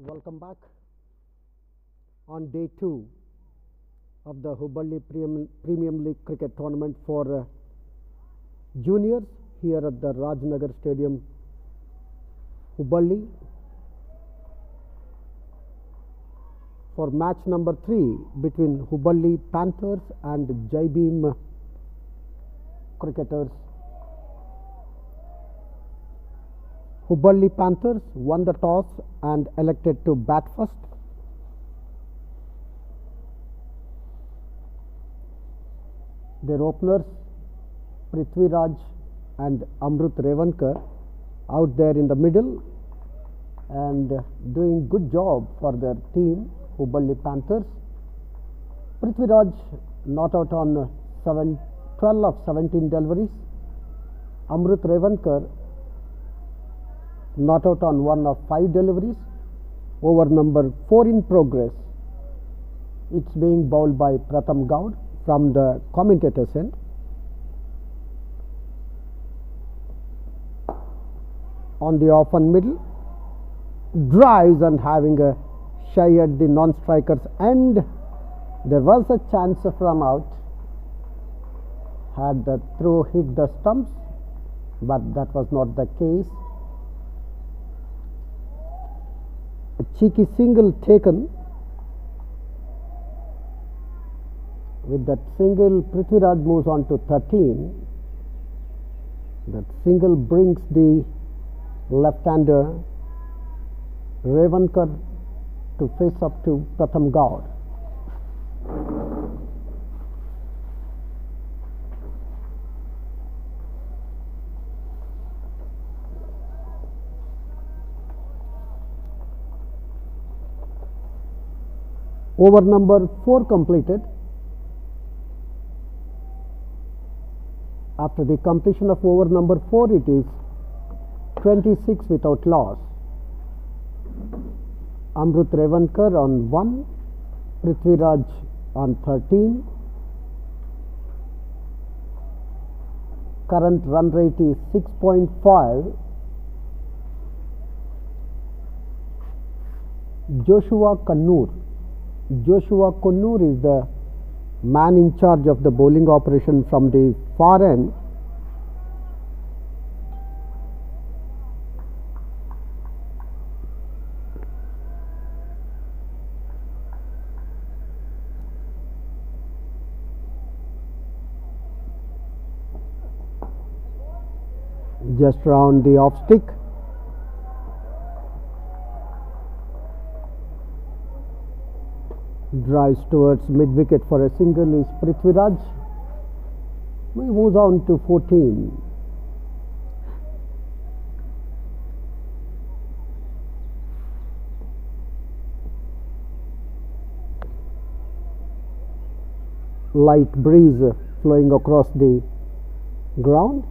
Welcome back on day 2 of the Hubballi Premium League cricket tournament for juniors here at the Rajnagar Stadium, Hubballi, for match number 3 between Hubballi Panthers and Jai Bhim cricketers. Hubballi Panthers won the toss and elected to bat first. Their openers Prithviraj and Amrut Revankar out there in the middle and doing good job for their team, Hubballi Panthers. Prithviraj not out on 12 of 17 deliveries. Amrut Revankar not out on 1 of 5 deliveries. Over number 4 in progress. It's being bowled by Pratham Gaud from the commentator's end. On the off and middle, drives and having a shy at the non-striker's end. There was a chance from out. Had the throw hit the stumps, but that was not the case. A cheeky single taken. With that single, Prithviraj moves on to 13. That single brings the left-hander Revankar to face up to Pratham Gaud. Over number 4 completed. After the completion of over number 4, it is 26 without loss. Amrut Revankar on 1, Prithviraj on 13. Current run rate is 6.5. Joshua Kannur. Joshua Kannur is the man in charge of the bowling operation from the far end. Just round the off stick. Drives towards mid wicket for a single is Prithviraj. We move on to 14. Light breeze flowing across the ground.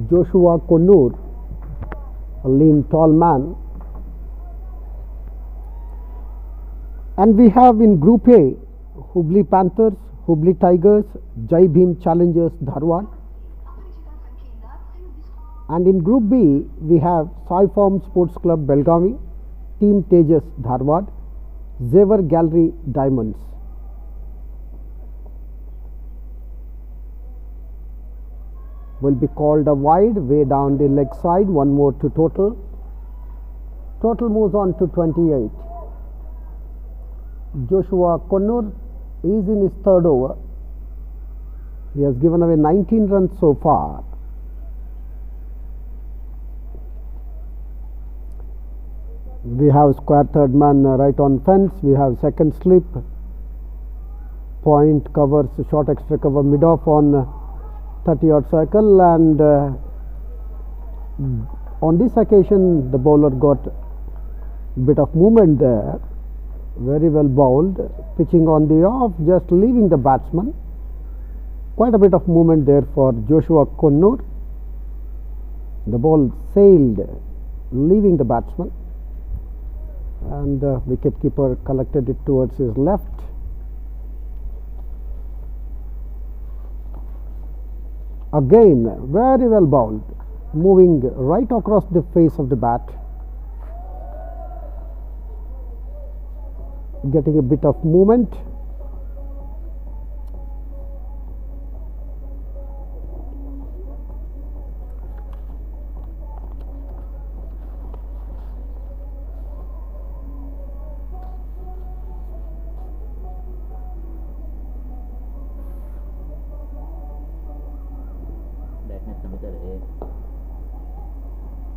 Joshua Kannur, a lean tall man. And we have in Group A, Hubballi Panthers, Hubballi Tigers, Jai Bhim Challengers Dharwad. And in Group B, we have Sai Farm Sports Club Belgavi, Team Tejas Dharwad, Zevar Gallery Diamonds. Will be called a wide way down the leg side. One more to total. Total moves on to 28. Joshua Kannur is in his 3rd over. He has given away 19 runs so far. We have square third man right on fence. We have second slip. Point covers short extra cover mid off on 30-odd circle, and on this occasion the bowler got a bit of movement there. Very well bowled, pitching on the off, just leaving the batsman. Quite a bit of movement there for Joshua Kannur. The ball sailed, leaving the batsman, and the wicket keeper collected it towards his left. Again, very well bowled, moving right across the face of the bat, getting a bit of movement.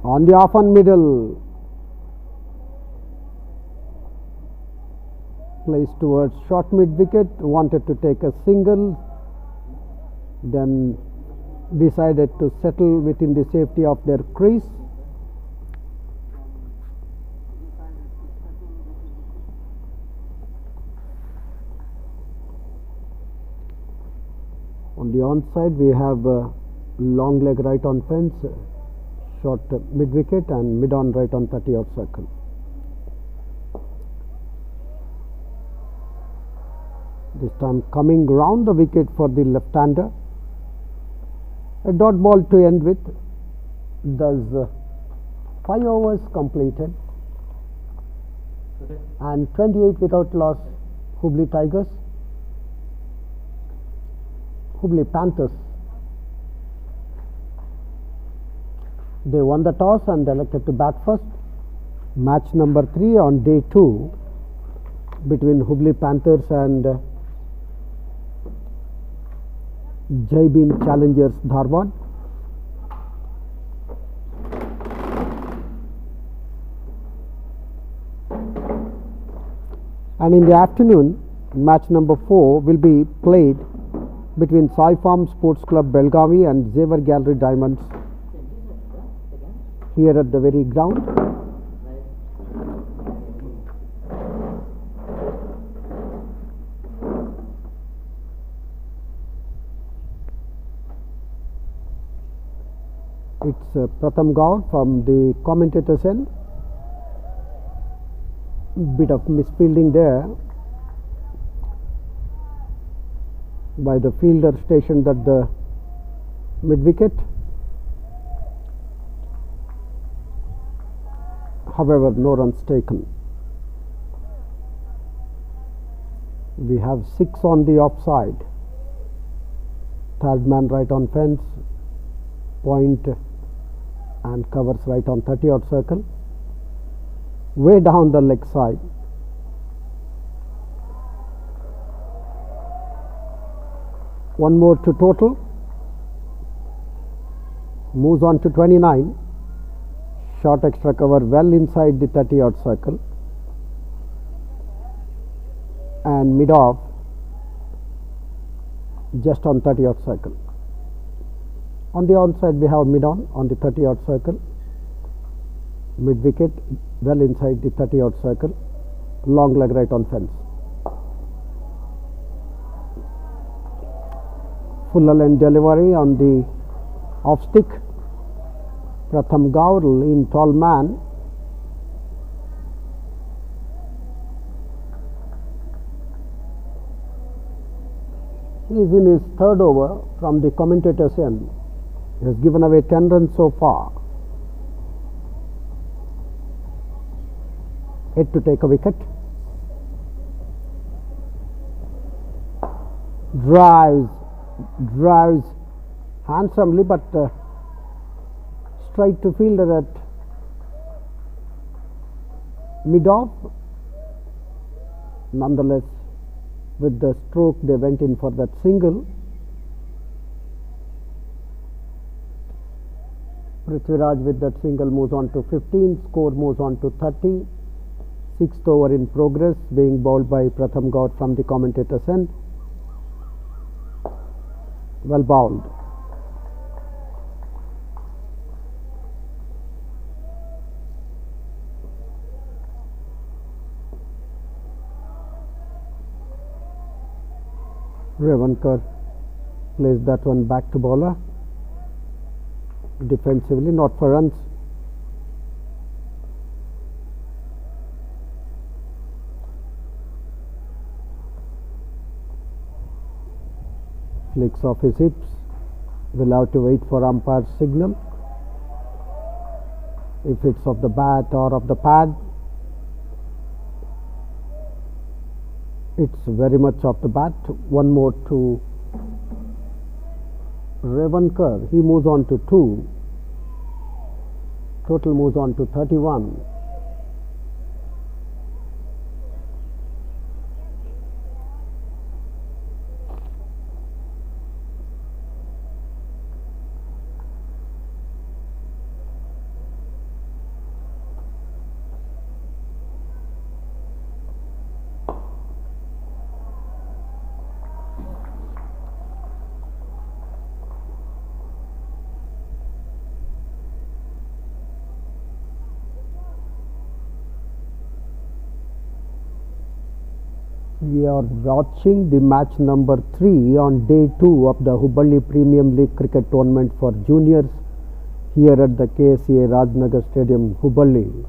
On the off and middle, placed towards short mid wicket, wanted to take a single, then decided to settle within the safety of their crease. On the onside, we have long leg right on fence, short mid wicket, and mid on right on 30-odd circle. This time coming round the wicket for the left-hander. A dot ball to end with. Thus 5 overs completed and 28 without loss. Hubballi Tigers, Hubballi Panthers. They won the toss and elected to bat first. Match number 3 on day 2 between Hubballi Panthers and Jai Bhim Challengers Dharwad. And in the afternoon, match number 4 will be played between Sai Farm Sports Club Belgavi and Xavier Gallery Diamonds here at the very ground. It's Pratham Gaur from the commentator's end. Bit of misfielding there by the fielder stationed at the mid wicket. However, no runs taken. We have 6 on the offside. Third man right on fence, point and covers right on 30-odd circle. Way down the leg side. One more to total. Moves on to 29. Short extra cover well inside the 30-odd circle. And mid off just on 30-odd circle. On the onside we have mid on the 30-odd circle. Mid wicket well inside the 30-odd circle. Long leg right on fence. Full length delivery on the off stick. Pratham Gaur in tall man. He is in his third over from the commentator's end. He has given away 10 runs so far. Yet to take a wicket. Drives handsomely, but straight to fielder at mid off. Nonetheless, with the stroke they went in for that single. Prithviraj with that single moves on to 15, score moves on to 30. 6th over in progress, being bowled by Pratham Gaur from the commentator's end. Well bowled. Revankar plays that one back to bowler. Defensively, not for runs. Flicks off his hips, We'll have to wait for umpire's signal. If it's of the bat or of the pad, it's very much of the bat. One more to Revankar. He moves on to 2. Total moves on to 31. We are watching the match number 3 on day 2 of the Hubballi Premium League cricket tournament for juniors here at the Ksca Rajnagar Stadium, Hubballi.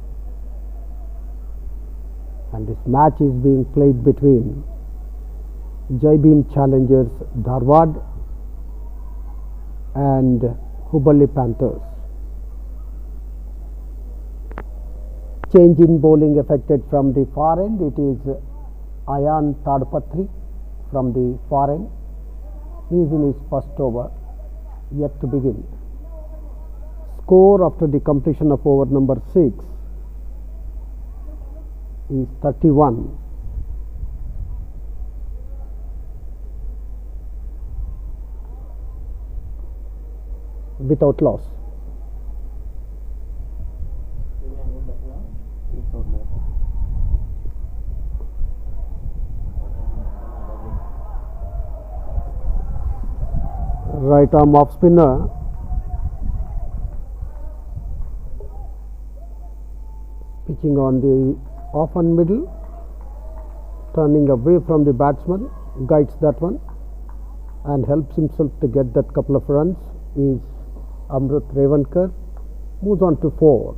And this match is being played between Jai Bhim Challengers Dharwad and Hubballi Panthers. Change in bowling effected from the far end. It is Ayan Tadpatri from the far end. He is in his first over, yet to begin. Score after the completion of over number 6 is 31. Without loss. Right arm off spinner. Pitching on the off and middle. Turning away from the batsman. Guides that one and helps himself to get that couple of runs. Is Amrit Revankar. Moves on to 4.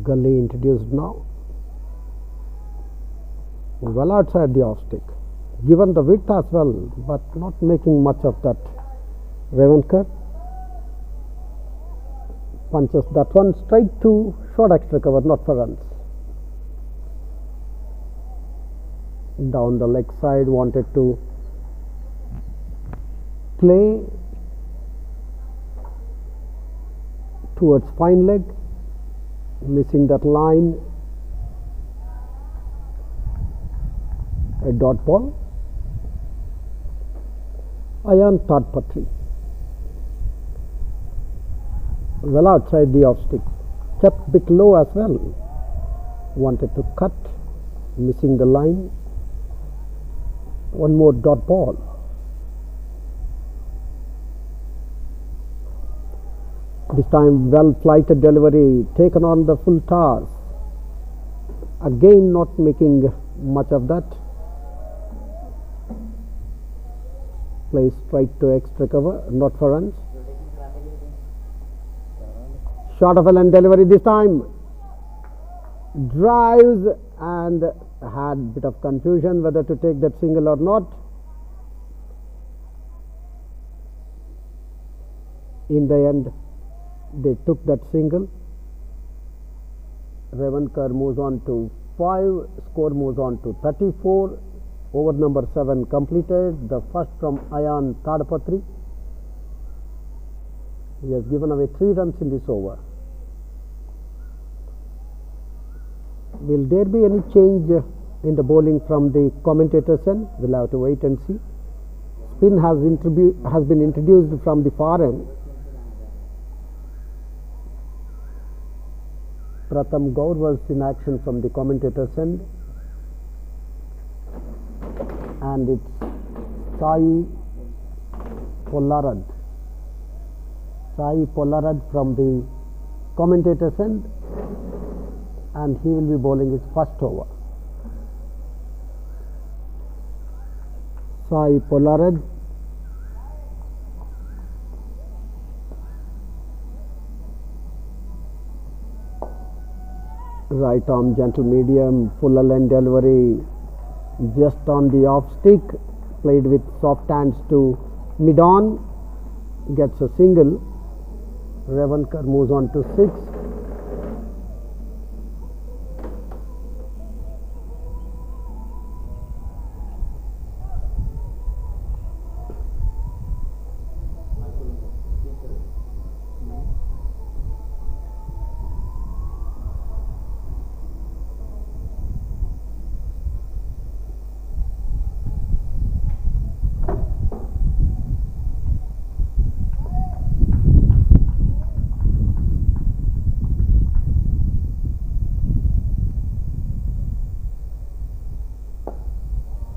Gully introduced now. Well outside the off stick. Given the width as well, but not making much of that. Revankar punches that one straight to short extra cover, not for runs. Down the leg side, wanted to play towards fine leg, missing that line. A dot ball. Ayan Tadpatri. Well outside the off stick. Kept a bit low as well. Wanted to cut, missing the line. One more dot ball. This time well flighted delivery, taken on the full toss. Again not making much of that. Plays straight to extra cover, not for runs. Short of a line delivery this time. Drives and had a bit of confusion whether to take that single or not. In the end, they took that single. Revankar moves on to 5. Score moves on to 34. Over number 7 completed. The first from Ayan Tadpatri. He has given away 3 runs in this over. Will there be any change in the bowling from the commentators' end? We'll have to wait and see. Spin has been introduced from the far end. Pratham Gaur was in action from the commentators' end. And it's Sai Pollarad. Sai Pollarad from the commentators' end. And he will be bowling his first over. Sai Pollarad. Right arm gentle medium, full length delivery, just on the off stick, played with soft hands to mid on, gets a single. Revankar moves on to 6.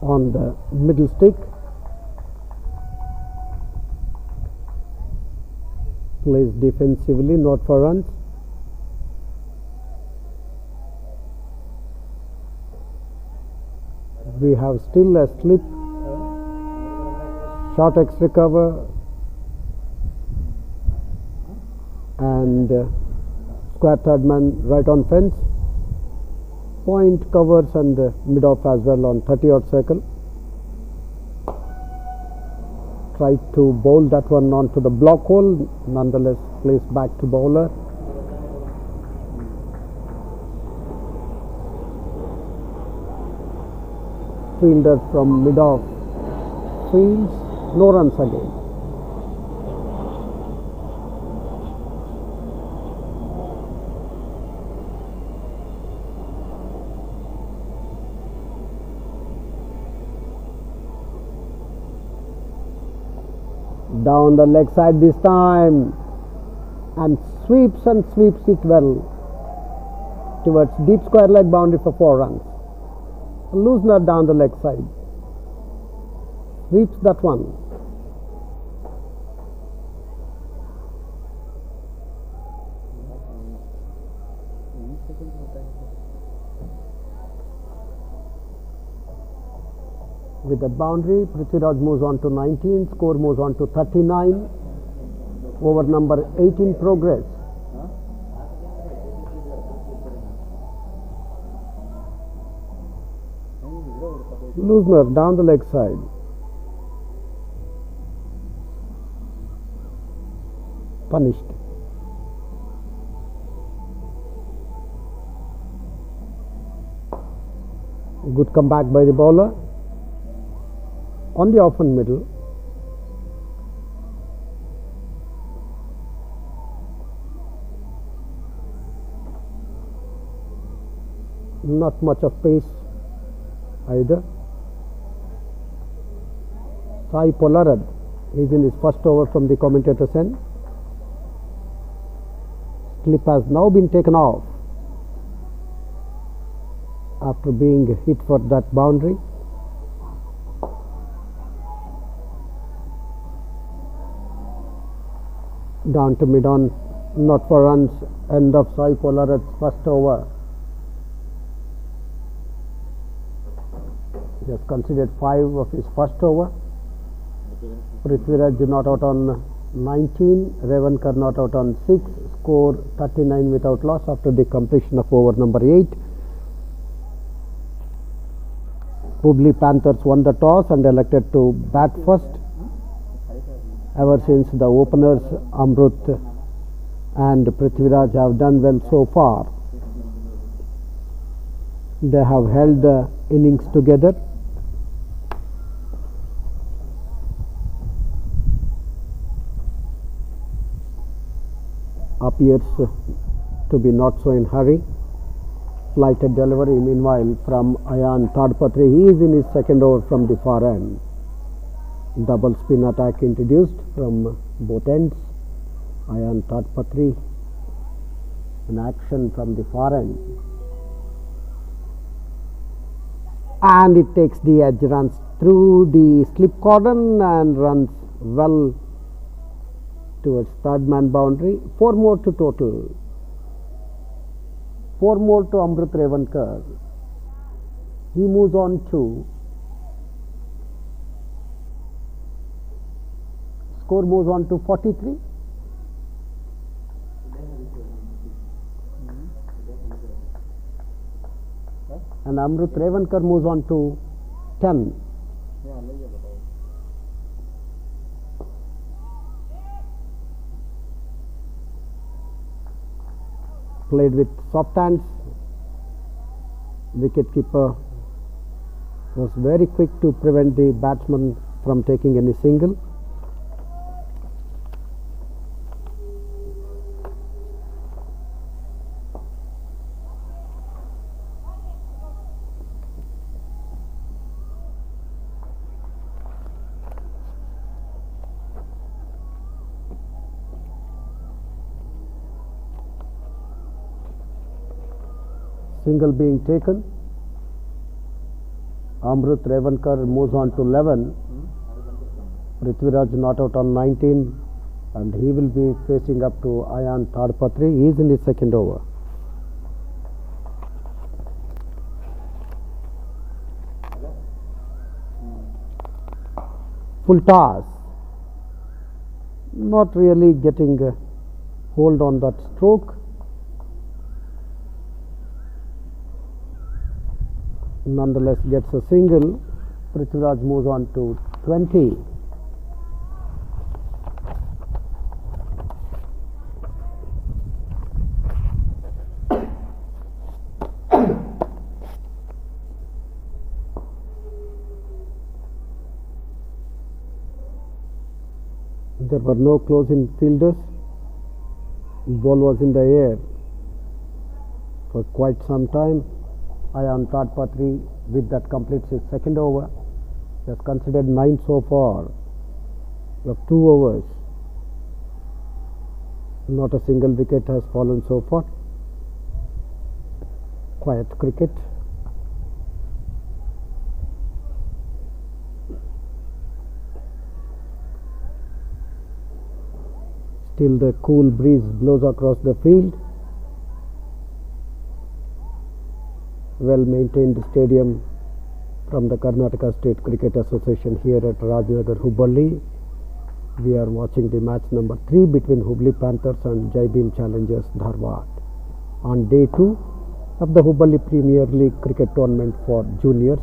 On the middle stick, plays defensively, not for runs. We have still a slip, short X recover, and square third man right on fence. Point covers and mid off as well on 30-odd circle. Tried to bowl that one onto the block hole, nonetheless placed back to bowler. Fielder from mid off fields, no runs again. Down the leg side this time, and sweeps it well towards deep square leg boundary for 4 runs. Loosener down the leg side, sweeps that one. With the boundary, Prithviraj moves on to 19, score moves on to 39, over number 18 progress. Loosener down the leg side. Punished. Good comeback by the bowler. On the off and middle, not much of pace either. Sai Polarad is in his first over from the commentator's end. Slip has now been taken off after being hit for that boundary. Down to mid on, not for runs. End of Sai Polarad's first over. He has considered 5 of his first over. Prithviraj not out on 19, Revankar not out on 6, score 39 without loss after the completion of over number 8. Hubballi Panthers won the toss and elected to bat first. Ever since the openers Amrut and Prithviraj have done well so far. They have held the innings together. Appears to be not so in hurry. Flighted delivery meanwhile from Ayan Tadpatri. He is in his second over from the far end. Double spin attack introduced from both ends. Ayan Tadpatri in action from the far end. And it takes the edge, runs through the slip cordon and runs well towards third man boundary. 4 more to total. 4 more to Amrut Revankar. He moves on to score moves on to 43. and Amrut Revankar moves on to 10. Played with soft hands. Wicket keeper was very quick to prevent the batsman from taking any single. Single being taken. Amrut Revankar moves on to 11. Prithviraj not out on 19, and he will be facing up to Ayan Tadpatri. He is in his second over. Full toss. Not really getting a hold on that stroke. Nonetheless gets a single. Prithviraj moves on to 20. There were no close-in fielders. Ball was in the air for quite some time. Ayan Tadpatri with that completes his second over. He has considered 9 so far of 2 overs. Not a single wicket has fallen so far. Quiet cricket. Still the cool breeze blows across the field. Well maintained stadium from the Karnataka State Cricket Association here at Rajnagar, Hubballi. We are watching the match number 3 between Hubballi Panthers and Jai Bhim Challengers Dharwad on day 2 of the Hubballi Premier League cricket tournament for juniors.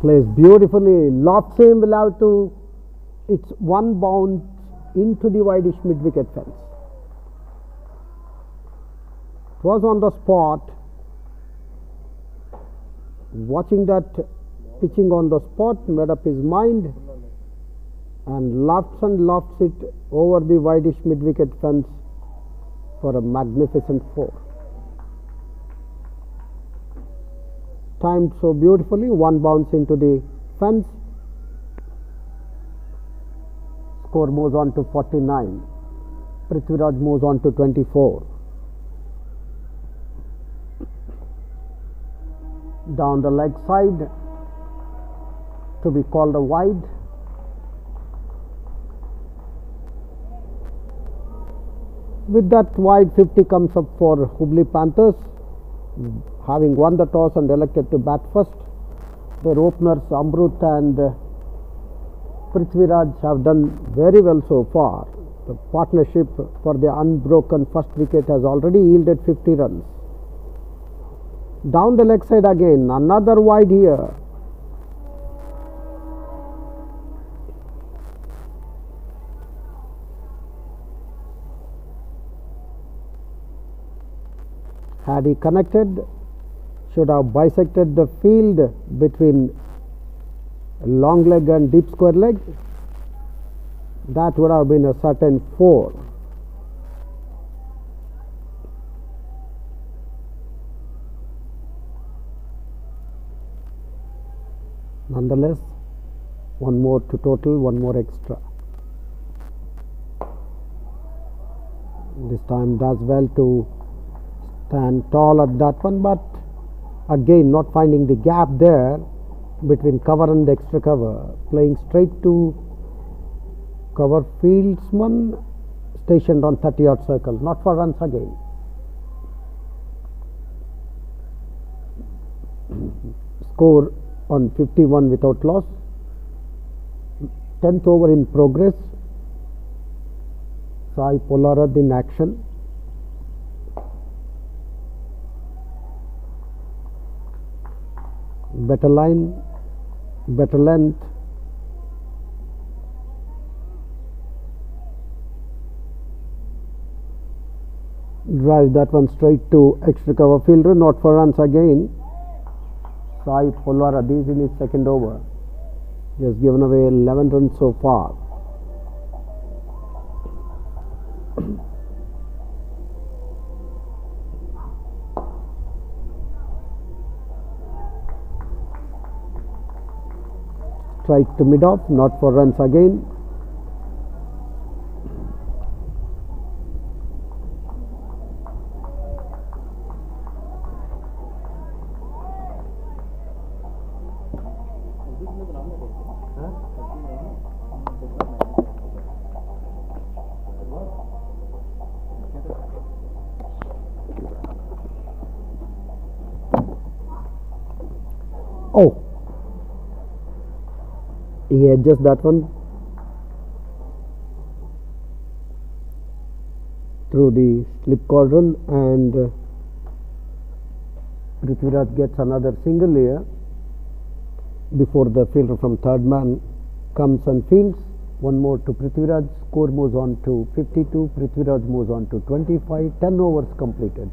Plays beautifully, lofts him, will have to, it's one bounce into the wideish mid-wicket fence. It was on the spot. Watching that pitching on the spot, made up his mind and lofts it over the wideish mid-wicket fence for a magnificent 4. Timed so beautifully, one bounce into the fence. Score moves on to 49. Prithviraj moves on to 24. Down the leg side to be called a wide. With that wide, 50 comes up for Hubballi Panthers, having won the toss and elected to bat first. Their openers Amrut and Prithviraj have done very well so far. The partnership for the unbroken first wicket has already yielded 50 runs. Down the leg side again, another wide here. Had he connected, should have bisected the field between long leg and deep square leg. That would have been a certain 4. Nonetheless, one more to total, one more extra. This time does well to stand tall at that one, but again not finding the gap there between cover and extra cover, playing straight to Cover fieldsman stationed on 30-yard circle, not for runs again. Score on 51 without loss. 10th over in progress. Sai Polarad in action. Better line, better length. Drive that one straight to extra cover fielder, not for runs again. Sai Polarad is in his second over. He has given away 11 runs so far. Strike to mid off, not for runs again. Oh, he adjusts that one through the slip cordon, and Prithviraj gets another single here before the fielder from third man comes and fields. One more to Prithviraj. Score moves on to 52. Prithviraj moves on to 25. 10 overs completed.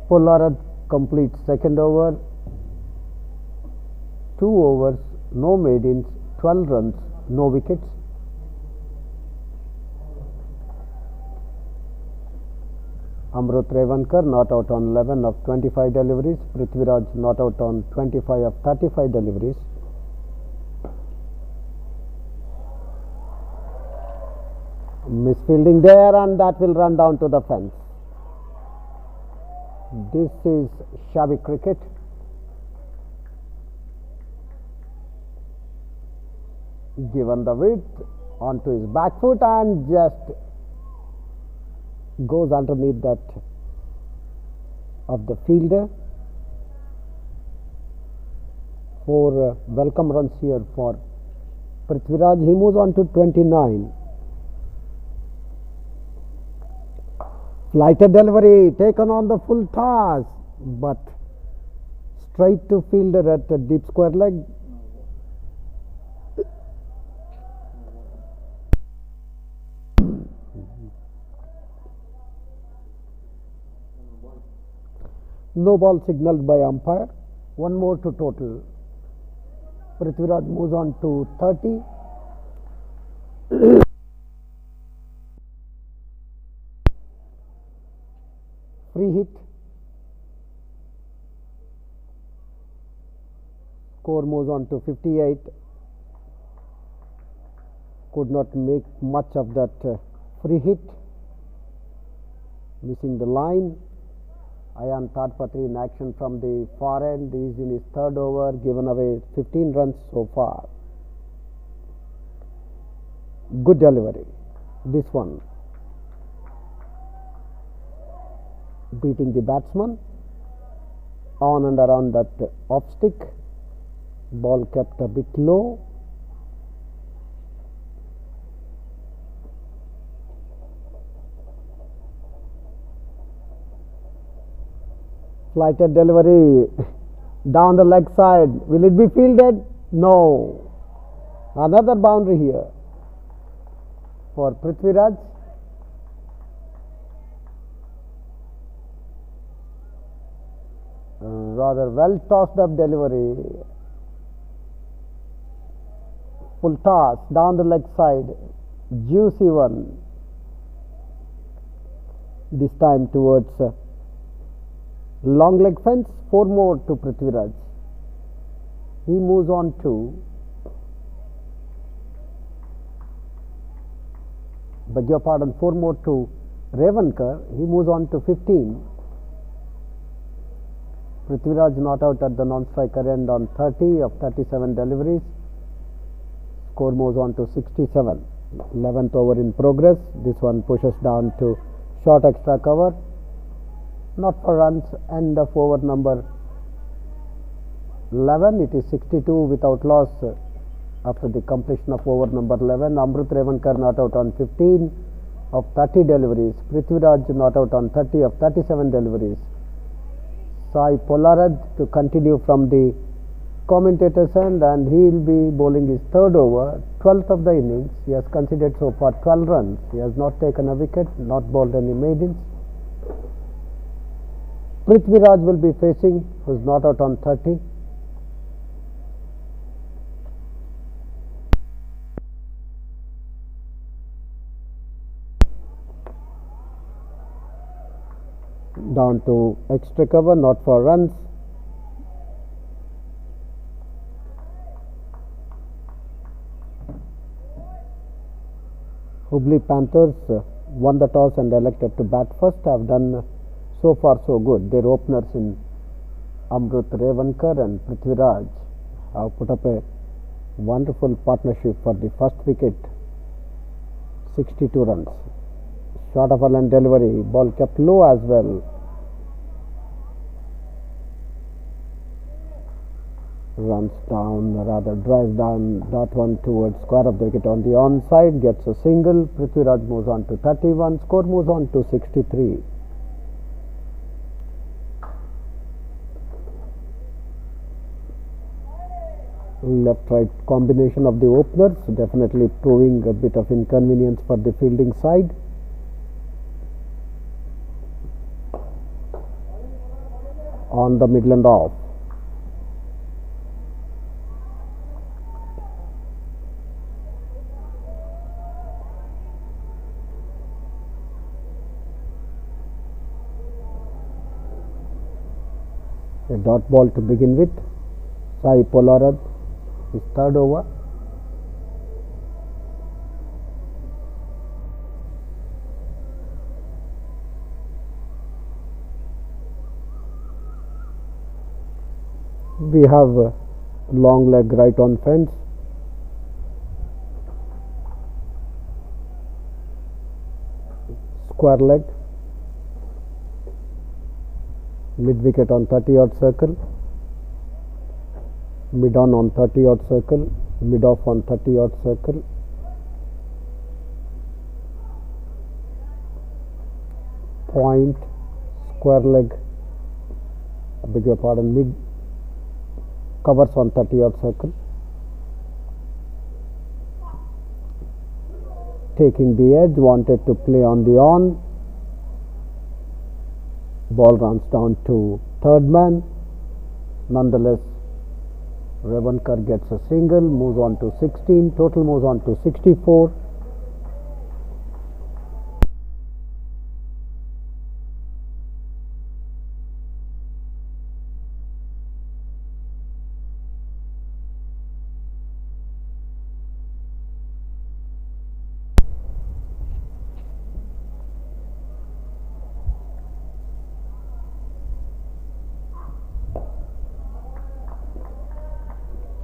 Polarad completes second over. 2 overs, no maidens, 12 runs, no wickets. Amrut Revankar not out on 11 of 25 deliveries. Prithviraj not out on 25 of 35 deliveries. Misfielding there, and that will run down to the fence. This is shabby cricket. Given the width onto his back foot and just goes underneath that of the fielder. 4 welcome runs here for Prithviraj. He moves on to 29. Flighted delivery taken on the full toss, but straight to fielder at a deep square leg. No ball signalled by umpire. One more to total. Prithviraj moves on to 30. Free hit. Score moves on to 58. Could not make much of that free hit. Missing the line. Ayan Tadpatri in action from the far end. He is in his third over, given away 15 runs so far. Good delivery. This one. Beating the batsman on and around that off stick. Ball kept a bit low. Flighted delivery down the leg side. Will it be fielded? No. Another boundary here for Prithviraj. Rather well tossed up delivery. Full toss down the leg side. Juicy one. This time towards long leg fence. 4 more to Prithviraj. He moves on to, beg your pardon, 4 more to Revankar, he moves on to 15. Prithviraj not out at the non-striker end on 30 of 37 deliveries. Score moves on to 67. 11th over in progress. This one pushes down to short extra cover. Not for runs. End of over number 11. It is 62 without loss after the completion of over number 11. Amrut Revankar not out on 15 of 30 deliveries. Prithviraj not out on 30 of 37 deliveries. Sai Polaraj to continue from the commentator's end, and he will be bowling his third over, 12th of the innings. He has conceded so far 12 runs. He has not taken a wicket, not bowled any maidens. Prithviraj will be facing, who is not out on 30. Down to extra cover, not for runs. Hubballi Panthers won the toss and elected to bat first. Have done so far so good. Their openers in Amrut Revankar and Prithviraj have put up a wonderful partnership for the first wicket. 62 runs. Short of a line delivery, ball kept low as well. Runs down, rather drives down that one towards square of the wicket on the onside, gets a single. Prithviraj moves on to 31, score moves on to 63. Left-right combination of the openers, definitely proving a bit of inconvenience for the fielding side. On the middle and off. A dot ball to begin with. Sai Polaraj, his third over. We have a long leg right on fence. Square leg. Mid wicket on 30-odd circle. Mid on 30-odd circle. Mid off on 30-odd circle. Point. Square leg. I beg your pardon. Mid. Covers on 30-odd circle. Taking the edge, wanted to play on the on. Ball runs down to third man. Nonetheless, Revankar gets a single, moves on to 16, total moves on to 64.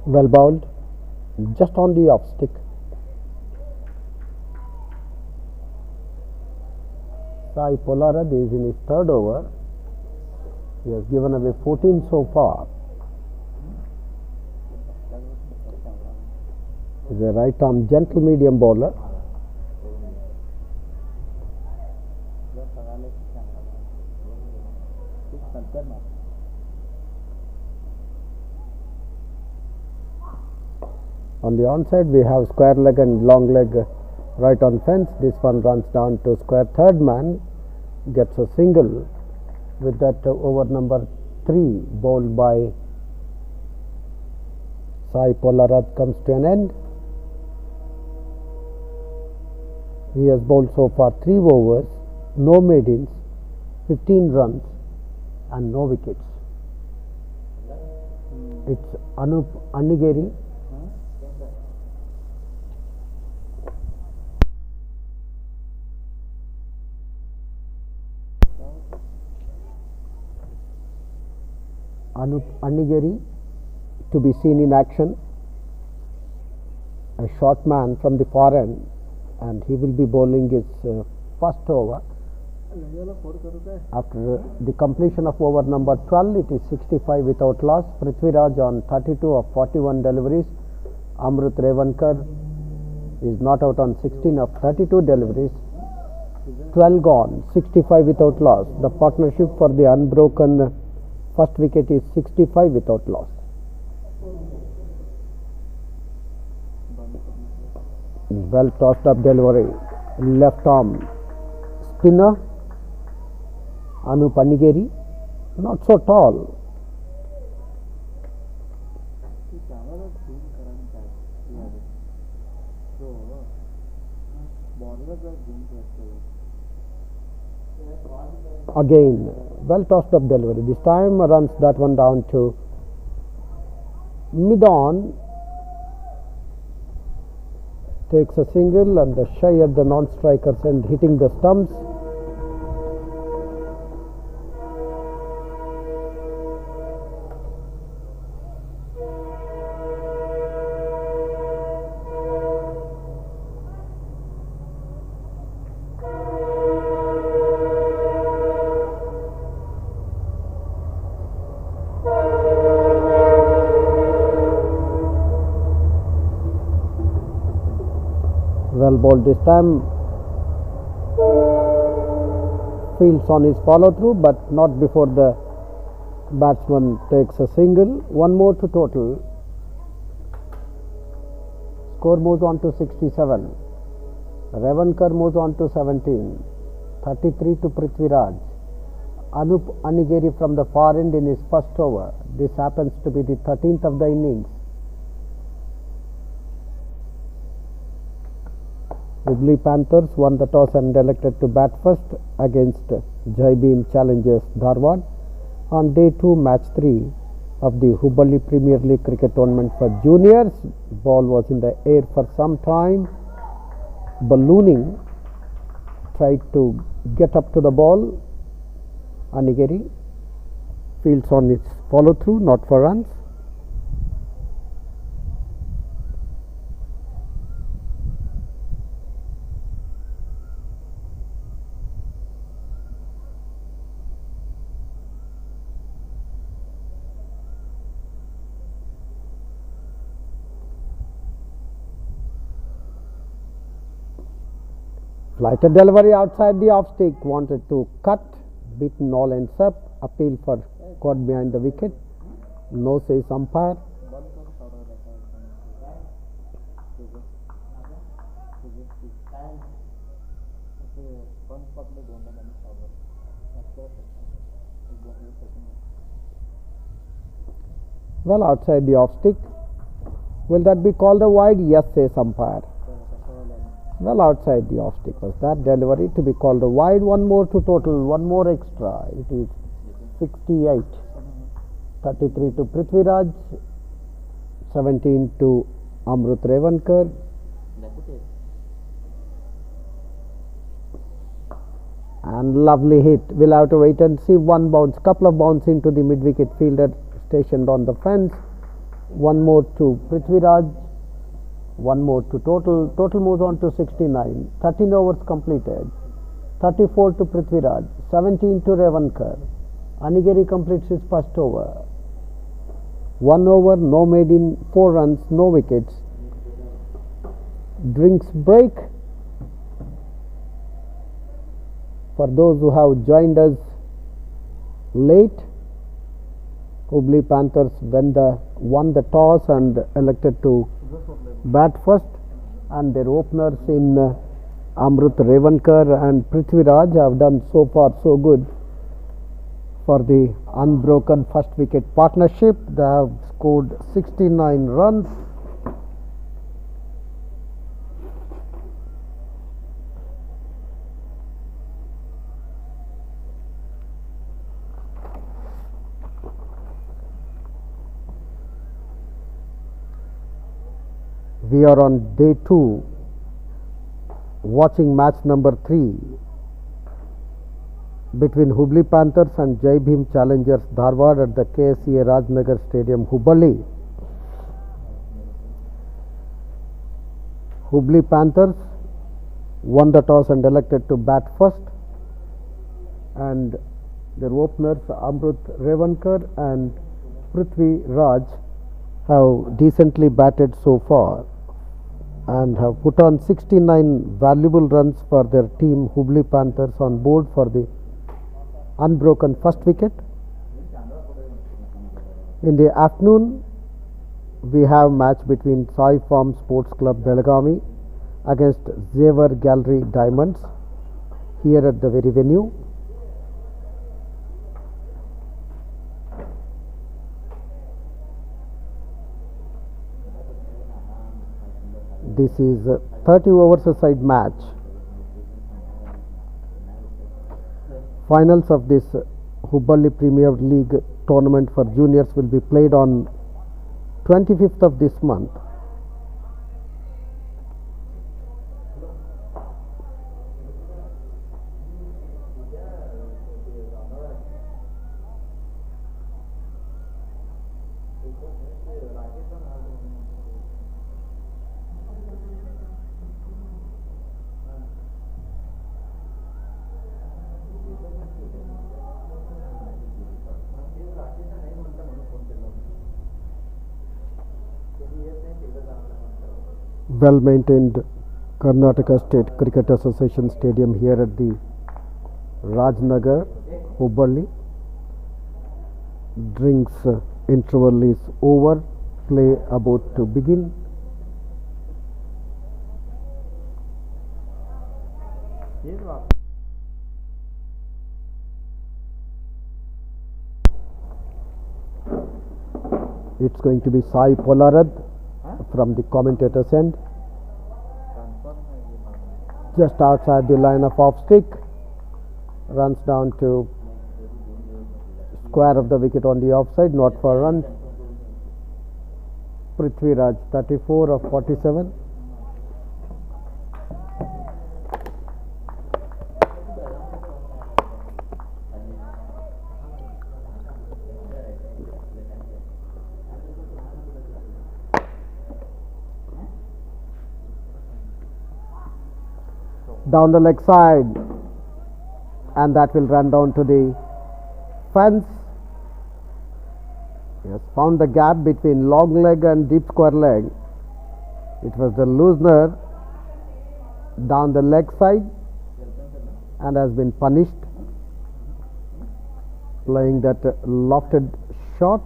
Well bowled, just on the off stick. Sai Polaraj is in his third over. He has given away 14 so far. He is a right arm gentle medium bowler. On the onside, we have square leg and long leg right on fence. This one runs down to square third man, gets a single. With that, over number 3 bowled by Sai Polaraj comes to an end. He has bowled so far 3 overs, no maidens, 15 runs and no wickets. It's Anup Annigeri. Anigeri to be seen in action, a short man from the far end, and he will be bowling his first over. After the completion of over number 12, it is 65 without loss. Prithviraj on 32 of 41 deliveries. Amrut Revankar is not out on 16 of 32 deliveries. 12 gone, 65 without loss. The partnership for the unbroken first wicket is 65 without loss. Well tossed up delivery, left arm spinner. Anigeri, not so tall. Again, well tossed up delivery. This time runs that one down to mid on. Takes a single and the shy at the non-strikers and hitting the stumps. Well bowled this time. Fields on his follow through, but not before the batsman takes a single. One more to total. Score moves on to 67. Revankar moves on to 17. 33 to Prithviraj. Anigeri from the far end in his first over. This happens to be the 13th of the innings. Hubballi Panthers won the toss and elected to bat first against Jai Bhim Challengers Dharwad on day 2, match 3 of the Hubballi Premier League cricket tournament for juniors. Ball was in the air for some time, ballooning, tried to get up to the ball. Anigeri fields on its follow through, not for runs. Flighted delivery outside the off stick, wanted to cut, beaten all ends up, appeal for caught behind the wicket. No, says umpire. Well, outside the off stick. Will that be called a wide? Yes, says umpire. Well, outside the off stick was that delivery to be called a wide. One more to total, one more extra. It is 68. 33 to Prithviraj, 17 to Amrut Revankar. And lovely hit. We'll have to wait and see. One bounce, couple of bounce into the mid wicket fielder stationed on the fence. One more to Prithviraj. One more to total. Total moves on to 69. 13 overs completed. 34 to Prithviraj. 17 to Revankar. Anigeri completes his first over. 1 over, no made in, 4 runs, no wickets. Drinks break. For those who have joined us late, Hubballi Panthers won the toss and elected to bat first, and their openers in Amrut Revankar and Prithviraj have done so far so good for the unbroken first wicket partnership. They have scored 69 runs. We are on day 2, watching match number 3. between Hubballi Panthers and Jai Bhim Challengers Dharwad at the Ksca Rajnagar Stadium, Hubballi. Hubballi Panthers won the toss and elected to bat first, and their openers Amrut Revankar and Prithvi Raj have decently batted so far and have put on 69 valuable runs for their team Hubballi Panthers on board for the unbroken first wicket. In the afternoon, we have match between Sai Farm Sports Club Belagavi against Xavier Gallery Diamonds here at the very venue. This is a 30 overs a side match. Finals of this Hubballi Premier League tournament for juniors will be played on 25th of this month. Well maintained Karnataka State Cricket Association Stadium here at the Rajnagar, Hubballi. Drinks interval is over, play about to begin. It's going to be Sai Polarad from the commentator's end. Just outside the line of off stick, runs down to square of the wicket on the offside, not for runs. Prithvi Raj 34 of 47. Down the leg side, and that will run down to the fence. He has found the gap between long leg and deep square leg. It was the loosener down the leg side and has been punished, playing that lofted shot,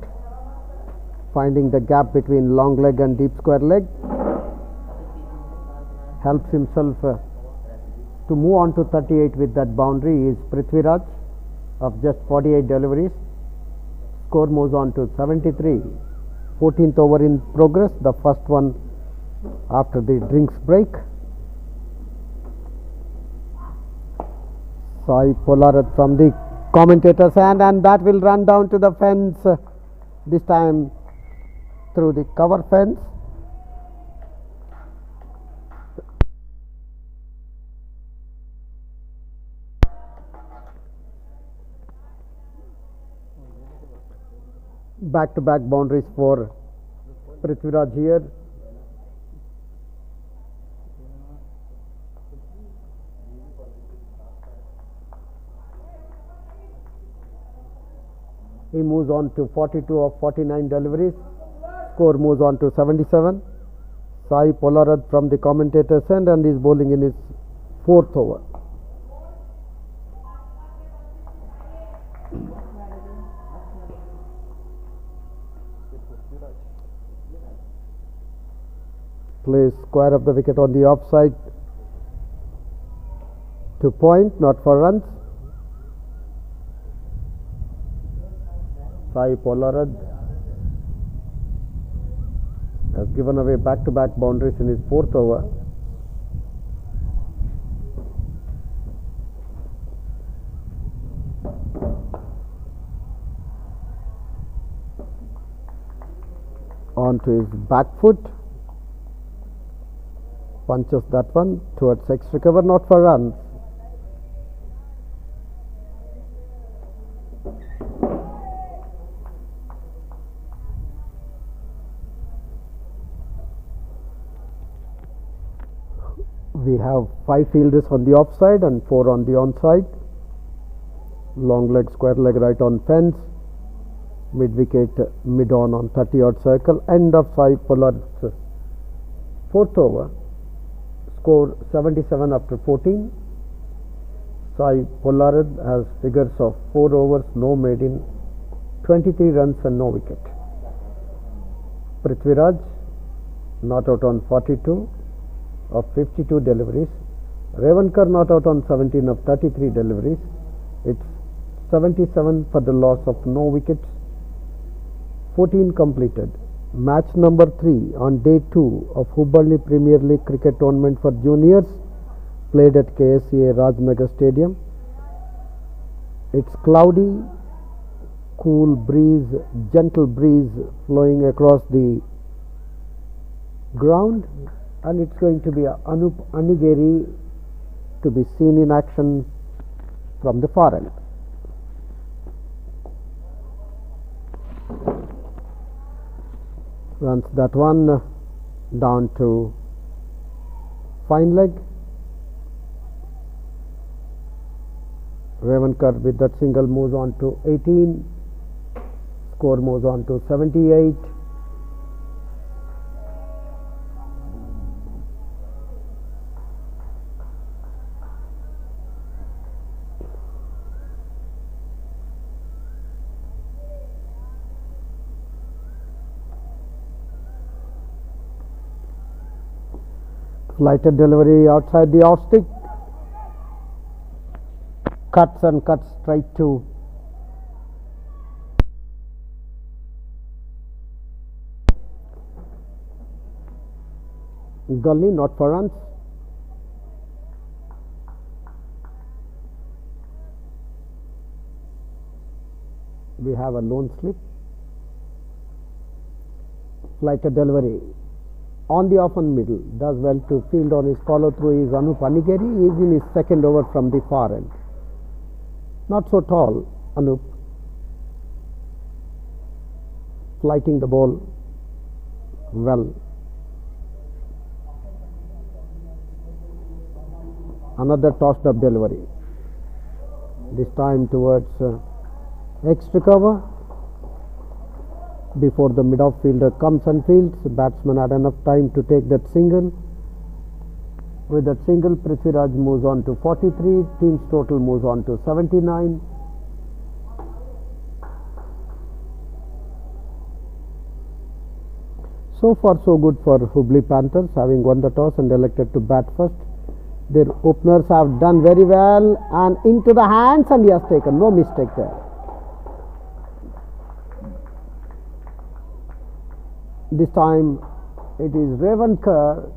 finding the gap between long leg and deep square leg, helps himself to move on to 38 with that boundary is Prithvi Raj of just 48 deliveries. Score moves on to 73. 14th over in progress, the first one after the drinks break. Sai Polarad from the commentator's hand, and that will run down to the fence, this time through the cover fence. Back-to-back boundaries for Prithvi Raj here. He moves on to 42 of 49 deliveries. Score moves on to 77. Sai Polarad from the commentator's end, and is bowling in his 4th over. Plays square of the wicket on the offside to point, not for runs. Sai Polarad has given away back-to-back boundaries in his 4th over. On to his back foot. Punches that one towards extra cover, not for runs. We have 5 fielders on the offside and 4 on the onside. Long leg, square leg right on fence. Mid wicket, mid on 30-odd circle. End of Sai Pollard's 4th over. Score 77 after 14. Sai Pollard has figures of 4 overs, no maiden, 23 runs and no wicket. Prithviraj not out on 42 of 52 deliveries. Revankar not out on 17 of 33 deliveries. It's 77 for the loss of no wickets. 14 completed. Match number 3 on day 2 of Hubballi Premier League cricket tournament for juniors, played at Ksca Rajnagar Stadium. It's cloudy, cool breeze, gentle breeze flowing across the ground, and it's going to be Anup Anigeri to be seen in action from the far end. Runs that one down to fine leg. Revankar with that single moves on to 18. Score moves on to 78. Flighted delivery outside the off stick. Cuts and cuts straight to gully, not for runs. We have a lone slip. Flighted delivery on the off and middle, does well to field on his follow through is Anup Anigeri. He is in his 2nd over from the far end. Not so tall, Anup. Flighting the ball well. Another tossed up delivery. This time towards extra cover. Before the mid-off fielder comes and fields, the batsman had enough time to take that single. With that single, Prithviraj moves on to 43, team's total moves on to 79. So far so good for Hubballi Panthers, having won the toss and elected to bat first. Their openers have done very well, and into the hands, and he has taken no mistake there. This time it is Revankar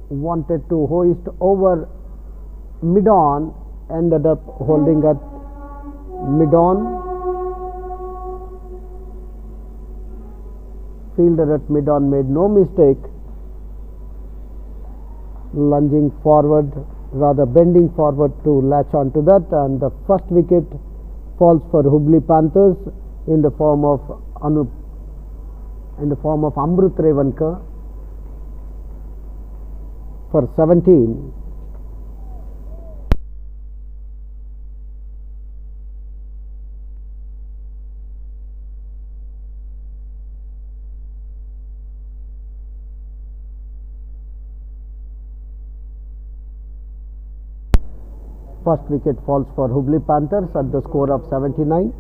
wanted to hoist over mid-on, ended up holding at mid-on. Fielder at mid-on made no mistake, lunging forward, rather bending forward to latch onto that, and the first wicket falls for Hubballi Panthers in the form of Amrut Revankar for 17. First wicket falls for Hubballi Panthers at the score of 79.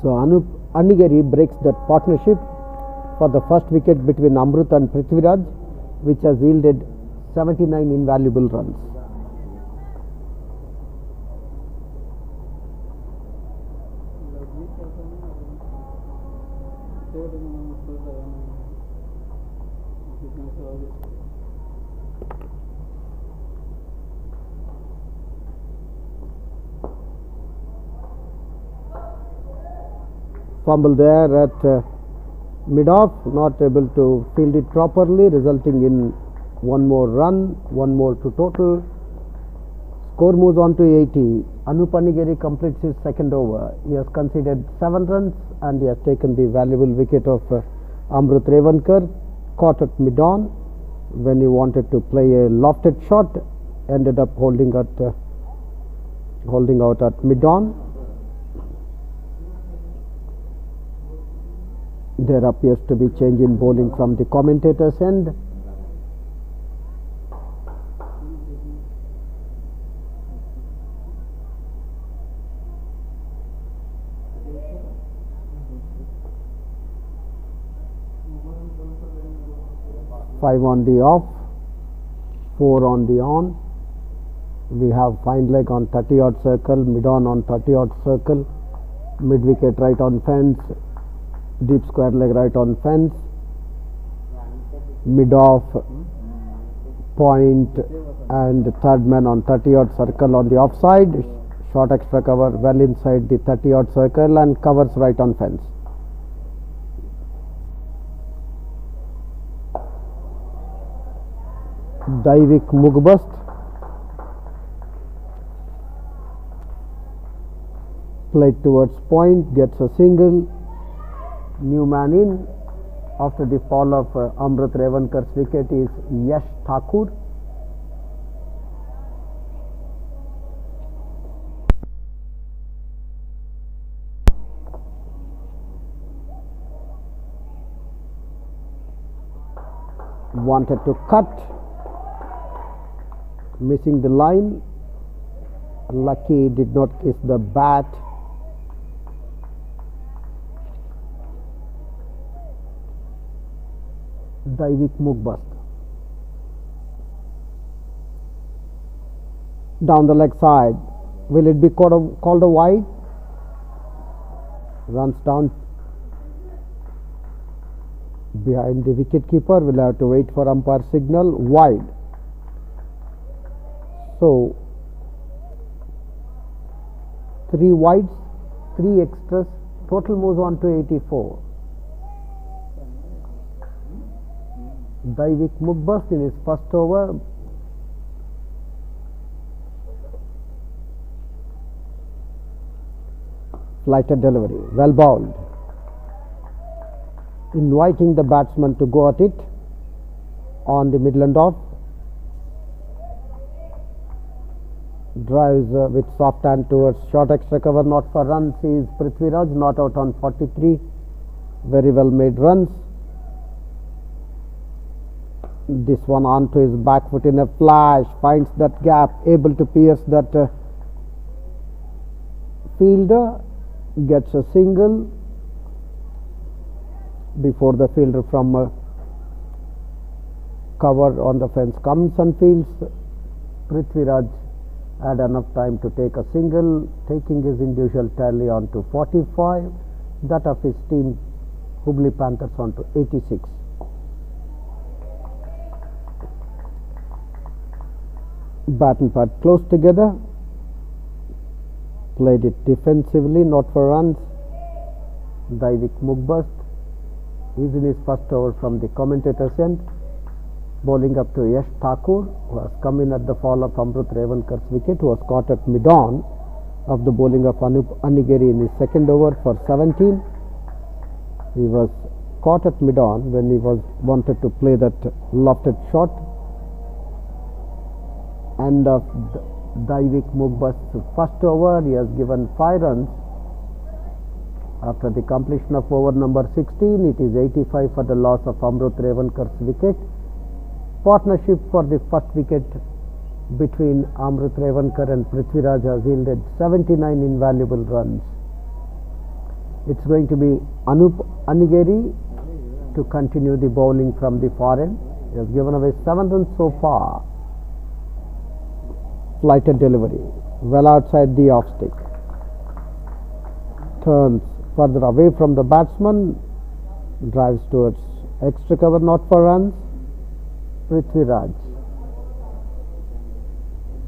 So Anup Anigeri breaks that partnership for the first wicket between Amrut and Prithviraj, which has yielded 79 invaluable runs. Fumble there at mid-off, not able to field it properly, resulting in one more run, one more to total. Score moves on to 80. Anup Anigeri completes his second over. He has conceded 7 runs and he has taken the valuable wicket of Amrut Revankar, caught at mid-on when he wanted to play a lofted shot, ended up holding out at mid-on. There appears to be change in bowling from the commentator's end. Five on the off, 4 on the on. We have fine leg on 30-odd circle, mid-on on 30-odd circle, mid-wicket right on fence, deep square leg right on fence, mid-off, point and third man on 30-odd circle on the offside, short extra cover well inside the 30-odd circle and covers right on fence. Daivik Mugbast, played towards point, gets a single. New man in after the fall of Amrut Revankar's wicket is Yash Thakur. Wanted to cut, missing the line. Lucky did not kiss the bat. Daivik Mugbast. Down the leg side. Will it be called a wide? Runs down behind the wicket keeper. We'll have to wait for umpire signal. Wide. So 3 wides, 3 extras. Total moves on to 84. Daivik Mugbast in his first over. Flighted delivery, well bowled, inviting the batsman to go at it on the middle and off. Drives with soft hand towards short extra cover, not for runs. Is Prithviraj, not out on 43. Very well made runs. This one onto his back foot in a flash, finds that gap, able to pierce that fielder, gets a single before the fielder from cover on the fence comes and fields. Prithviraj had enough time to take a single, taking his individual tally on to 45, that of his team Hubballi Panthers on to 86. Bat and pad close together, played it defensively, not for runs. Daivik Mugbast is in his first over from the commentator's end, bowling up to Yash Thakur, who has come in at the fall of Amrut Revankar's wicket, who was caught at mid-on of the bowling of Anup Anigeri in his second over for 17. He was caught at mid-on when he wanted to play that lofted shot. End of Daivik Mugbast's first over. He has given 5 runs after the completion of over number 16. It is 85 for the loss of Amrut Revankar's wicket. Partnership for the first wicket between Amrut Revankar and Prithviraj has yielded 79 invaluable runs. It's going to be Anup Anigeri to continue the bowling from the far end. He has given away 7 runs so far. Flighted delivery, well outside the off stick. Turns further away from the batsman, drives towards extra cover, not for runs. Prithviraj,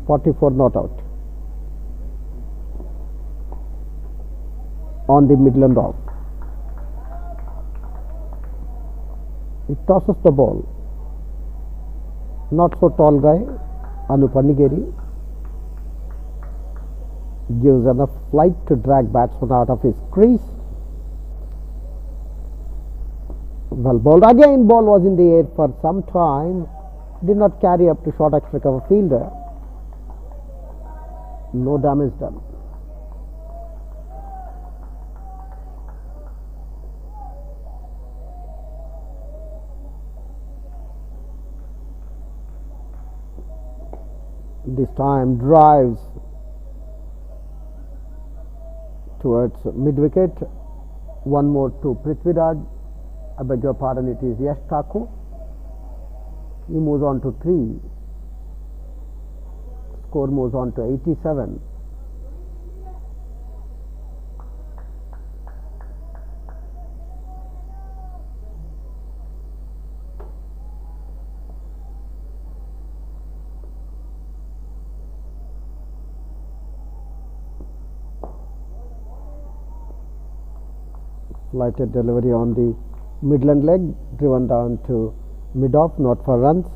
44 not out. On the middle and off. tosses the ball. Not so tall guy, Anupannigeri, gives enough flight to drag batsman out of his crease. Well bowled again. Ball was in the air for some time. Did not carry up to short extra cover fielder. No damage done. This time drives towards mid wicket. One more to Prithviraj. I beg your pardon, it is Yash Thakur. He moves on to 3. Score moves on to 87. Slighted delivery on the Midland leg, driven down to mid-off, not for runs.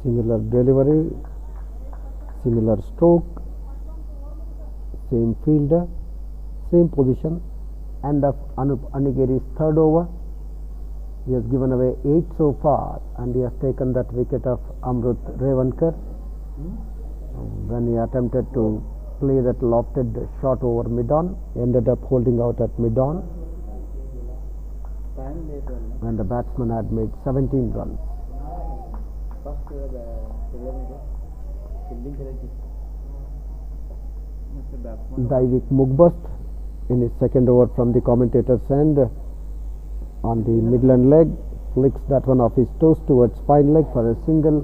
Similar delivery, similar stroke, same fielder, same position. End of Anupannigeri's third over. He has given away 8 so far, and he has taken that wicket of Amrut Revankar when he attempted to play that lofted shot over mid-on. Ended up holding out at mid-on, and the batsman had made 17 runs. Daivik Mugbast in his second over from the commentator's end on the Midland leg, flicks that one off his toes towards fine leg for a single.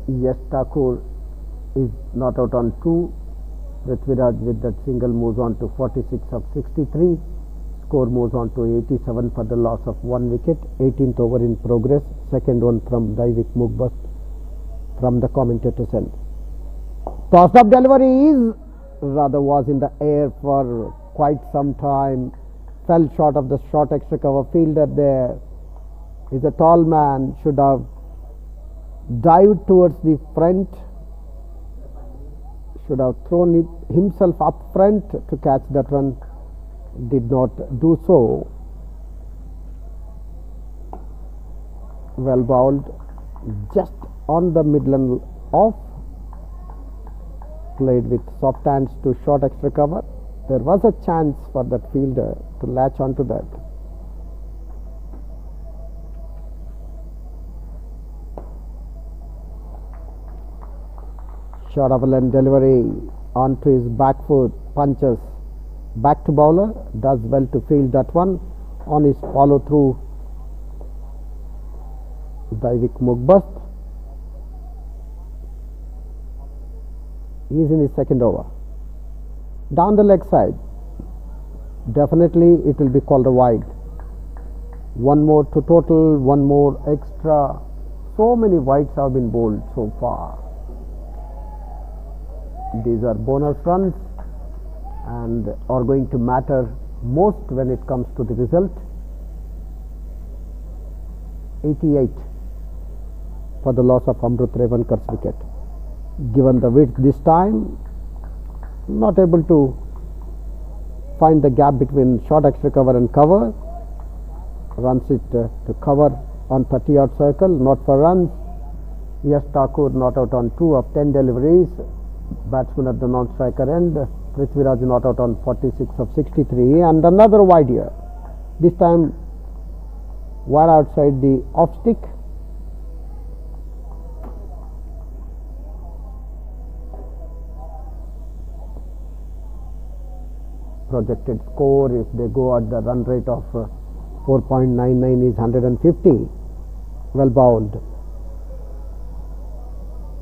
Yes, Thakur is not out on 2. Prithviraj with that single moves on to 46 of 63. Score moves on to 87 for the loss of 1 wicket. 18th over in progress. Second one from Daivik Mugbast from the commentator's end. Tossed up delivery was in the air for quite some time. Fell short of the short extra cover fielder there. He's a tall man, should have dived towards the front, should have thrown himself up front to catch that one. Did not do so. Well bowled, just on the Midland off, played with soft hands to short extra cover. There was a chance for that fielder to latch onto that. Short of a length delivery onto his back foot, punches back to bowler, does well to field that one. On his follow through, Daivik Mugbast. He is in his second over. Down the leg side, definitely it will be called a wide. One more to total, one more extra. So many wides have been bowled so far. These are bonus runs and are going to matter most when it comes to the result. 88 for the loss of Amrut Revankar's wicket. Given the width this time, not able to find the gap between short extra cover and cover. Runs it to cover on 30-yard circle, not for runs. Yash Thakur not out on 2 of 10 deliveries. Batsman at the non-striker end. Prithviraj not out on 46 of 63, and another wide here. This time wide outside the off stick. Projected score, if they go at the run rate of 4.99, is 150. Well bowled.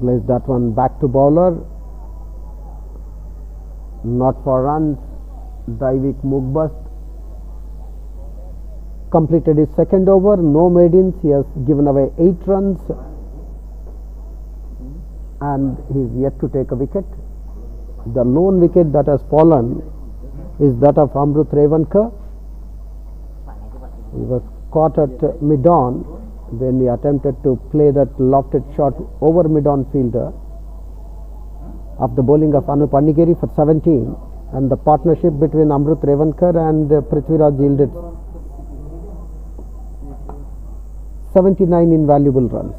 Plays that one back to bowler. Not for runs. Daivik Mugbast completed his second over, no maidens. He has given away 8 runs and he is yet to take a wicket. The lone wicket that has fallen is that of Amrut Revankar. He was caught at mid-on when he attempted to play that lofted shot over mid-on fielder of the bowling of Anu Panigeri for 17, and the partnership between Amrut Revankar and Prithviraj yielded 79 invaluable runs.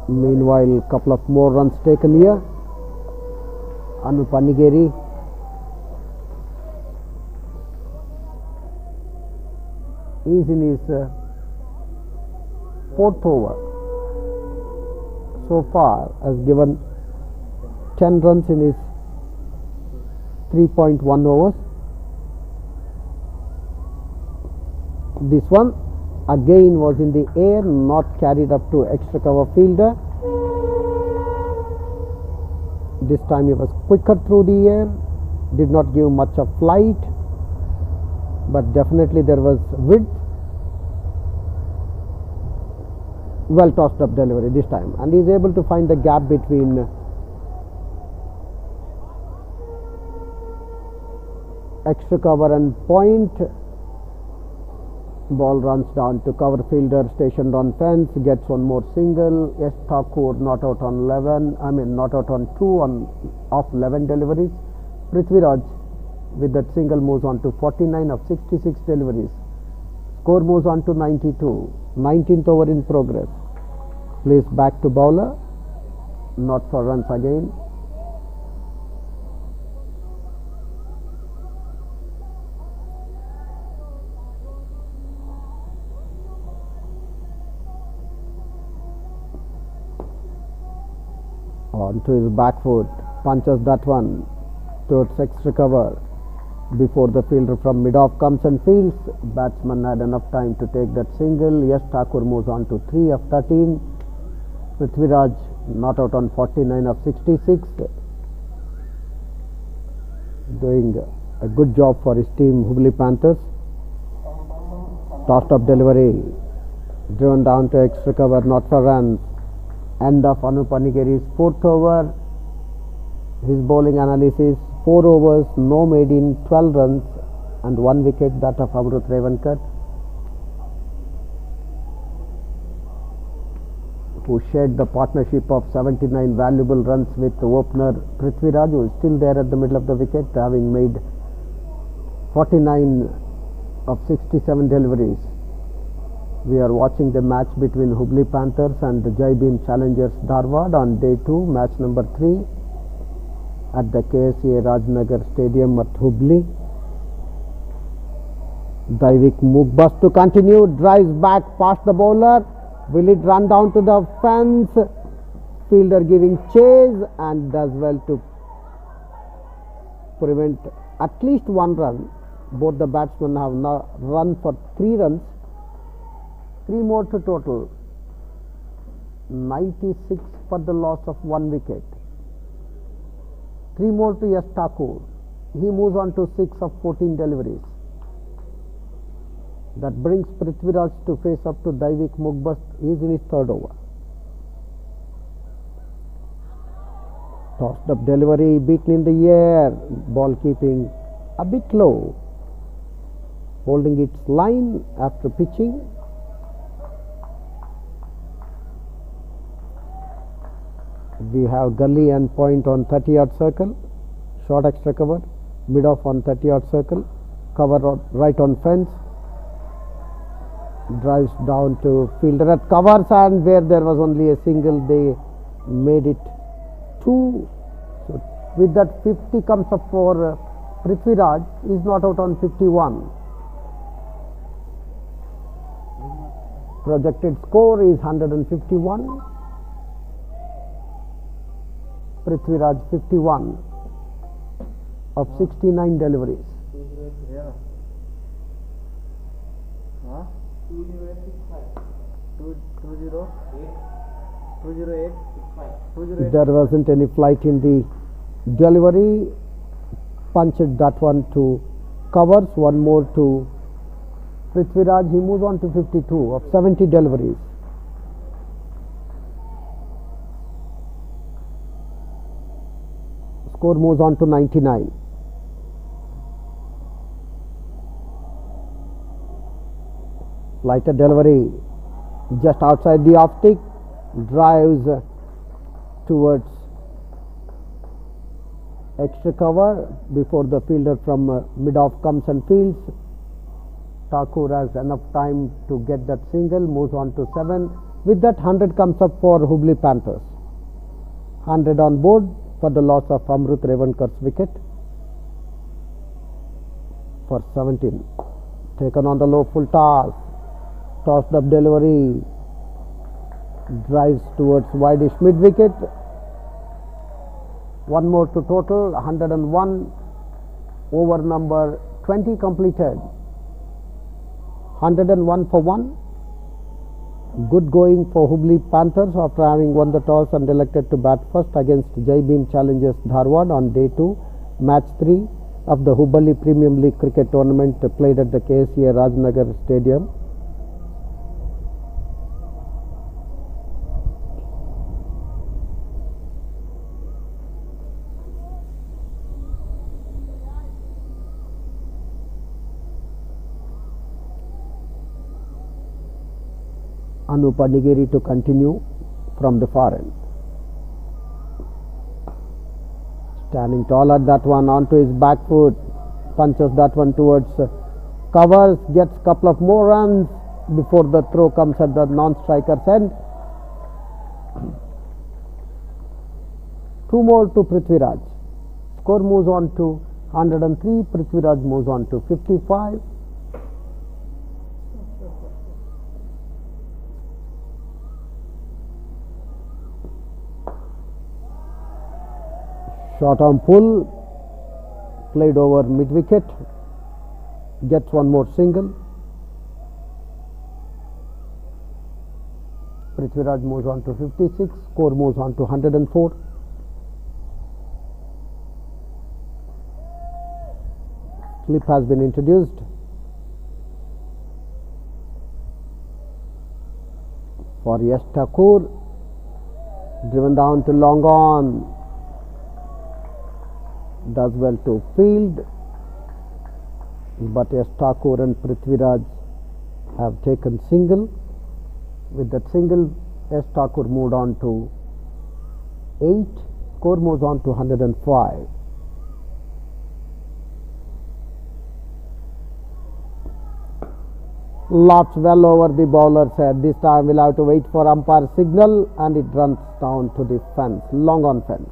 Meanwhile, a couple of more runs taken here. Anu Panigeri is in his 4th over. So far has given 10 runs in his 3.1 overs. This one again was in the air, not carried up to extra cover fielder. This time he was quicker through the air, did not give much of flight, but definitely there was width. Well tossed up delivery this time, and he is able to find the gap between extra cover and point. Ball runs down to cover fielder stationed on fence, gets one more single. S. Thakur not out on 11, not out on 2 of 11 deliveries. Prithviraj with that single moves on to 49 of 66 deliveries. Score moves on to 92. 19th over in progress. Plays back to bowler. Not for runs again. On to his back foot. Punches that one towards extra cover. Before the fielder from mid-off comes and fields, batsman had enough time to take that single. Yes, Thakur moves on to 3 of 13. Prithviraj not out on 49 of 66. Doing a good job for his team, Hubballi Panthers. Tossed up delivery, driven down to extra cover, not for runs. End of Anu Panigeri's 4th over. His bowling analysis: 4 overs, no maiden, 12 runs and 1 wicket, that of Amrut Revankar, who shared the partnership of 79 valuable runs with opener Prithviraj, who is still there at the middle of the wicket, having made 49 of 67 deliveries. We are watching the match between Hubballi Panthers and the Jai Bhim Challengers Dharwad on day 2, match number 3. At the Ksca Rajnagar Stadium at Hubballi. Daivik Mugbast to continue, drives back past the bowler. Will it run down to the fence? Fielder giving chase and does well to prevent at least 1 run. Both the batsmen have now run for 3 runs. 3 more to total. 96 for the loss of 1 wicket. 3 more to S. Thakur. He moves on to 6 of 14 deliveries. That brings Prithviraj to face up to Daivik Mugbast. He is in his 3rd over. Tossed up delivery, beaten in the air. Ball keeping a bit low. Holding its line after pitching. We have gully and point on 30-yard circle, short extra cover, mid-off on 30-yard circle, cover right on fence, drives down to fielder at covers, and where there was only a single, they made it 2. So with that, 50 comes up for Prithviraj. Is not out on 51. Projected score is 151. Prithviraj 51 of 69 deliveries. 208. There wasn't any flight in the delivery, punched that one to covers, one more to Prithviraj. He moves on to 52 of 70 deliveries. Score moves on to 99. Lighter delivery just outside the off stick, drives towards extra cover before the fielder from mid-off comes and fields. Thakur has enough time to get that single, moves on to 7. With that, 100 comes up for Hubballi Panthers. 100 on board for the loss of Amrut Revankar's wicket for 17. Taken on the low full toss, tossed up delivery, drives towards wideish mid wicket. One more to total, 101. Over number 20 completed. 101 for 1. Good going for Hubballi Panthers after having won the toss and elected to bat first against Jai Bhim Challengers Dharwad on day 2, match 3 of the Hubballi Premium League cricket tournament played at the Ksca Rajnagar Stadium. Nigeri to continue from the far end. Standing tall at that one, onto his back foot, punches that one towards covers, gets couple of more runs before the throw comes at the non-striker's end. 2 more to Prithviraj. Score moves on to 103. Prithviraj moves on to 55. Short arm pull, played over mid wicket, gets one more single. Prithviraj moves on to 56, score moves on to 104. Slip has been introduced. For Yash Thakur, driven down to long on. Does well to field, but Yash Thakur and Prithviraj have taken single. With that single, Yash Thakur moved on to 8. Score moves on to 105. Lots well over the bowler's head. This time we'll have to wait for umpire signal, and it runs down to the fence, long on fence.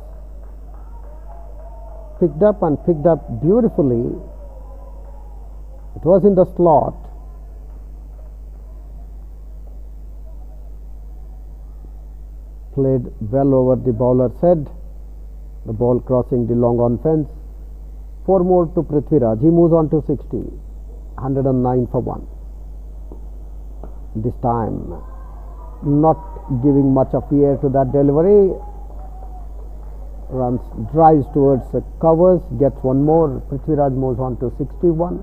Picked up and picked up beautifully. It was in the slot. Played well over the bowler's head. The ball crossing the long on fence. 4 more to Prithviraj. He moves on to 60. 109 for 1. This time not giving much of air to that delivery. Runs, drives towards the covers, gets one more. Prithviraj moves on to 61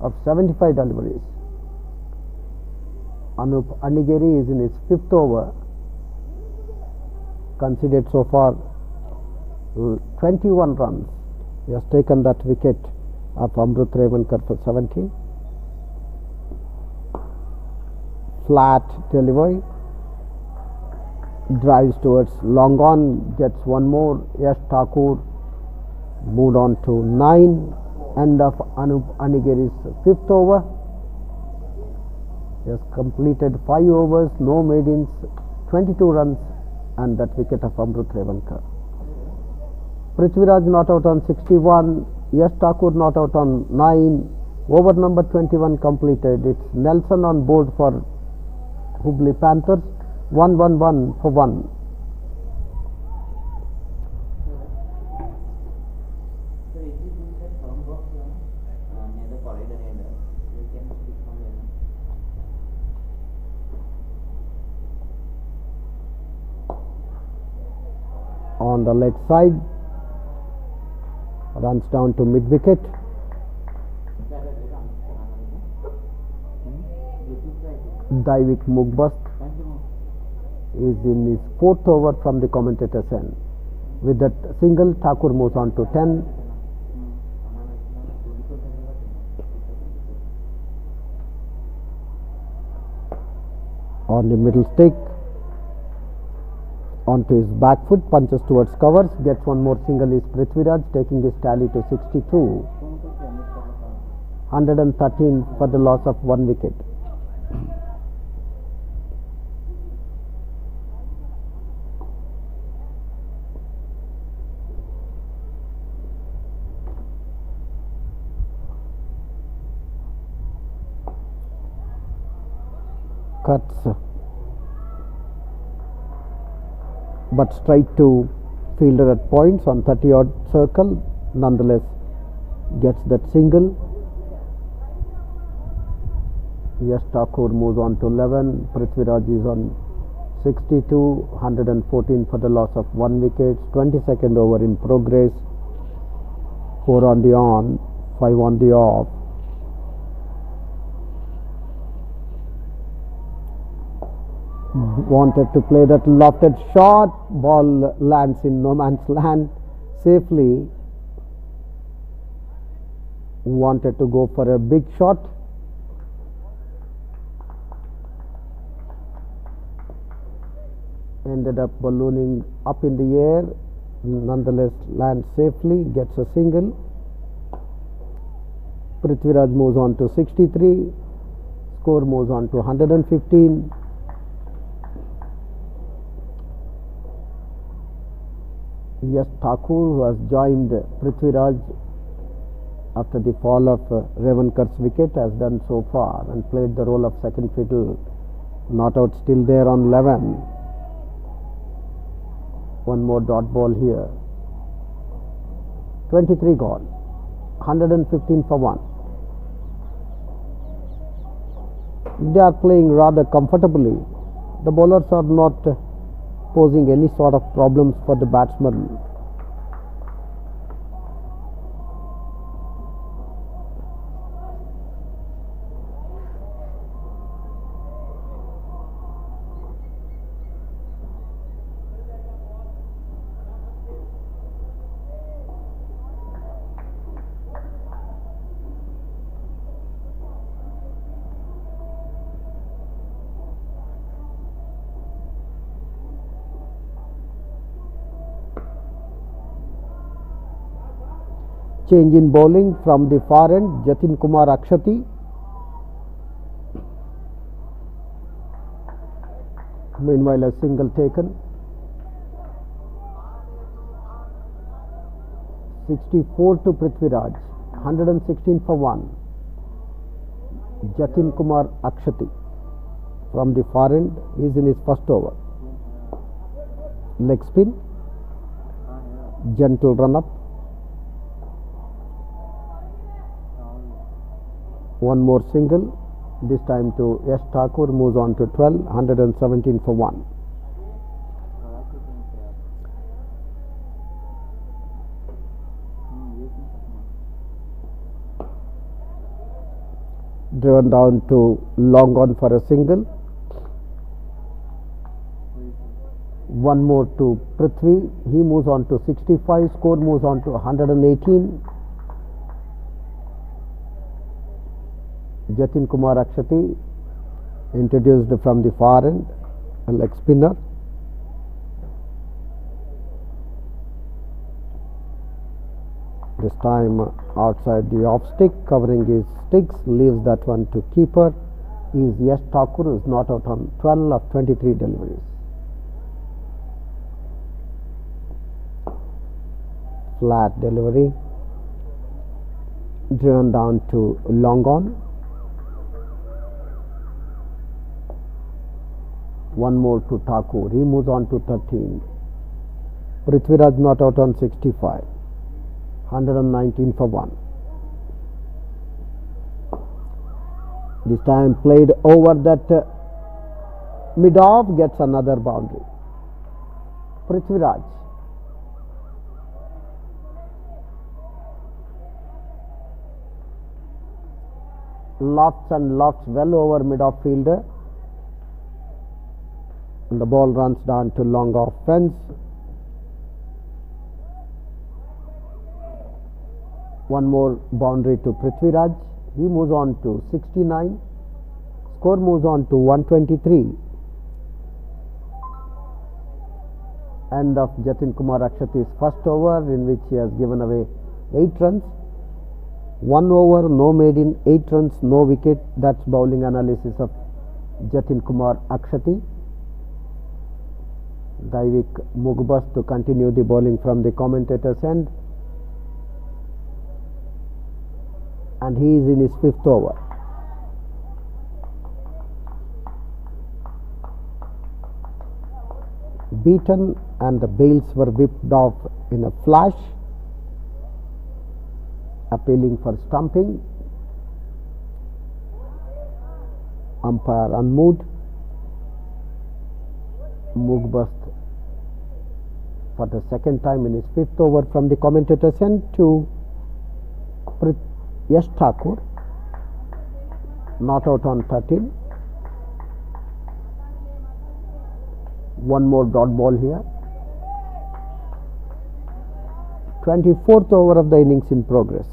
of 75 deliveries. Anup Anigeri is in his 5th over. Conceded so far 21 runs. He has taken that wicket of Amrut Revankar for 17. Flat delivery. Drives towards long on, gets one more. Yash Thakur moved on to 9. End of Anup Anigeri's 5th over. He has completed 5 overs, no maidens, 22 runs, and that wicket of Amrut Revankar. Prithviraj not out on 61. Yash Thakur not out on 9. Over number 21 completed. It's Nelson on board for Hubballi Panthers. 1-1-1 for 1. On the leg side, Runs down to mid wicket. Daivik Mugbast is in his 4th over from the commentator's end. With that single, Thakur moves on to 10. On the middle stick, onto his back foot, punches towards covers, gets one more single is Prithviraj, taking his tally to 62. 113 for the loss of 1 wicket. Cuts, but straight to fielder at points on 30-odd circle, nonetheless gets that single. Yes, Thakur moves on to 11. Prithviraj is on 62, 114 for the loss of 1 wicket. 22nd over in progress. 4 on the on, 5 on the off. Wanted to play that lofted shot, ball lands in no man's land safely. Wanted to go for a big shot. Ended up ballooning up in the air, nonetheless lands safely, gets a single. Prithviraj moves on to 63, score moves on to 115. Yes, Thakur, who has joined Prithviraj after the fall of Revankar's wicket, has done so far and played the role of second fiddle. Not out, still there on 11. One more dot ball here. 23 gone. 115 for 1. They are playing rather comfortably. The bowlers are not posing any sort of problems for the batsman. Change in bowling from the far end, Jatin Kumar Akshati. Meanwhile, a single taken. 64 to Prithviraj, 116 for 1. Jatin Kumar Akshati from the far end is in his first over. Leg spin, gentle run up. One more single, this time to S. Thakur, moves on to 12, 117 for 1. Driven down to long on for a single. One more to Prithvi, he moves on to 65, score moves on to 118. Jatin Kumar Akshati, introduced from the far end, a leg spinner. This time outside the off stick, covering his sticks, leaves that one to keeper. Is Yash Thakur, who is not out on 12 of 23 deliveries. Flat delivery, driven down to long on. One more to Thakur, he moves on to 13. Prithviraj not out on 65, 119 for 1. This time played over that mid off, gets another boundary. Prithviraj. lofts and lofts well over mid-off fielder, and the ball runs down to long off fence. One more boundary to Prithviraj. He moves on to 69. Score moves on to 123. End of Jatin Kumar Akshati's first over, in which he has given away 8 runs. 1 over, no made in, 8 runs, no wicket. That's bowling analysis of Jatin Kumar Akshati. Daivik Mugbas to continue the bowling from the commentator's end. And he is in his 5th over. Beaten, and the bails were whipped off in a flash, appealing for stumping. Umpire unmoved. Mugbas for the second time in his 5th over from the commentator's end to Yash Thakur, not out on 13. One more dot ball here. 24th over of the innings in progress.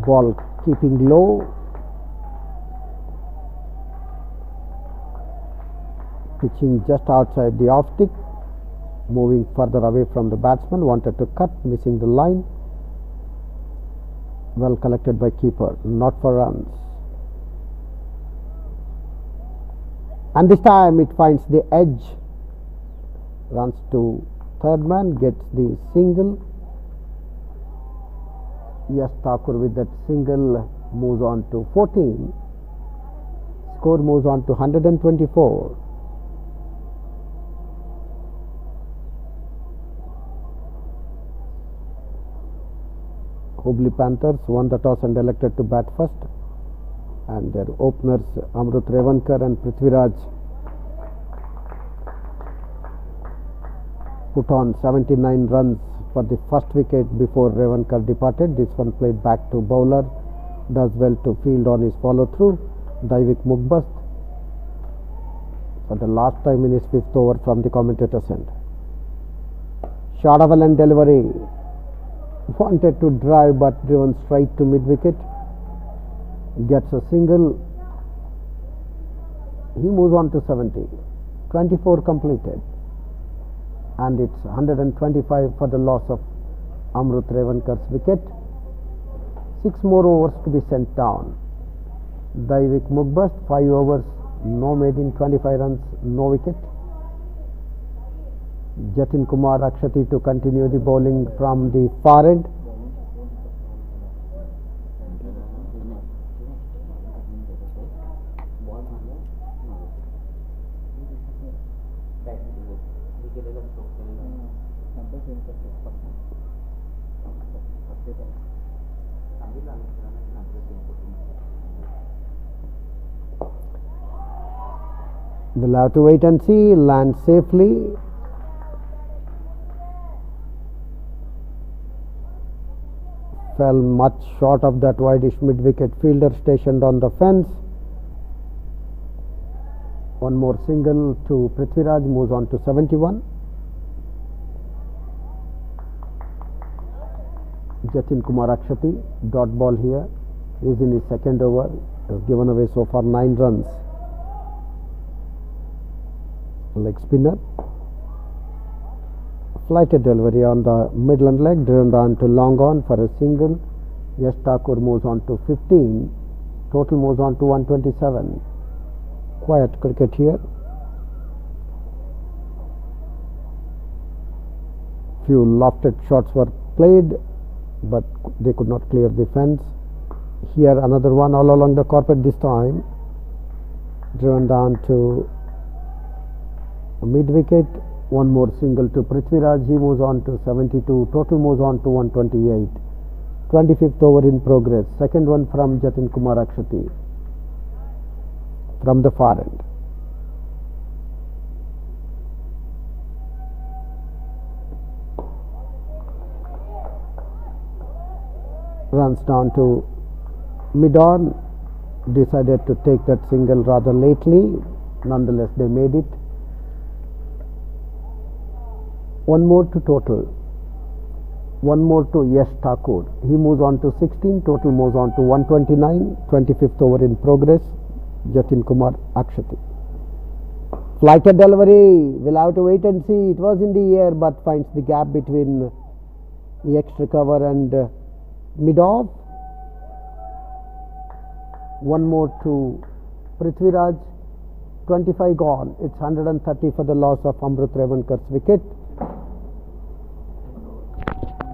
Ball keeping low. Pitching just outside the off stick. Moving further away from the batsman, wanted to cut, missing the line. Well collected by keeper, not for runs. And this time it finds the edge. Runs to third man, gets the single. Yes, Thakur with that single moves on to 14. Score moves on to 124. Hubballi Panthers won the toss and elected to bat first, and their openers Amrut Revankar and Prithviraj put on 79 runs for the first wicket before Revankar departed. This one played back to bowler, does well to field on his follow through. Daivik Mugbas for the last time in his 5th over from the commentator's end. Short of a line delivery. Wanted to drive but driven straight to mid wicket. Gets a single. He moves on to 70. 24 completed. And it's 125 for the loss of Amrut Revankar's wicket. 6 more overs to be sent down. Daivik Mugbas, 5 overs, no made in, 25 runs, no wicket. Jatin Kumar Akshati to continue the bowling from the far end. We'll have to wait and see. Land safely. Fell much short of that wideish mid-wicket fielder stationed on the fence. One more single to Prithviraj, moves on to 71. Jatin Kumar Akshati, dot ball here, is in his 2nd over, has given away so far 9 runs. Leg spinner. Flighted delivery on the Midland leg, driven down to long on for a single. Yes, Thakur moves on to 15. Total moves on to 127. Quiet cricket here. Few lofted shots were played, but they could not clear the fence. Here another one all along the carpet, this time driven down to mid wicket. One more single to Prithviraj. He moves on to 72. Total moves on to 128. 25th over in progress. Second one from Jatin Kumar Akshati from the far end. runs down to mid-on, decided to take that single rather lately. Nonetheless, they made it. One more to total. One more to Yes Thakur. He moves on to 16. Total moves on to 129. 25th over in progress. Jatin Kumar Akshati. Flighted delivery. We'll have to wait and see. It was in the air but finds the gap between the extra cover and mid-off. One more to Prithviraj. 25 gone. It's 130 for the loss of Amrut Revankar's wicket.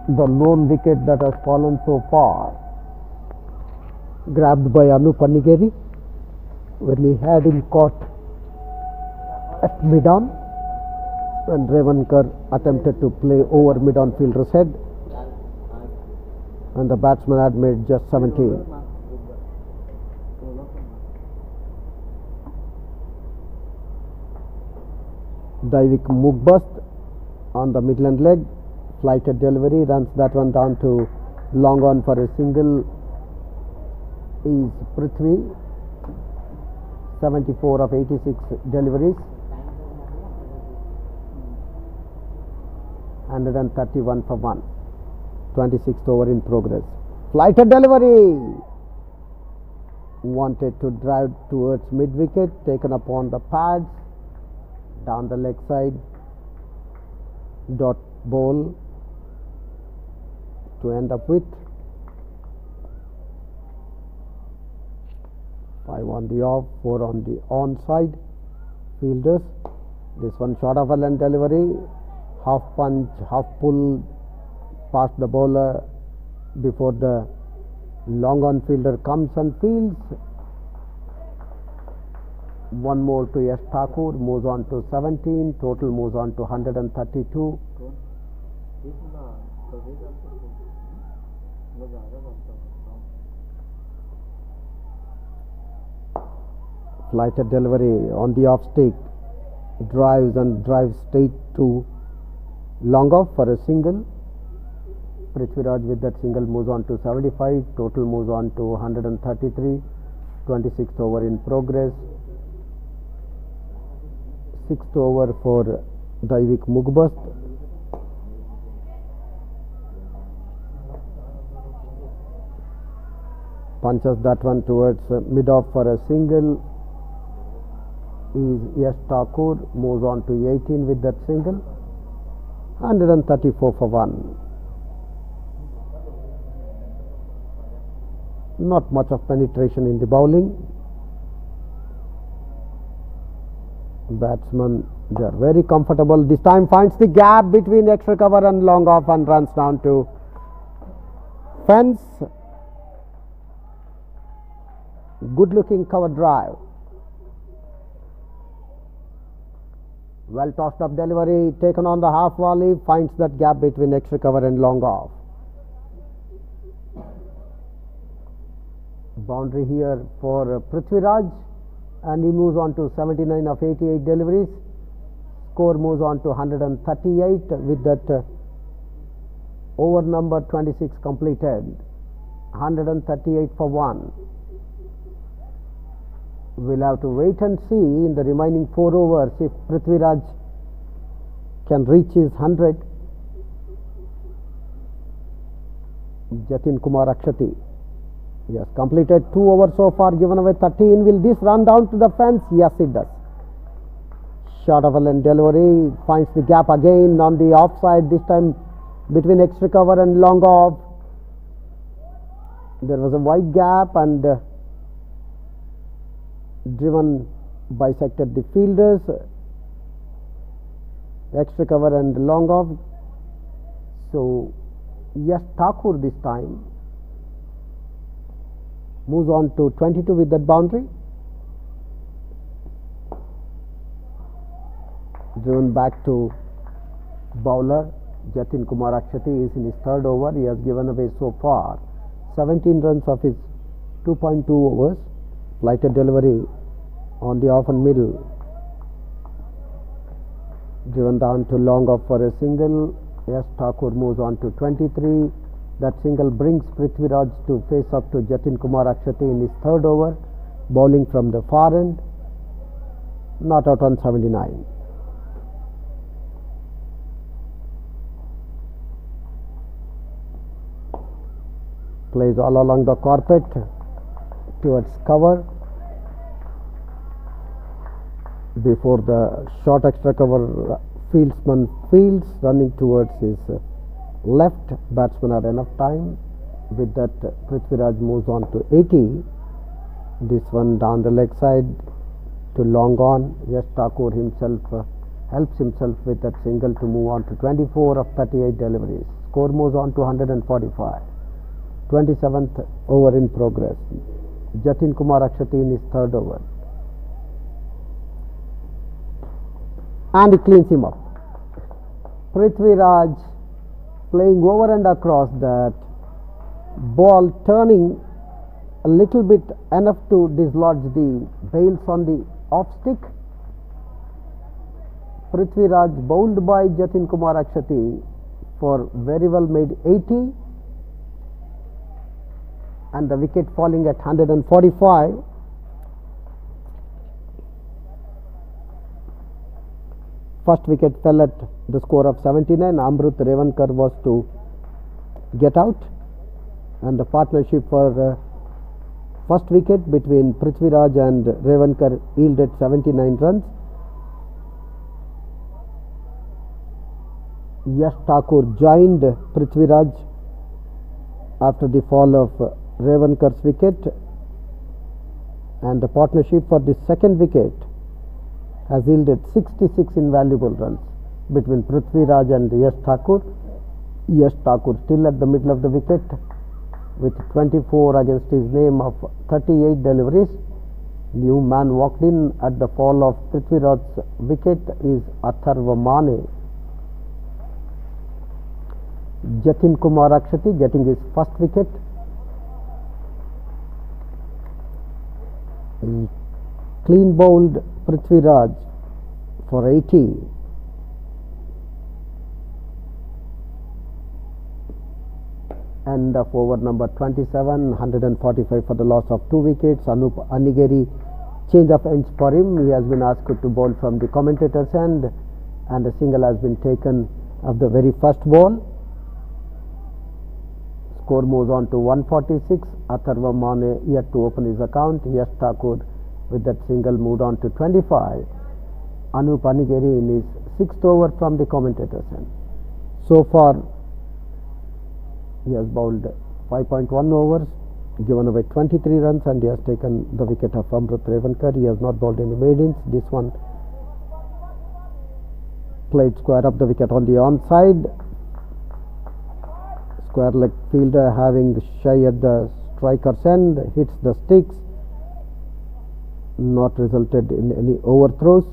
The lone wicket that has fallen so far, grabbed by Anu Pannigeri when he had him caught at mid-on, when Revankar attempted to play over mid-on fielder's head and the batsman had made just 17. Daivik Mugbast on the Midland leg. Flighted delivery, runs that one down to long on for a single is Prithvi. 74 of 86 deliveries. 131 for 1. 26th over in progress. Flighted delivery. Wanted to drive towards mid wicket, taken upon the pads. Down the leg side. Dot ball to end up with 5 on the off, 4 on the on side fielders. This one short of a length delivery, half punch, half pull past the bowler before the long on fielder comes and fields. One more to Yes Thakur, moves on to 17, total moves on to 132. Flighted delivery on the off stick, drives straight to long off for a single. Prithviraj with that single moves on to 75, total moves on to 133. 26th over in progress. 6th over for Daivik Mugbast. Punches that one towards mid-off for a single is Yes Thakur, moves on to 18 with that single. 134 for 1. Not much of penetration in the bowling. Batsman, they are very comfortable. This time finds the gap between extra cover and long off and runs down to fence. Good looking cover drive. Well tossed up delivery, taken on the half volley, finds that gap between extra cover and long off. Boundary here for Prithviraj, and he moves on to 79 of 88 deliveries. Score moves on to 138 with that over number 26 completed. 138 for 1. We'll have to wait and see in the remaining 4 overs if Prithviraj can reach his 100. Jatin Kumar Akshati. He has completed 2 overs so far, given away 13. Will this run down to the fence? Yes, it does. Short of a length delivery, finds the gap again on the offside, this time between extra cover and long off. There was a wide gap and driven bisected the fielders. Extra cover and long off. So, Yes Thakur this time moves on to 22 with that boundary. Driven back to bowler Jatin Kumar Akshati is in his 3rd over. He has given away so far 17 runs of his 2.2 overs. Flighted delivery on the off and middle. Driven down to long off for a single. Yes, Thakur moves on to 23. That single brings Prithviraj to face up to Jatin Kumar Akshati in his third over, bowling from the far end, not out on 79. Plays all along the carpet towards cover before the short extra cover fieldsman fields, running towards his left. Batsmen had enough time. With that, Prithviraj moves on to 80. This one down the leg side to long on. Yes, Thakur himself helps himself with that single to move on to 24 of 38 deliveries. Score moves on to 145. 27th over in progress. Jatin Kumar Akshati in his third over. And he cleans him up. Prithviraj playing over and across that ball, turning a little bit enough to dislodge the bails on the off stick. Prithviraj bowled by Jatin Kumar Akshati for very well made 80, and the wicket falling at 145. First wicket fell at the score of 79. Amrut Revankar was to get out, and the partnership for first wicket between Prithviraj and Revankar yielded 79 runs. Yash Thakur joined Prithviraj after the fall of Revankar's wicket, and the partnership for the second wicket has yielded 66 invaluable runs between Prithviraj and Yash Thakur. Yash Thakur still at the middle of the wicket with 24 against his name of 38 deliveries. New man walked in at the fall of Prithviraj's wicket is Atharva Mane. Jatin Kumar Akshati getting his first wicket. He clean bowled Prithviraj for 80. End of over number 27, 145 for the loss of 2 wickets. Anup Anigeri, change of ends for him. He has been asked to bowl from the commentator's end, and a single has been taken of the very first ball. Score moves on to 146. Atharva Mane yet to open his account. Yash Thakur with that single moved on to 25. Anup Anigeri in his sixth over from the commentator's end. So far, he has bowled 5.1 overs, given away 23 runs, and he has taken the wicket of Amrut Revankar. He has not bowled any maidens. This one played square up the wicket on the onside. Square leg fielder having shy at the striker's end, hits the sticks, not resulted in any overthrows.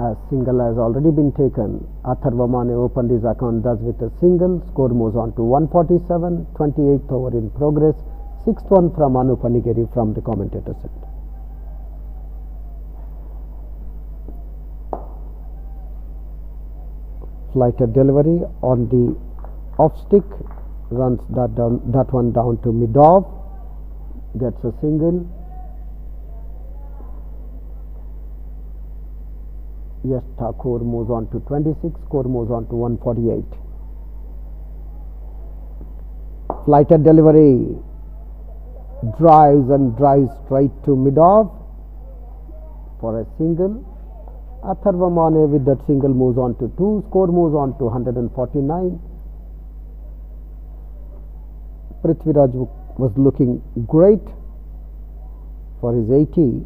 A single has already been taken. Atharva Mane opened his account thus with a single. Score moves on to 147. 28th over in progress. Sixth one from Anup Anigeri from the commentator's end. Flighted delivery on the off stick, runs that one down to mid-off, gets a single. Yes, Thakur moves on to 26, score moves on to 148. Flighted delivery, drives straight to mid-off for a single. Atharva Mane with that single moves on to 2, score moves on to 149. Prithviraj was looking great for his 80.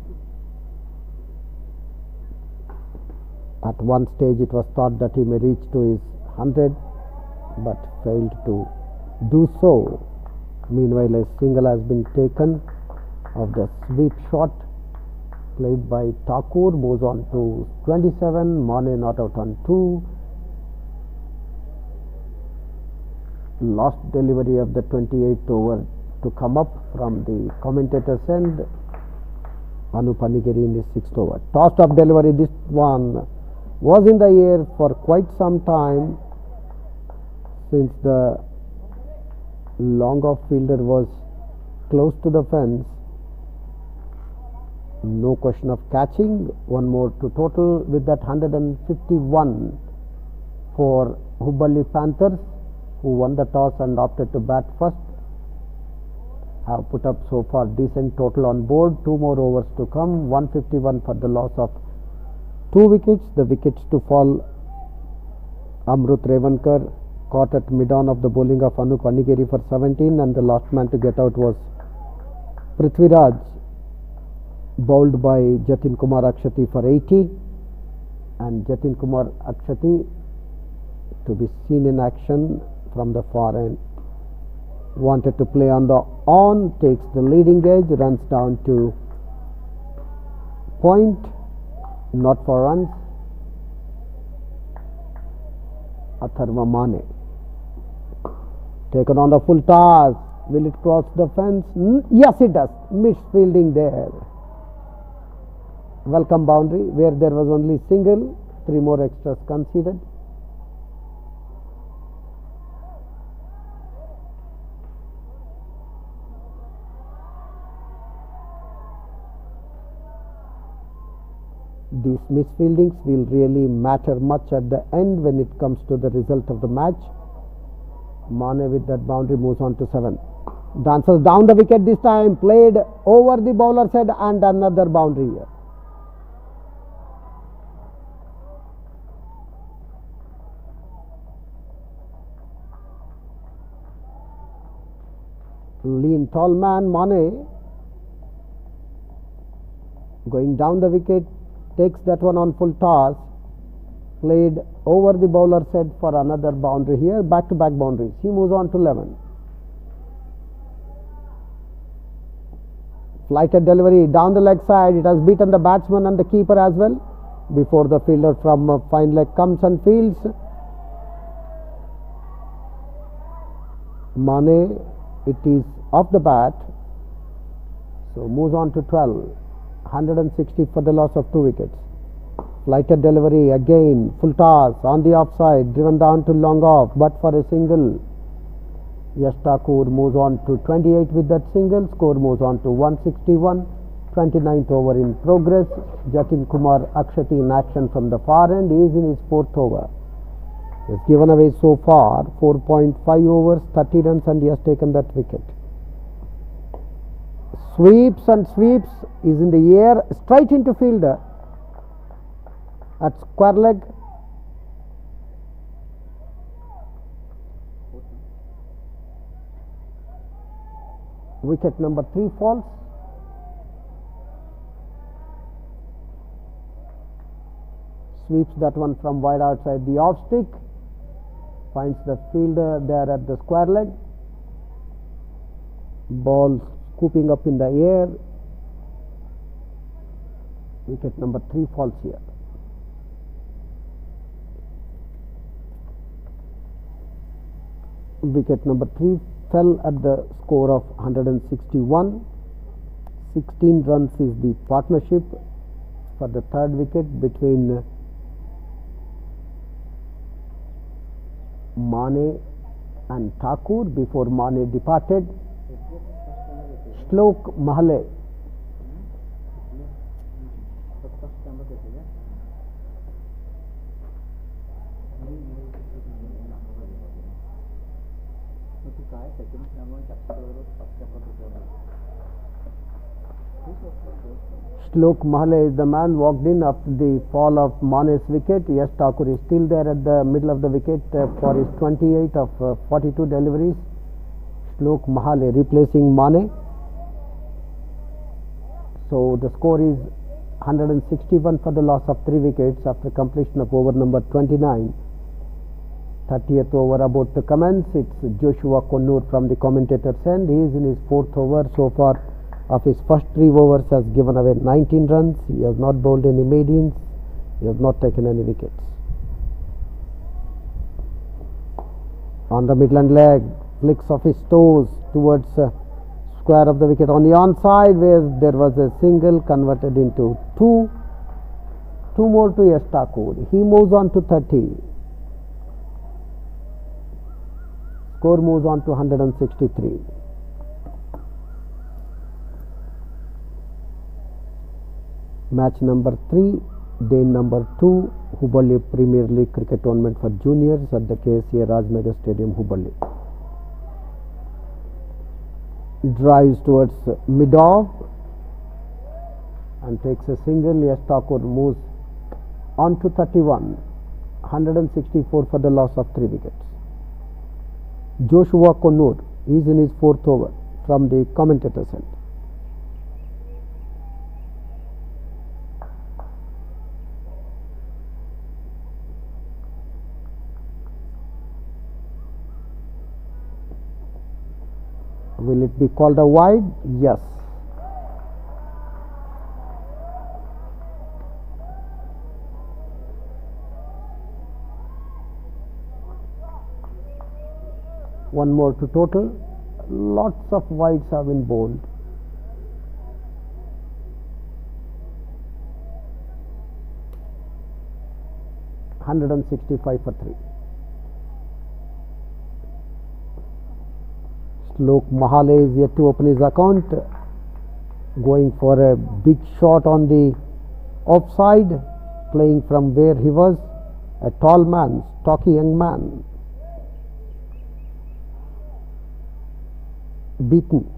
At one stage it was thought that he may reach to his 100, but failed to do so. Meanwhile, a single has been taken of the sweep shot played by Thakur, moves on to 27. Mane not out on 2. Last delivery of the 28th over to come up from the commentator's end. Anup Anigeri in his 6th over. Tossed up delivery, this one was in the air for quite some time, since the long off fielder was close to the fence. No question of catching. One more to total with that 151 for Hubballi Panthers, who won the toss and opted to bat first. Have put up so far decent total on board. 2 more overs to come. 151 for the loss of 2 wickets. The wickets to fall: Amrut Revankar caught at mid-on of the bowling of Anup Anigeri for 17, and the last man to get out was Prithviraj, bowled by Jatin Kumar Akshati for 80, and Jatin Kumar Akshati to be seen in action from the far end. Wanted to play on the on, takes the leading edge, runs down to point, not for runs. Atharva Mane taken on the full toss. Will it cross the fence? Yes, it does. Missed fielding there. Welcome boundary where there was only single. 3 more extras conceded. These misfieldings will really matter much at the end when it comes to the result of the match. Mane with that boundary moves on to 7. Dances down the wicket this time, played over the bowler's head, and another boundary here. Lean tall man Mane going down the wicket, takes that one on full toss, played over the bowler's head for another boundary here. Back to back boundaries. He moves on to 11. Flighted delivery down the leg side. It has beaten the batsman and the keeper as well before the fielder from fine leg comes and fields. Mane, it is off the bat, so moves on to 12. 160 for the loss of 2 wickets. Flighted delivery again, full toss on the offside, driven down to long off, but for a single. Yash Thakur moves on to 28 with that single. Score moves on to 161. 29th over in progress. Jatin Kumar Akshati in action from the far end. He is in his 4th over. He has given away so far 4.5 overs, 30 runs, and he has taken that wicket. Sweeps and sweeps, is in the air, straight into fielder at square leg. Wicket number 3 falls. Sweeps that one from wide outside the off stick, finds the fielder there at the square leg. Ball scooping up in the air. Wicket number 3 falls here. Wicket number 3 fell at the score of 161. 16 runs is the partnership for the 3rd wicket between Mane and Thakur before Mane departed. Shlok Mahale. Shlok Mahale is the man walked in after the fall of Mane's wicket. Yash Thakur is still there at the middle of the wicket for his 28 of 42 deliveries. Shlok Mahale replacing Mane. So the score is 161 for the loss of 3 wickets after completion of over number 29. 30th over about to commence. It's Joshua Konnur from the commentator's end. He is in his 4th over. So far of his first 3 overs has given away 19 runs. He has not bowled any maidens. He has not taken any wickets. On the midland leg, flicks of his toes towards square of the wicket on the onside, where there was a single converted into 2. 2 more to Ksca. He moves on to 30. Score moves on to 163. Match number 3, day number 2, Hubballi Premier League Cricket Tournament for Juniors at the Ksca Rajnagar Stadium, Hubballi. Drives towards mid-off and takes a single. Ksca moves on to 31, 164 for the loss of 3 wickets. Joshua Konur is in his 4th over from the commentator's end. Will it be called a wide? Yes. One more to total. Lots of wides have been bowled. $165 for 3. Shlok Mahale is yet to open his account, going for a big shot on the offside, playing from where he was, a tall man, stocky young man. Beaten,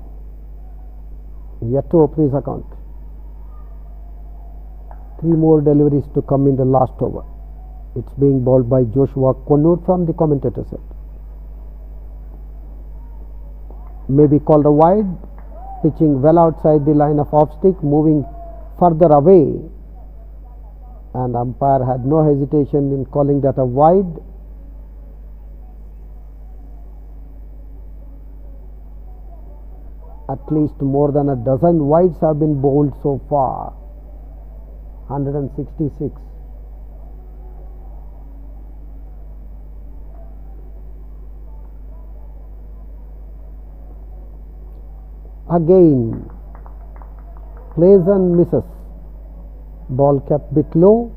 yet to open his account. 3 more deliveries to come in the last over. It's being bowled by Joshua Konur from the commentator's end. Maybe called a wide, pitching well outside the line of off stick, moving further away, and umpire had no hesitation in calling that a wide. At least more than a dozen wides have been bowled so far. 166. Again, plays and misses. Ball kept bit low.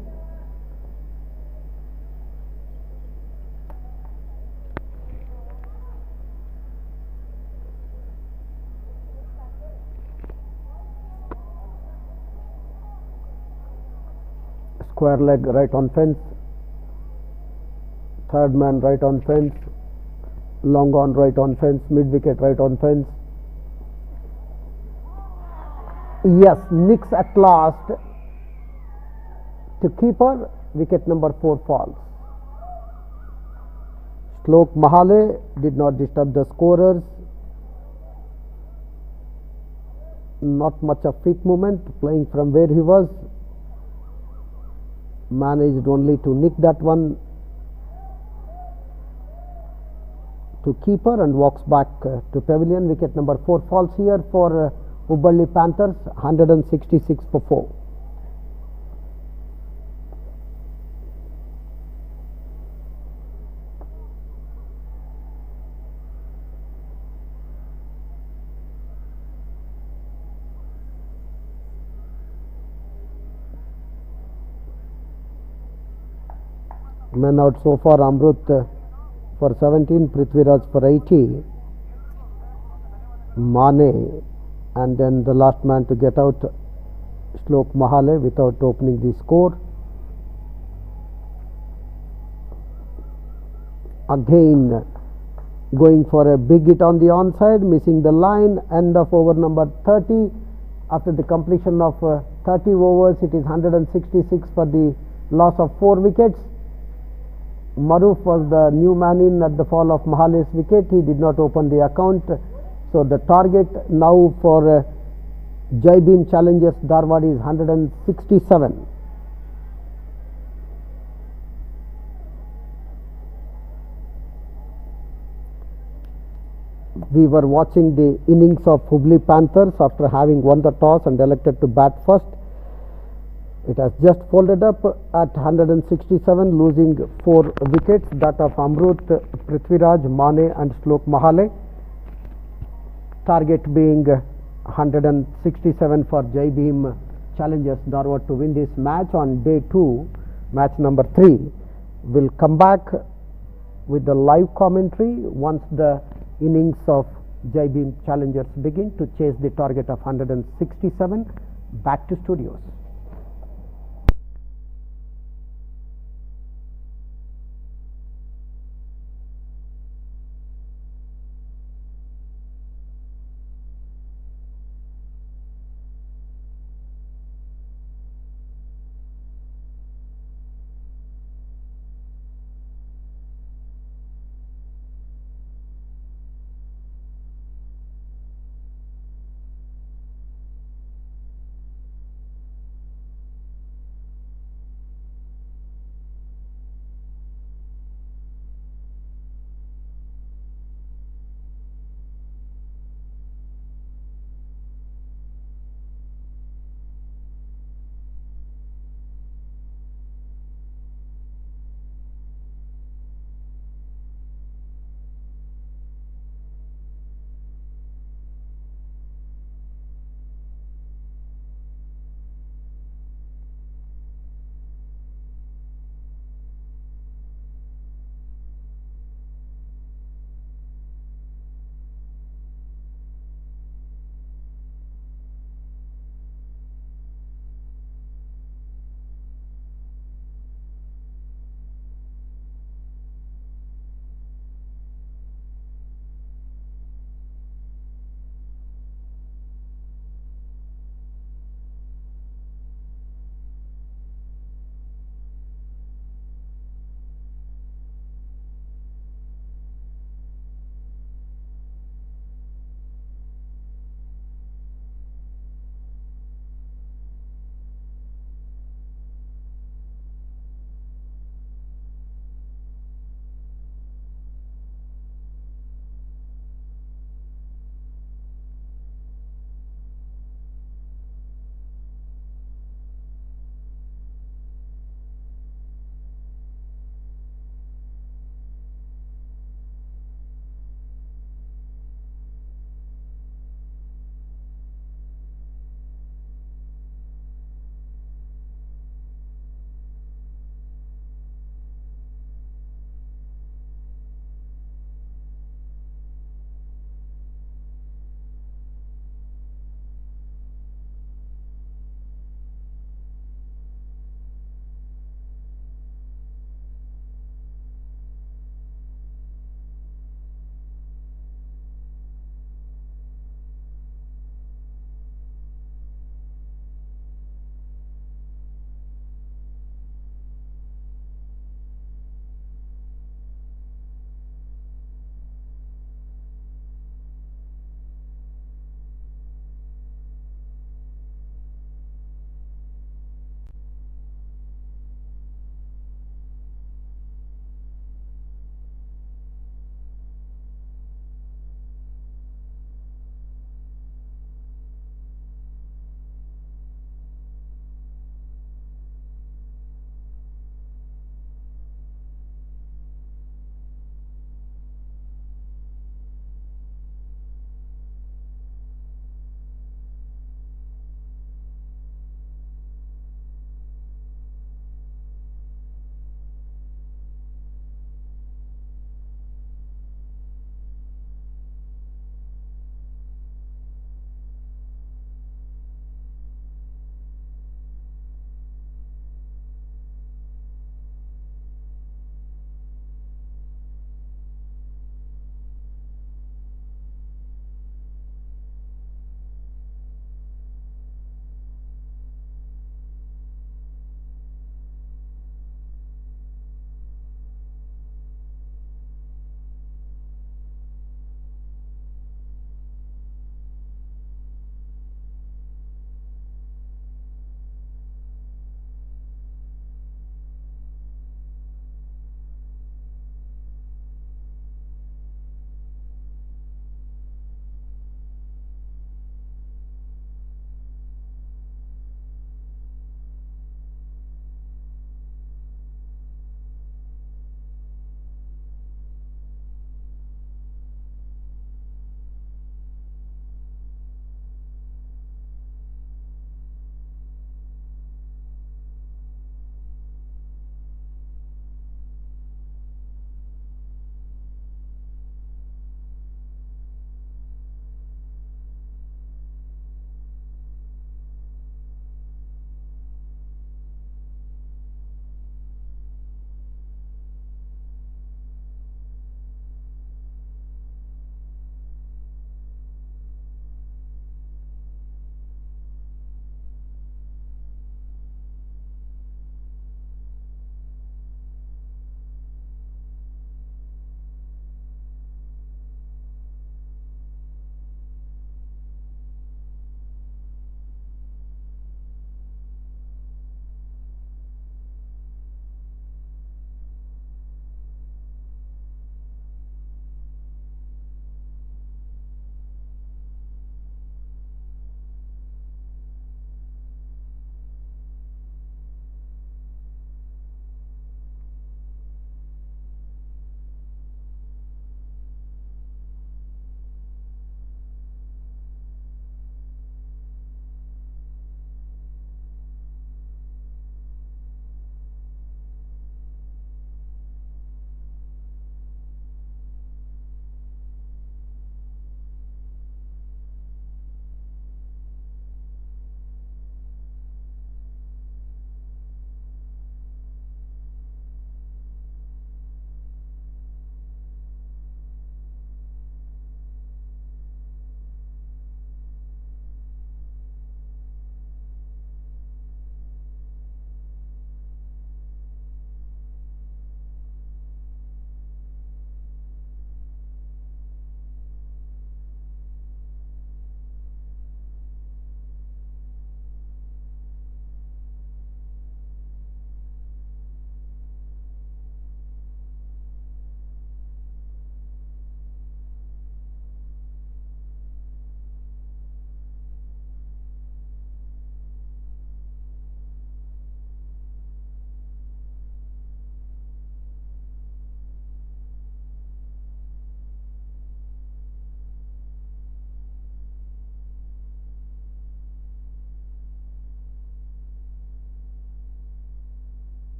Square leg right on fence. Third man right on fence. Long on right on fence. Mid wicket right on fence. Yes, nicks at last to keeper. Wicket number 4 falls. Shlok Mahale did not disturb the scorers. Not much of feet movement, playing from where he was. Managed only to nick that one to keeper and walks back to pavilion. Wicket number 4 falls here for Hubballi Panthers, 166 for 4. Men out so far: Amrut for 17, Prithviraj for 80, Mane, and then the last man to get out, Shlok Mahale, without opening the score. Again going for a big hit on the onside, missing the line. End of over number 30. After the completion of 30 overs, it is 166 for the loss of 4 wickets. Maruf was the new man in at the fall of Mahale's wicket. He did not open the account. So the target now for Jai Bhim Challengers Dharwad is 167. We were watching the innings of Hubballi Panthers after having won the toss and elected to bat first. It has just folded up at 167, losing 4 wickets, that of Amrut, Prithviraj, Mane and Shlok Mahale. Target being 167 for Jai Bhim Challengers Dharwad to win this match on day 2, match number 3. We'll come back with the live commentary once the innings of Jai Bhim Challengers begin to chase the target of 167. Back to studios.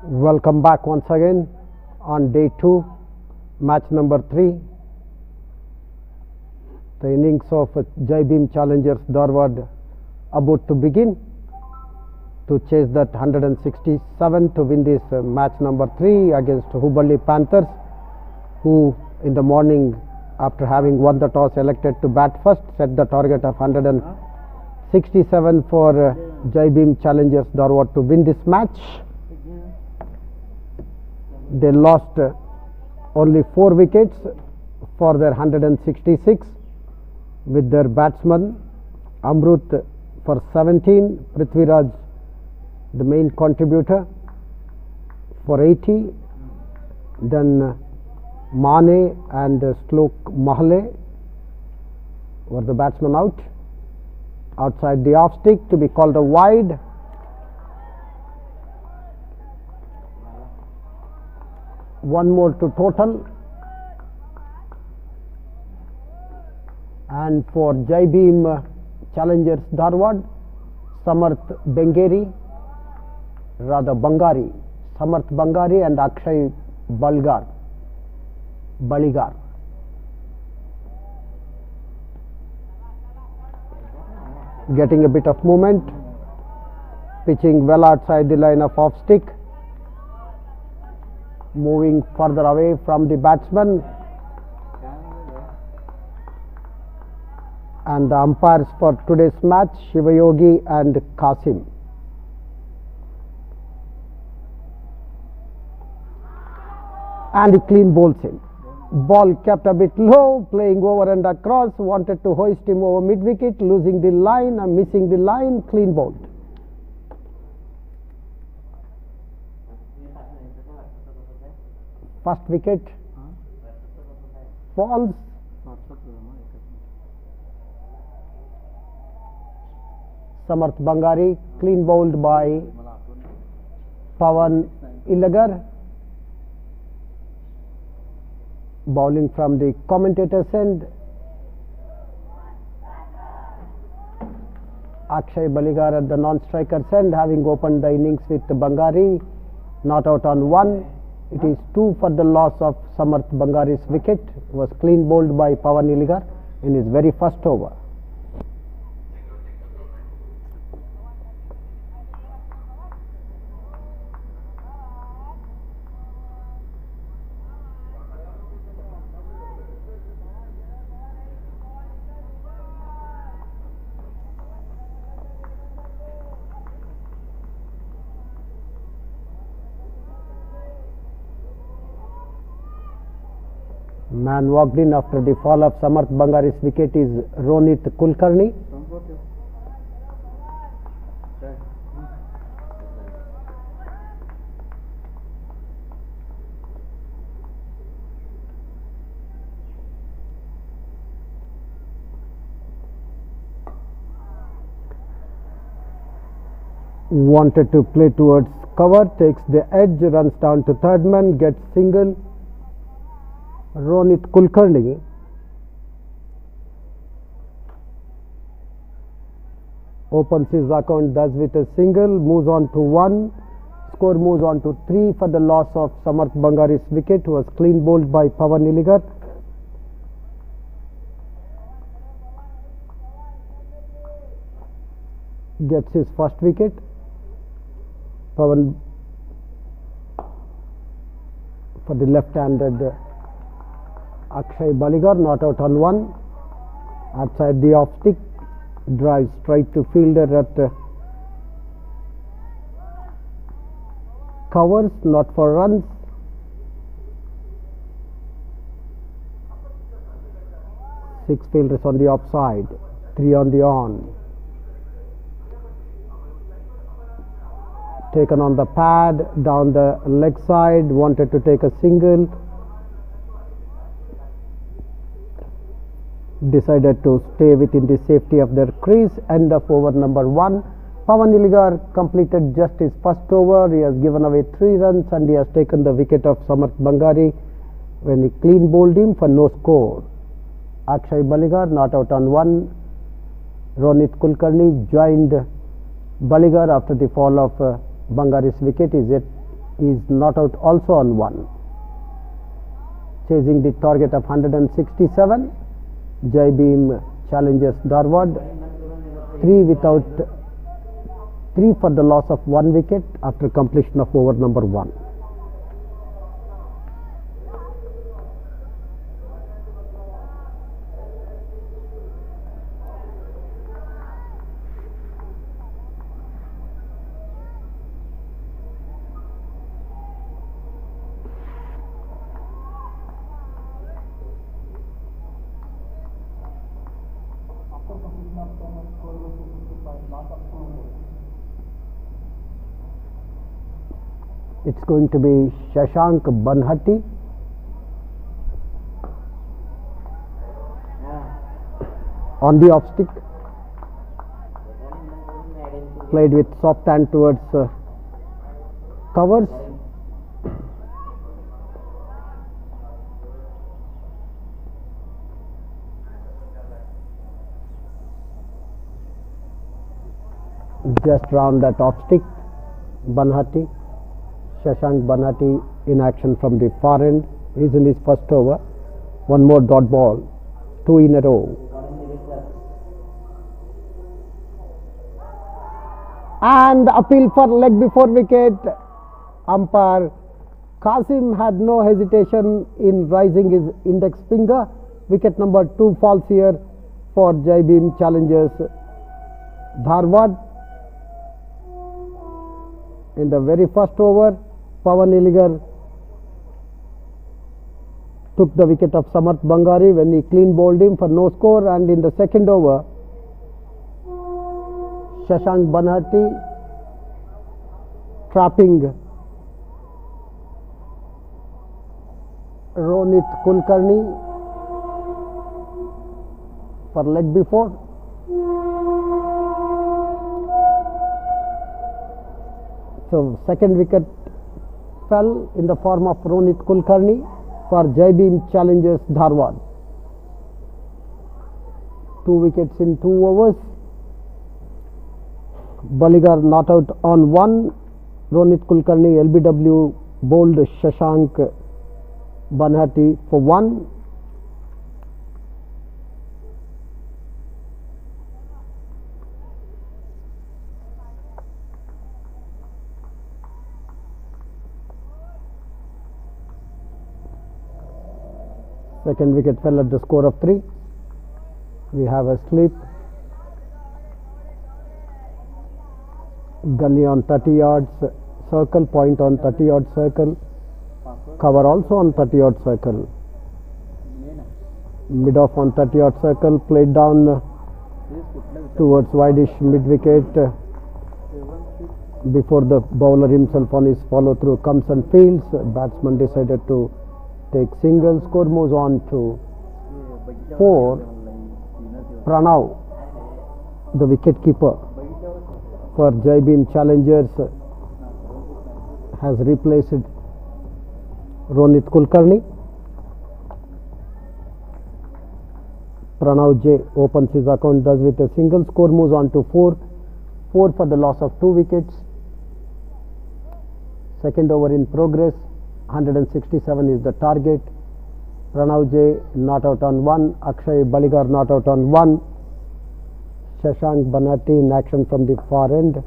Welcome back once again on day 2, match number 3. The innings of Jai Bhim Challengers Dharwad about to begin to chase that 167 to win this match number 3 against Hubballi Panthers, who in the morning, after having won the toss, elected to bat first, set the target of 167 for Jai Bhim Challengers Dharwad to win this match. They lost only 4 wickets for their 166, with their batsman Amrut for 17, Prithviraj the main contributor for 80, then Mane and Slok Mahle were the batsmen out. Outside the off stick to be called a wide. One more to total, and for Jai Bhim Challengers Dharwad, Samarth Bangari and Akshay Baligar. Getting a bit of movement, pitching well outside the line of off stick, moving further away from the batsman, and the umpires for today's match, Shivayogi and Qasim. And he clean bowls him. Ball kept a bit low, playing over and across, wanted to hoist him over mid wicket, losing the line and missing the line, clean bowled. First wicket falls. Samarth Bangari, clean bowled by Pawan Ilagar. Bowling from the commentator's end, Akshay Baligar at the non-striker's end, having opened the innings with Bangari, not out on 1. It is 2 for the loss of Samarth Bangari's wicket. Was clean bowled by Pawan Ilagar in his very first over. Man walked in after the fall of Samarth Bangari's wicket is Ronit Kulkarni. Wanted to play towards cover, takes the edge, runs down to third man, gets single. Ronit Kulkarni opens his account thus with a single, moves on to 1, score moves on to 3 for the loss of Samarth Bangari's wicket, was clean bowled by Pawan Ilagar. Gets his first wicket. Pawan for the left-handed Akshay Baligar, not out on 1. Outside the off stick, drives straight to fielder at covers, not for runs. Six fielders on the offside, 3 on the on. Taken on the pad, down the leg side, wanted to take a single. Decided to stay within the safety of their crease. End of over number 1. Pawan Ilagar completed just his first over. He has given away 3 runs and he has taken the wicket of Samarth Bangari when he clean bowled him for no score. Akshay Baligar not out on 1. Ronit Kulkarni joined Baligar after the fall of Bangari's wicket. Is yet is not out also on 1. Chasing the target of 167, Jai Bhim challenges Dharwad 3 for the loss of 1 wicket after completion of over number 1. It's going to be Shashank Banhati. On the off stick. Played with soft hand towards covers. Just round that off stick. Banhati. Shashank Banhati in action from the far end. He's in his first over. One more dot ball. 2 in a row. And appeal for leg before wicket. Umpire Qasim had no hesitation in raising his index finger. Wicket number 2 falls here for Jai Bhim challenges Dharwad. In the very first over, Pawan Iligar took the wicket of Samarth Bangari when he clean bowled him for no score, and in the second over, Shashank Banhati trapping Ronit Kulkarni for leg before. So second wicket fell in the form of Ronit Kulkarni for Jai Bhim challenges Dharwad. 2 wickets in 2 overs. Baligar not out on 1. Ronit Kulkarni LBW bowled Shashank Banhati for 1. Second wicket fell at the score of 3. We have a sleep. Gully on 30 yards circle, point on 30 yard circle, cover also on 30 yard circle. Mid off on 30 yard circle, played down towards wideish mid wicket before the bowler himself on his follow through comes and fields. Batsman decided to take single. Score moves on to 4. Pranav, the wicket keeper for Jai Bhim challengers, has replaced Ronit Kulkarni. Pranav J opens his account, does with a single. Score moves on to 4. 4 for the loss of 2 wickets. Second over in progress. 167 is the target. Pranav J not out on 1. Akshay Baligar not out on 1. Shashank Banhati in action from the far end.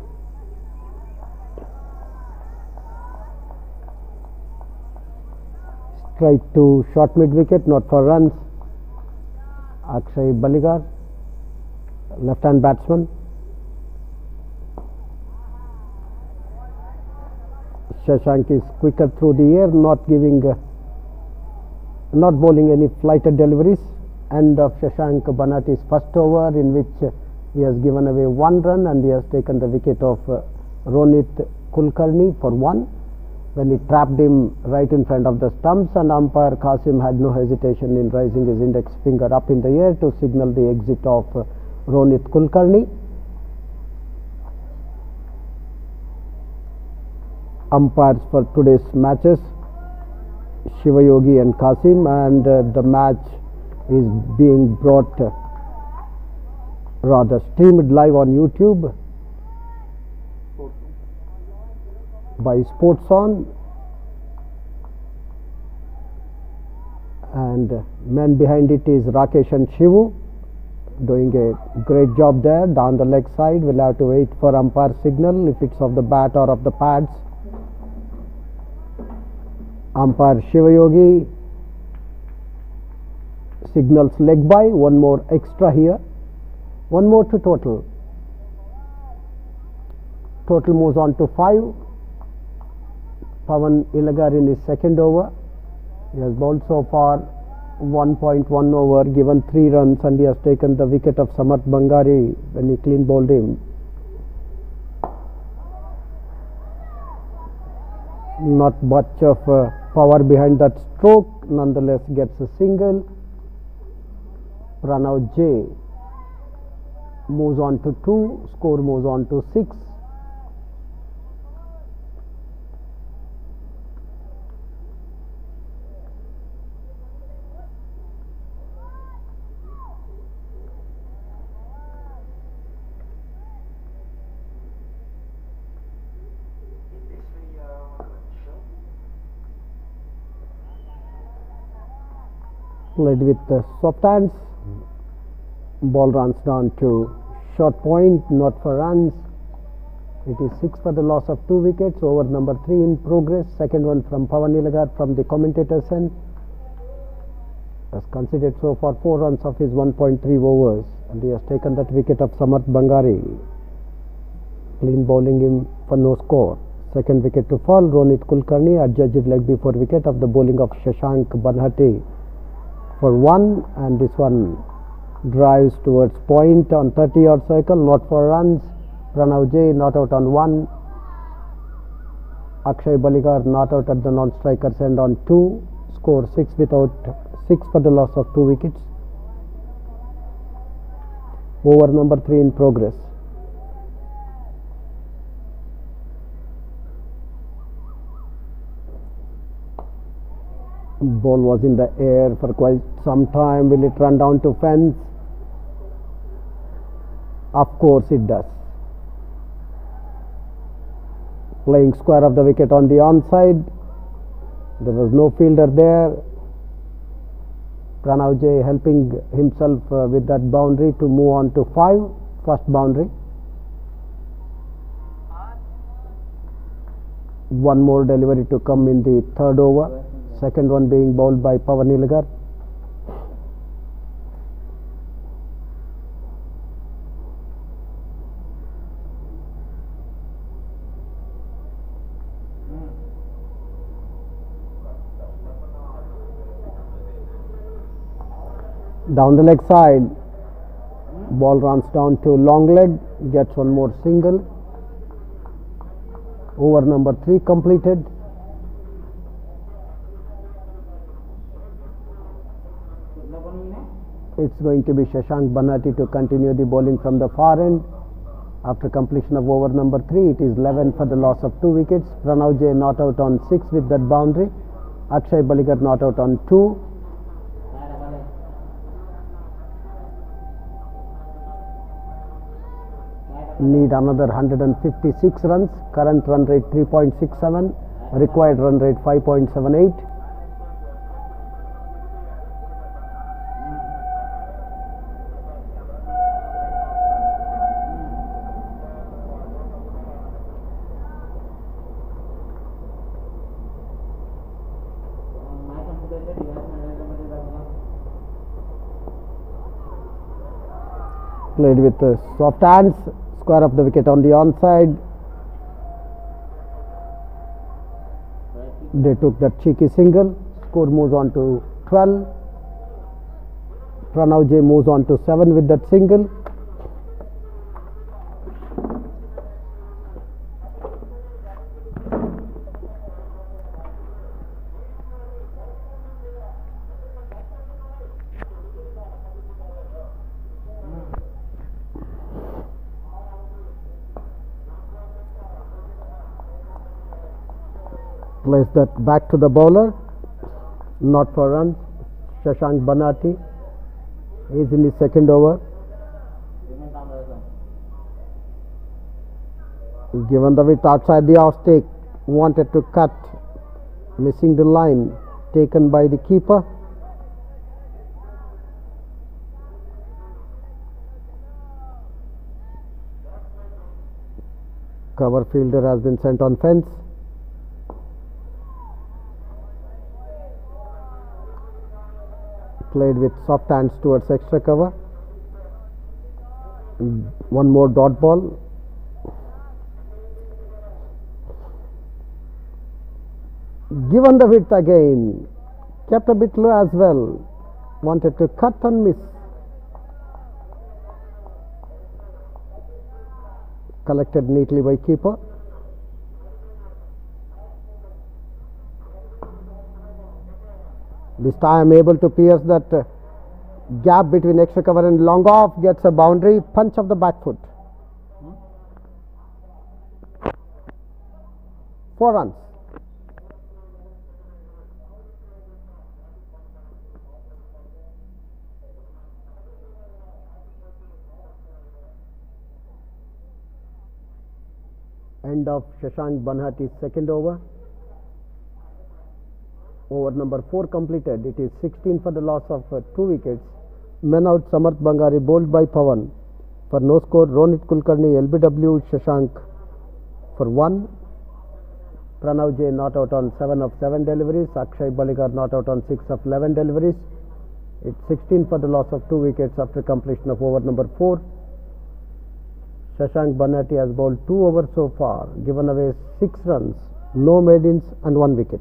Straight to short mid wicket, not for runs. Akshay Baligar, left hand batsman. Shashank is quicker through the air, not bowling any flighted deliveries. End of Shashank Banhati's first over, in which he has given away 1 run and he has taken the wicket of Ronit Kulkarni for 1 when he trapped him right in front of the stumps, and umpire Qasim had no hesitation in raising his index finger up in the air to signal the exit of Ronit Kulkarni. Umpires for today's matches, Shivayogi and Qasim, and the match is being brought streamed live on YouTube by Sports On and man behind it is Rakesh and Shivu, doing a great job there. Down the leg side, we'll have to wait for umpire signal if it's of the bat or of the pads. Umpire Shivayogi signals leg by, one more extra here, one more to total. Total moves on to 5. Pawan Ilagar in his second over. He has bowled so far 1.1 over, given 3 runs, and he has taken the wicket of Samarth Bangari when he clean bowled him. Not much of power behind that stroke, nonetheless gets a single. Pranav J moves on to 2, score moves on to 6. Played with soft hands. Ball runs down to short point, not for runs. It is 6 for the loss of 2 wickets. Over number 3 in progress. Second one from Pawan Ilagar from the commentator's end. Has conceded so far 4 runs of his 1.3 overs, and he has taken that wicket of Samarth Bangari, clean bowling him for no score. Second wicket to fall. Ronit Kulkarni adjudged leg before wicket of the bowling of Shashank Banhati for 1, and this one drives towards point on 30-yard circle, not for runs. Pranav J not out on 1. Akshay Baligar not out at the non-striker's end on 2. Score 6 for the loss of 2 wickets. Over number 3 in progress. Ball was in the air for quite some time. Will it run down to fence? Of course it does. Playing square of the wicket on the onside. There was no fielder there. Pranav J helping himself with that boundary to move on to 5. First boundary. One more delivery to come in the third over. Second one being bowled by Pawan Ilagar. Down the leg side, ball runs down to long leg, gets one more single. Over number 3 completed. It's going to be Shashank Banhati to continue the bowling from the far end. After completion of over number 3, it is 11 for the loss of 2 wickets. Pranav J not out on 6 with that boundary. Akshay Baligar not out on 2. Need another 156 runs. Current run rate 3.67. Required run rate 5.78. Played with soft hands. Square of the wicket on the onside. They took that cheeky single. Score moves on to 12. Pranav J moves on to 7 with that single. Plays that back to the bowler, not for runs. Shashank Banhati is in his second over. Given the width outside the off stake, wanted to cut, missing the line, taken by the keeper. Cover fielder has been sent on fence. Played with soft hands towards extra cover. One more dot ball. Given the width again. Kept a bit low as well. Wanted to cut and miss. Collected neatly by keeper. This time able to pierce that gap between extra cover and long off, gets a boundary, punch of the back foot. 4 runs. End of Shashank Banhati's second over. Over number 4 completed. It is 16 for the loss of 2 wickets. Men out Samarth Bangari bowled by Pawan. For no score, Ronit Kulkarni, LBW Shashank for 1. Pranav J not out on 7 of 7 deliveries. Akshay Baligar not out on 6 of 11 deliveries. It's 16 for the loss of 2 wickets after completion of over number 4. Shashank Banhati has bowled 2 overs so far, given away 6 runs, no maidens and 1 wicket.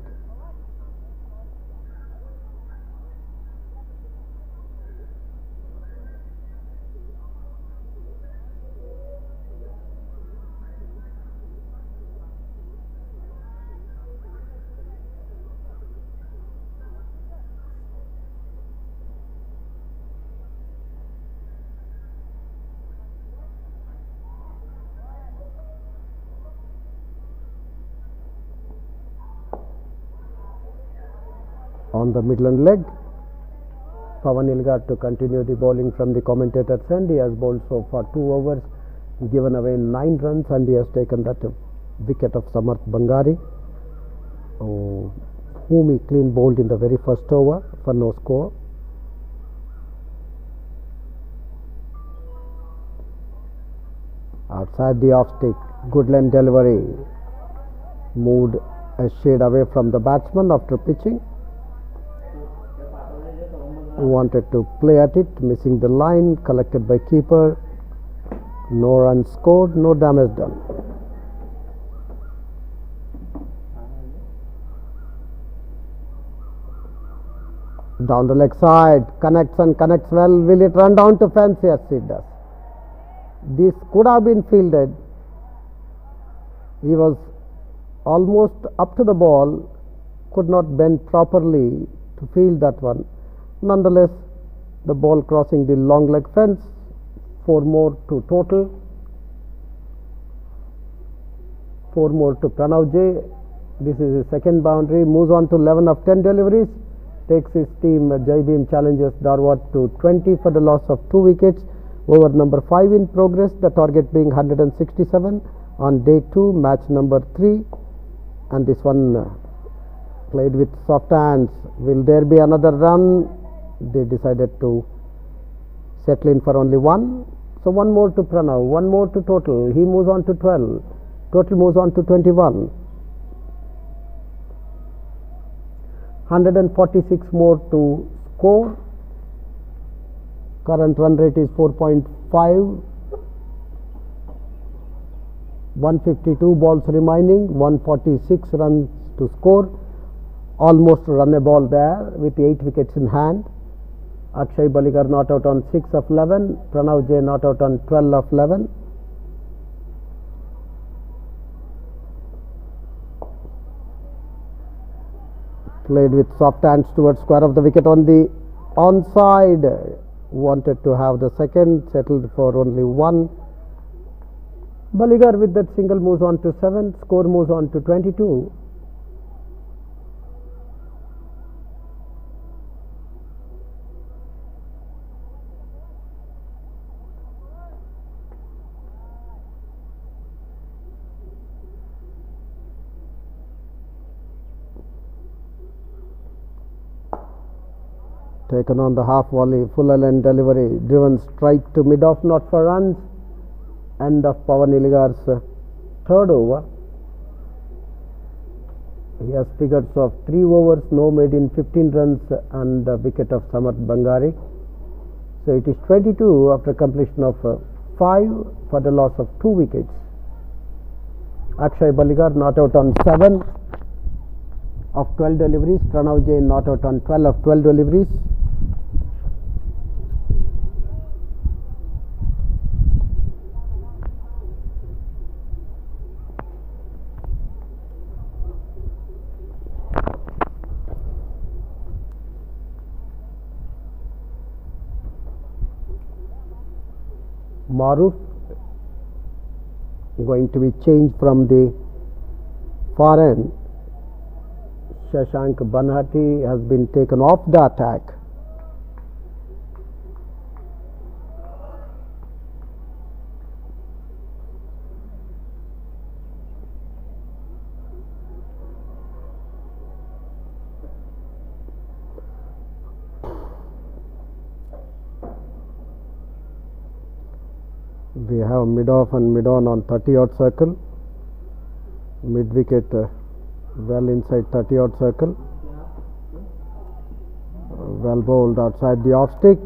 On the Midland leg, Pawan Ilgar to continue the bowling from the commentator's end. He has bowled so far 2 overs, given away 9 runs, and he has taken that wicket of Samarth Bangari, whom he clean bowled in the very first over for no score. Outside the off stick, good length delivery, moved a shade away from the batsman after pitching. Wanted to play at it, missing the line, collected by keeper. No runs scored, no damage done. Down the leg side, connects and connects well. Will it run down to fence? Yes, it does. This could have been fielded. He was almost up to the ball, could not bend properly to field that one. Nonetheless, the ball crossing the long leg fence. 4 more to total. 4 more to Pranav J. This is his second boundary. Moves on to 11 of 10 deliveries. Takes his team Jai Bhim challenges Dharwad to 20 for the loss of 2 wickets. Over number 5 in progress. The target being 167 on day 2, match number 3. And this one played with soft hands. Will there be another run? They decided to settle in for only 1. So 1 more to Pranav, 1 more to total. He moves on to 12. Total moves on to 21. 146 more to score. Current run rate is 4.5. 152 balls remaining, 146 runs to score. Almost run a ball there with 8 wickets in hand. Akshay Baligar not out on 6 of 11. Pranav J not out on 12 of 11. Played with soft hands towards square of the wicket on the onside. Wanted to have the second, settled for only 1. Baligar with that single moves on to 7. Score moves on to 22. Taken on the half volley, full length delivery, driven straight to mid off, not for runs. End of Pawan Ilgar's third over. He has figures of 3 overs, no made in 15 runs and a wicket of Samarth Bangare. So it is 22 after completion of 5 for the loss of 2 wickets. Akshay Baligar not out on 7 of 12 deliveries. Pranav Jain not out on 12 of 12 deliveries. Maruf going to be changed from the far end. Shashank Banhati has been taken off the attack. We have mid off and mid on 30-odd circle. Mid wicket well inside 30-odd circle. Well bowled outside the off stick.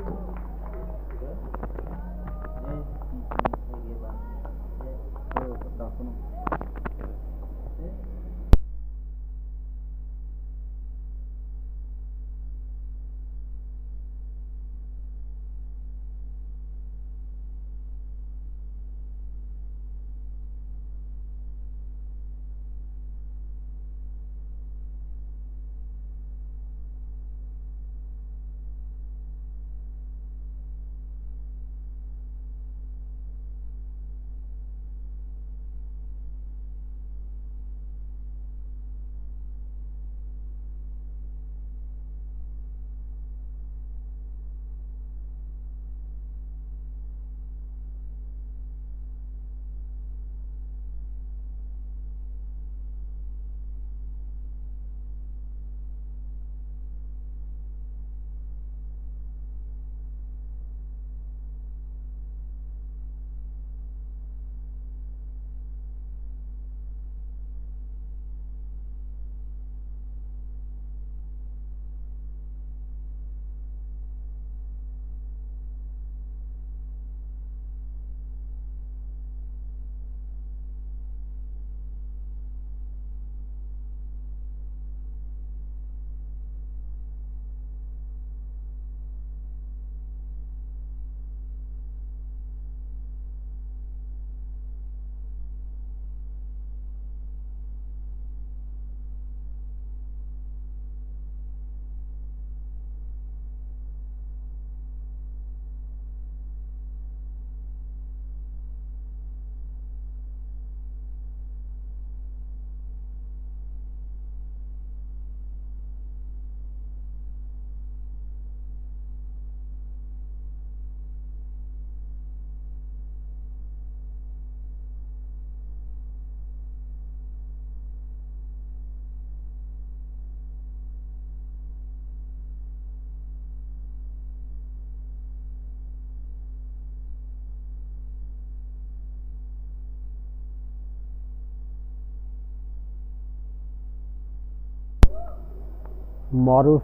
Maruf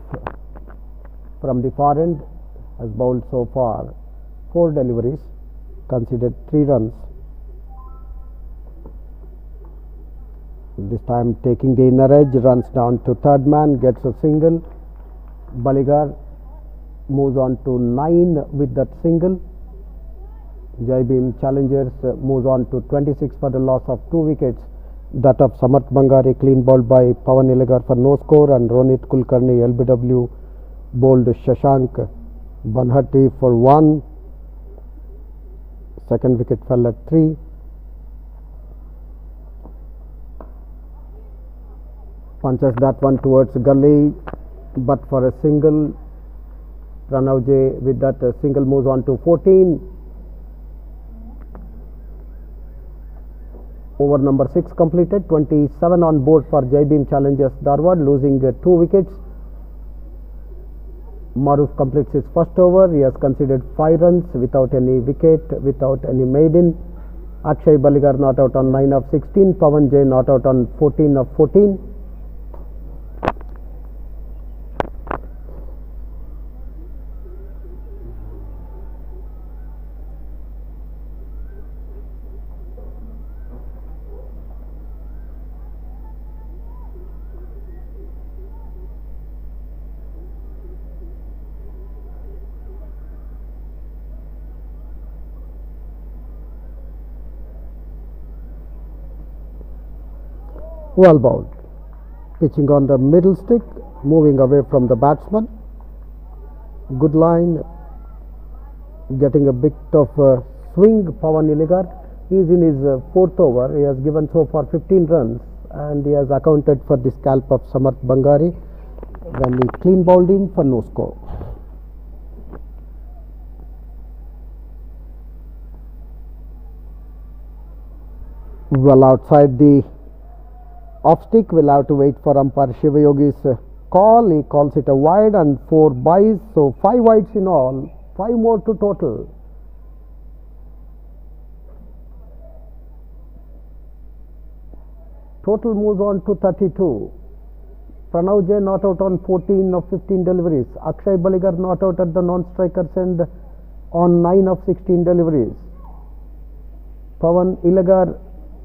from the far end has bowled so far 4 deliveries, conceded 3 runs. This time taking the inner edge, runs down to third man, gets a single. Baligar moves on to 9 with that single. Jai Bhim Challengers moves on to 26 for the loss of 2 wickets. That of Samarth Bangare clean bowled by Pawan Ilagar for no score, and Ronit Kulkarni LBW bowled Shashank Banhati for 1. Second wicket fell at 3. Punches that one towards gully, but for a single. Pranav J with that single moves on to 14. Over number 6 completed, 27 on board for Jai Bhim Challengers Dharwad, losing 2 wickets. Maruf completes his first over. He has conceded 5 runs without any wicket, without any maiden. Akshay Baligar not out on 9 of 16. Pawan J not out on 14 of 14. Well bowled. Pitching on the middle stick, moving away from the batsman. Good line. Getting a bit of swing. Pawan Iligar. He is in his fourth over. He has given so far 15 runs and he has accounted for the scalp of Samarth Bangari when he clean bowled in for no score. Well outside the off stick, we'll have to wait for umpire Shivayogi's call. He calls it a wide and 4 byes, so 5 wides in all, 5 more to total. Total moves on to 32. Pranav J not out on 14 of 15 deliveries. Akshay Baligar not out at the non-striker's end on 9 of 16 deliveries. Pawan Iligar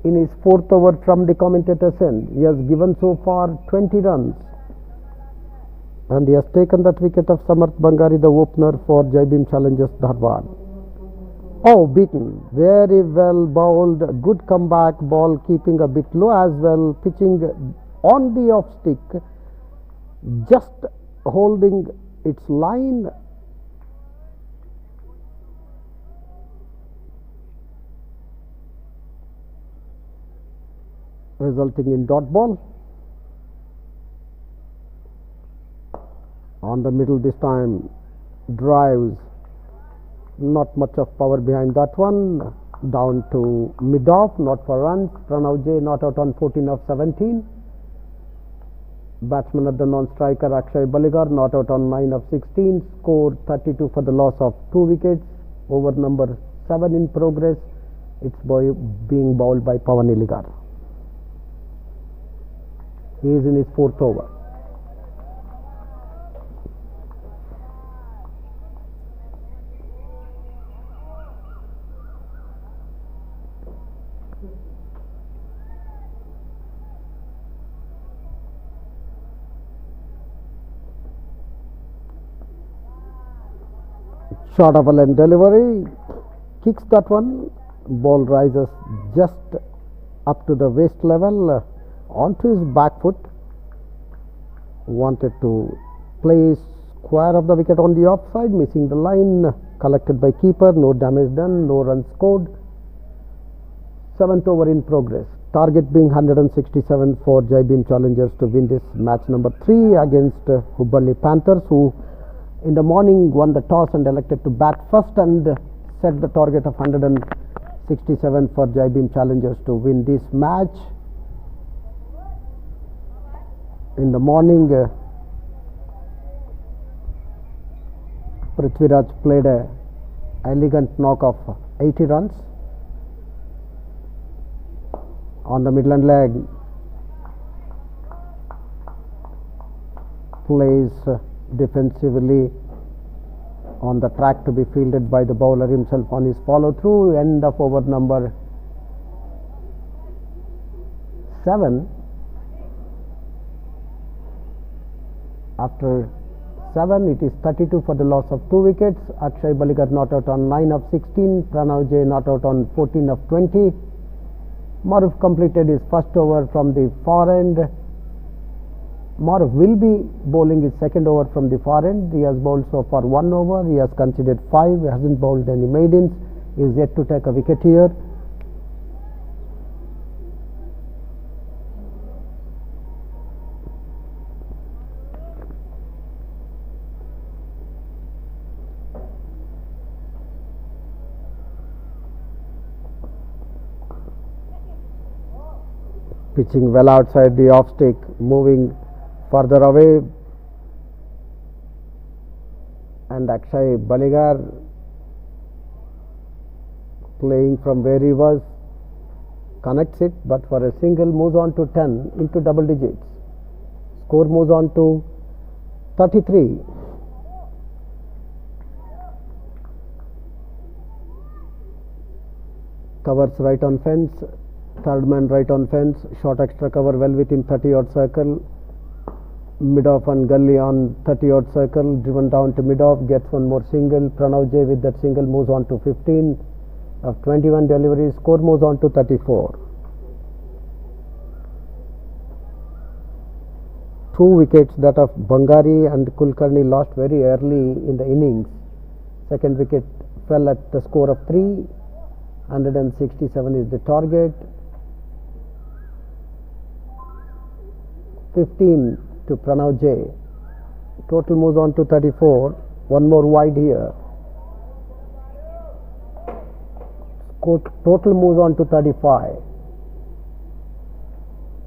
in his fourth over from the commentator's end. He has given so far 20 runs and he has taken that wicket of Samarth Bangari, the opener for Jai Bhim Challengers Dharwad. Oh, beaten. Very well bowled. Good comeback ball, keeping a bit low as well. Pitching on the off stick, just holding its line. Resulting in dot ball. On the middle this time, drives, not much of power behind that one. Down to mid off, not for runs. Pranav J not out on 14 of 17. Batsman at the non-striker Akshay Baligar not out on 9 of 16. Score 32 for the loss of 2 wickets. Over number 7 in progress. It's being bowled by Pawan Iligar. He is in his fourth over. Short of a length delivery, kicks that one. Ball rises just up to the waist level. Onto his back foot, wanted to place square of the wicket on the offside, missing the line, collected by keeper, no damage done, no runs scored. 7th over in progress. Target being 167 for Jai Bhim Challengers to win this match number 3 against Hubballi Panthers, who in the morning won the toss and elected to bat first and set the target of 167 for Jai Bhim Challengers to win this match. In the morning, Prithviraj played a elegant knock of 80 runs. On the Midland leg, plays defensively on the track to be fielded by the bowler himself on his follow through. End of over number 7. After 7, it is 32 for the loss of 2 wickets. Akshay Baligar not out on 9 of 16. Pranav J not out on 14 of 20. Maruf completed his first over from the far end. Maruf will be bowling his second over from the far end. He has bowled so far 1 over. He has conceded 5. He hasn't bowled any maidens. He is yet to take a wicket here. Pitching well outside the off stick, moving further away, and Akshay Baligar playing from where he was connects it, but for a single moves on to 10 into double digits. Score moves on to 33. Covers right on fence, third man right on fence, short extra cover well within 30-odd circle, mid-off and gully on 30-odd circle, driven down to mid-off, gets one more single. Pranav J with that single moves on to 15 of 21 deliveries. Score moves on to 34. 2 wickets that of Bangari and Kulkarni lost very early in the innings. Second wicket fell at the score of 3. 167 is the target. 15 to Pranav J. Total moves on to 34. One more wide here. Total moves on to 35.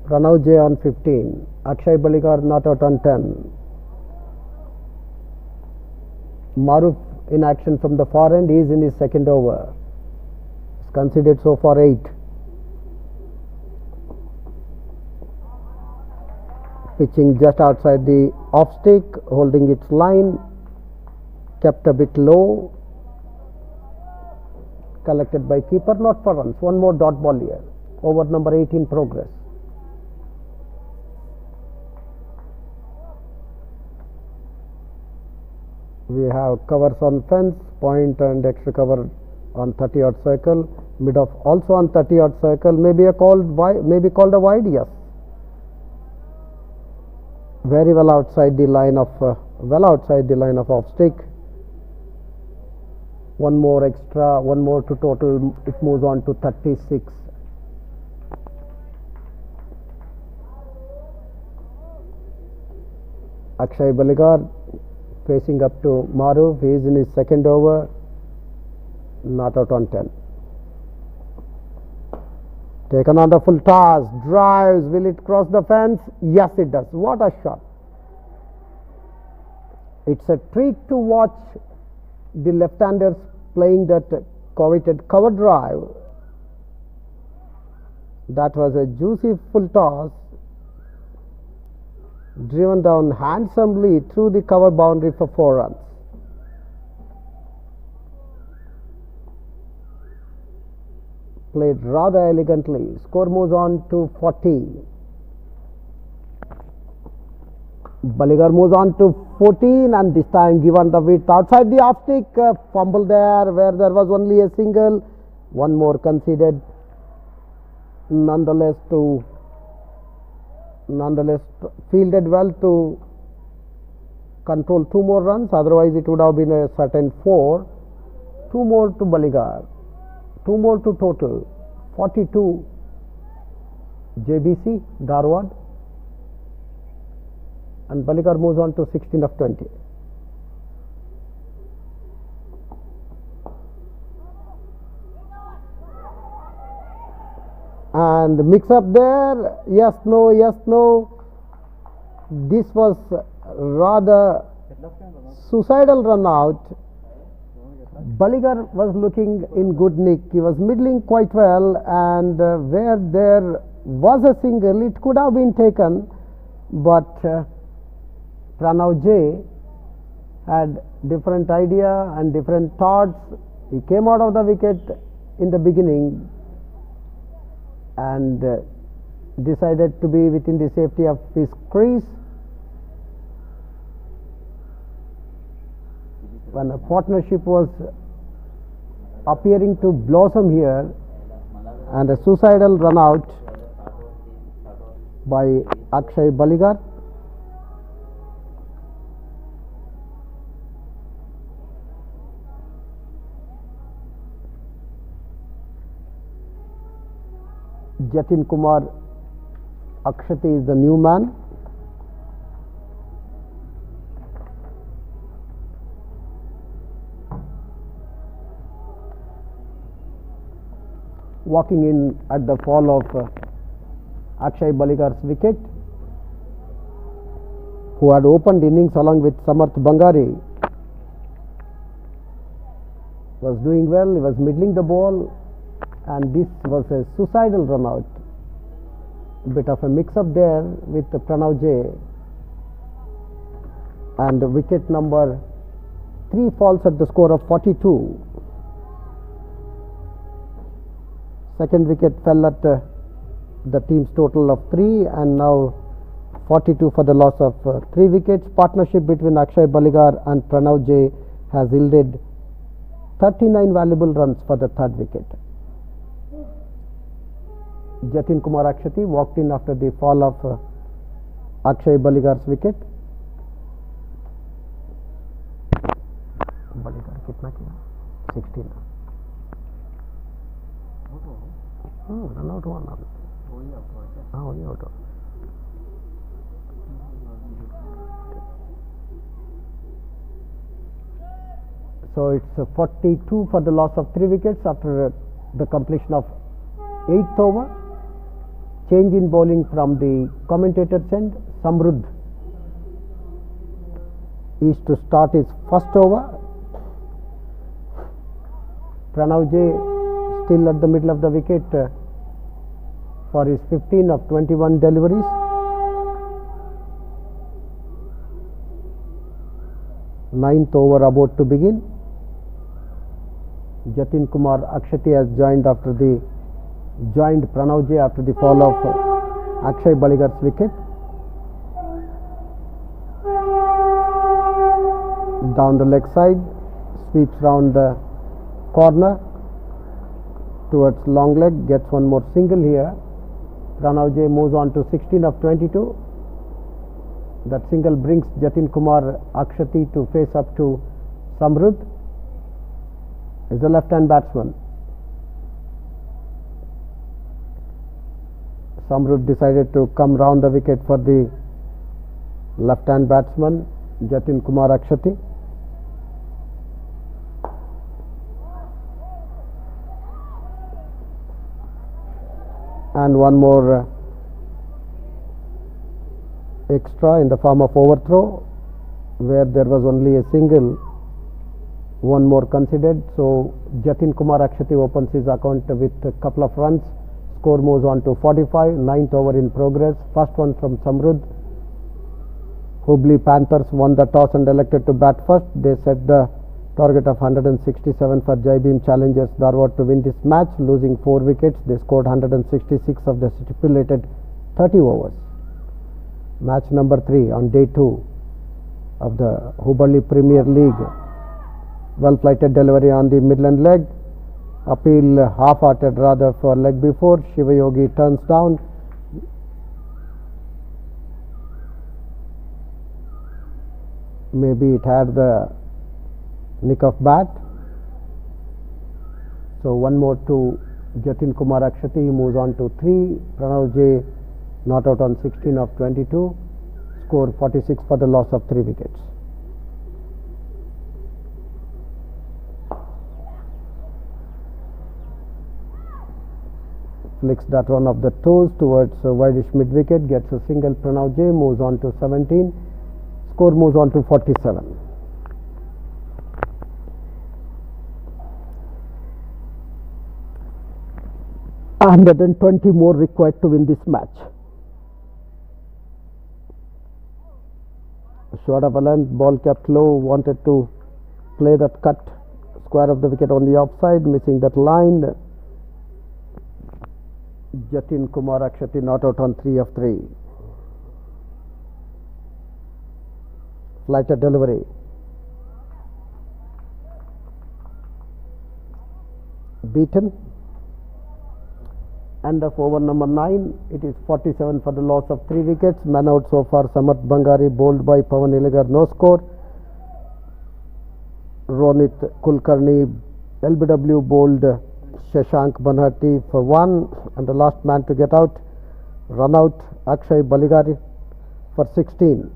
Pranav J on 15. Akshay Baligar not out on 10. Maruf in action from the far end. He is in his second over. He's conceded so far 8. Pitching just outside the off stick, holding its line, kept a bit low, collected by keeper, not for runs. One more dot ball here. Over number 18 progress. We have covers on fence, point and extra cover on 30-odd circle, mid-off also on 30-odd circle. Maybe called a wide, yes. Very well outside the line of off stick. One more extra, one more to total. It moves on to 36. Akshay Baligar facing up to Maruf. He is in his second over. Not out on 10. Taken on the full toss, drives, will it cross the fence? Yes, it does. What a shot. It's a treat to watch the left-handers playing that coveted cover drive. That was a juicy full toss, driven down handsomely through the cover boundary for 4 runs. Played rather elegantly. Score moves on to 40. Baligar moves on to 14, and this time given the width outside the off stick, fumble there where there was only a single. One more conceded. Nonetheless fielded well to control 2 more runs. Otherwise it would have been a certain 4. 2 more to Baligar. 2 more to total. 42. JBC, Dharwad. And Baligar moves on to 16 of 20. And mix up there. Yes, no, yes, no. This was rather suicidal run out. Baligar was looking in good nick. He was middling quite well, and where there was a single, it could have been taken, but Pranav J had different idea and different thoughts. He came out of the wicket in the beginning and decided to be within the safety of his crease. When a partnership was appearing to blossom here, and a suicidal run out by Akshay Baligar. Jatin Kumar Akshati is the new man. Walking in at the fall of Akshay Baligar's wicket, who had opened innings along with Samarth Bangari, was doing well. He was middling the ball, and this was a suicidal run out. Bit of a mix-up there with Pranav J. And wicket number 3 falls at the score of 42. Second wicket fell at the team's total of 3, and now 42 for the loss of 3 wickets. Partnership between Akshay Baligar and Pranav J has yielded 39 valuable runs for the third wicket. Jatin Kumar Akshati walked in after the fall of Akshay Baligar's wicket. Baligar कितना किया? 16. Run out हुआ ना? हाँ वही out हुआ. So it's 42 for the loss of 3 wickets after the completion of 8th over. Change in bowling from the commentator's end. Samruddh is to start his first over. Pranav J still at the middle of the wicket for his 15 of 21 deliveries. Ninth over about to begin. Jatin Kumar Akshati has joined Pranav J after the fall of Akshay Baligar's wicket. Down the leg side, sweeps round the corner towards long leg, gets one more single here. Pranav J moves on to 16 of 22. That single brings Jatin Kumar Akshati to face up to Samruddh. Is a left-hand batsman. Samruddh decided to come round the wicket for the left-hand batsman Jatin Kumar Akshati. And one more extra in the form of overthrow, where there was only a single. One more considered, so Jatin Kumar Akshati opens his account with a couple of runs. Score moves on to 45. 9th over in progress. First one from Samruddh. Hubballi Panthers won the toss and elected to bat first. They set the target of 167 for Jai Bhim challengers Dharwad to win this match. Losing 4 wickets, they scored 166 of the stipulated 30 overs. Match number 3 on day 2 of the Hubballi Premier League. Well flighted delivery on the midland leg. Appeal half-hearted rather for leg before. Shiva Yogi turns down. Maybe it had the nick of bat. So one more to Jatin Kumar Akshati. He moves on to 3. Pranav J not out on 16 of 22. Score 46 for the loss of 3 wickets. Flicks that one of the toes towards wideish mid wicket, gets a single. Pranav J moves on to 17. Score moves on to 47. And 120 more required to win this match. Short of a length, ball kept low, wanted to play that cut square of the wicket on the offside, missing that line. Jatin Kumar Akshati not out on 3 of 3. Flighted delivery. Beaten. End of over number 9. It is 47 for the loss of 3 wickets. Man out so far Samat Bangari, bowled by Pawan Iligar, no score. Ronit Kulkarni, LBW, bowled Shashank Banhati for 1, and the last man to get out, run out, Akshay Baligari for 16.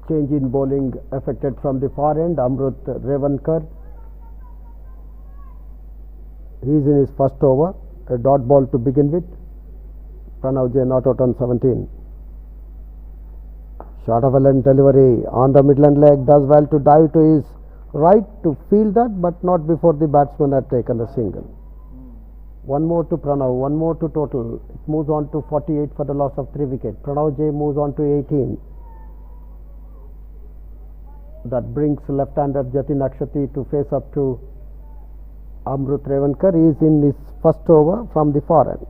Change in bowling affected from the far end. Amrut Revankar, he is in his first over, a dot ball to begin with. Pranav J not out on 17. Short of a length delivery on the midland leg, does well to dive to his right to field that, but not before the batsman had taken a single. One more to Pranav, one more to total. It moves on to 48 for the loss of 3 wickets. Pranav J moves on to 18. That brings left-hander Jatin Akshati to face up to Amrut Revankar. He is in his first over from the far end.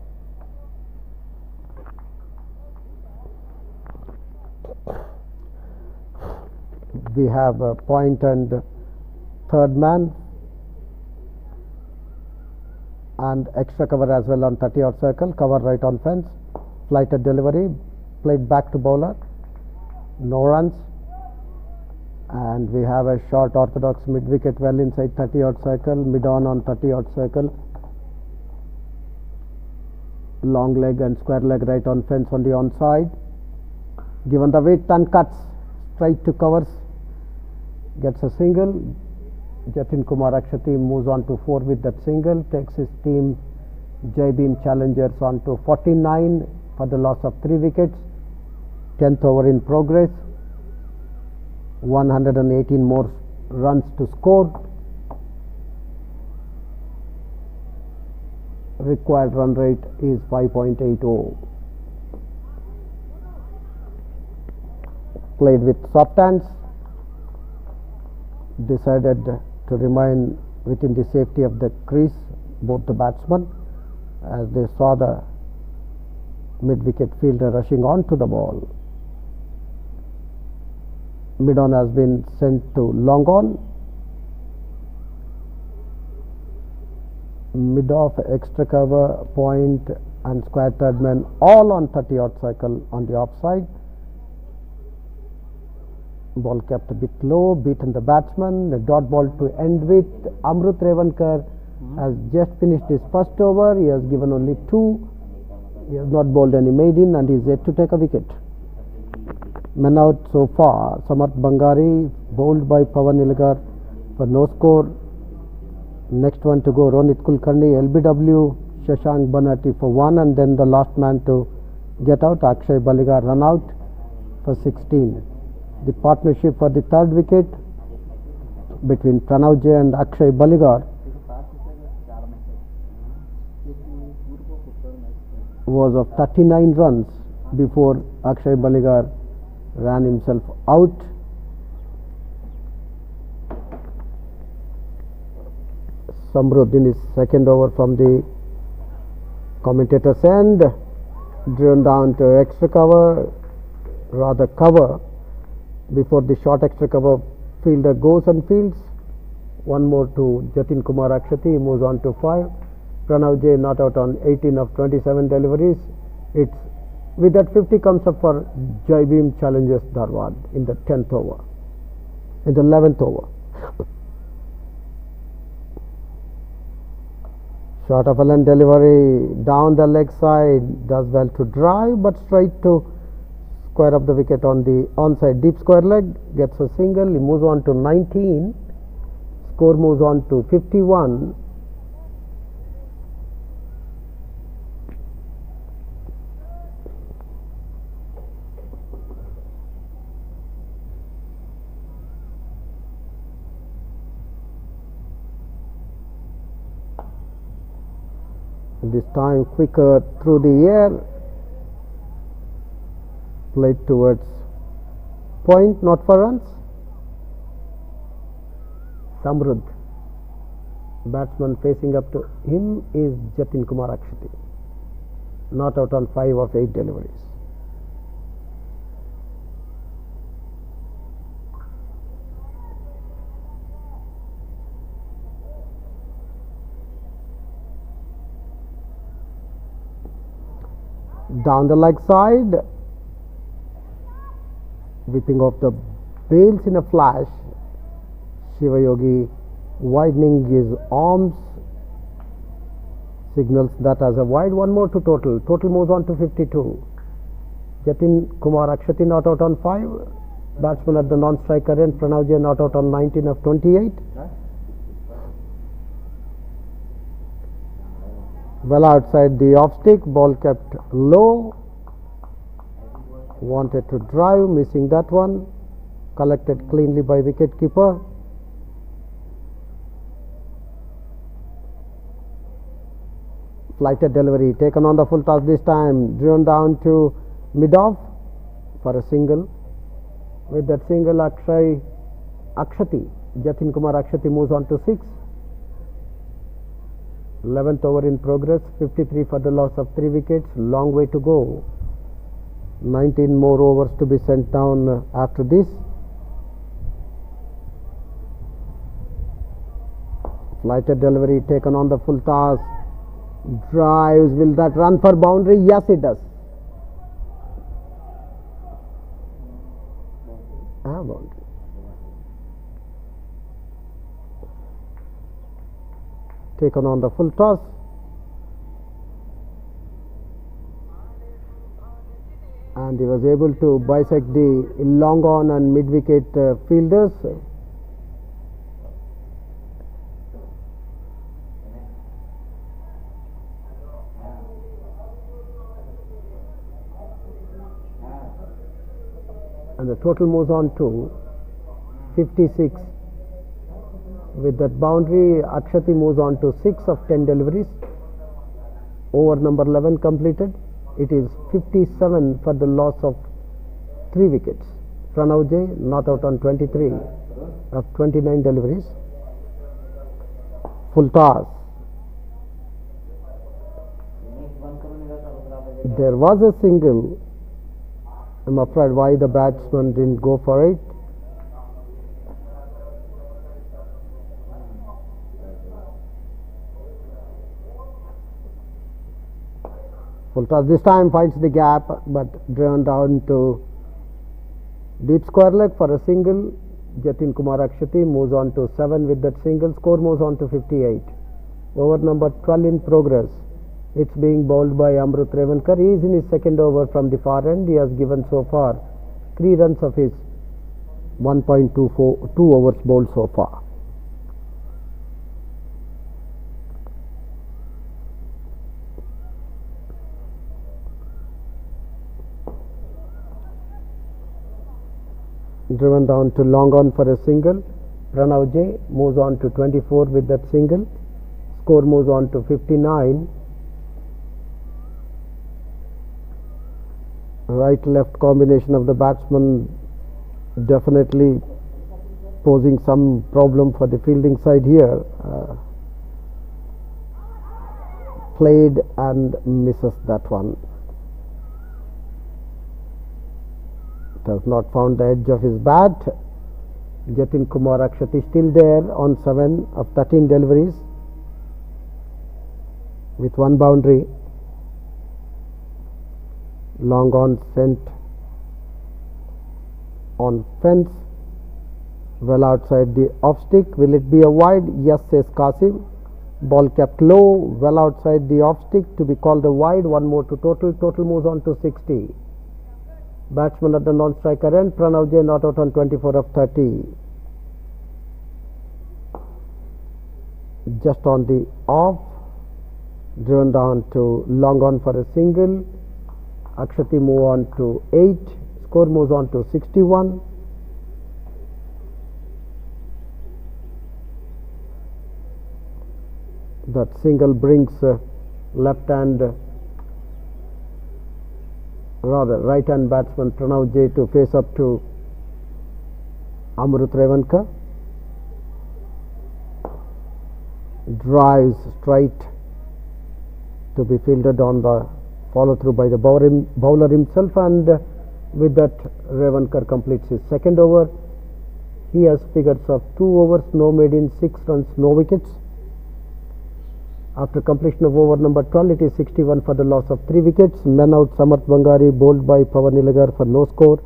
We have a point and third man and extra cover as well on 30-odd circle. Cover right on fence. Flighted delivery, played back to bowler. No runs. And we have a short orthodox mid wicket well inside 30-odd circle, mid on 30-odd circle. Long leg and square leg right on fence on the onside. Given the width and cuts, straight to covers, gets a single. Jatin Kumar Akshati moves on to 4 with that single, takes his team Jai Bhim Challengers on to 49 for the loss of 3 wickets. 10th over in progress. 118 more runs to score. Required run rate is 5.80. Played with soft hands. Decided to remain within the safety of the crease, both the batsmen, as they saw the mid-wicket fielder rushing on to the ball. Mid-on has been sent to long on. Mid-off, extra cover, point and square third man all on 30-odd circle on the offside. Ball kept a bit low, beaten the batsman. The dot ball to end with. Amrut Revankar has just finished his first over. He has given only 2. He has not bowled any maiden and he is yet to take a wicket. Men out so far. Samarth Bangari bowled by Pawan Nilgar for no score. Next one to go Ronit Kulkarni, LBW, Shashank Banati for 1, and then the last man to get out, Akshay Baligar, run out for 16. The partnership for the third wicket between Pranav J and Akshay Baligar was of 39 runs before Akshay Baligar ran himself out. Samrud in his second over from the commentator's end, driven down to extra cover, rather cover, before the short extra cover fielder goes and fields. One more to Jatin Kumar Akshati, he moves on to 5. Pranav J not out on 18 of 27 deliveries. It's with that 50 comes up for Jai Bhim Challengers Dharwad in the 10th over, in the 11th over. Short of a length delivery down the leg side, does well to drive, but straight to square up the wicket on the onside deep square leg, gets a single. He moves on to 19. Score moves on to 51. This time quicker through the air, played towards point, not for runs. Samrud, batsman facing up to him is Jatin Kumar Akshati, not out on 5 of 8 deliveries. Down the leg side, whipping off the bails in a flash. Shiva Yogi widening his arms, signals that as a wide. One more to total. Total moves on to 52. Jatin Kumar Akshati not out on 5. Batsman at the non-striker end. Pranav J not out on 19 of 28. Well outside the off stick. Ball kept low. Wanted to drive. Missing that one. Collected cleanly by wicket keeper. Flighted delivery taken on the full toss this time, driven down to mid off for a single. With that single, Akshati Jatin Kumar Akshati moves on to 6. 11th over in progress, 53 for the loss of 3 wickets. Long way to go. 19 more overs to be sent down after this. Flighted delivery taken on the full toss. Drives. Will that run for boundary? Yes, it does. Boundary. Taken on the full toss. And he was able to bisect the long on and mid wicket fielders. And the total moves on to 56. With that boundary, Akshati moves on to 6 of 10 deliveries. Over number 11 completed. It is 57 for the loss of 3 wickets. Pranav J not out on 23 of 29 deliveries. Full toss. There was a single. I'm afraid why the batsman didn't go for it. Full toss this time finds the gap, but driven down to deep square leg for a single. Jatin Kumar Akshati moves on to 7 with that single. Score moves on to 58. Over number 12 in progress. It's being bowled by Amrut Revankar. He is in his second over from the far end. He has given so far 3 runs of his 1.24 2 overs bowled so far. Driven down to long on for a single. Pranav J moves on to 24 with that single. Score moves on to 59. Right-left combination of the batsman definitely posing some problem for the fielding side here. Played and misses that one. Has not found the edge of his bat. Jatin Kumar Akshati still there on 7 of 13 deliveries with 1 boundary. Long on sent on fence, well outside the off stick. Will it be a wide? Yes, says Qasim. Ball kept low, well outside the off stick to be called a wide. 1 more to total. Total moves on to 60. Batsman at the non-striker end. Pranav J not out on 24 of 30. Just on the off, driven down to long on for a single. Akshati move on to 8. Score moves on to 61. That single brings left hand, rather right hand batsman Pranav J to face up to Amrut Revankar. Drives straight to be fielded on the follow through by the bowler himself, and with that Revankar completes his second over. He has figures of 2 overs, no made in, 6 runs, no wickets. After completion of over number 12, it is 61 for the loss of 3 wickets. Men out Samarth Bangari bowled by Pawan Nilagar for no score.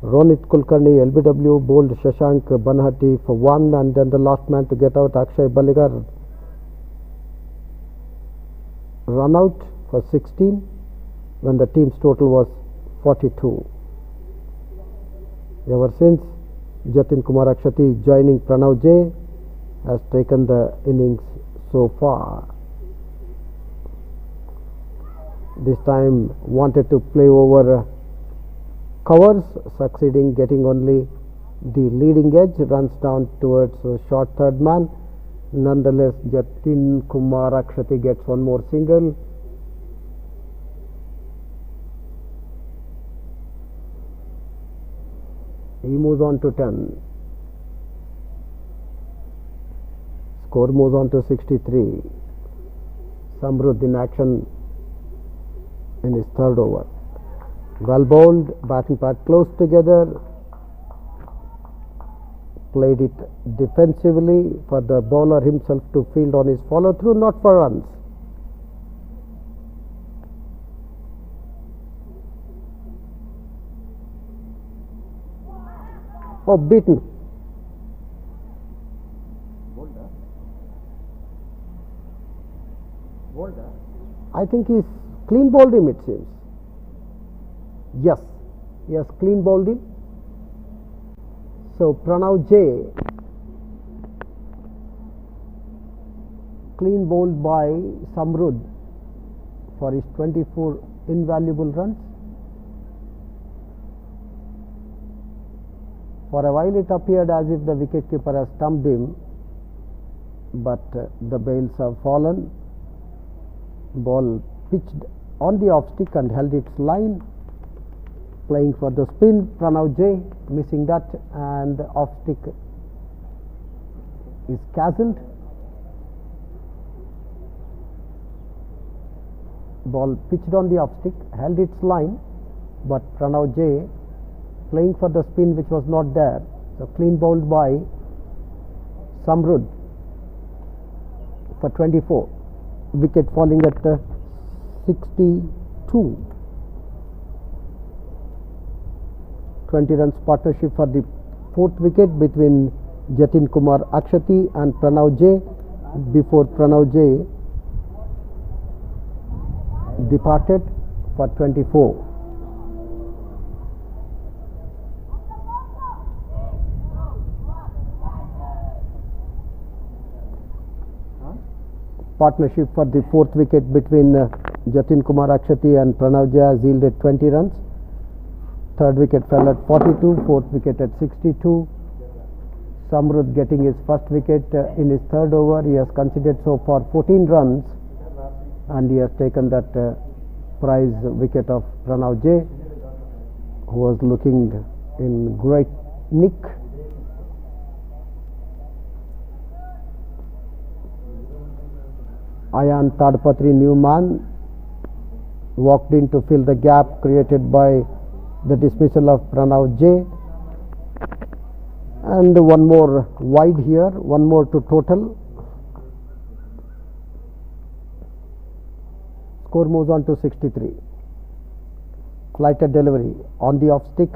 Ronit Kulkarni LBW bowled Shashank Banhati for 1, and then the last man to get out Akshay Balligar run out for 16 when the team's total was 42. Ever since, Jatin Kumar Akshati joining Pranav J has taken the innings so far. This time wanted to play over covers, succeeding getting only the leading edge, runs down towards short third man. Nonetheless, Jatin Kumar Akshati gets one more single. He moves on to 10. Score moves on to 63. Samrud in action in his third over. Well bowled, bat and pad close together. Played it defensively for the bowler himself to field on his follow through, not for runs. Oh, beaten. I think he's clean bowled him, it seems. Yes, he has clean bowled him. So Pranav J, clean bowled by Samrud for his 24 invaluable runs. For a while it appeared as if the wicketkeeper has stumped him, but the bails have fallen. Ball pitched on the off stick and held its line. Playing for the spin, Pranav J missing that, and off stick is castled. Ball pitched on the off stick, held its line, but Pranav J playing for the spin which was not there. So clean bowled by Samrud for 24. Wicket falling at 62. 20 runs partnership for the fourth wicket between Jatin Kumar Akshati and Pranav J before Pranav J departed for 24. Partnership for the fourth wicket between Jatin Kumar Akshati and Pranav J has yielded 20 runs. Third wicket fell at 42, fourth wicket at 62. Samrud getting his first wicket in his third over. He has conceded so far 14 runs and he has taken that prize wicket of Pranav J, who was looking in great nick. Ayan Tadpatri, new man, walked in to fill the gap created by the dismissal of Pranav J, and one more wide here, one more to total. Score moves on to 63. Flighted delivery on the off stick,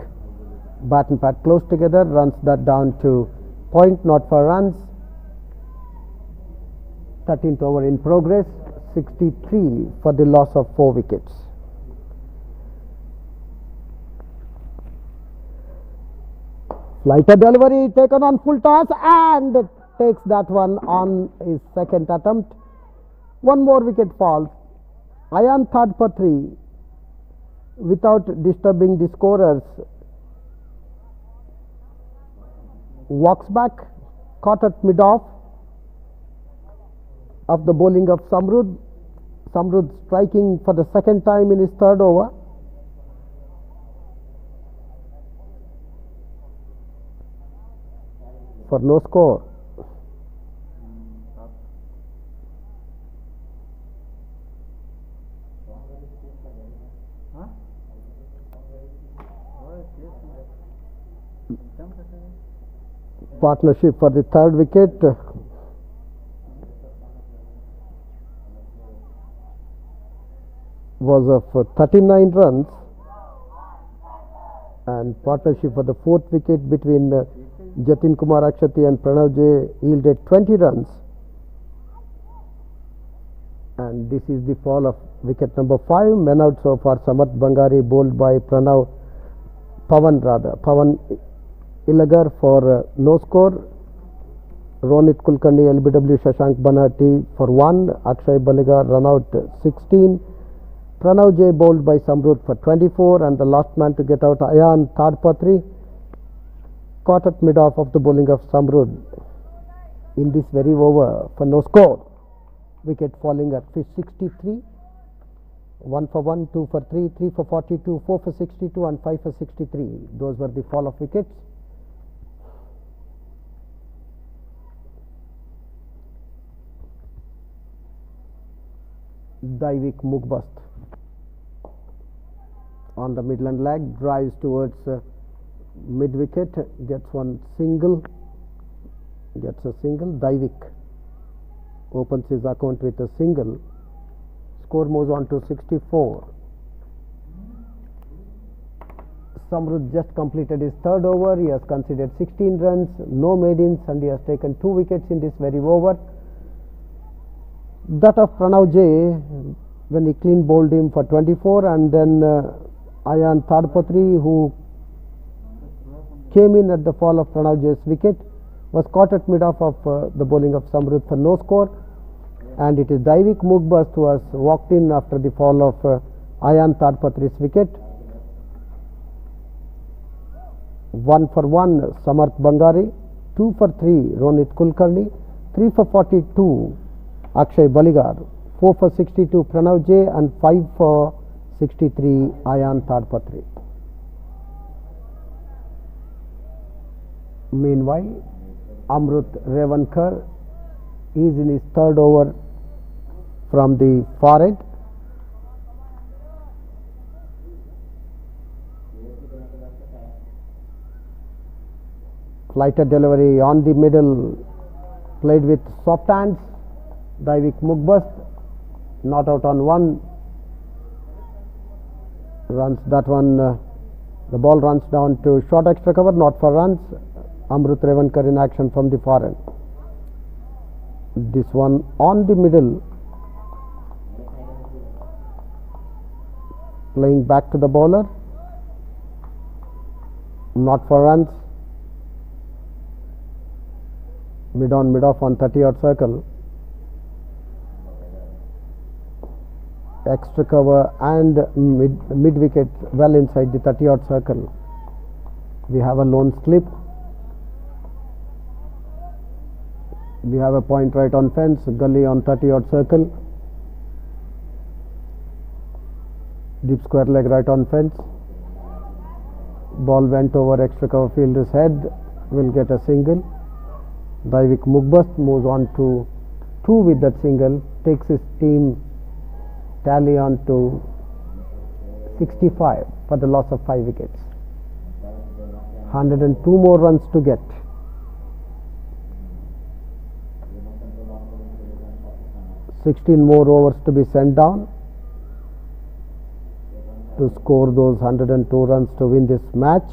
bat and pad close together, runs that down to point, not for runs. 13th over in progress, 63 for the loss of 4 wickets. Flighted delivery taken on full toss and takes that one on his second attempt. One more wicket falls. Ayan Tadpatri, without disturbing the scorers, walks back, caught at mid-off of the bowling of Samrud. Samrud striking for the second time in his third over. For no score. Partnership for the third wicket was of 39 runs, and partnership for the fourth wicket between Jatin Kumar Akshati and Pranav J yielded 20 runs, And this is the fall of wicket number 5. Men out so far: Samarth Bangari, bowled by Pawan Ilagar for no score. Ronit Kulkarni, LBW Shashank Banati for 1. Akshay Baliga run out 16. Pranav J bowled by Samruddh for 24, and the last man to get out, Ayan Tadpatri, caught at mid-off of the bowling of Samruddh in this very over for no score. Wicket falling at 63. 1 for 1, 2 for 3, 3 for 42, 4 for 62 and 5 for 63. Those were the fall of wickets. Daivik Mugbast on the Midland leg, drives towards mid wicket, gets a single. Daivik opens his account with a single. Score moves on to 64. Samruddh just completed his third over. He has conceded 16 runs, no maidens, and he has taken 2 wickets in this very over. That of Pranav J, when he clean bowled him for 24, and then Ayan Tadpatri, who came in at the fall of Pranav J's wicket, was caught at mid-off of the bowling of Samruddh for no score. And it is Daivik Mugbast who has walked in after the fall of Ayan Tadpatri's wicket. 1 for 1 Samarth Bangari, 2 for 3 Ronit Kulkarni, 3 for 42 Akshay Baligar, 4 for 62 Pranav J and 5 for 63 Ayan Tadpatri. Meanwhile, Amrut Revankar is in his third over from the far end. Flighted delivery on the middle, played with soft hands. Daivik Mugbast not out on 1. Runs that one, the ball runs down to short extra cover, not for runs. Amrut Revankar in action from the far end. This one on the middle, playing back to the bowler, not for runs. Mid on, mid off on 30-odd circle. Extra cover and mid wicket well inside the 30-odd circle. We have a lone slip. We have a point right on fence, gully on 30-odd circle. Deep square leg right on fence. Ball went over extra cover fielder's head, will get a single. Daivik Mugbast moves on to 2 with that single, takes his team tally on to 65 for the loss of 5 wickets. 102 more runs to get. $16 more overs to be sent down to score those 102 runs to win this match.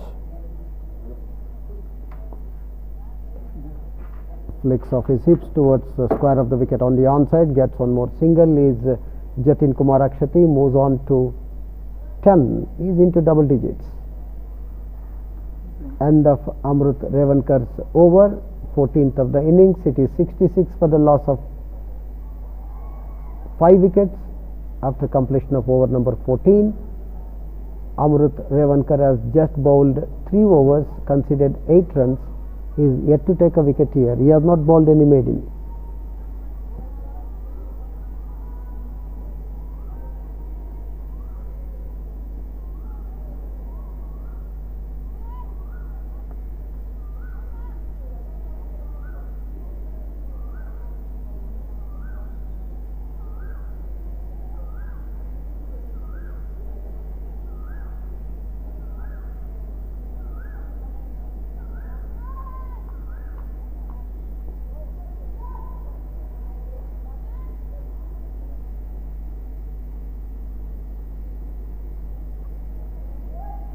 Flicks of his hips towards the square of the wicket on the onside, gets one more single. Is Jatin Kumar Akshati, moves on to 10. He is into double digits. End of Amrut Revankar's over, 14th of the innings. It is 66 for the loss of 5 wickets after completion of over number 14. Amrut Revankar has just bowled 3 overs, conceded 8 runs. He is yet to take a wicket here. He has not bowled any maiden.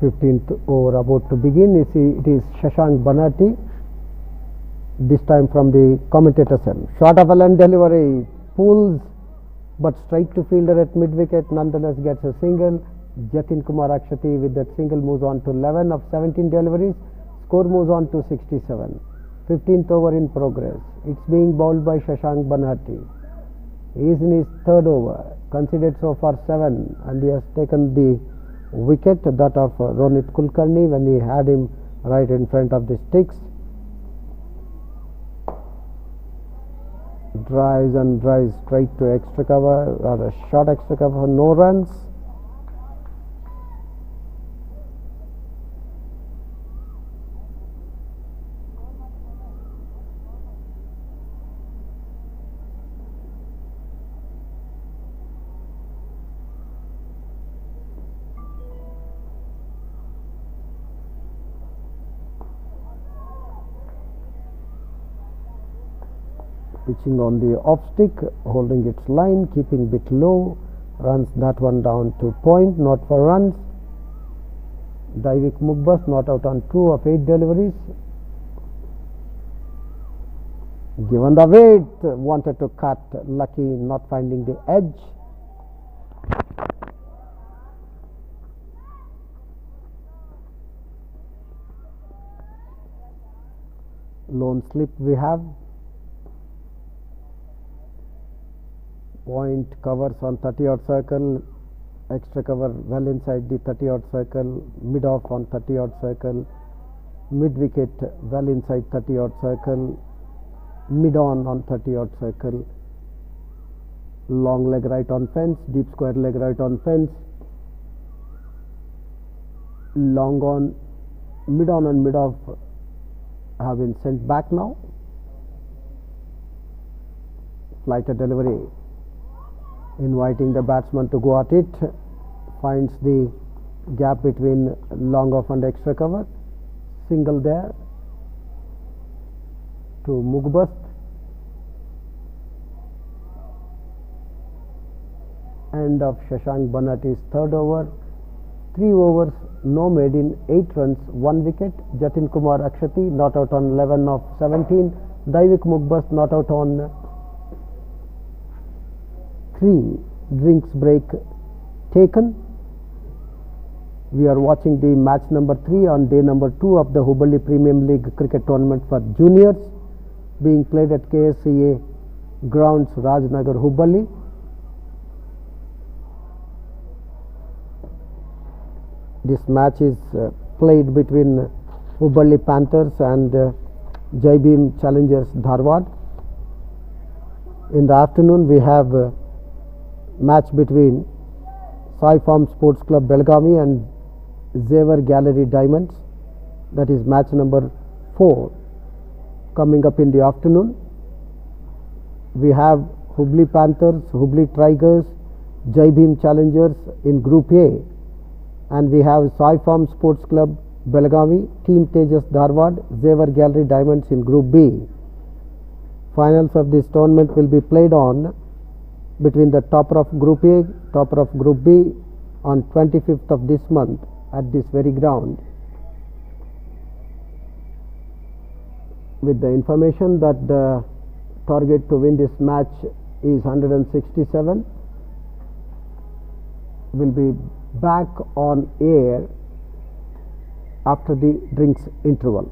Fifteenth over about to begin. It is Shashank Banati, this time from the commentator's end. Short of a line delivery, pulls but straight to fielder at mid wicket, nonetheless gets a single. Jatin Kumar Akshati with that single moves on to 11 of 17 deliveries. Score moves on to 67. 15th over in progress. It's being bowled by Shashank Banhati. He is in his third over, considered so far 7, and he has taken the wicket, that of Ronit Kulkarni, when he had him right in front of the sticks. Drives and drives straight to extra cover, rather short extra cover, no runs. Pitching on the off stick, holding its line, keeping bit low, runs that one down to point, not for runs. Daivik Mugbas not out on 2 of 8 deliveries. Given the weight, wanted to cut, lucky not finding the edge. Lone slip we have. Point covers on 30-odd circle, extra cover well inside the 30-odd circle, mid off on 30-odd circle, mid wicket well inside 30-odd circle, mid on 30-odd circle, long leg right on fence, deep square leg right on fence, long on, and mid off have been sent back now. Flighted delivery, inviting the batsman to go at it, finds the gap between long off and extra cover, single there to Mugbast. End of Shashank Banhati's third over. 3 overs, no made in, 8 runs, 1 wicket. Jatin Kumar Akshati not out on 11 of 17. Daivik Mugbast not out on 3. Drinks break taken. We are watching the match number 3 on day number 2 of the Hubballi Premium League cricket tournament for juniors, being played at Ksca grounds, Rajnagar, Hubballi. This match is played between Hubballi Panthers and Jai Bhim Challengers, Dharwad. In the afternoon, we have match between Sai Farm Sports Club Belgavi and Zevar Gallery Diamonds, that is match number 4, coming up in the afternoon. We have Hubballi Panthers, Hubballi Tigers, Jai Bhim Challengers in Group A, and we have Sai Farm Sports Club Belgavi, Team Tejas Dharwad, Zevar Gallery Diamonds in Group B. Finals of this tournament will be played on between the topper of Group A, topper of Group B on 25th of this month at this very ground. With the information that the target to win this match is 167, will be back on air after the drinks interval.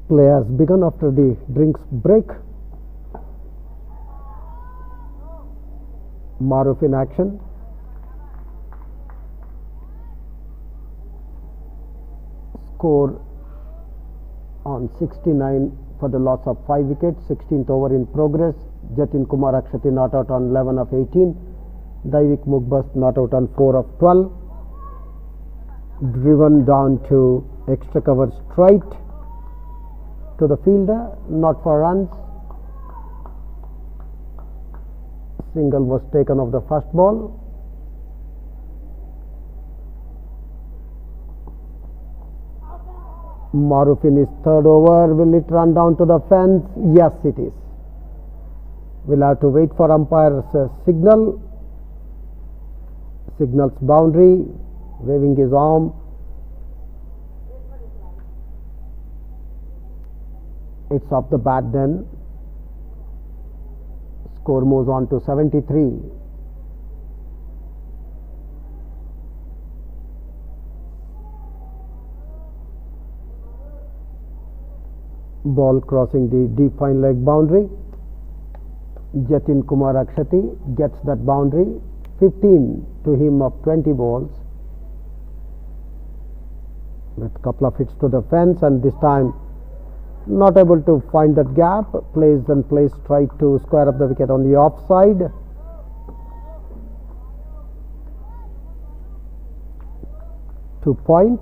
Play has begun after the drinks break. Maruf in action. Score on 69 for the loss of 5 wickets. 16th over in progress. Jatin Kumar Akshati not out on 11 of 18. Daivik Mugbast not out on 4 of 12. Driven down to extra cover straight to the fielder, not for runs. Single was taken off the first ball. Maruf in his third over. Will it run down to the fence? Yes, it is. We'll have to wait for umpire's signal. Signals boundary, waving his arm. It's off the bat then. Score moves on to 73. Ball crossing the deep fine leg boundary. Jatin Kumar Akshati gets that boundary. 15 to him of 20 balls. With a couple of hits to the fence, and this time not able to find that gap. Plays try to square up the wicket on the offside. To point.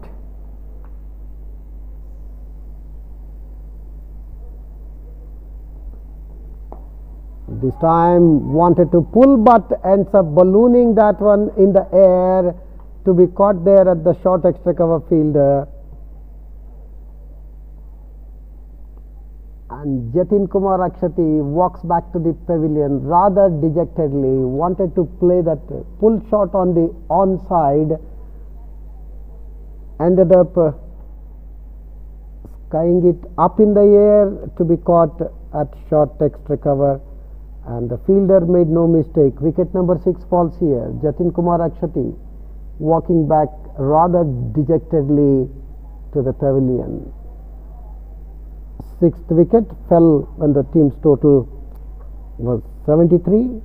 This time wanted to pull, but ends up ballooning that one in the air to be caught there at the short extra cover fielder. And Jatin Kumar Akshati walks back to the pavilion rather dejectedly. Wanted to play that pull shot on the onside. Ended up skying it up in the air to be caught at short extra cover. And the fielder made no mistake. Wicket number 6 falls here. Jatin Kumar Akshati walking back rather dejectedly to the pavilion. 6th wicket fell when the team's total was 73.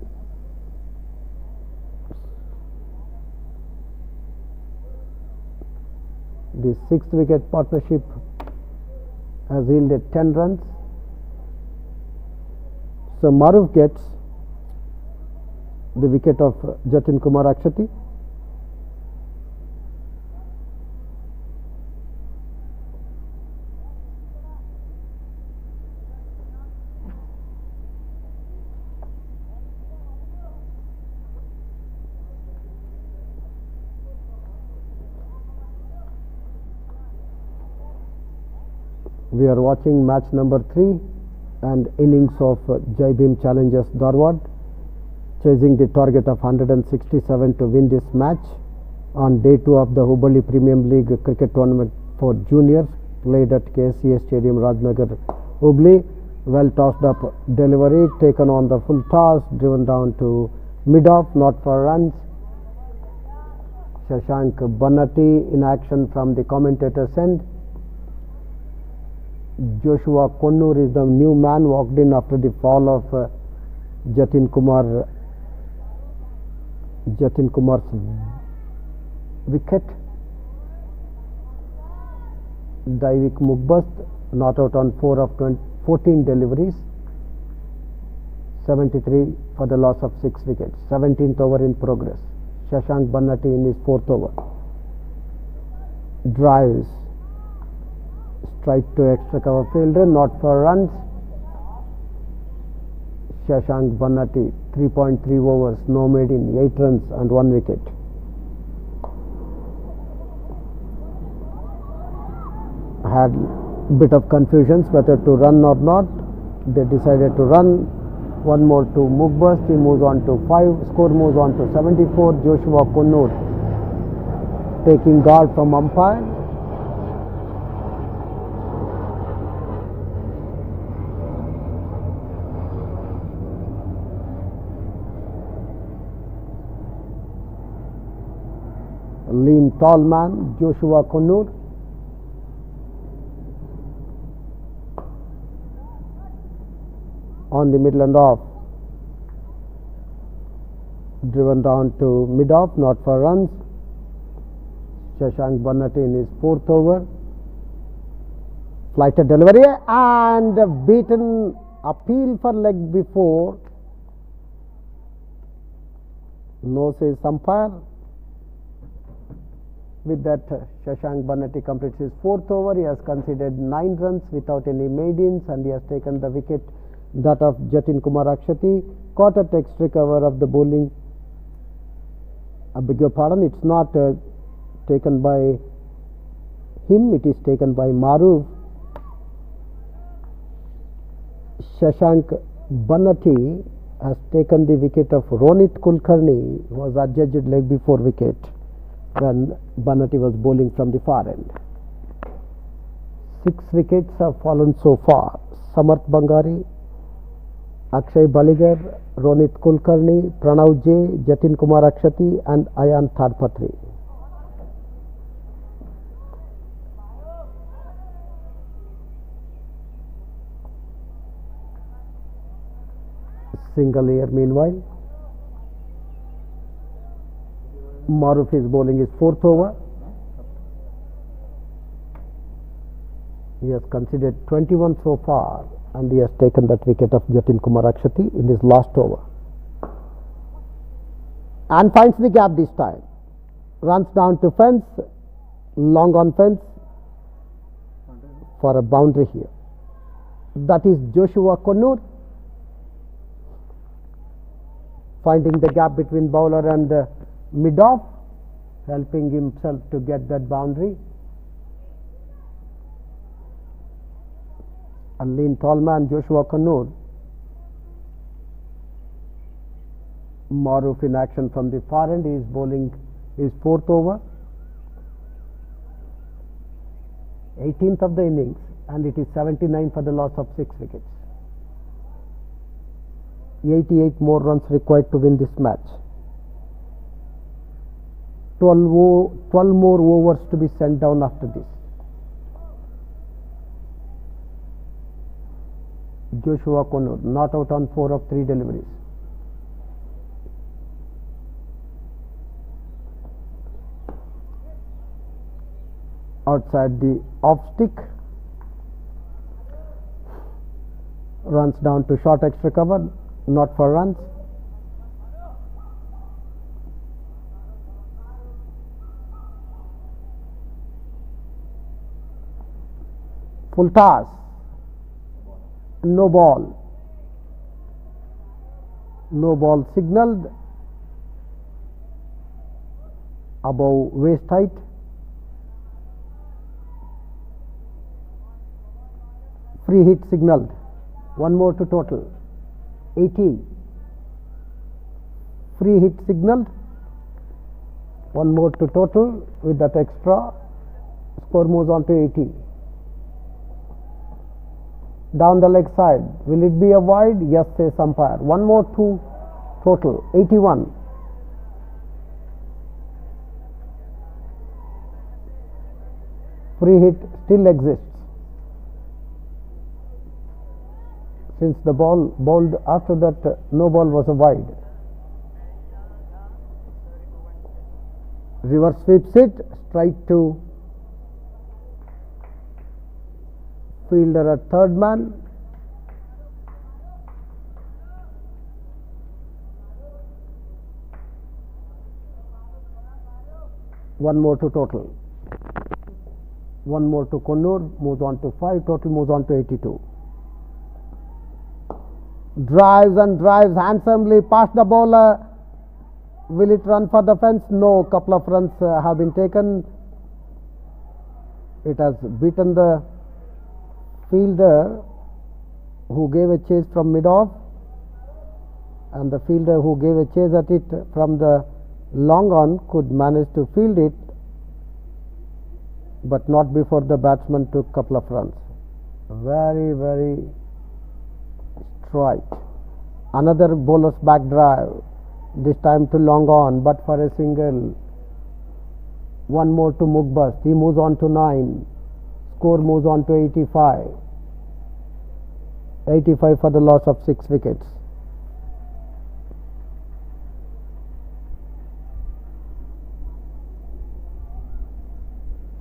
The 6th wicket partnership has yielded 10 runs. So Maruf gets the wicket of Jatin Kumar Akshati. We are watching match number 3 and innings of Jai Bhim challenges Dharwad, chasing the target of 167 to win this match on day 2 of the Hubballi Premium League cricket tournament for juniors, played at Ksca Stadium, Rajnagar, Hubballi. Well tossed up delivery, taken on the full toss, driven down to mid-off, not for runs. Shashank Bannati in action from the commentator's end. Joshua Konnur is the new man, walked in after the fall of Jatin Kumar's wicket. Daivik Mugbast not out on 4 of 14 deliveries. 73 for the loss of 6 wickets. 17th over in progress. Shashank Bannati in his 4th over. Drives. Strike to extra cover fielder, not for runs. Shashank Bannati 3.3 overs, no made in, 8 runs and 1 wicket. Had bit of confusions whether to run or not. They decided to run. One more to Mugbast, he moves on to 5. Score moves on to 74. Joshua Konnur taking guard from umpire. Lean tall man, Joshua Konnur. on the middle and off. Driven down to mid off, not for runs. Shashank Banati in his 4th over. Flighted delivery and beaten. Appeal for leg before. No says umpire. With that, Shashank Banati completes his 4th over. He has conceded 9 runs without any maidens, and he has taken the wicket, that of Jatin Kumar Akshati. Caught at extra cover of the bowling. I beg your pardon, it's not taken by him, it is taken by Maruf. Shashank Banati has taken the wicket of Ronit Kulkarni, who was adjudged leg before wicket when Banati was bowling from the far end. 6 wickets have fallen so far. Samarth Bangari, Akshay Baligar, Ronit Kulkarni, Pranav J, Jatin Kumar Akshati and Ayan Tharpatri. Single here meanwhile. Maruf is bowling his 4th over. He has conceded 21 so far, and he has taken that wicket of Jatin Kumar Akshati in his last over. And finds the gap this time. Runs down to fence, long on fence for a boundary here. That is Joshua Connor, finding the gap between bowler and mid-off, helping himself to get that boundary. A lean tall man, Joshua Connor. Maruf in action from the far end. He is bowling his 4th over, 18th of the innings, and it is 79 for the loss of 6 wickets. 88 more runs required to win this match. 12 more overs to be sent down after this. Joshua Connor not out on 4 of 3 deliveries. Outside the off stick. Runs down to short extra cover, not for runs. Full toss. No ball. No ball signalled above waist height. Free hit signalled. 1 more to total. 80. Free hit signalled. 1 more to total. With that extra, score moves on to 80. Down the leg side, will it be a wide? Yes, says umpire. 1 more to total. 81. Free hit still exists. Since the ball bowled after that, no ball was a wide. Reverse sweeps it, straight to fielder at third man. One more to total. 1 more to Connor, moves on to 5, total moves on to 82. Drives and drives handsomely past the bowler. Will it run for the fence? No, couple of runs have been taken. It has beaten the fielder who gave a chase from mid-off, and the fielder who gave a chase at it from the long on could manage to field it, but not before the batsman took couple of runs. Very, very strike. Another bowler's back drive, this time to long on, but for a single. 1 more to Mugbast. He moves on to 9. Score moves on to 85. 85 for the loss of 6 wickets.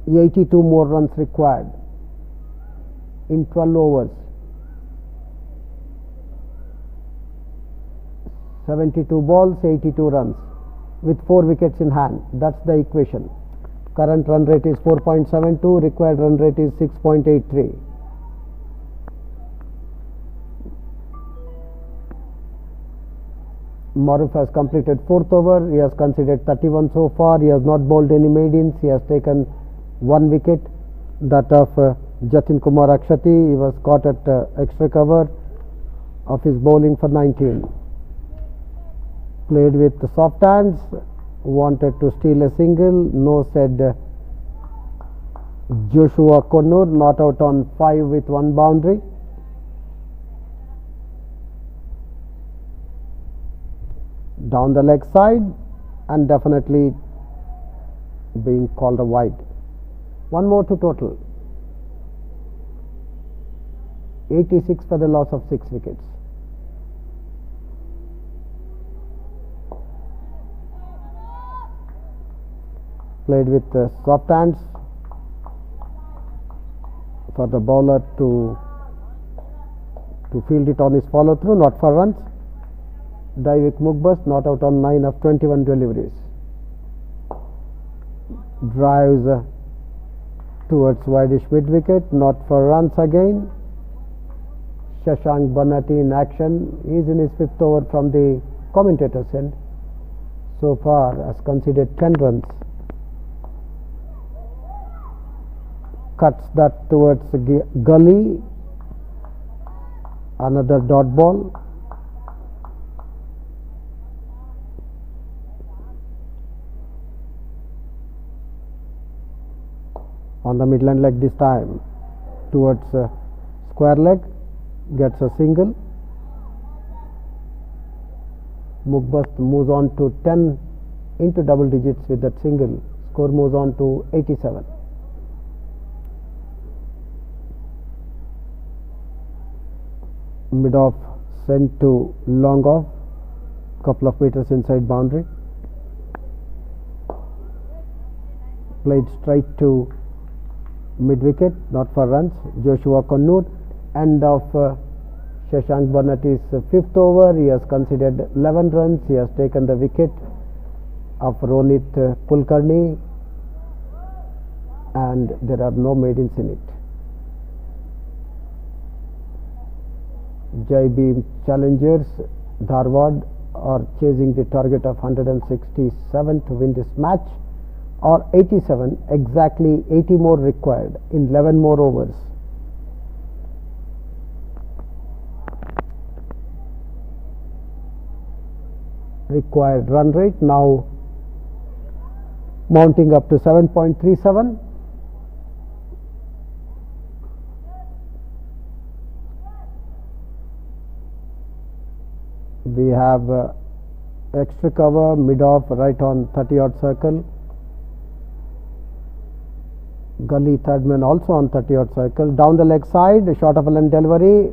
$82 more runs required in 12 overs. 72 balls, 82 runs with 4 wickets in hand. That's the equation. Current run rate is 4.72, required run rate is 6.83. Maruf has completed 4th over. He has conceded 31 so far. He has not bowled any maidens. He has taken 1 wicket, that of Jatin Kumar Akshati. He was caught at extra cover of his bowling for 19. Played with the soft hands, wanted to steal a single. No, said Joshua Connor, not out on 5 with 1 boundary. Down the leg side and definitely being called a wide. 1 more to total. 86 for the loss of 6 wickets. Played with soft hands for the bowler to field it on his follow through, not for runs. Daivik Mugbus not out on 9 of 21 deliveries. Drives towards wideish mid wicket, not for runs again. Shashank Banati in action. He is in his 5th over from the commentator's end. So far has conceded 10 runs. Cuts that towards gully. Another dot ball. On the midland leg this time, towards square leg, gets a single. Mugbast moves on to 10 into double digits with that single. Score moves on to 87. Mid off sent to long off, couple of meters inside boundary. Played straight to mid wicket, not for runs. Joshua Connor. End of Shashank Banati's 5th over. He has conceded 11 runs. He has taken the wicket of Ronit Kulkarni, and there are no maidens in it. Jai Bhim challengers Dharwad are chasing the target of 167 to win this match, or 87, exactly 80 more required in 11 more overs. Required run rate now mounting up to 7.37. We have extra cover, mid off, right on 30-odd circle. Gully third man also on 30-odd circle. Down the leg side, a short of a length delivery.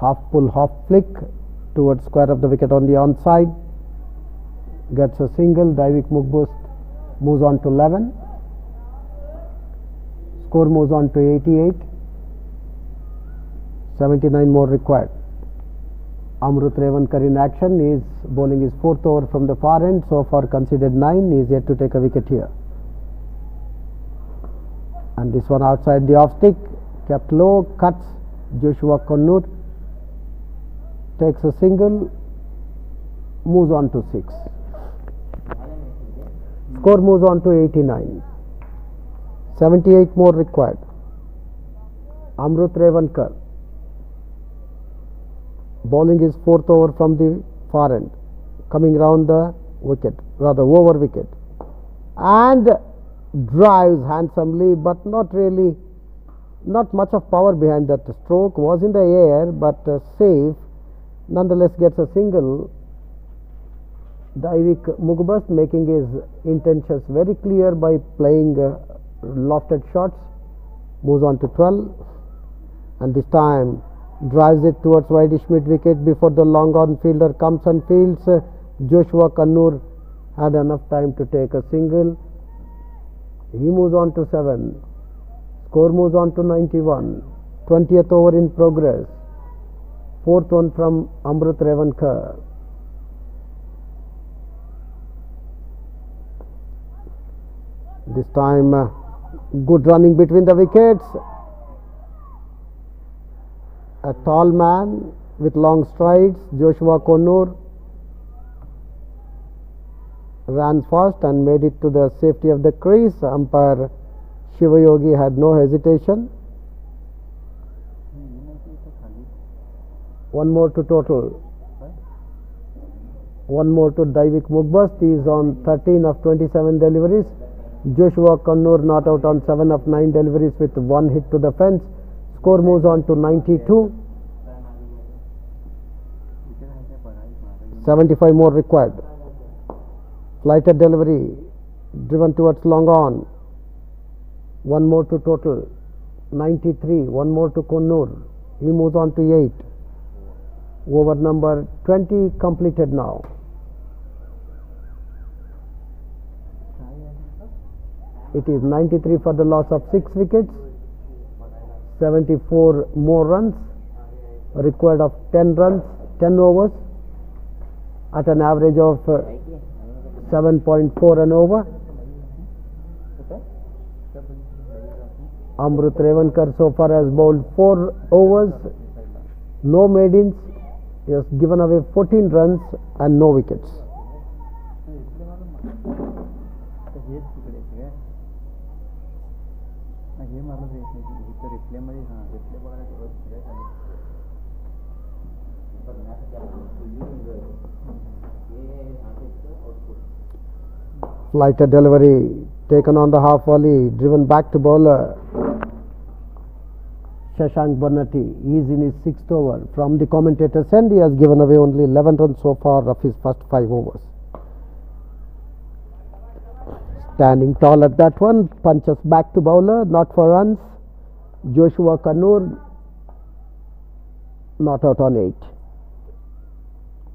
Half pull, half flick towards square of the wicket on the onside. Gets a single. Daivik Mugbust moves on to 11. Score moves on to 88. 79 more required. Amrut Revankar in action. He is bowling his 4th over from the far end. So far conceded 9. He is yet to take a wicket here. And this one outside the off stick, kept low, cuts. Joshua Connor takes a single, moves on to 6. Score moves on to 89. 78 more required. Amrut Revankar bowling his 4th over from the far end, coming round the wicket, rather over wicket, and drives handsomely, but not really, not much of power behind that stroke. Was in the air but safe, nonetheless gets a single. Daivik Mugbast making his intentions very clear by playing lofted shots. moves on to 12, and this time drives it towards wideish mid wicket before the long on fielder comes and fields. Joshua Kannur had enough time to take a single. He moves on to 7. Score moves on to 91. 20th over in progress. Fourth one from Amrut Revankar. This time good running between the wickets. A tall man with long strides, Joshua Kannur, ran fast and made it to the safety of the crease. Umpire Shivayogi had no hesitation. One more to total. One more to Daivik Mugbast. He is on 13 of 27 deliveries. Joshua Kannur not out on 7 of 9 deliveries with one hit to the fence. Score moves on to 92. 75 more required. Flighted delivery driven towards long on. One more to total. 93. One more to Kannur. He moves on to 8. Over number 20 completed now. It is 93 for the loss of 6 wickets. 74 more runs. Required of 10 runs, 10 overs at an average of 7.4 an over. Amrut Revankar so far has bowled 4 overs, no maidens. He has given away 14 runs and no wickets. Flighted delivery taken on the half volley, driven back to bowler Shashank Bannati. He is in his 6th over. From the commentator's end, he has given away only 11 runs so far of his first 5 overs. Standing tall at that one, punches back to bowler, not for runs. Joshua Kannur not out on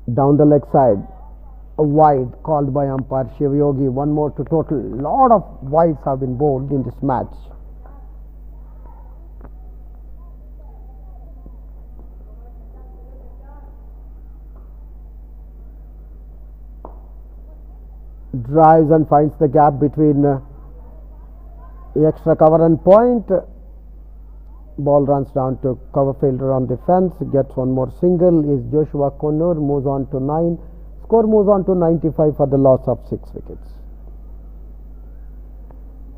8. Down the leg side, a wide called by umpire Shivayogi. One more to total. Lot of wides have been bowled in this match. Drives and finds the gap between the extra cover and point. Ball runs down to cover fielder on the fence, gets one more single. Is Joshua Kannur, moves on to 9. Score moves on to 95 for the loss of 6 wickets.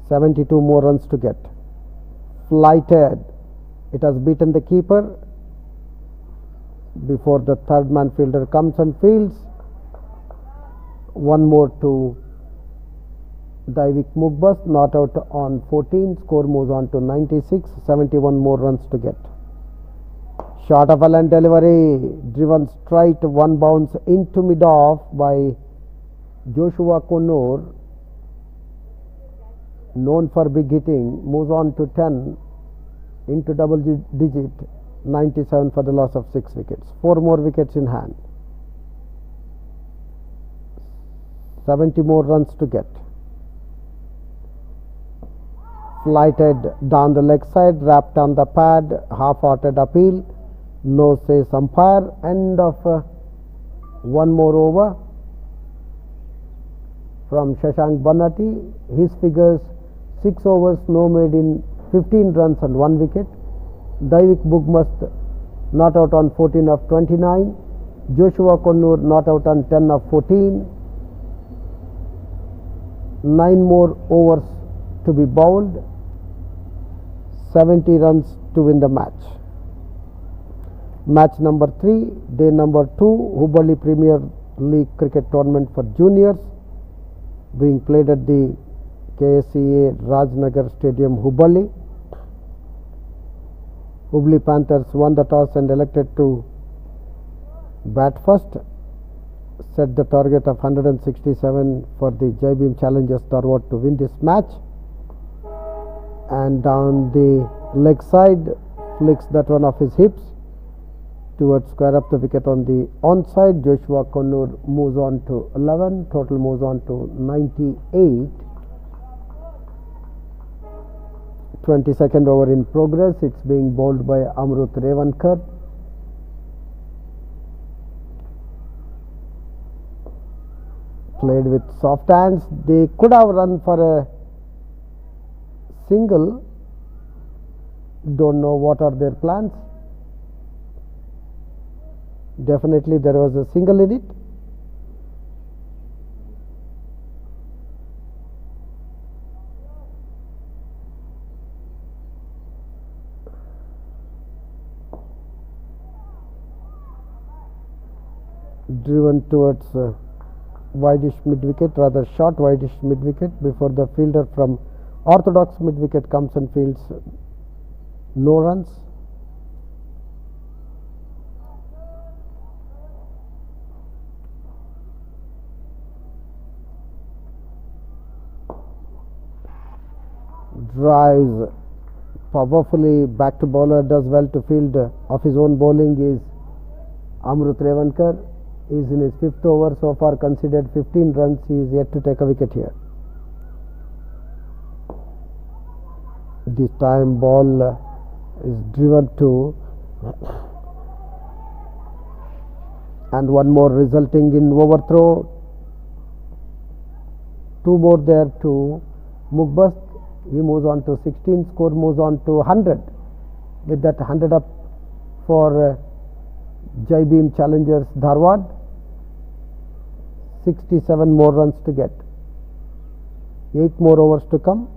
72 more runs to get. Flighted. It has beaten the keeper before the third man fielder comes and fields. One more to Daivik Mugbast, not out on 14. Score moves on to 96. 71 more runs to get. Short of a line delivery, driven straight, one bounce into mid-off by Joshua Kannur, known for big hitting, moves on to 10 into double digit, 97 for the loss of 6 wickets. 4 more wickets in hand. 70 more runs to get. Flighted down the leg side, wrapped on the pad, half-hearted appeal. No says umpire. End of one more over from Shashank Bannati. His figures 6 overs, no made in 15 runs and 1 wicket. Daivik Mugbast not out on 14 of 29. Joshua Kannur not out on 10 of 14. 9 more overs to be bowled. 70 runs to win the match. Match number 3, day number 2, Hubballi Premier League cricket tournament for juniors, being played at the Ksca Rajnagar Stadium, Hubballi. Hubballi Panthers won the toss and elected to bat first. Set the target of 167 for the Jai Bhim Challengers Dharwad to win this match. And down the leg side, flicks that one off his hips towards square up the wicket on the onside. Joshua Connor moves on to 11, total moves on to 98. 22nd over in progress. It's being bowled by Amrut Revankar. Played with soft hands. They could have run for a single. Don't know what are their plans. Definitely there was a single in it. Driven towards wideish mid-wicket, rather short wideish mid-wicket, before the fielder from orthodox mid-wicket comes and fields no runs. Drives powerfully back to bowler, does well to field of his own bowling is Amrut Revankar. Is in his 5th over, so far considered 15 runs. He is yet to take a wicket here. This time ball is driven to and one more resulting in overthrow. 2 more there to Mugbast. He moves on to 16, score moves on to 100. With that 100 up for Jai Bhim Challengers Dharwad. 67 more runs to get. 8 more overs to come.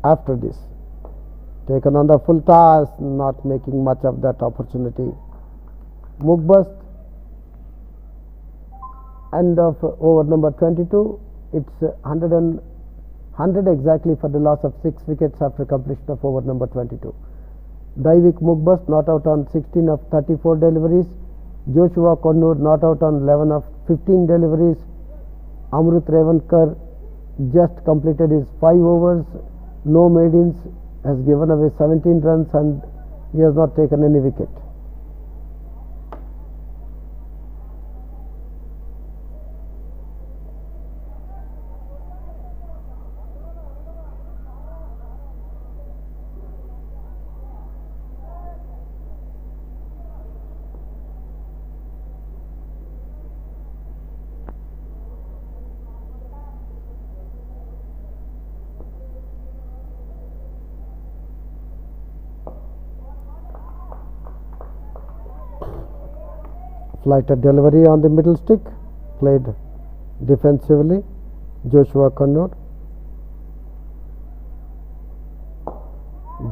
After this, taken on the full toss, not making much of that opportunity. Mugbast. End of over number 22. It's 100 exactly for the loss of 6 wickets after completion of over number 22. Daivik Mugbast not out on 16 of 34 deliveries. Joshua Connor not out on 11 of 15 deliveries. Amrut Revankar just completed his 5 overs, no maidens, has given away 17 runs and he has not taken any wicket. Flighted delivery on the middle stick, played defensively. Joshua Connor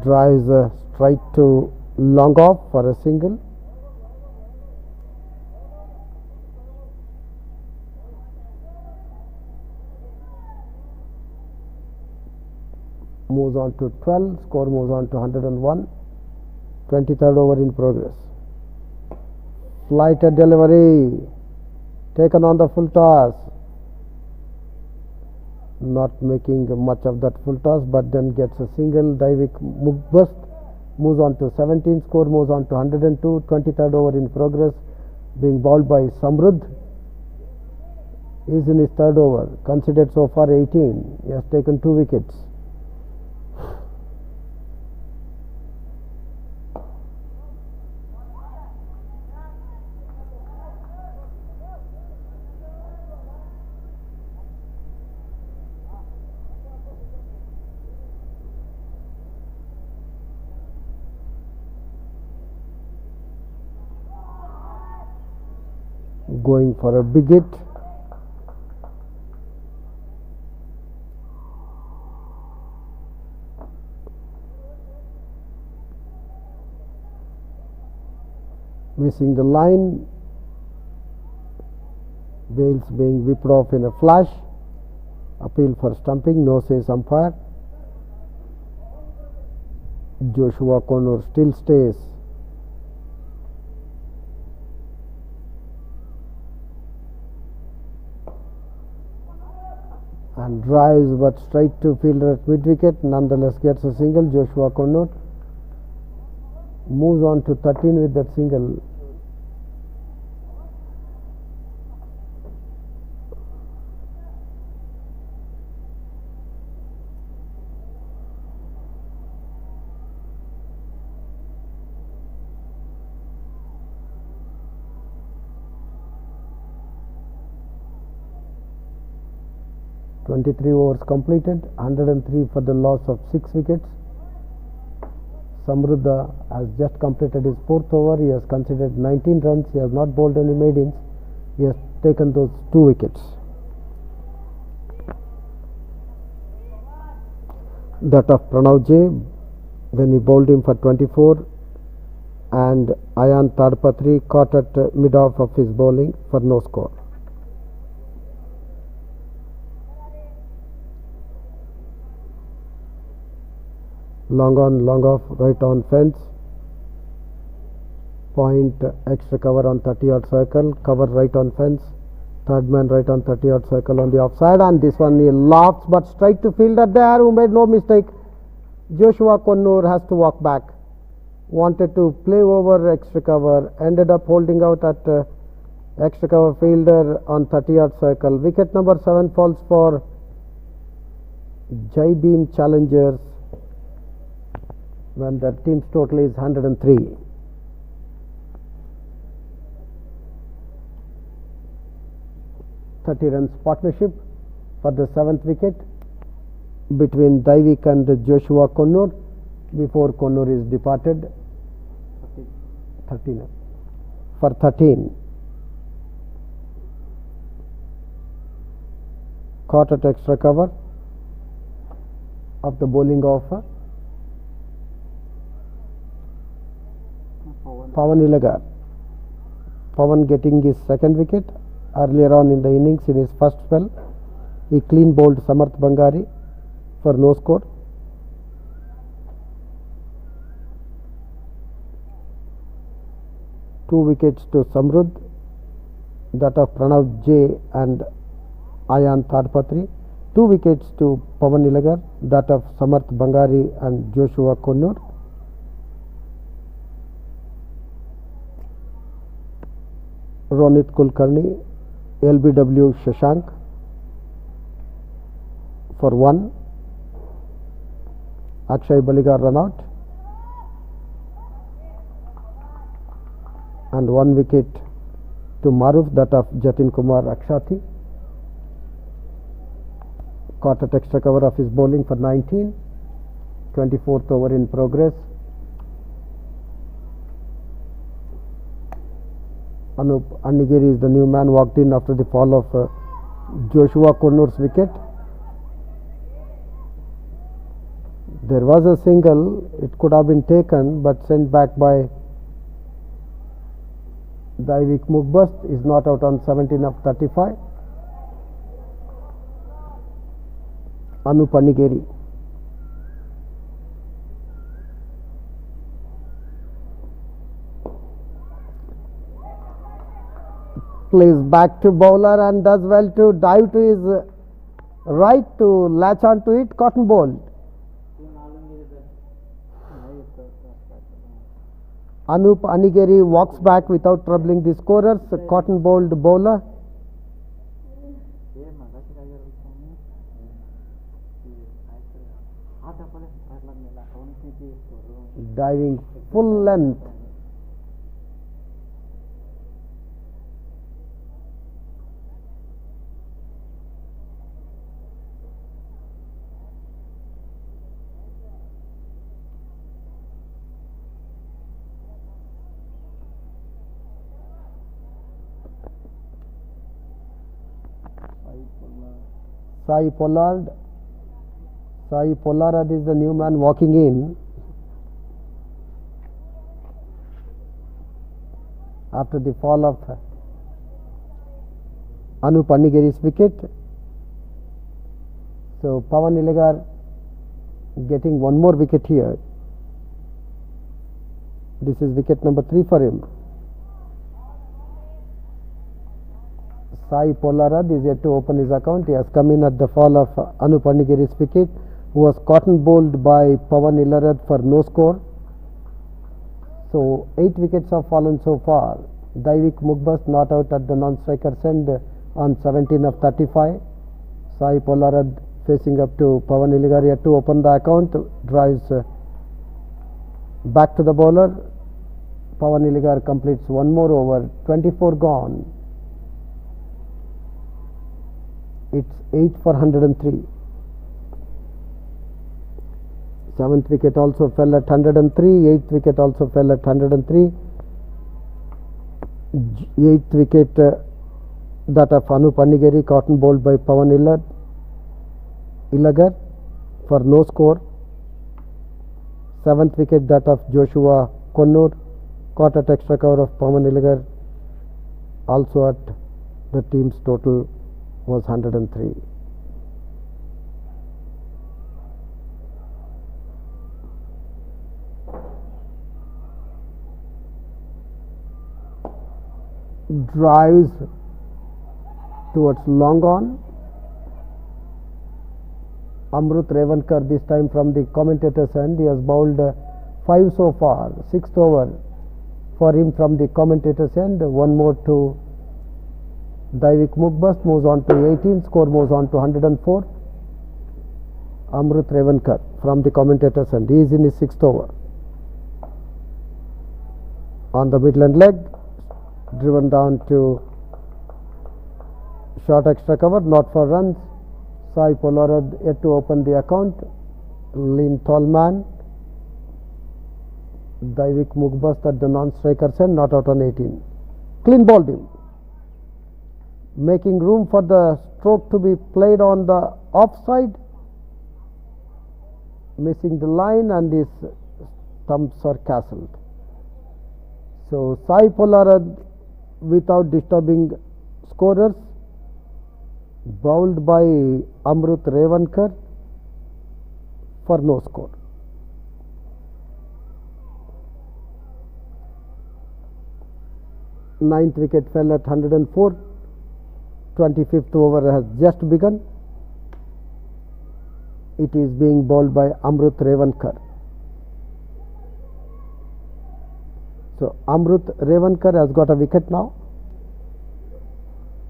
drives straight to long off for a single. Moves on to 12, score moves on to 101. 23rd over in progress. Flighted delivery, taken on the full toss, not making much of that full toss, but then gets a single. Daivik Mugbast moves on to 17, score moves on to 102. 23rd over in progress, being bowled by Samrudh. Is in his 3rd over, considered so far 18. He has taken 2 wickets. Going for a big hit. Missing the line. Bails being whipped off in a flash. Appeal for stumping, no says umpire. Joshua Connor still stays. and drives but straight to fielder at mid wicket, nonetheless gets a single. Joshua Connor moves on to 13 with that single. Overs completed, 103 for the loss of 6 wickets. Samruddha has just completed his 4th over. He has conceded 19 runs. He has not bowled any maidens. He has taken those 2 wickets. That of Pranav J when he bowled him for 24, and Ayan Tadpatri caught at mid-off of his bowling for no score. Long on, long off, right on fence. Point extra cover on 30-yard circle. Cover right on fence. Third man right on 30-yard circle on the offside. And this one he lofts but straight to fielder there who made no mistake. Joshua Connor has to walk back. Wanted to play over extra cover. Ended up holding out at extra cover fielder on 30-yard circle. Wicket number 7 falls for Jai Beam Challengers when the team's total is 103. Runs partnership for the 7th wicket between Daivik and Joshua Connor before Connor is departed. 13 for 13. Caught at extra cover of the bowling of Pawan Ilagar. Pawan getting his 2nd wicket. Earlier on in the innings, in his first spell, he clean bowled Samarth Bangari for no score. Two wickets to Samruddha, that of Pranav J and Ayan Tadpatri. 2 wickets to Pawan Ilagar, that of Samarth Bangari and Joshua Connor. Ronit Kulkarni, LBW Shashank for 1. Akshay Baligar run out, and 1 wicket to Maruf, that of Jatin Kumar Akshati. Caught at extra cover of his bowling for 19. 24th over in progress. Anup Annigiri is the new man, walked in after the fall of Joshua Connor's wicket. There was a single, it could have been taken but sent back by Daivik Mugbast, is not out on 17 of 35. Anup Annigiri. Plays back to bowler and does well to dive to his right to latch onto it. Cotton bowled. Anup Annigiri walks back without troubling the scorers. Cotton bowled bowler. Diving full length. Sai Pollard. Sai Pollard is the new man walking in after the fall of Anup Annigiri's wicket. So Pawan Ilagar getting 1 more wicket here. This is wicket number 3 for him. Sai Pollarad is yet to open his account. He has come in at the fall of Anup Annigiri's wicket, who was cotton bowled by Pawan Illarad for no score. So 8 wickets have fallen so far. Daivik Mugbast not out at the non-striker's end on 17 of 35. Sai Pollarad facing up to Pawan Illarad to open the account, drives back to the bowler. Pawan Illarad completes one more over, 24 gone. It's 8 for 103. 7th wicket also fell at 103. 8th wicket also fell at 103. 8th wicket that of Anup Annigiri, cotton bowled by Pawan Illarad for no score. 7th wicket that of Joshua Connor, caught at extra cover of Pawan Illarad, also at the team's total was 103. Drives towards long on. Amrut Revankar this time from the commentator's end. He has bowled 5 so far. 6th over for him from the commentator's end. One more to Daivik Mugbast, moves on to 18. Score moves on to 104. Amrut Revankar from the commentator's end. He is in his 6th over. On the midland leg, driven down to short extra cover, not for runs. Sai Pollarad yet to open the account. Lean tall man. Daivik Mugbast at the non-striker's end, not out on 18. Clean bowled him, making room for the stroke to be played on the offside. Missing the line and his stumps are castled. So Sai Pollarad, without disturbing scorers, bowled by Amrut Revankar for no score. Ninth wicket fell at 104. 25th over has just begun. It is being bowled by Amrut Revankar. So Amrut Revankar has got a wicket now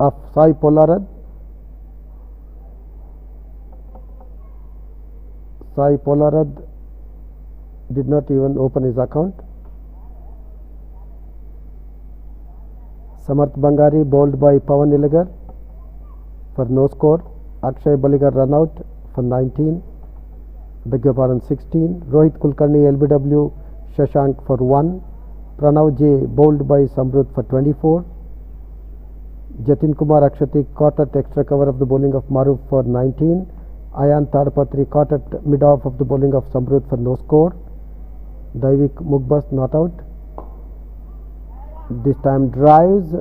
of Sai Pollarad. Sai Pollarad did not even open his account. Samarth Bangari bowled by Pawan Illarad for no score. Akshay Baligar run out for 19. Beg your pardon, 16. Rohit Kulkarni LBW Shashank for 1. Pranav J bowled by Samrut for 24. Jatin Kumar Akshati caught at extra cover of the bowling of Maruf for 19. Ayan Tadpatri caught at mid off of the bowling of Samrut for no score. Daivik Mugbast not out. This time drives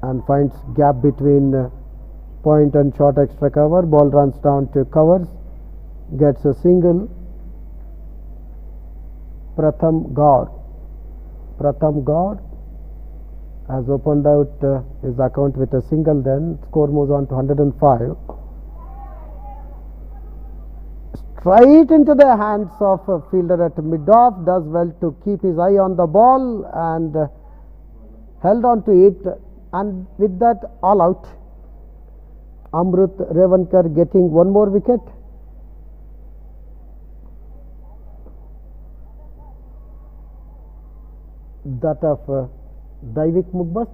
and finds gap between point and short extra cover. Ball runs down to covers, gets a single. Pratham Gaur has opened out his account with a single. Then score moves on to 105. Straight into the hands of a fielder at mid-off, does well to keep his eye on the ball and held on to it, and with that all out. Amrut Revankar getting one more wicket. That of Daivik Mugbast.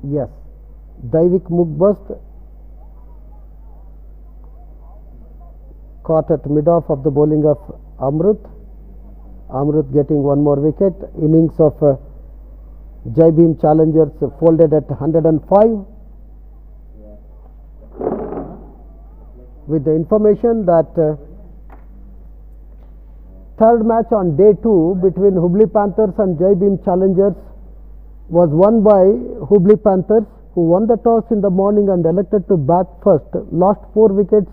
Yes, Daivik Mugbast caught at mid-off of the bowling of Amrut. Amrut getting one more wicket. Innings of Jai Bhim Challengers folded at 105. With the information that third match on day 2 between Hubballi Panthers and Jai Bhim Challengers was won by Hubballi Panthers, who won the toss in the morning and elected to bat first, lost 4 wickets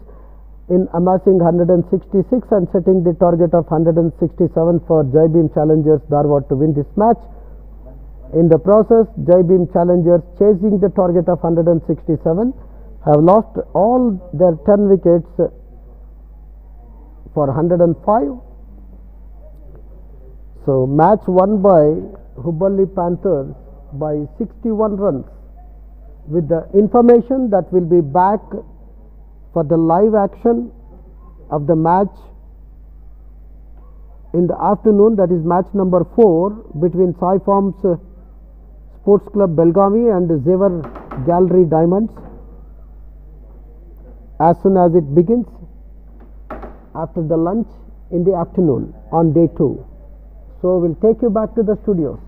in amassing 166 and setting the target of 167 for Jai Bhim Challengers Dharwad to win this match. In the process, J-beam challengers chasing the target of 167 have lost all their 10 wickets for 105. So match won by Hubballi Panthers by 61 runs. With the information that will be back for the live action of the match in the afternoon, that is match number 4 between Sai Farms Sports Club Belgavi and Zever Gallery Diamonds, as soon as it begins after the lunch in the afternoon on day 2. So we'll take you back to the studios.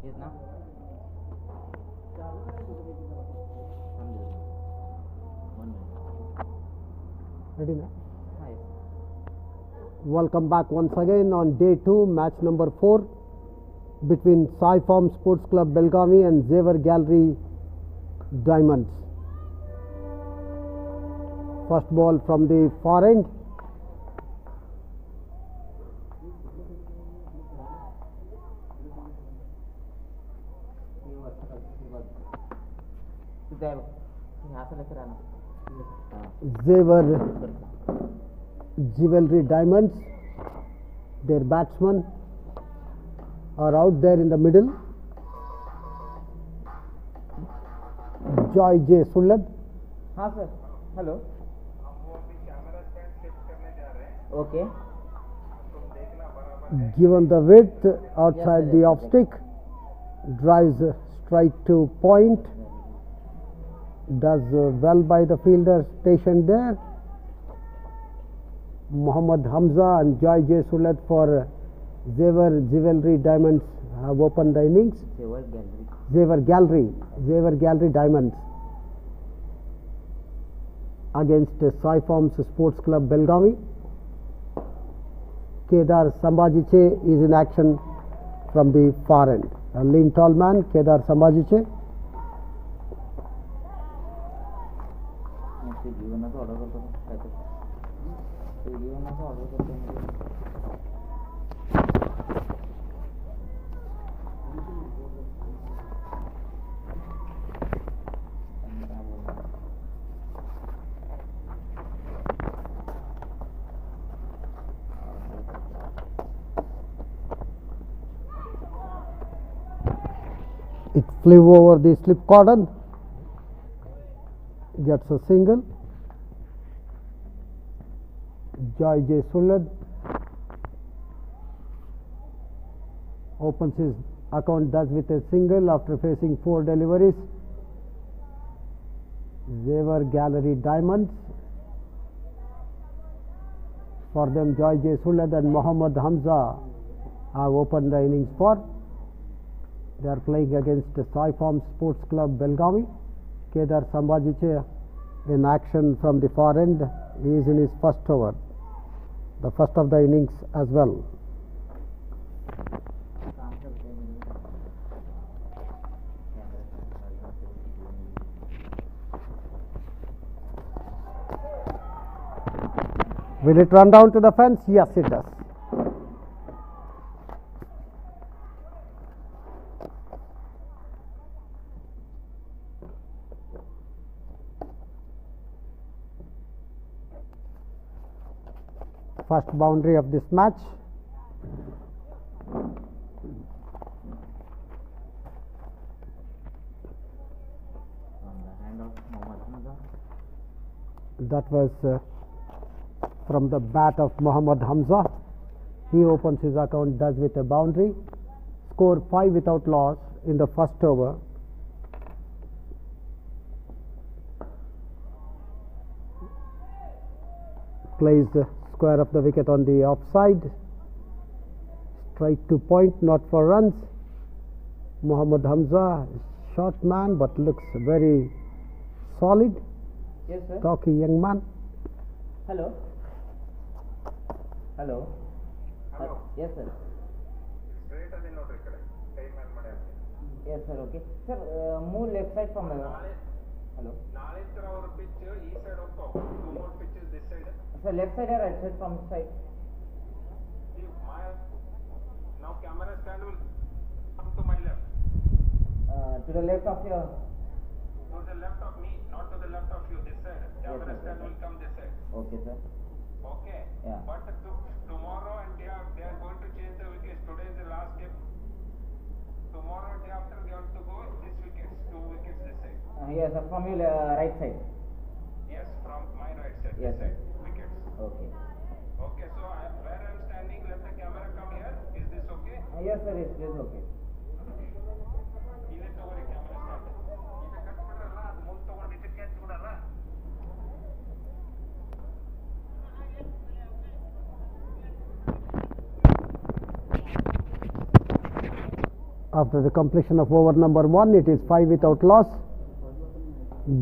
Yes, now? Ready now? Yes. Welcome back once again on day 2, match number 4 between Sai Farm Sports Club Belgavi and Xavier Gallery Diamonds. First ball from the far end. Xavier Jewelry Diamonds, their batsmen are out there in the middle. Joy J. Sullad. हाँ sir, hello. Okay. Given the width outside the off stick, drives straight to point. Does well by the fielder stationed there. Mohammad Hamza and Joy J. Sullad for Xavier Jewelry Diamonds have opened the innings. Xavier Gallery Diamonds against Sai Farms Sports Club Belgavi. Kedar Sambajiche is in action from the far end. A lean tall man, Kedar Sambajiche. It flew over the slip cordon, gets a single. Joy J. Sullad opens his account thus with a single after facing 4 deliveries. Xavier Gallery Diamonds. For them, Joy J. Sullad and Mohammad Hamza have opened the innings for. They are playing against Sai Farm Sports Club Belgavi. Kedar Sambajiche in action from the far end. He is in his first over, the first of the innings as well. Will it run down to the fence? Yes, it does. First boundary of this match. That was from the bat of Mohammad Hamza. He opens his account thus with a boundary. Score 5 without loss in the first over. Plays the square of the wicket on the offside. Straight to point, not for runs. Mohammad Hamza, short man but looks very solid. Yes, sir. Stocky young man. Hello. Hello. Hello. Yes, sir. Straight as in note Yes, sir. Okay. Sir, move left side from the. Hello. Knowledge our pitch east side of top. 2 more pitches this side. Sir, left side or right side from this side? See, now camera stand will come to my left. To the left of your. To the left of me, not to the left of you. This side. Camera stand will come this side. Okay, sir. Okay. Yeah. But tomorrow and they are going to change the wickets. Today is the last game. Tomorrow and day after they have to go this wickets, 2 wickets this side. Yes, sir. From your right side. Yes, from my right side. Yes, This sir. side. Wickets. Okay. Okay, so where I am standing, let the camera come here. Is this okay? Yes, sir. It is okay. ಇಲ್ಲೇ ತಗೋರಿ camera start ಈಗ cut ಬಿಡ್ರಲ್ಲ ಅದು ಮುಂದೆ ತಗೊಂಡು ಇದಕ್ಕೆ ಹಚ್ಚಿ ಬಿಡಲ್ಲ After the completion of over number 1, it is 5 without loss.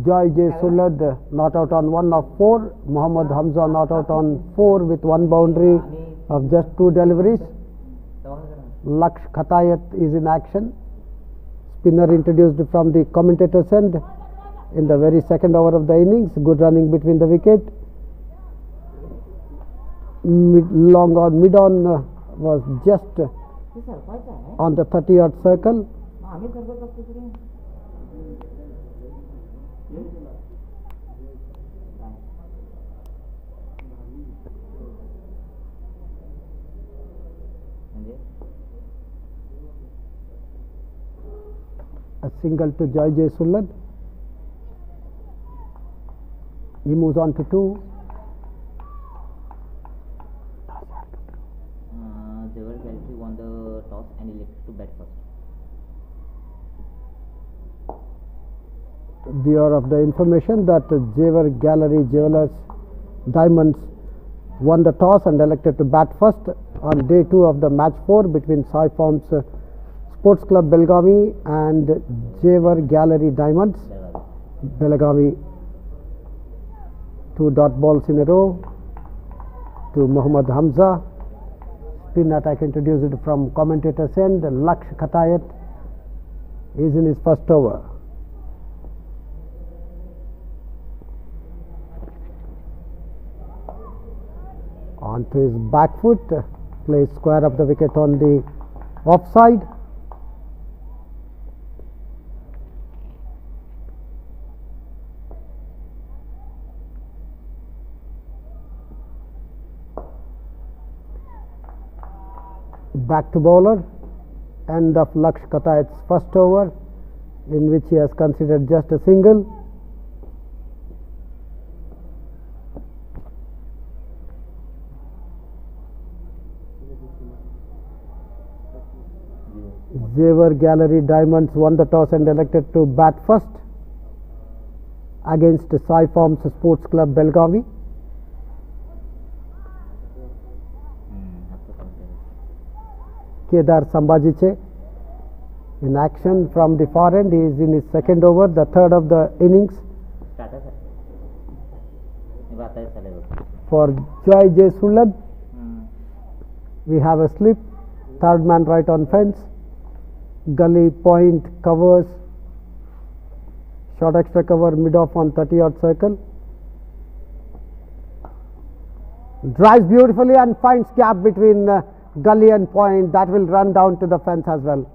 Joy J. Sulad not out on 1 of 4. Muhammad Hamza not out on 4 with 1 boundary of just 2 deliveries. Laksh Khatayat is in action. Spinner introduced from the commentator's end in the very second over of the innings. Good running between the wicket. Mid on was just on the 30-yard circle. A single to Joy J. Sulad. He moves on to 2. Jewel Gallery won the toss and elected to bat first. We are of the information that Javer Gallery Jewelers Diamonds won the toss and elected to bat first on day 2 of the match 4 between Sai Farms Sports Club Belgavi and Javer Gallery Diamonds. Belgavi 2 dot balls in a row to Muhammad Hamza. Spin attack introduced from commentator's end. Laksh Khatayat is in his first over. On to his back foot, plays square up the wicket on the offside. Back to bowler, end of Laksh Khatayat's first over, in which he has considered just a single. Javer Gallery Diamonds won the toss and elected to bat first against Sai Farms Sports Club Belgavi. Kedar Sambajiche in action from the far end. He is in his second over, the third of the innings. For Joy J. Sulad, we have a slip, third man right on fence, gully point covers, short extra cover mid off on 30-yard circle. Drives beautifully and finds gap between gully and point. That will run down to the fence as well.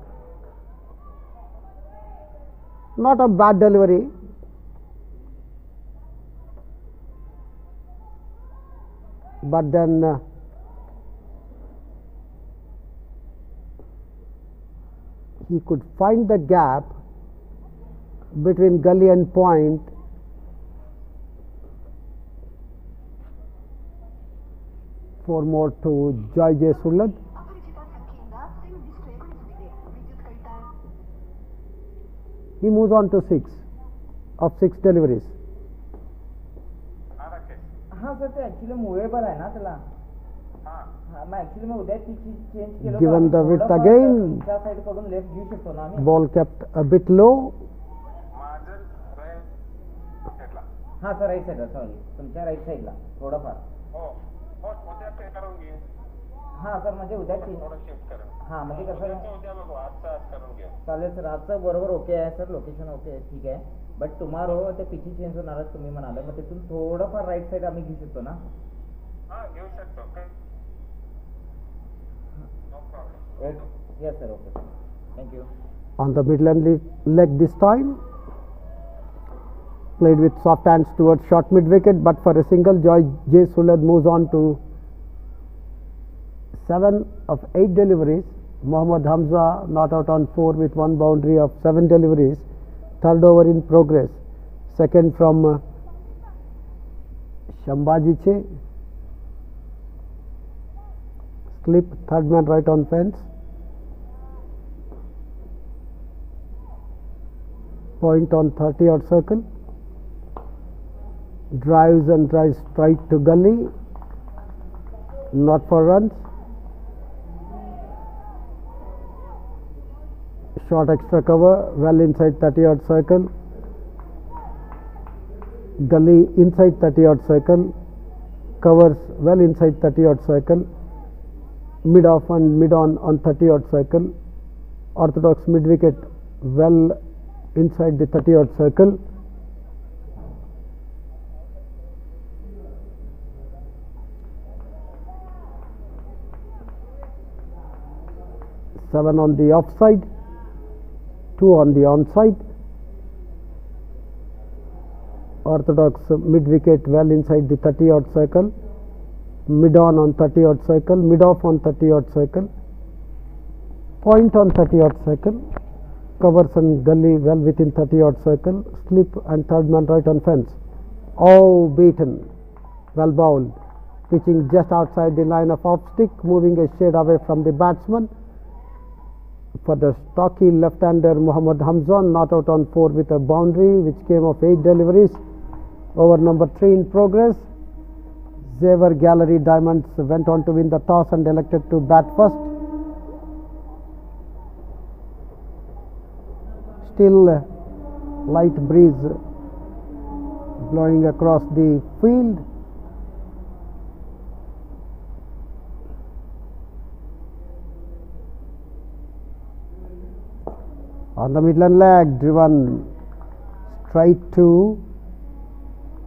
Not a bad delivery. But then he could find the gap between gully and point. Four more to Joy J. Sulad. He moves on to 6 of 6 deliveries. हाँ sir ते actually movable आहे ना त्याला हाँ मैं actually मैं उद्या ती चेंज केलं Given the width again, त्या साइड कडून लेफ्ट घेऊ शकतो ना आम्ही ball kept a bit low. हाँ सर राईट साइडला सॉरी तुमच्या राईट साइडला थोडंफार उद्या पे करून घे हाँ सर म्हणजे उद्या थोडं शिफ्ट करा हाँ म्हणजे कसं उद्या बघू आजचं आज करून घ्या चालेल सर आजचं बरोबर ओके आहे सर लोकेशन ओके आहे ठीक आहे बट टुमारो ते पिची चेंज होणार तुम्ही म्हणाले मग तिथून थोडंफार राईट साइड आम्ही घेऊ शकतो ना हां घेऊ शकतो no problem yes sir okay thank you On the midland leg this time, played with soft hands towards short mid wicket, but for a single. Joy J. Sulad moves on to 7 of 8 deliveries. Muhammad Hamza not out on 4 with 1 boundary of 7 deliveries. Third over in progress. Second from Shambajiche. Slip, third man right on fence. Point on 30-yard circle. Drives and drives straight to gully. Not for runs. Short extra cover, well inside 30-yard circle. Gully inside 30-yard circle. Covers well inside 30-yard circle. Mid off and mid on 30-yard circle. Orthodox mid wicket well inside the 30-yard circle. Seven on the offside, 2 on the onside. Orthodox mid wicket well inside the 30-yard circle. Mid on 30-yard circle, mid off on 30-yard circle. Point on 30-yard circle. Covers and gully well within 30-yard circle. Slip and third man right on fence. Oh, beaten. Well bowled. Pitching just outside the line of off stick, moving a shade away from the batsman. For the stocky left-hander Muhammad Hamzan, not out on 4 with a boundary which came of 8 deliveries. Over number 3 in progress. Xavier Gallery Diamonds went on to win the toss and elected to bat first. Still light breeze blowing across the field. On the midland leg, driven straight to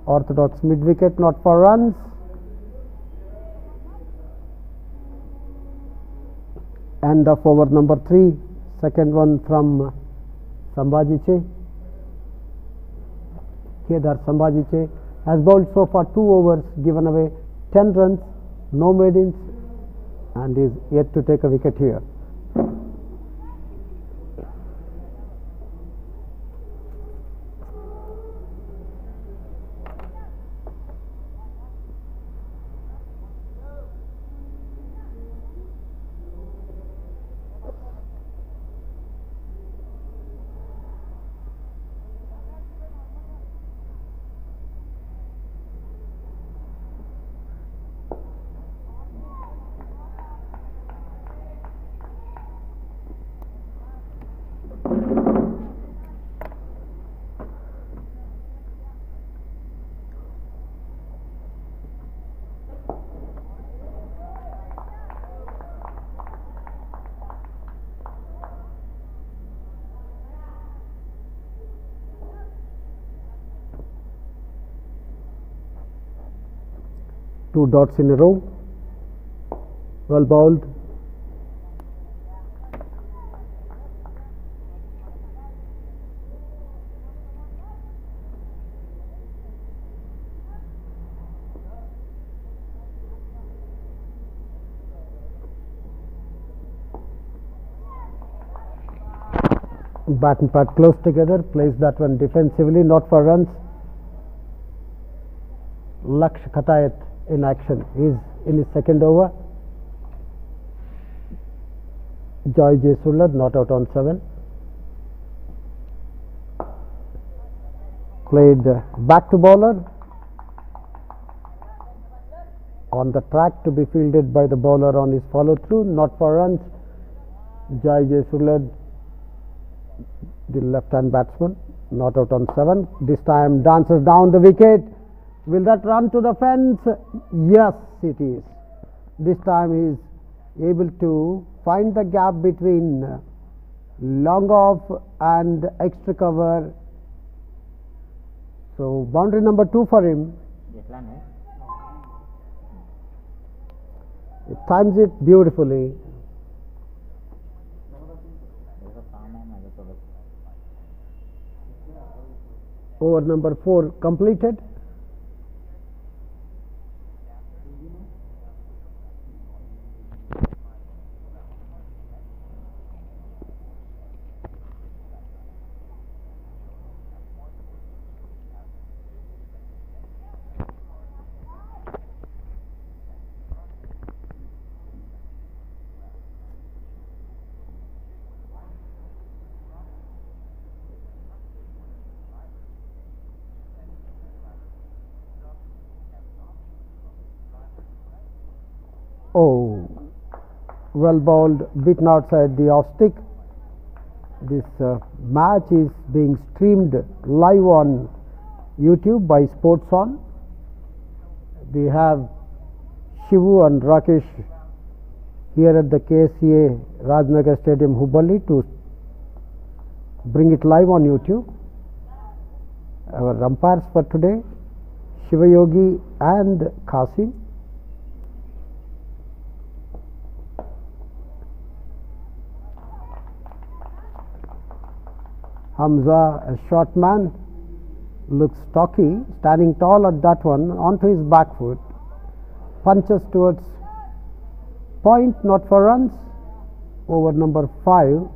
Orthodox mid wicket, not for runs. End of over number 3, second one from Sambhajiche. Kedar Sambhajiche has bowled so far 2 overs, given away 10 runs, no maidens, and is yet to take a wicket here. Two dots in a row, well bowled. Bat and pad close together, plays that one defensively, not for runs. Laksh Khatayat in action. He is in his second over. Joy J. Sullad not out on 7. Played back to bowler. On the track to be fielded by the bowler on his follow through, not for runs. Joy J. Sullad, the left hand batsman, not out on 7. This time dances down the wicket. Will that run to the fence? Yes, it is. This time he is able to find the gap between long off and extra cover. So boundary number 2 for him. It times it beautifully. Over number 4 completed. Oh, well bowled, beaten outside the off stick. This match is being streamed live on YouTube by Sports On. We have Shivu and Rakesh here at the Ksca Rajnagar Stadium, Hubballi, to bring it live on YouTube. Our umpires for today, Shivayogi and Qasim. Hamza, a short man, looks stocky, standing tall at that one, onto his back foot, punches towards point, not for runs. Over number 5,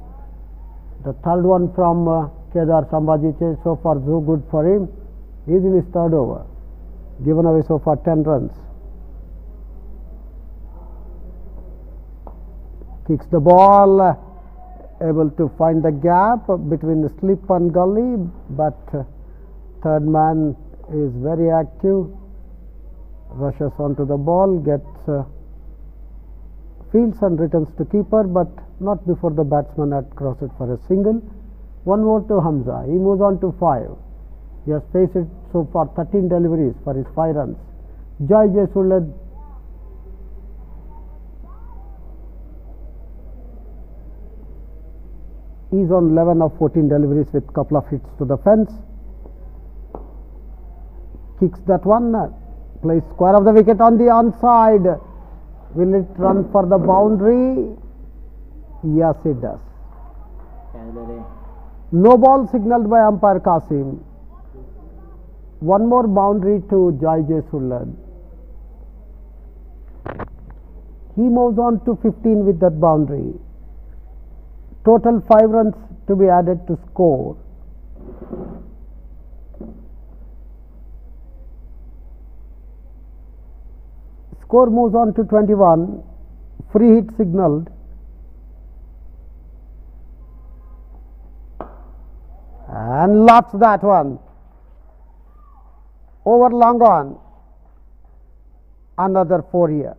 the third one from Kedar Sambhaji. So far so good for him. He is in his third over, given away so far 10 runs. Kicks the ball, able to find the gap between the slip and gully, but third man is very active, rushes onto the ball, gets fields and returns to keeper, but not before the batsman had crossed it for a single. One more to Hamza. He moves on to 5. He has faced it so far 13 deliveries for his 5 runs. Joy Jaisullad is on 11 of 14 deliveries with couple of hits to the fence. Kicks that one, plays square of the wicket on the onside. Will it run for the boundary? Yes, it does. No ball signalled by umpire Qasim. One more boundary to Joy Jaisullad. He moves on to 15 with that boundary. Total 5 runs to be added to score. Score moves on to 21. Free hit signalled. And lots that one. Over long on. Another 4 here.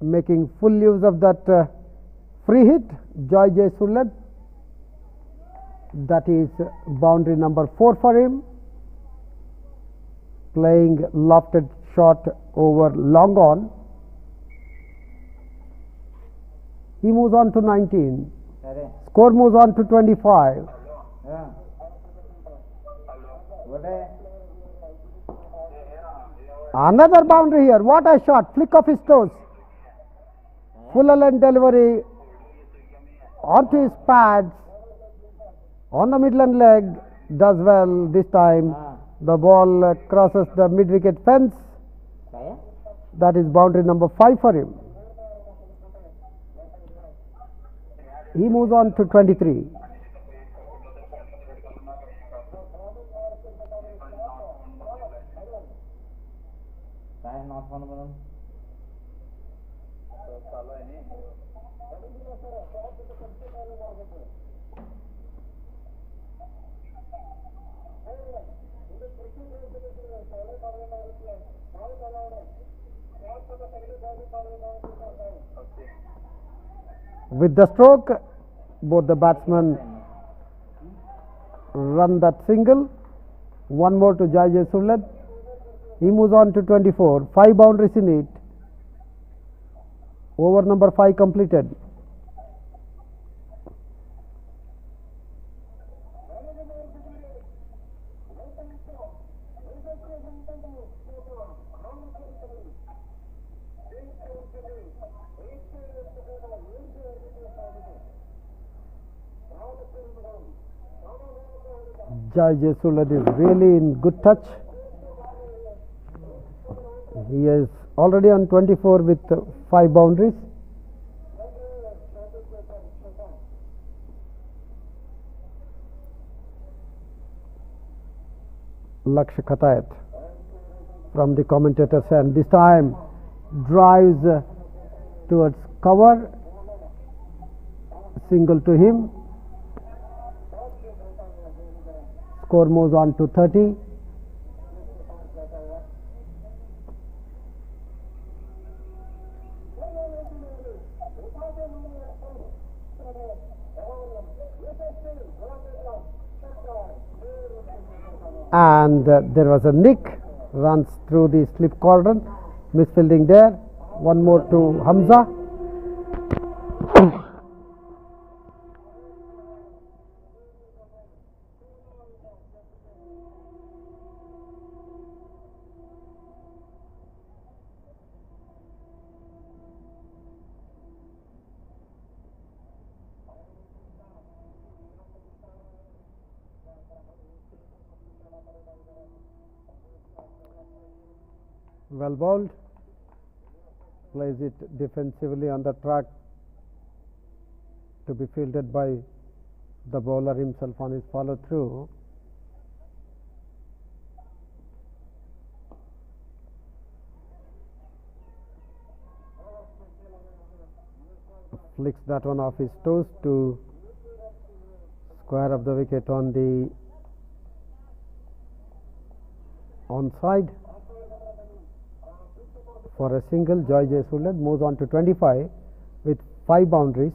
Making full use of that free hit, Joy Jaisullad. That is boundary number 4 for him. Playing lofted shot over long on. He moves on to 19. Score moves on to 25. Another boundary here. What a shot. Flick of his toes. Full length delivery onto his pads, on the midland leg, does well this time. The ball crosses the mid wicket fence. That is boundary number 5 for him. He moves on to 23. With the stroke, both the batsmen run that single. One more to Joy Jaisullad. He moves on to 24. 5 boundaries in it. Over number 5 completed. Joy Jaisullad is really in good touch. He is already on 24 with 5 boundaries. Lakshya Khatayat from the commentator's end. This time drives towards cover. Single to him. Score moves on to 30. and there was a nick, runs through the slip cordon, misfielding there. One more to Hamza. Well bowled, plays it defensively on the track to be fielded by the bowler himself on his follow through. Flicks that one off his toes to square up the wicket on the onside. For a single, Joy Jayasulad moves on to 25 with 5 boundaries.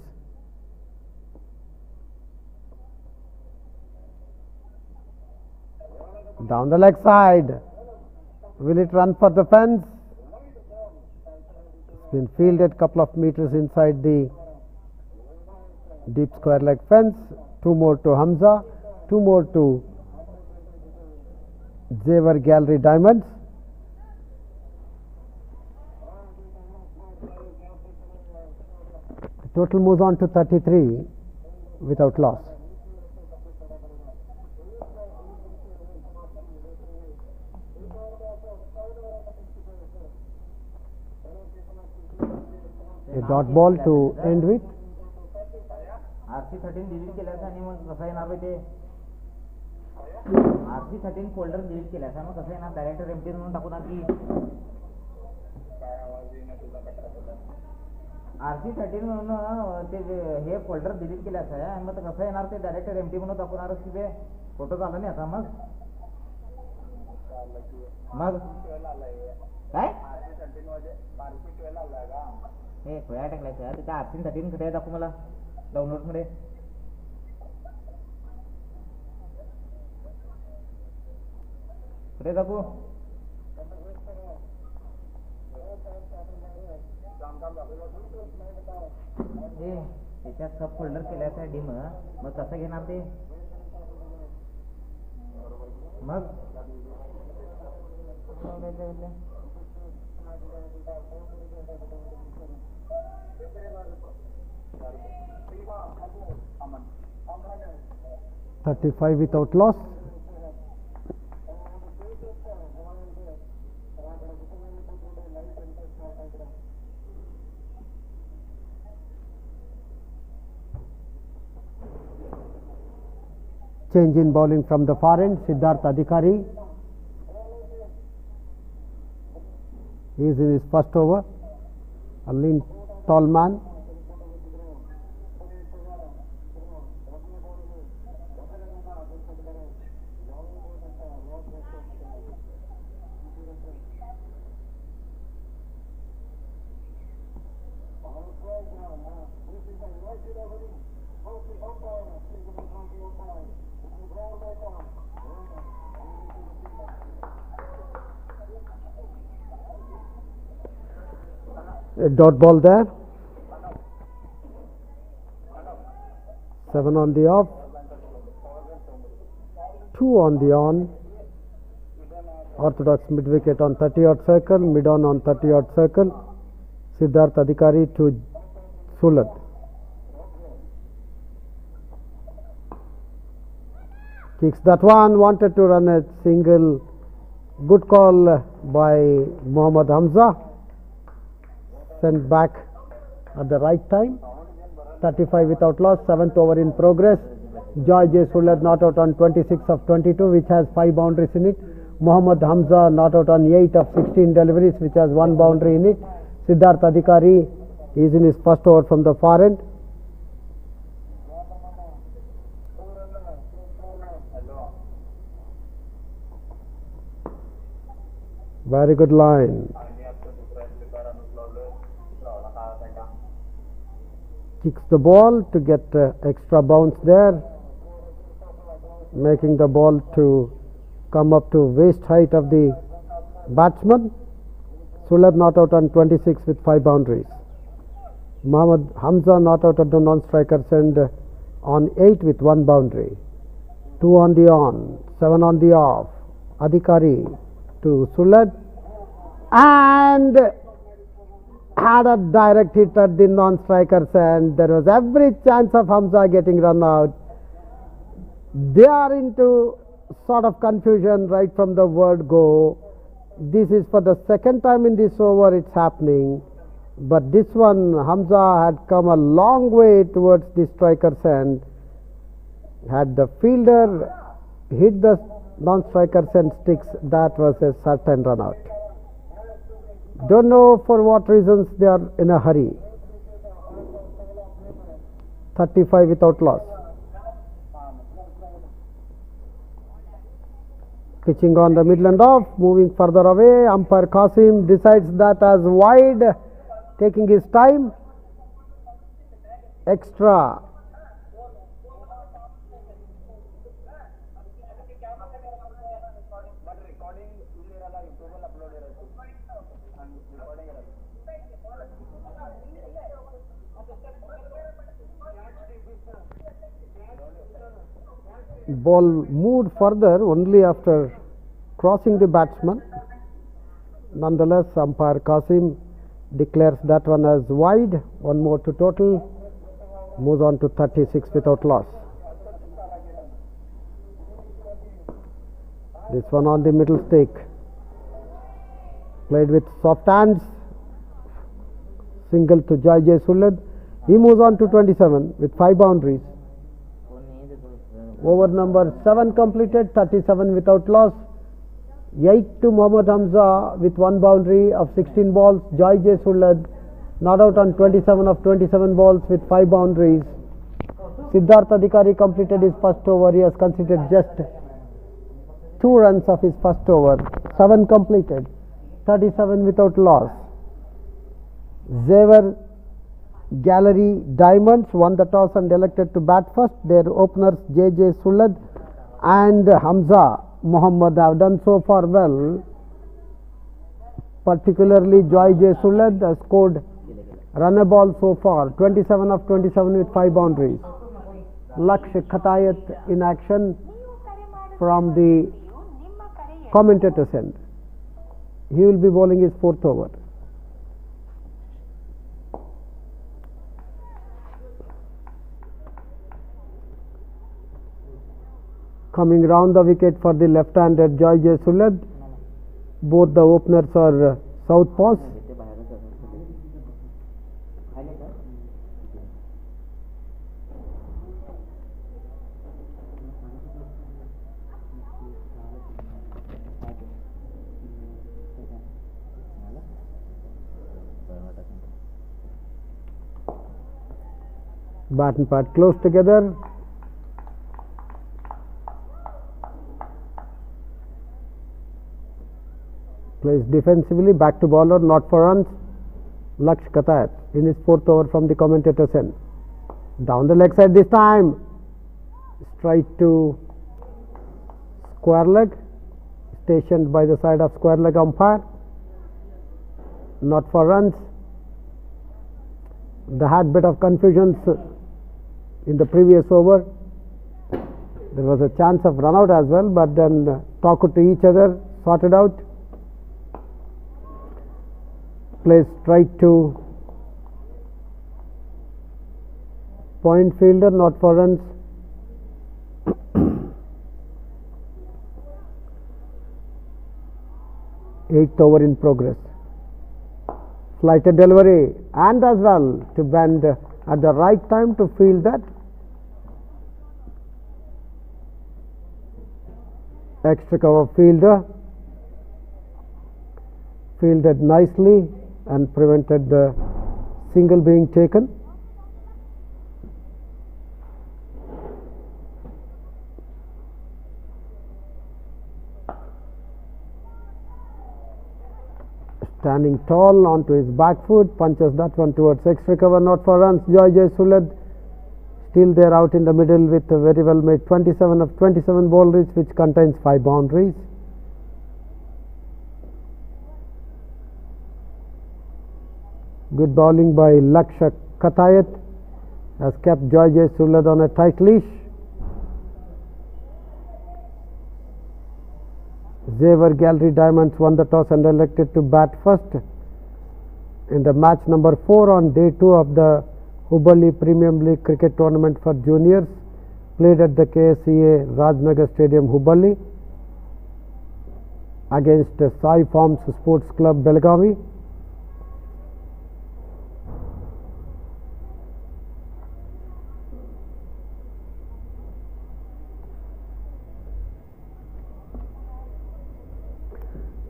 Down the leg side. Will it run for the fence? It's been fielded couple of meters inside the deep square leg fence. 2 more to Hamza, 2 more to Javer Gallery Diamonds. Total moves on to 33 without loss. A dot ball to end with. RC13 delete केल्याचा आणि मग कसं येणार बे ते RC13 folder delete केल्याचा मग कसं येणार direct empty म्हणून टाकू ना की RC13 म्हणून ते हे फोल्डर डिलीट केल्याचं आहे आणि मग कसं येणार ते डायरेक्ट एम्प्टी म्हणून टाकूनच की ते फोटो झाला नाही आता मग काय हे खोया टाकलायचं आहे त्याच्या RC13 कुठे दाखवू मला डाउनलोड मध्ये कुठे दाखवू त्याच्यात सब फोल्डर केल्याचं आहे डीम मग कसं घेणार ते मग $35 without loss. Change in bowling from the far end. Siddharth Adhikari. He is in his first over. A lean, tall man. A dot ball there. 7 on the off, 2 on the on. Orthodox mid wicket on 30-odd circle, mid on 30-odd circle. Siddharth Adhikari to Sulat. Kicks that one, wanted to run a single. Good call by Mohammad Hamza. Sent back at the right time. 35 without loss, 7th over in progress. Joy Jayasulad not out on 26 of 22, which has 5 boundaries in it. Mohammad Hamza not out on 8 of 16 deliveries, which has 1 boundary in it. Siddharth Adhikari is in his first over from the far end. Very good line. Kicks the ball to get extra bounce there, making the ball to come up to waist height of the batsman. Sulad not out on 26 with 5 boundaries. Mohammad Hamza not out at the non-strikers end on 8 with 1 boundary. 2 on the on, 7 on the off. Adhikari to Sulad and had a direct hit at the non-strikers end. There was every chance of Hamza getting run out. They are into sort of confusion right from the word go. This is for the second time in this over it's happening, but this one Hamza had come a long way towards the striker's end. Had the fielder hit the non-striker's end sticks, that was a certain run out. Don't know for what reasons they are in a hurry. 35 without loss. Pitching on the middle and off, moving further away. Umpire Qasim decides that as wide, taking his time. Extra. Ball moved further only after crossing the batsman. Nonetheless, umpire Qasim declares that one as wide. One more to total. Moves on to 36 without loss. This one on the middle stake. Played with soft hands. Single to J. Sulad. He moves on to 27 with 5 boundaries. Over number 7 completed, 37 without loss. 8 to Mohammad Hamza with 1 boundary of 16 balls. J. Sulad not out on 27 of 27 balls with 5 boundaries. Siddharth Adhikari completed his first over. He has conceded just 2 runs of his first over. 7 completed, 37 without loss. Xavier Gallery Diamonds won the toss and elected to bat first. Their openers J. Sulad and Hamza Muhammad have done so far well. Particularly J. Sulad has scored run a ball so far, 27 of 27 with 5 boundaries. Laksh Khatayat in action from the commentator's end. He will be bowling his 4th over. Coming round the wicket for the left-handed J. Sulad. Both the openers are southpaws. Bat and pad close together. Plays defensively, back to bowler, not for runs. Laksh Khatayat in his 4th over from the commentator's end. Down the leg side this time. Straight to square leg. Stationed by the side of square leg umpire. Not for runs. They had bit of confusions in the previous over. There was a chance of run out as well, but then talked to each other, sorted out. Plays straight to point fielder, not for runs. 8th over in progress. Flighted delivery and as well to bend at the right time to field that. Extra cover fielder fielded nicely and prevented the single being taken. Standing tall onto his back foot, punches that one towards extra cover, not for runs. J. Sulad Still they are out in the middle with a very well made 27 of 27 boundaries, which contains 5 boundaries. Good bowling by Ksca has kept George Sulad on a tight leash. Xavier Gallery Diamonds won the toss and elected to bat first in the match number 4 on day 2 of the Hubballi Premium League Cricket Tournament for Juniors, played at the Ksca Rajnagar Stadium, Hubballi, against Sai Farms Sports Club, Belgavi.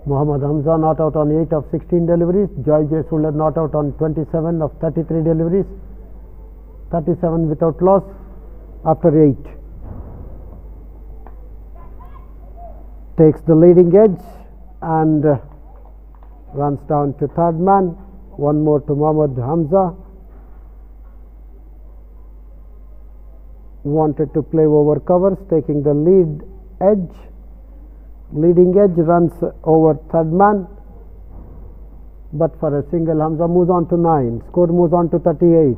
Mohammad Hamza not out on 8 of 16 deliveries. Joy Sulad not out on 27 of 33 deliveries. 37 without loss after 8. Takes the leading edge and runs down to third man. One more to Mohammad Hamza. Wanted to play over covers, taking the lead edge. Leading edge runs over third man, but for a single Hamza moves on to 9. Score moves on to 38.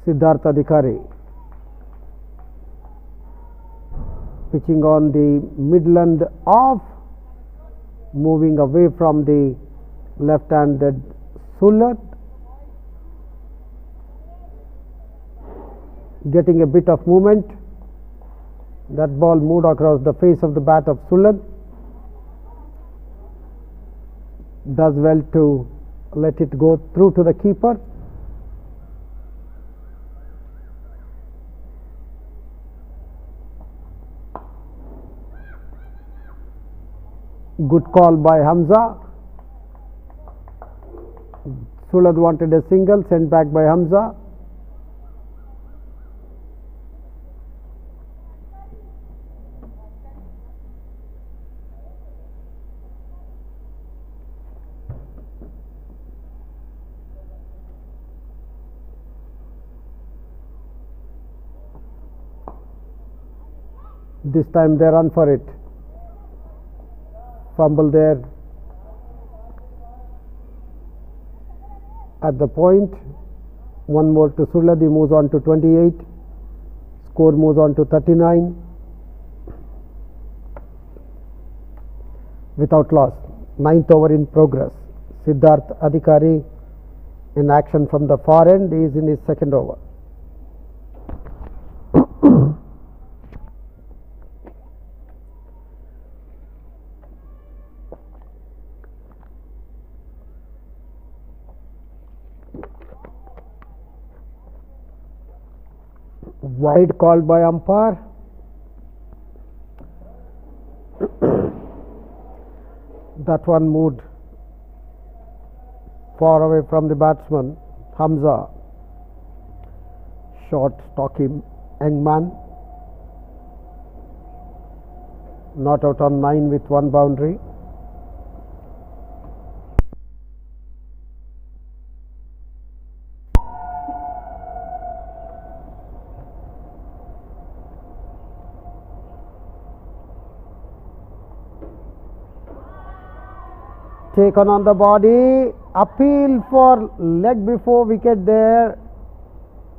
Siddharth Adhikari pitching on the Midland off, moving away from the left-handed Sulad, getting a bit of movement. That ball moved across the face of the bat of Sulad. Does well to let it go through to the keeper. Good call by Hamza. Sulad wanted a single, sent back by Hamza. This time they run for it. Fumble there at the point. One more to Sulad, he moves on to 28. Score moves on to 39 without loss. 9th over in progress. Siddharth Adhikari in action from the far end. He is in his second over. Wide called by umpire. That one moved far away from the batsman. Hamza, short, stocky young man, not out on 9 with 1 boundary. Taken on the body, appeal for leg before wicket there,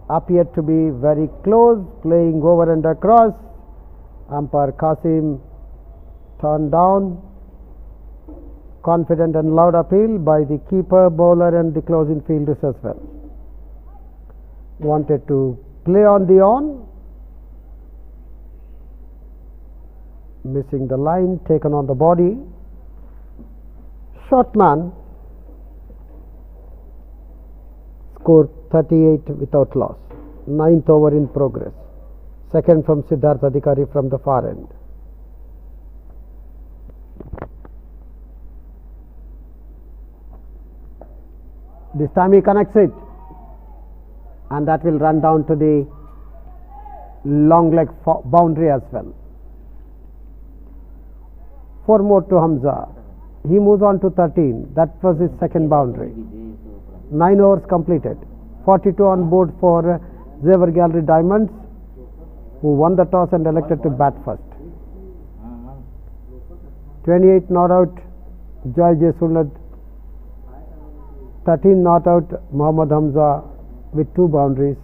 appeared to be very close, playing over and across. Umpire Qasim turned down. Confident and loud appeal by the keeper, bowler and the closing fielders as well. Wanted to play on the on, missing the line, taken on the body. Short man, score 38 without loss. 9th over in progress. Second from Siddharth Adhikari from the far end. This time he connects it, and that will run down to the long leg boundary as well. 4 more to Hamza. He moves on to 13. That was his second boundary. 9 overs completed. 42 on board for Xavier Gallery Diamonds, who won the toss and elected to bat first. 28 not out, Joy J. Sulad. 13 not out, Mohammad Hamza with 2 boundaries.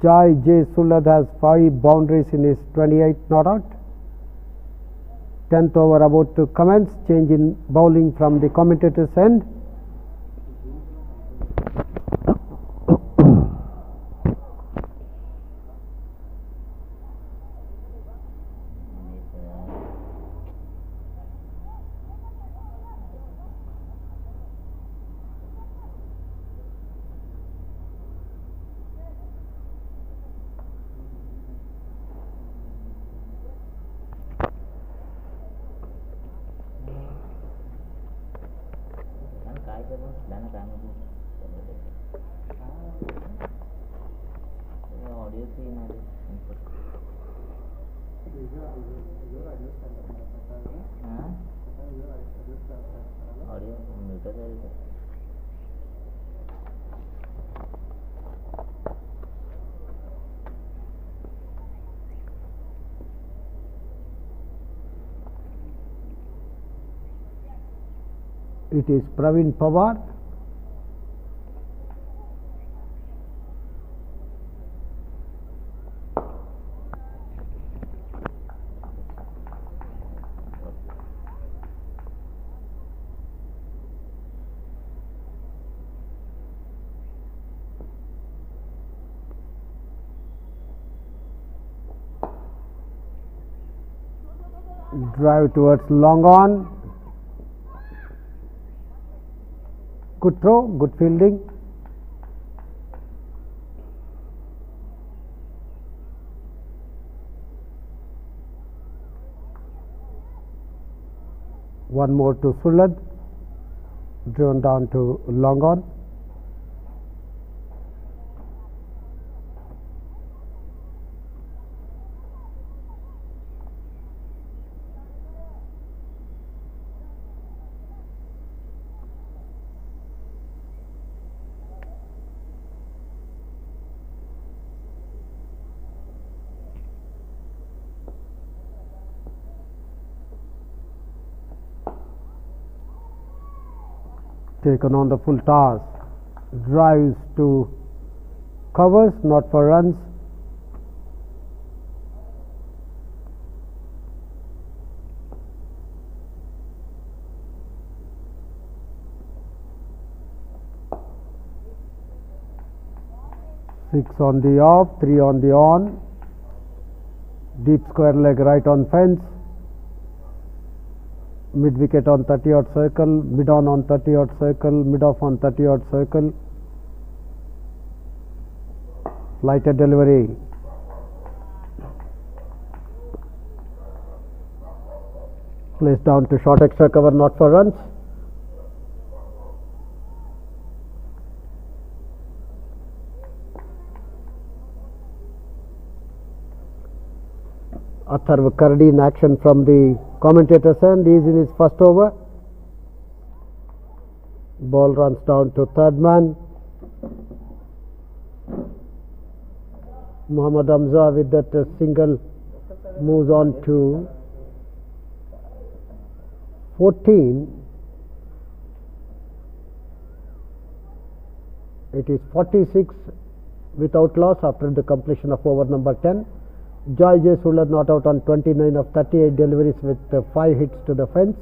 Joy J. Sulad has 5 boundaries in his 28 not out. 10th over about to commence. Change in bowling from the commentator's end. It is Praveen Pawar. Drive towards long on. Good throw, good fielding. One more to Sulad, driven down to long on. Taken on the full toss, drives to covers, not for runs. Six on the off, 3 on the on. Deep square leg right on fence. Mid wicket on 30-odd circle, mid on 30-odd circle, mid off on 30-odd circle. Lighted delivery. Placed down to short extra cover, not for runs. Atharv Kardi in action from the commentator's end. He is in his first over. Ball runs down to third man. Mohammad Hamza with that single moves on to 14. It is 46 without loss after the completion of over number 10. Joy J. Sulad not out on 29 of 38 deliveries with 5 hits to the fence.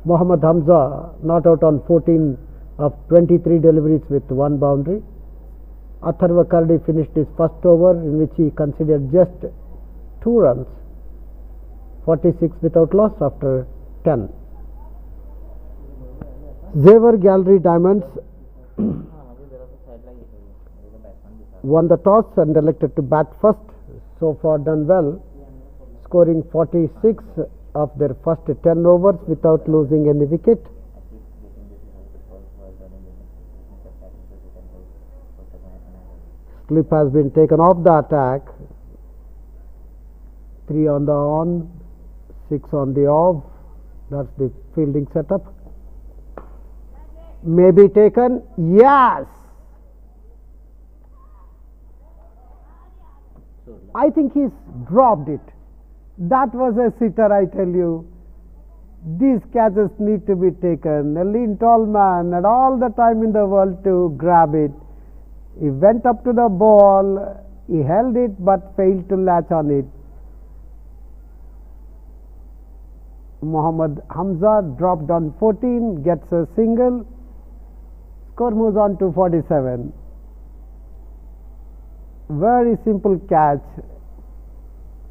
Mohammad Hamza not out on 14 of 23 deliveries with 1 boundary. Atharv Kardi finished his first over, in which he considered just 2 runs. 46 without loss after 10. Xavier Gallery Diamonds won the toss and elected to bat first. So far done well, scoring 46 of their first 10 overs without losing any wicket. Slip has been taken off the attack. 3 on the on, 6 on the off. That's the fielding setup. May be taken. Yes. I think he's dropped it. That was a sitter, I tell you. These catches need to be taken. A lean tall man had all the time in the world to grab it. He went up to the ball. He held it but failed to latch on it. Mohammad Hamza dropped on 14, gets a single. Score moves on to 47. Very simple catch,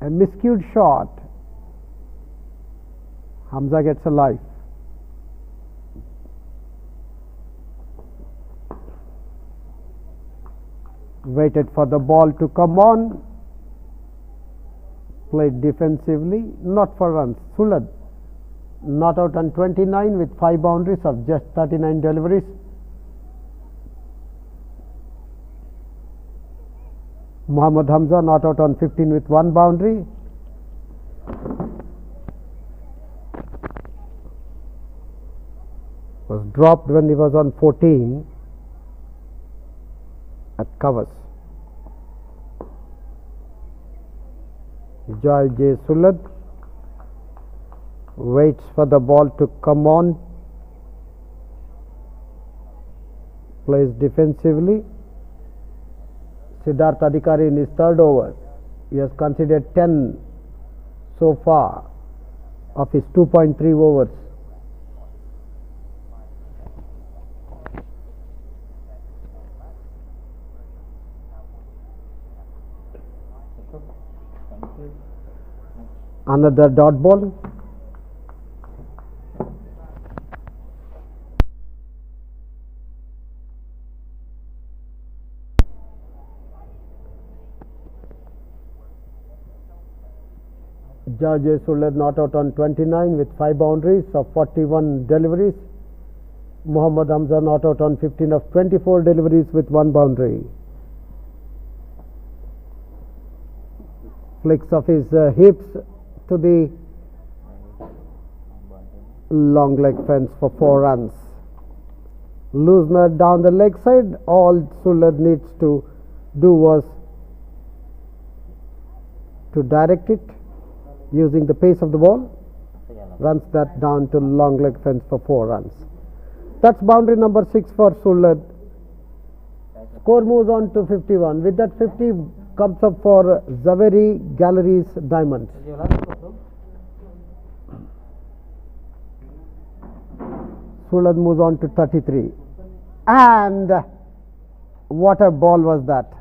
a miscued shot. Hamza gets a life. Waited for the ball to come on. Played defensively, not for runs. Sulad not out on 29 with 5 boundaries of just 39 deliveries. Mohammad Hamza not out on 15 with 1 boundary. Was dropped when he was on 14 at covers. Joy J. Sulad waits for the ball to come on, plays defensively. Siddharth Adhikari in his third over, he has considered 10 so far of his 2.3 overs. Another dot ball. George Sulad not out on 29 with 5 boundaries of 41 deliveries. Mohammad Hamza not out on 15 of 24 deliveries with 1 boundary. Flicks of his hips to the long leg fence for 4 runs. Loosener down the leg side. All Sulad needs to do was to direct it using the pace of the ball. Runs that down to long leg fence for 4 runs. That's boundary number 6 for Sulad. Score moves on to 51. With that 50 comes up for Zaveri Galleries Diamonds. Sulad moves on to 33. And what a ball was that.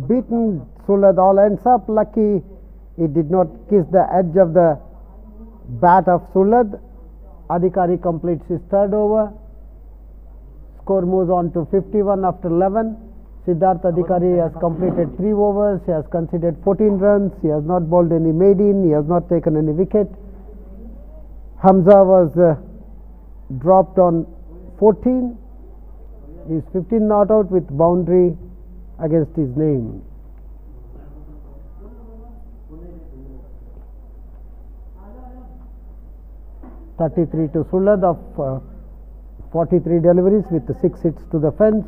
Beaten Sulad all ends up. Lucky it did not kiss the edge of the bat of Sulad. Adhikari completes his third over. Score moves on to 51 after 11. Siddharth Adhikari has completed 3 overs. He has conceded 14 runs. He has not bowled any maiden. He has not taken any wicket. Hamza was dropped on 14. He is 15 not out with boundary against his name. (33) to Sulad of 43 deliveries with 6 hits to the fence.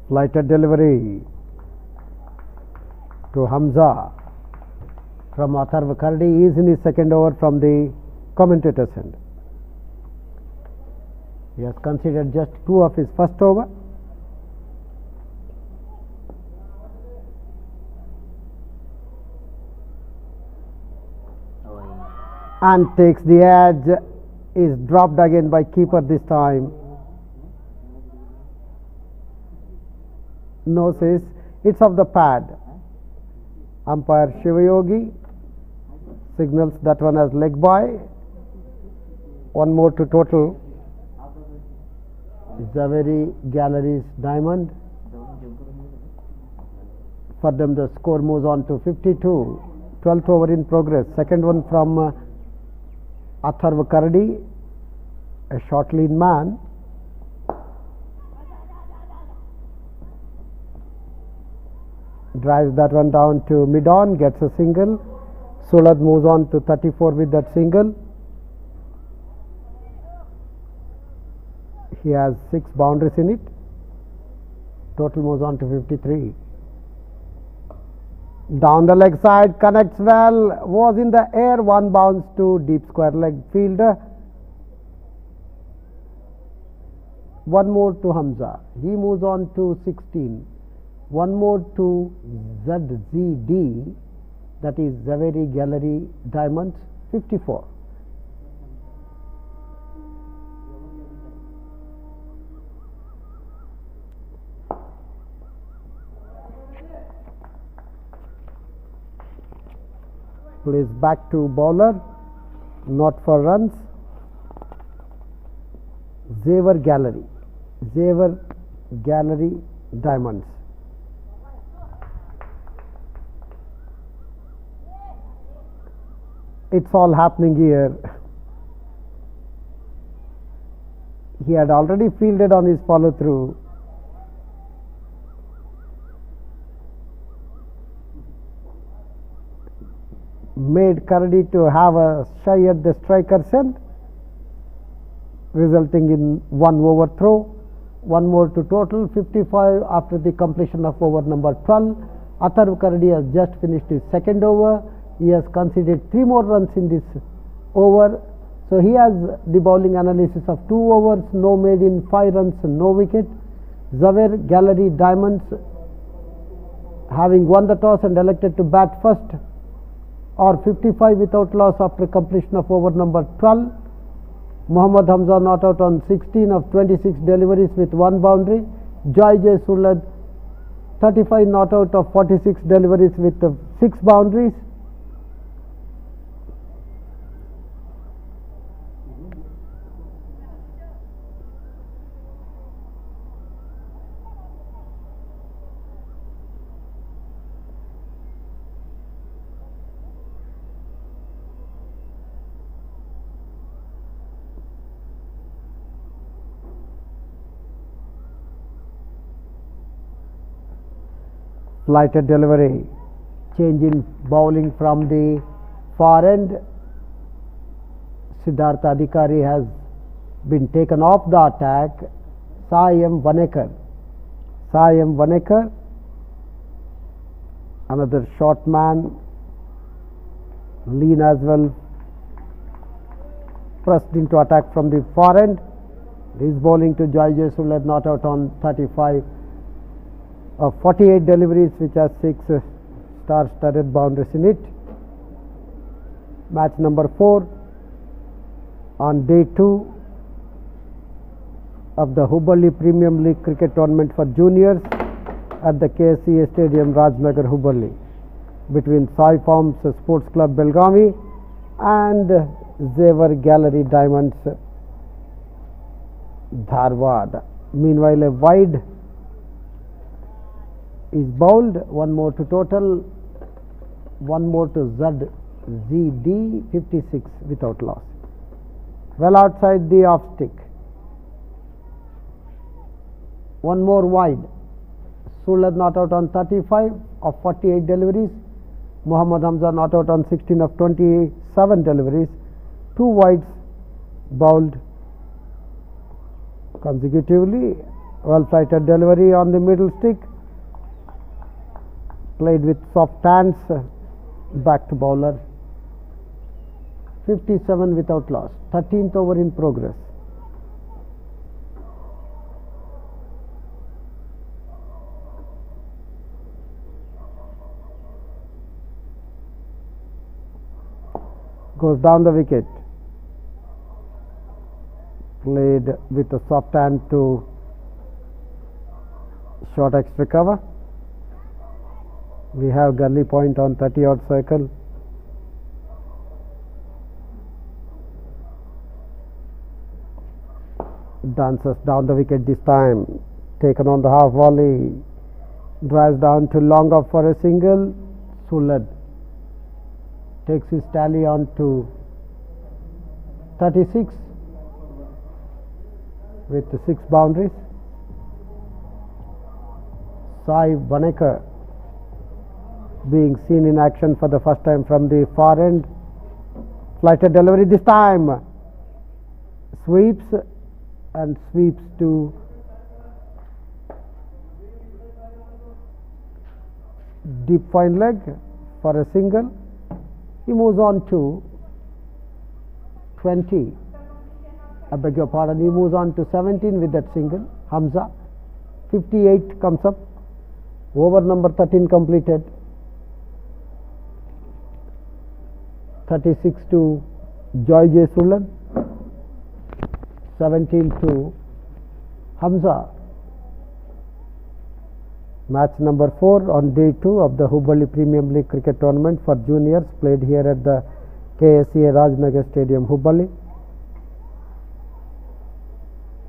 Flighted delivery to Hamza from Atharva Kardi. He is in his second over from the commentator's end. He has considered just 2 of his first over. And takes the edge. is dropped again by keeper this time. No says, it's of the pad. Umpire Shivayogi signals that one as leg by. One more to total. Zaveri Galleries Diamond. For them the score moves on to 52. 12th over in progress. Second one from Atharva Kardi, a short lean man. Drives that one down to mid-on, gets a single. Sulad moves on to 34 with that single. He has 6 boundaries in it. Total moves on to 53. Down the leg side, connects well, was in the air, one bounce to deep square leg fielder. One more to Hamza, he moves on to 16. One more to ZZD, that is Zaveri Gallery Diamonds, 54. Plays back to bowler, not for runs. Zever Gallery Diamonds. It's all happening here. He had already fielded on his follow through. Made Kardi to have a shy at the striker's end, resulting in one overthrow. One more to total, 55 after the completion of over number 12. Atharva Kardi has just finished his second over. He has conceded 3 more runs in this over. So he has the bowling analysis of 2 overs, no made in 5 runs, no wicket. Zaveri Gallery Diamonds, having won the toss and elected to bat first, or 55 without loss after completion of over number 12. Mohammad Hamza not out on 16 of 26 deliveries with 1 boundary. Joy J. Sulad 35 not out of 46 deliveries with 6 boundaries. Flighted delivery, change in bowling from the far end. Siddhartha Adhikari has been taken off the attack. Sai Vanekar, another short man, lean as well, pressed into attack from the far end. This bowling to Joy J. Sulad not out on 35 of 48 deliveries, which has 6 star-studded boundaries in it. Match number 4 on day 2 of the Hubballi Premium League Cricket Tournament for juniors at the Ksca Stadium, Rajnagar, Hubballi, between Sai Farms Sports Club Belgavi and Zever Gallery Diamonds, Dharwad. Meanwhile, a wide is bowled. One more to total, one more to ZZD, 56 without loss. Well outside the off stick. One more wide. Sulad not out on 35 of 48 deliveries. Mohammad Hamza not out on 16 of 27 deliveries. 2 wides bowled consecutively. Well flighted delivery on the middle stick. Played with soft hands, back to bowler. 57 without loss. 13th over in progress. Goes down the wicket. played with a soft hand to short extra cover. We have Gurley point on 30-odd circle. Dances down the wicket this time, taken on the half volley, drives down to long off for a single. Sulad takes his tally on to 36 with the 6 boundaries. Sai Banekar being seen in action for the first time from the far end. Flighted delivery this time, sweeps and sweeps to deep fine leg for a single. He moves on to 20. I beg your pardon, he moves on to 17 with that single. Hamza, 58 comes up. Over number 13 completed. 36 to Joy J. Sulad, 17 to Hamza. Match number 4 on day 2 of the Hubballi Premium League cricket tournament for juniors, played here at the Ksca Rajnagar Stadium, Hubballi.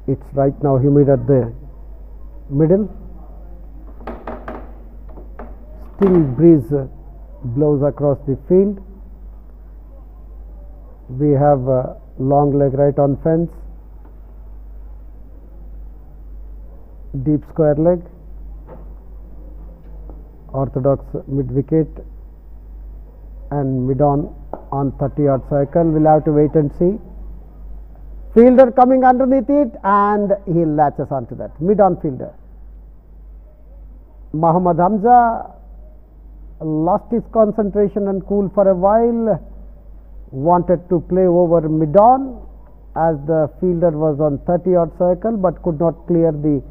It's right now humid at the middle. Still breeze blows across the field. We have a long leg right on fence, deep square leg, orthodox mid wicket and mid on 30-odd circle. We'll have to wait and see. Fielder coming underneath it and he latches onto that. Mid on fielder. Mohammad Hamza lost his concentration and cool for a while. Wanted to play over mid on as the fielder was on 30-odd circle, but could not clear the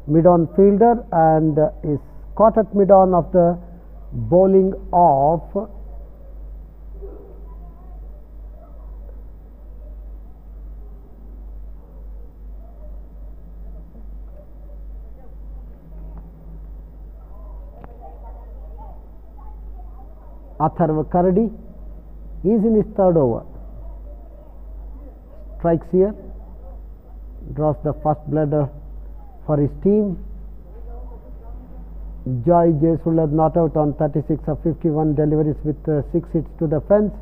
mid on fielder and is caught at mid on of the bowling of Atharva Karadi. He is in his 3rd over. Strikes here, draws the first blood for his team. Joy J. Sulad not out on 36 of 51 deliveries with 6 hits to the fence.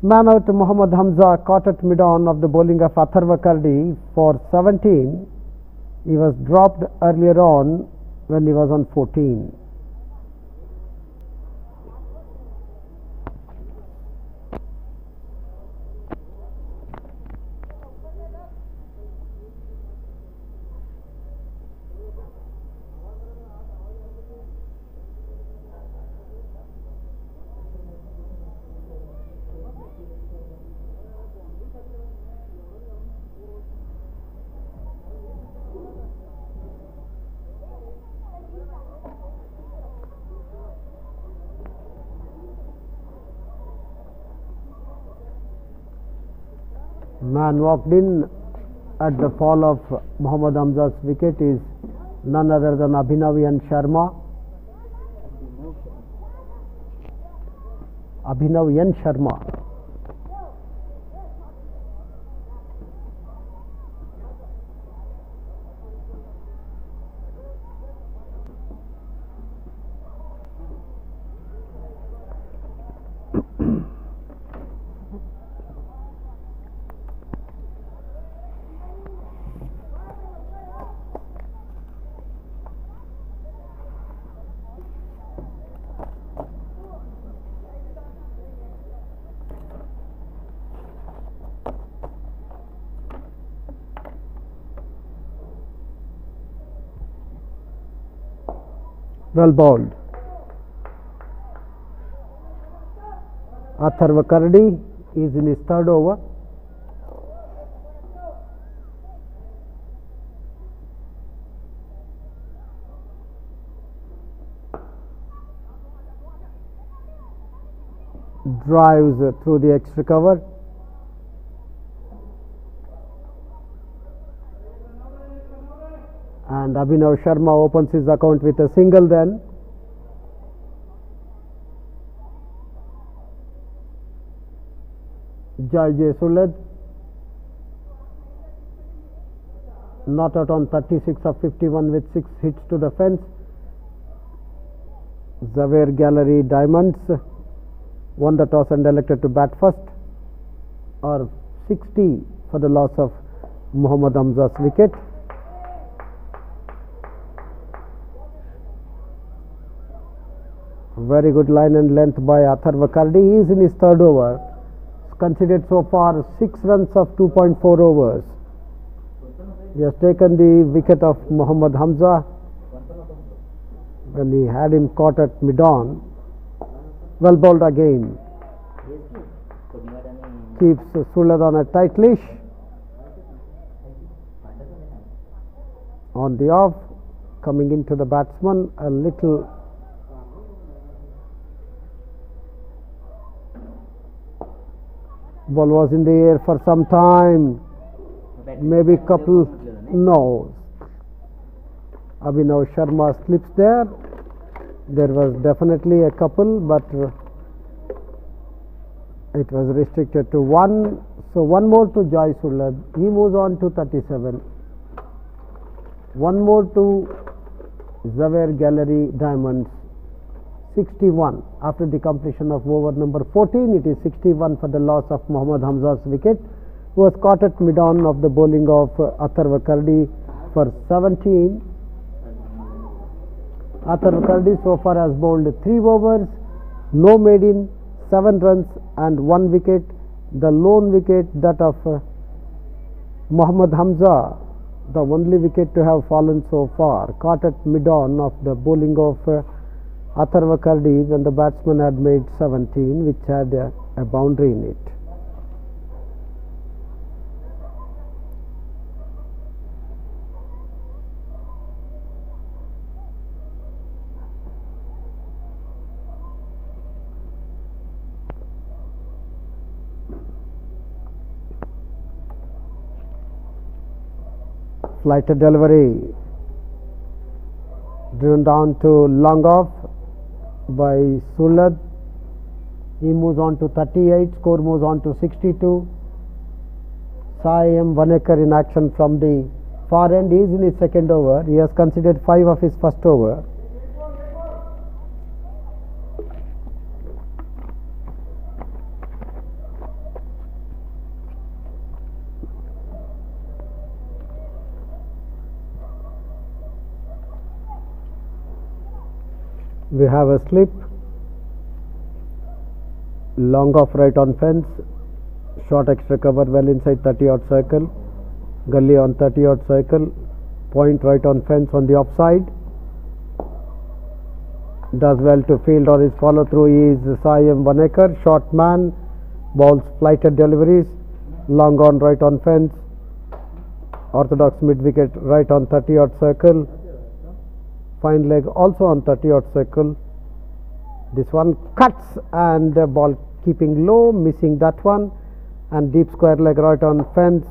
Man out Mohammad Hamza caught at mid on of the bowling of Atharva Karadi for 17. He was dropped earlier on when he was on 14. Man walked in at the fall of Mohammad Hamza's wicket is none other than Abhinav Yan Sharma. Abhinav Yan Sharma. Well bowled. Atharva Karadi is in his 3rd over. Drives through the extra cover. Abhinav Sharma opens his account with a single then. Joy J. Sulad not out on 36 of 51 with 6 hits to the fence. Xavier Gallery Diamonds won the toss and elected to bat first, or 60 for the loss of Mohammad Hamza's wicket. Very good line and length by Atharva Kardi. He is in his third over. Considered so far 6 runs of 2.4 overs. He has taken the wicket of Mohammad Hamza when he had him caught at mid-on. Well bowled again. Keeps Sulad on a tight leash. On the off, coming into the batsman, a little ball was in the air for some time, maybe couple, no. Abhinav Sharma slips there. There was definitely a couple, but it was restricted to 1. So 1 more to Joy Sulad. He moves on to 37. 1 more to Xavier Gallery Diamonds, 61. After the completion of over number 14, it is 61 for the loss of Mohammad Hamza's wicket, who was caught at mid-on of the bowling of Atharva Kardi for 17. Atharva Kardi so far has bowled 3 overs, no maiden, 7 runs and 1 wicket. The lone wicket, that of Mohammad Hamza, the only wicket to have fallen so far, caught at mid-on of the bowling of Atharva Kardi when the batsman had made 17, which had a boundary in it. Flighted delivery driven down to long off by Sulad. He moves on to 38, score moves on to 62. Sai M. Vanekar in action from the far end. He is in his second over. He has conceded 5 of his first over. We have a slip, long off right on fence, short extra cover well inside 30-odd circle, gully on 30-odd circle, point right on fence on the offside. Does well to field on his follow through is Sai M. Vanekar, short man, bowls flighted deliveries, long on right on fence, orthodox mid wicket right on 30-odd circle. Fine leg also on 30-odd circle. This one cuts and the ball keeping low, missing that one, and deep square leg right on fence.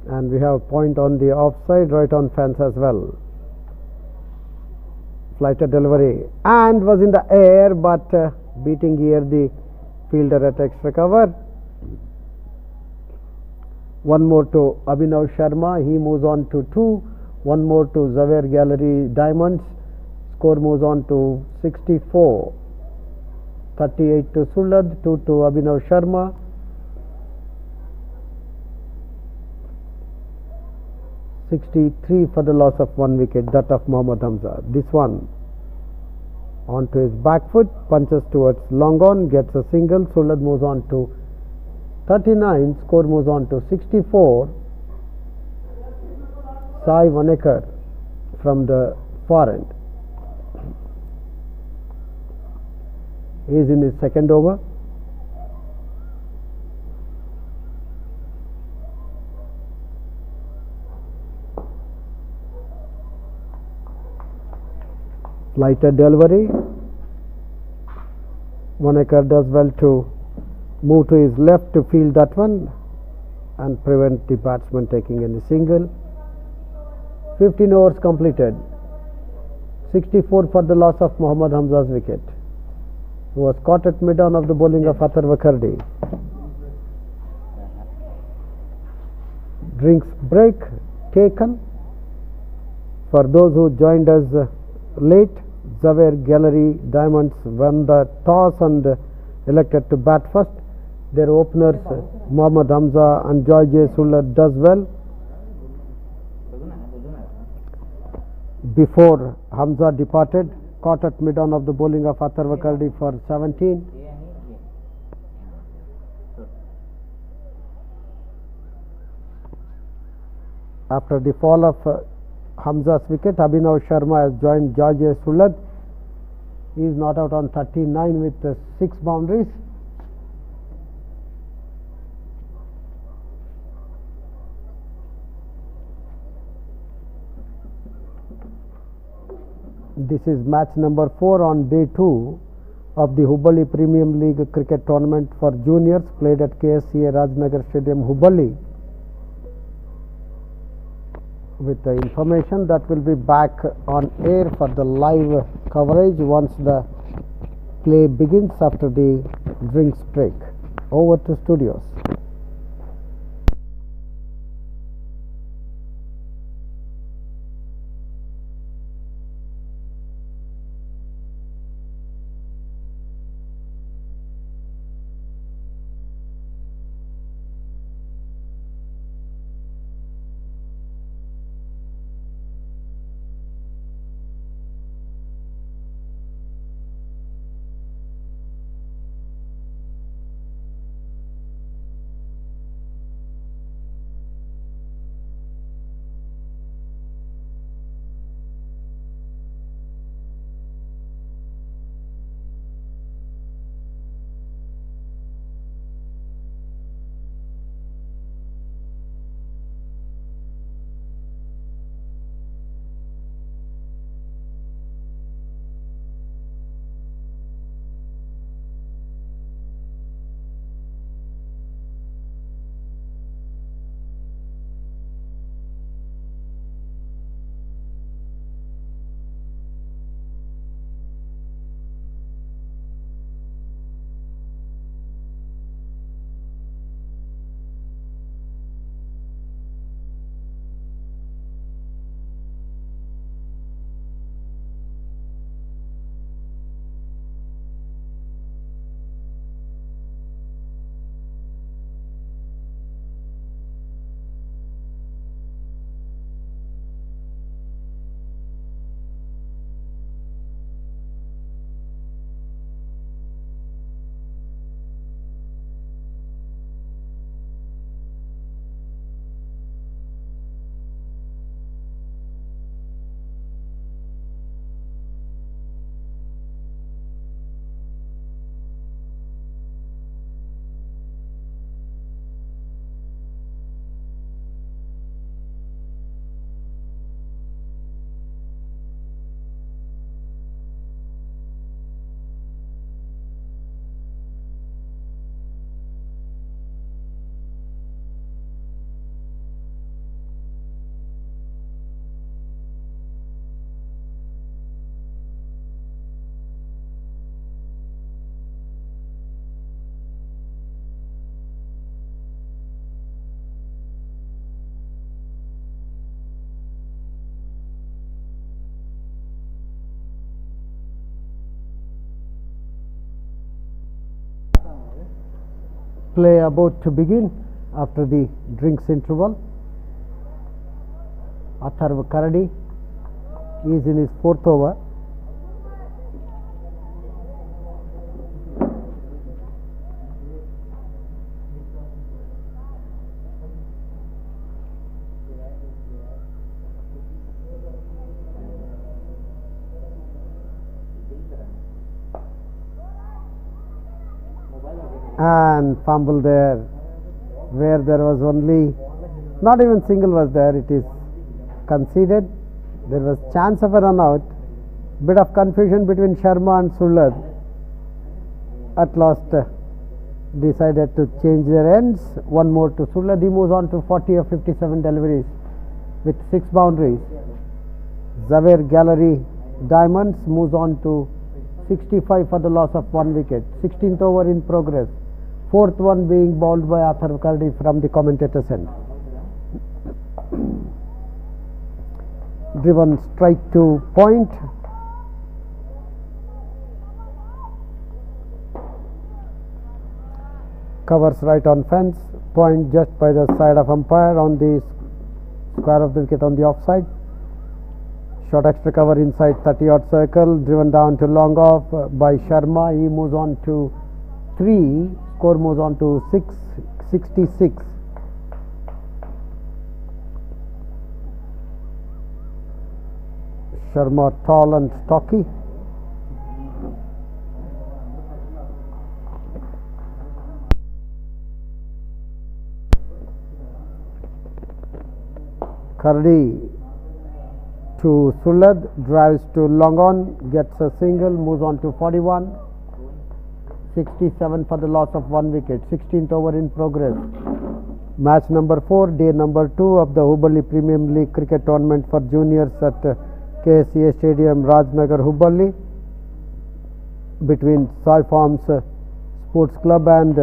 And we have point on the offside right on fence as well. Flighted delivery and was in the air, but beating here the fielder at extra cover. 1 more to Abhinav Sharma, he moves on to 2. 1 more to Xavier Gallery Diamonds, score moves on to 64. 38 to Sulad, 2 to Abhinav Sharma. $63 for the loss of 1 wicket, that of Mohammad Hamza. This one onto his back foot, punches towards long on, gets a single. Sulad moves on to 39, score moves on to 64. Sai Vanekar from the far end. He is in his second over. Flighted delivery. Vanekar does well to move to his left to field that one. and prevent the batsman taking any single. 15 overs completed. 64 for the loss of Mohammad Hamza's wicket, who was caught at mid-on of the bowling of Atharva Kardi. Drinks break taken. For those who joined us late, Zaver Gallery Diamonds won the toss and elected to bat first. Their openers Mohammad Hamza and George Suller does well. Before Hamza departed, caught at mid-on of the bowling of Atharva Kardi for 17. After the fall of Hamza's wicket, Abhinav Sharma has joined George Sulad. He is not out on 39 with 6 boundaries. This is match number 4 on day 2 of the Hubballi Premium League cricket tournament for juniors played at Ksca Rajnagar Stadium, Hubballi. With the information that will be back on air for the live coverage once the play begins after the drinks break. Over to studios. Play about to begin after the drinks interval. Atharva Kardi is in his 4th over. And fumble there, where there was only, not even single was there, it is conceded. There was chance of a run out. Bit of confusion between Sharma and Sulad. At last decided to change their ends. One more to Sulad. He moves on to 40 of 57 deliveries with 6 boundaries. Xavier Gallery Diamonds moves on to 65 for the loss of 1 wicket. 16th over in progress. 4th one being bowled by Arthur Cardi from the commentator's end. Driven straight to point. Covers right on fence. Point just by the side of umpire on the square of the wicket on the offside. Short extra cover inside 30-odd circle. Driven down to long off by Sharma. He moves on to 3. Score moves on to 66. Sharma tall and stocky. Kardi to Sulad, drives to long on, gets a single, moves on to 41. 67 for the loss of 1 wicket. 16th over in progress. Match number 4, day number 2 of the Hubballi Premium League cricket tournament for juniors at Ksca Stadium, Rajnagar, Hubballi, between Sai Farms Sports Club and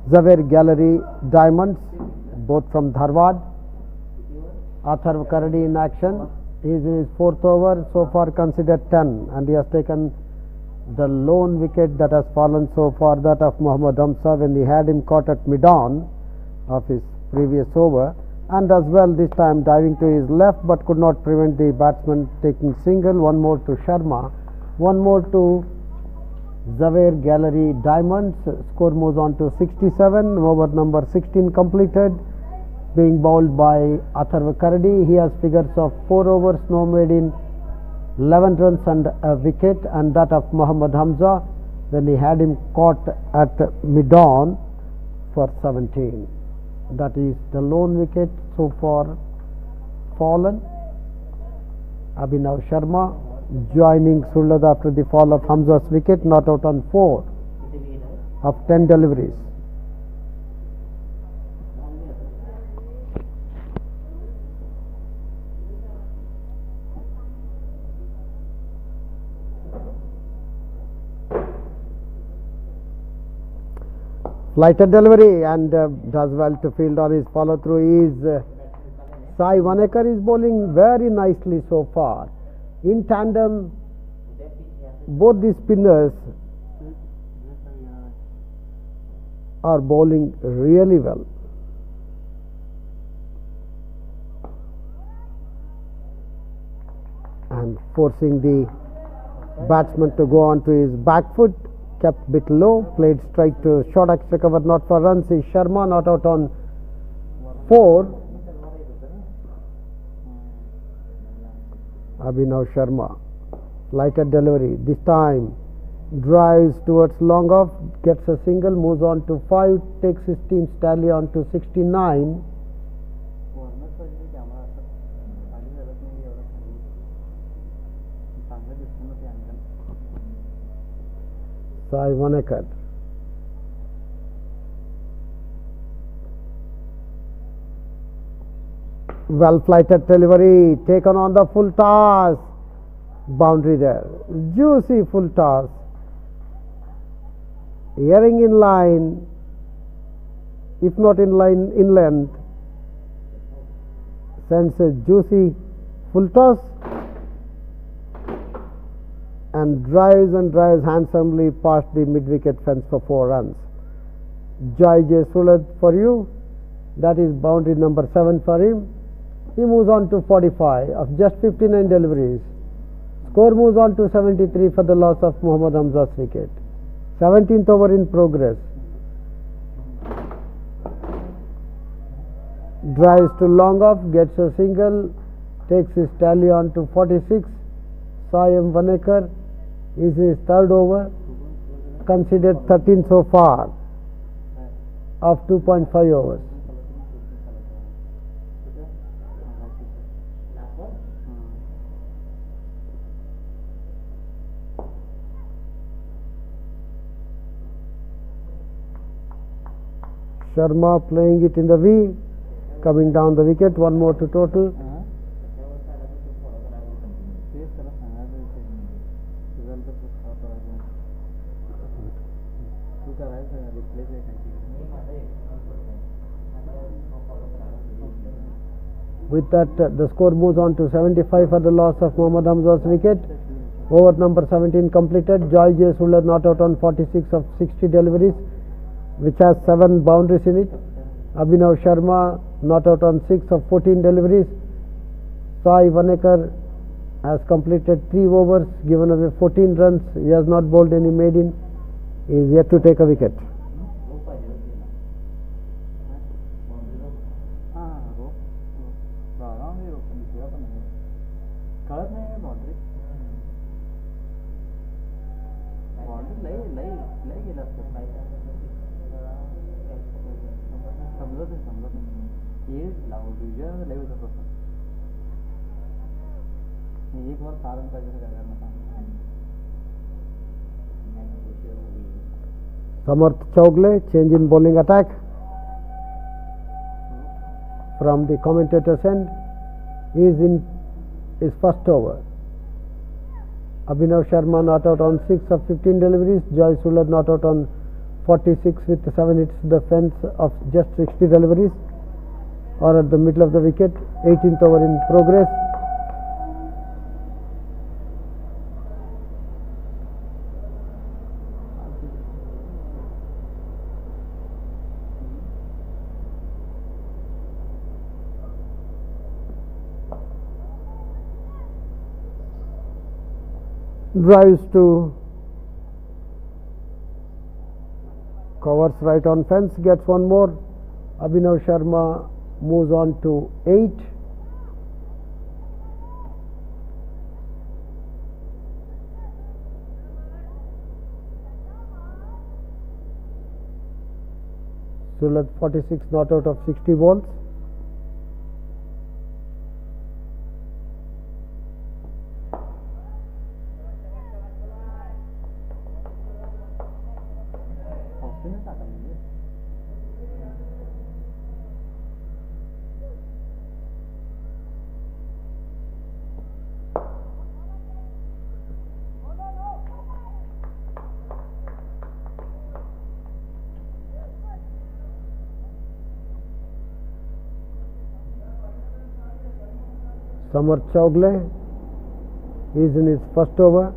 Xavier Gallery Diamonds, both from Dharwad. Arthur Karadi in action. He is in his 4th over, so far considered 10, and he has taken the lone wicket that has fallen so far, that of Mohammad Hamza, when he had him caught at mid-on of his previous over, and as well this time diving to his left but could not prevent the batsman taking single. One more to Sharma, one more to Xavier Gallery Diamonds. Score moves on to 67. Over number 16 completed, being bowled by Atharva Karadi. He has figures of 4 overs, no made in 11 runs and a wicket, and that of Mohammad Hamza when he had him caught at mid-on for 17. That is the lone wicket so far fallen. Abhinav Sharma joining Sulad after the fall of Hamza's wicket, not out on 4 of 10 deliveries. Flighted delivery, and does well to field on his follow through is Sai Vanekar is bowling very nicely so far. In tandem, both the spinners are bowling really well. And forcing the batsman to go on to his back foot. Kept bit low, played straight to short extra cover, not for runs, is Sharma, not out on 4. Abhinav Sharma, lighted delivery, this time drives towards long off, gets a single, moves on to 5, takes his team's tally on to 69. Sai Vanekar. Well flighted delivery, taken on the full toss. Boundary there. Juicy full toss. Hearing in line, if not in line, in length. Sends a juicy full toss. And drives handsomely past the mid-wicket fence for 4 runs. Joy J. Sulad for you. That is boundary number 7 for him. He moves on to 45 of just 59 deliveries. Score moves on to 73 for the loss of Mohammad Hamza's wicket. 17th over in progress. Drives to long off, gets a single, takes his tally on to 46. Sai Vanekar is his 3rd over, considered 13 so far of 2.5 overs. Sharma playing it in the V, coming down the wicket, one more to total. With that, the score moves on to 75 for the loss of Mohammad Hamza's wicket. Over number 17 completed. Joy J. Suller not out on 46 of 60 deliveries, which has 7 boundaries in it. Abhinav Sharma not out on 6 of 14 deliveries. Sai Vanekar has completed 3 overs, given away 14 runs. He has not bowled any maiden. He is yet to take a wicket. Samarth Chowgle, change in bowling attack from the commentator's end. He is in his first over. Abhinav Sharma not out on 6 of 15 deliveries. Joy Suller not out on 46 with 7 hits to the fence of just 60 deliveries, or at the middle of the wicket. 18th over in progress. Drives to covers right on fence, gets one more. Abhinav Sharma moves on to 8. Sulat 46 not out of 60 balls. Samarth Chowgle is in his first over.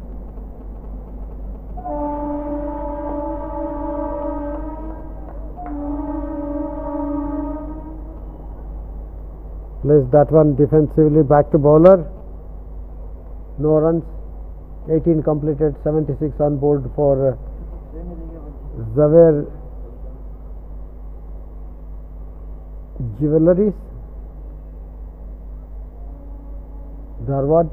Plays that one defensively back to bowler. No runs. 18 completed, 76 on board for Zaver Jewelleries, Dharwad.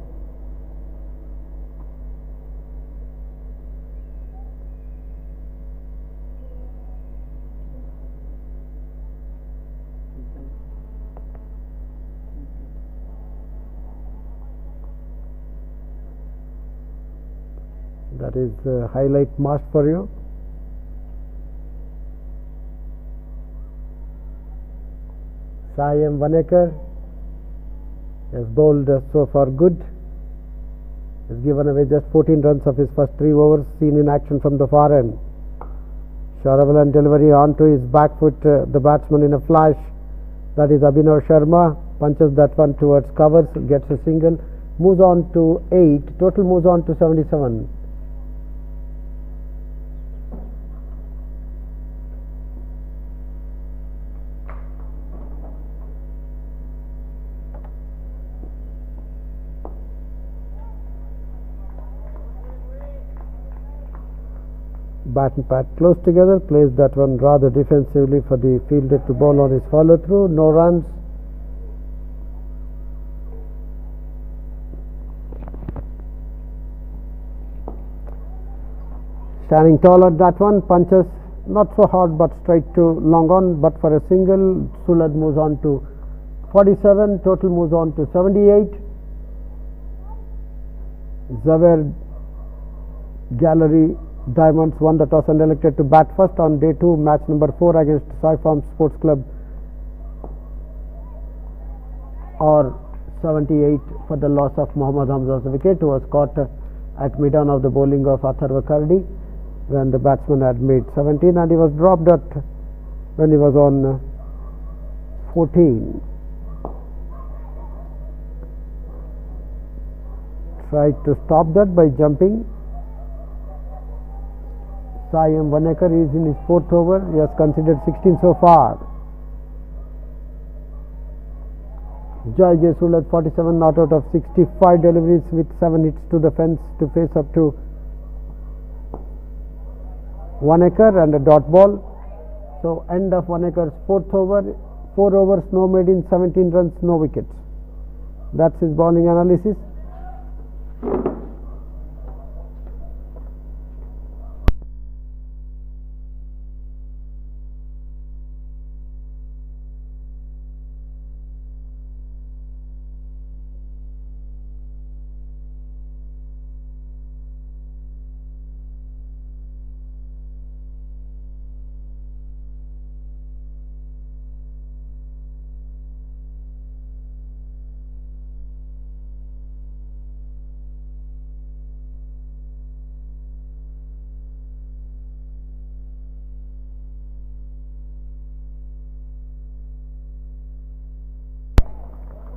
That is a highlight mast for you. Sai M. Vanekar has bowled so far good. Has given away just 14 runs of his first 3 overs, seen in action from the far end. Sharavelan delivery onto his back foot, the batsman in a flash. That is Abhinav Sharma. Punches that one towards covers, gets a single, moves on to 8. Total moves on to 77. Bat and pad close together, plays that one rather defensively for the fielder to bowl on his follow through. No runs. Standing tall at that one, punches not so hard but straight to long on, but for a single. Sulad moves on to 47, total moves on to 78. Zaver Gallery Diamonds won the toss and elected to bat first on day 2, match number 4 against Sai Farm Sports Club, or 78 for the loss of Mohammad Hamza's wicket, who was caught at mid-on of the bowling of Atharva Kardi when the batsman had made 17, and he was dropped at when he was on 14. Tried to stop that by jumping. Sai M. Vanekar is in his 4th over. He has considered 16 so far. Joy Jaiswal at 47, not out of 65 deliveries with 7 hits to the fence to face up to Vanekar and a dot ball. So end of Vanekar's 4th over, 4 overs, no made in, 17 runs, no wickets. That's his bowling analysis.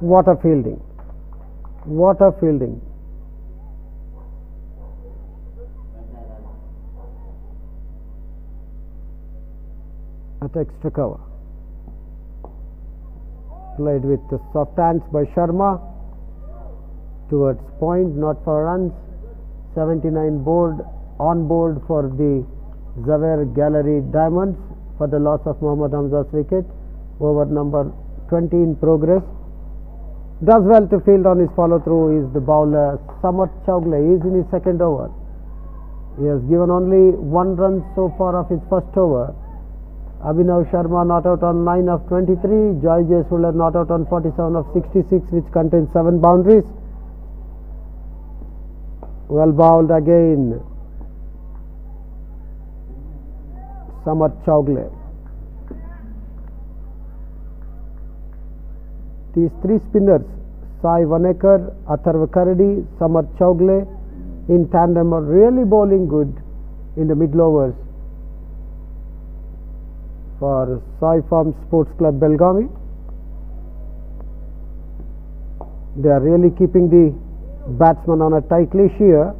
What a fielding! What a fielding! At extra cover. Played with the soft hands by Sharma towards point, not for runs. 79 board on board for the Zaver Gallery Diamonds for the loss of Mohammad Hamza's wicket. Over number 20 in progress. Does well to field on his follow through is the bowler Samat Chowgle. He is in his 2nd over. He has given only 1 run so far of his 1st over. Abhinav Sharma not out on 9 of 23. Joy Jaiswal not out on 47 of 66, which contains 7 boundaries. Well bowled again, Samat Chowgle. These 3 spinners, Sai Vanekar, Atharva Kardi, Samat Chowgle, in tandem are really bowling good in the middle overs for Sai Farm Sports Club Belgavi. They are really keeping the batsman on a tight leash here.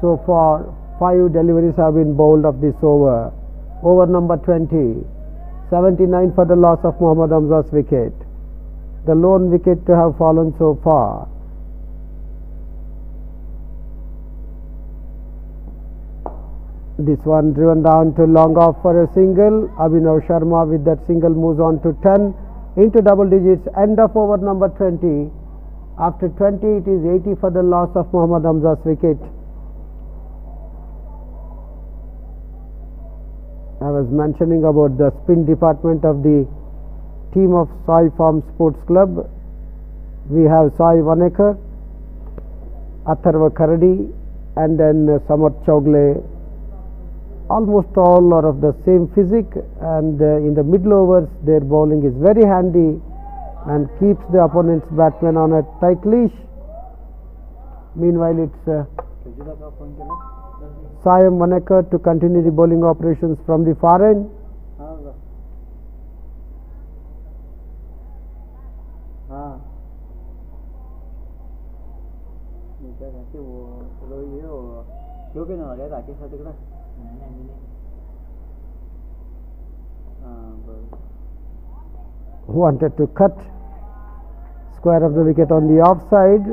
So far 5 deliveries have been bowled of this over. Over number 20. 79 for the loss of Mohammad Hamza's wicket. The lone wicket to have fallen so far. This one driven down to long off for a single. Abhinav Sharma with that single moves on to 10 into double digits. End of over number 20. After 20 it is 80 for the loss of Mohammad Hamza's wicket. I was mentioning about the spin department of the team of Sai Farm Sports Club. We have Sai Vanekar, Atharva Kardi, and then Samat Chowgle. Almost all are of the same physique, and in the middle overs their bowling is very handy and keeps the opponent's batsman on a tight leash. Meanwhile it's Sai M. Vanekar to continue the bowling operations from the far end. Wanted to cut square of the wicket on the offside,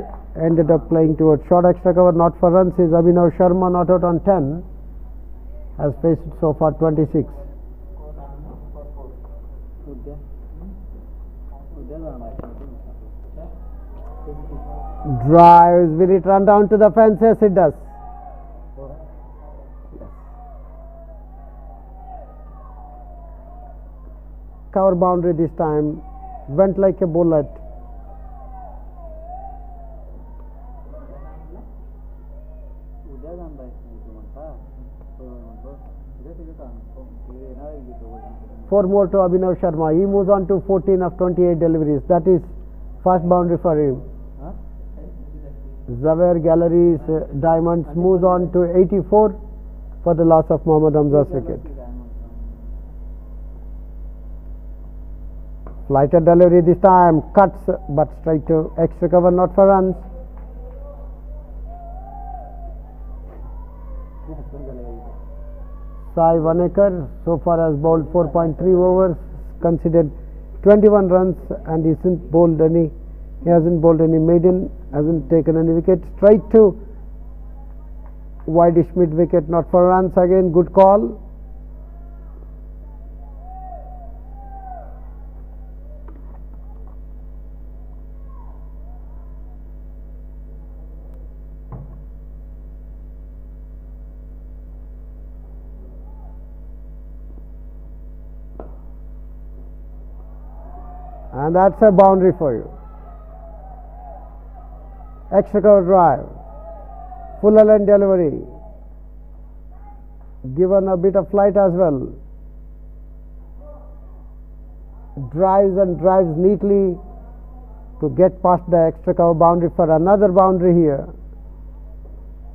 ended up playing towards short extra cover, not for runs. Is Abhinav Sharma not out on 10, has faced so far 26. Drives, will it run down to the fence? Yes, it does. Cover boundary this time, went like a bullet. 4 more to Abhinav Sharma. He moves on to 14 of 28 deliveries. That is first boundary for him. Zaver Galleries Diamonds moves on to 84 for the loss of Mohammad Hamza's wicket. Flighted delivery this time, cuts but straight to extra cover, not for runs. Sai Vanekar so far has bowled 4.3 overs, considered 21 runs, and he hasn't bowled any maiden, hasn't taken any wicket. Straight to wide mid wicket, not for runs again. Good call. And that's a boundary for you. Extra cover drive, full length delivery, given a bit of flight as well. Drives and drives neatly to get past the extra cover boundary for another boundary here.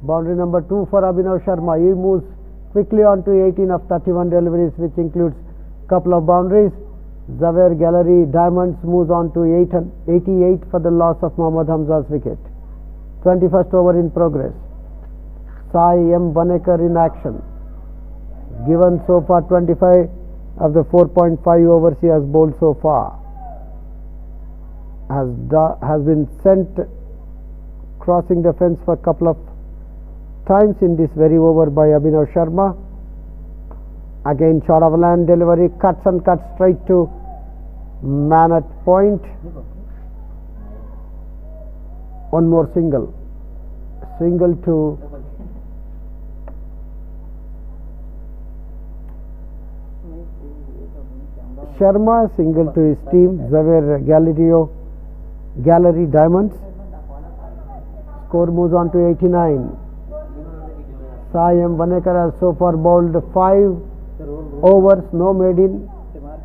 Boundary number 2 for Abhinav Sharma. He moves quickly on to 18 of 31 deliveries, which includes couple of boundaries. Zaver Gallery Diamonds moves on to 88 for the loss of Mohammad Hamza's wicket. 21st over in progress. Sai M. Vanekar in action. Given so far 25 of the 4.5 overs he has bowled so far. Has been sent crossing the fence for a couple of times in this very over by Abhinav Sharma. Again short of land delivery, cuts and cuts straight to man at point. One more single to Sharma, single to his team. Zaver Gallery Diamonds. Score moves on to 89. Sai M. Vanekar has so far bowled 5 overs, no maiden,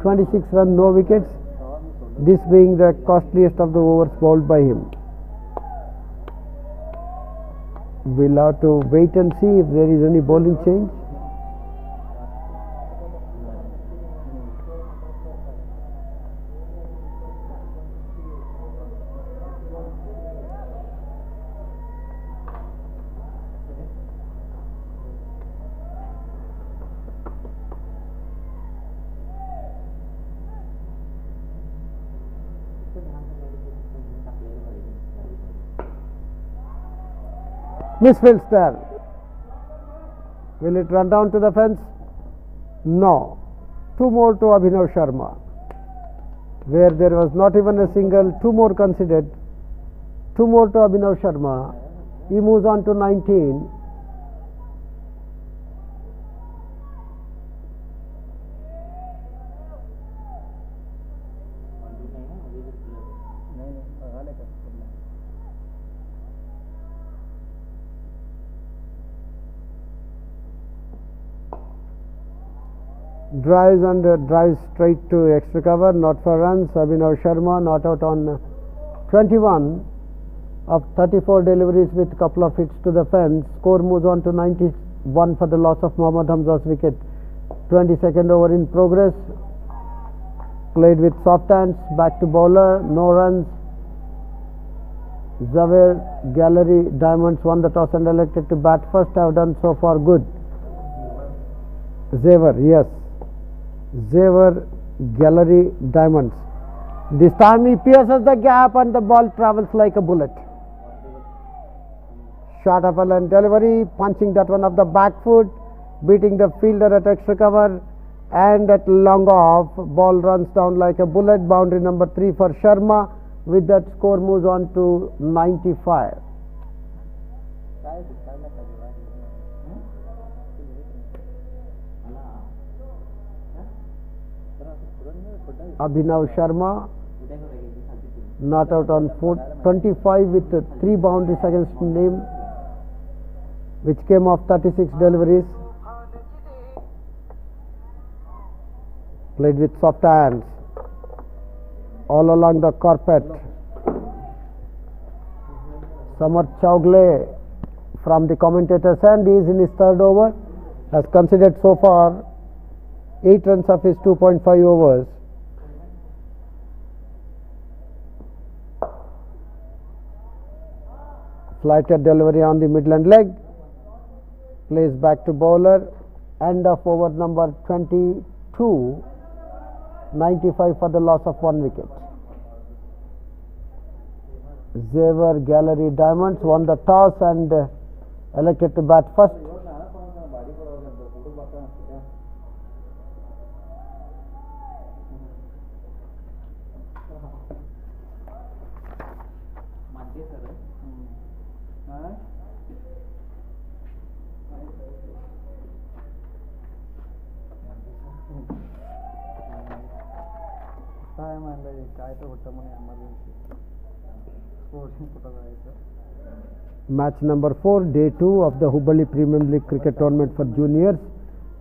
26 runs, no wickets, this being the costliest of the overs bowled by him. We'll have to wait and see if there is any bowling change. Misfields there. Will it run down to the fence? No. 2 more to Abhinav Sharma. Where there was not even a single, 2 more considered. 2 more to Abhinav Sharma. He moves on to 19. Drives and drives straight to extra cover, not for runs. Abhinav Sharma not out on 21 of 34 deliveries with a couple of hits to the fence. Score moves on to 91 for the loss of Mohammad Hamza's wicket. 22nd over in progress. Played with soft hands, back to bowler, no runs. Zaver Gallery Diamonds won the toss and elected to bat first. Have done so far good. Zaver, yes. Zaver Gallery Diamonds. This time he pierces the gap and the ball travels like a bullet. Short of a length delivery, punching that one off the back foot, beating the fielder at extra cover, and at long off, ball runs down like a bullet. Boundary number 3 for Sharma. With that, score moves on to 95. Abhinav Sharma not out on 25 with 3 boundaries against him, which came off 36 deliveries. played with soft hands all along the carpet. Samar Chowgle from the commentator's end is in his third over, has considered so far 8 runs of his 2.5 overs. Flighted delivery on the midland leg, plays back to bowler, end of over number 22, 95 for the loss of 1 wicket. Xavier Gallery Diamonds won the toss and elected to bat first. Match number 4, day 2 of the Hubballi Premium League Cricket Tournament for Juniors,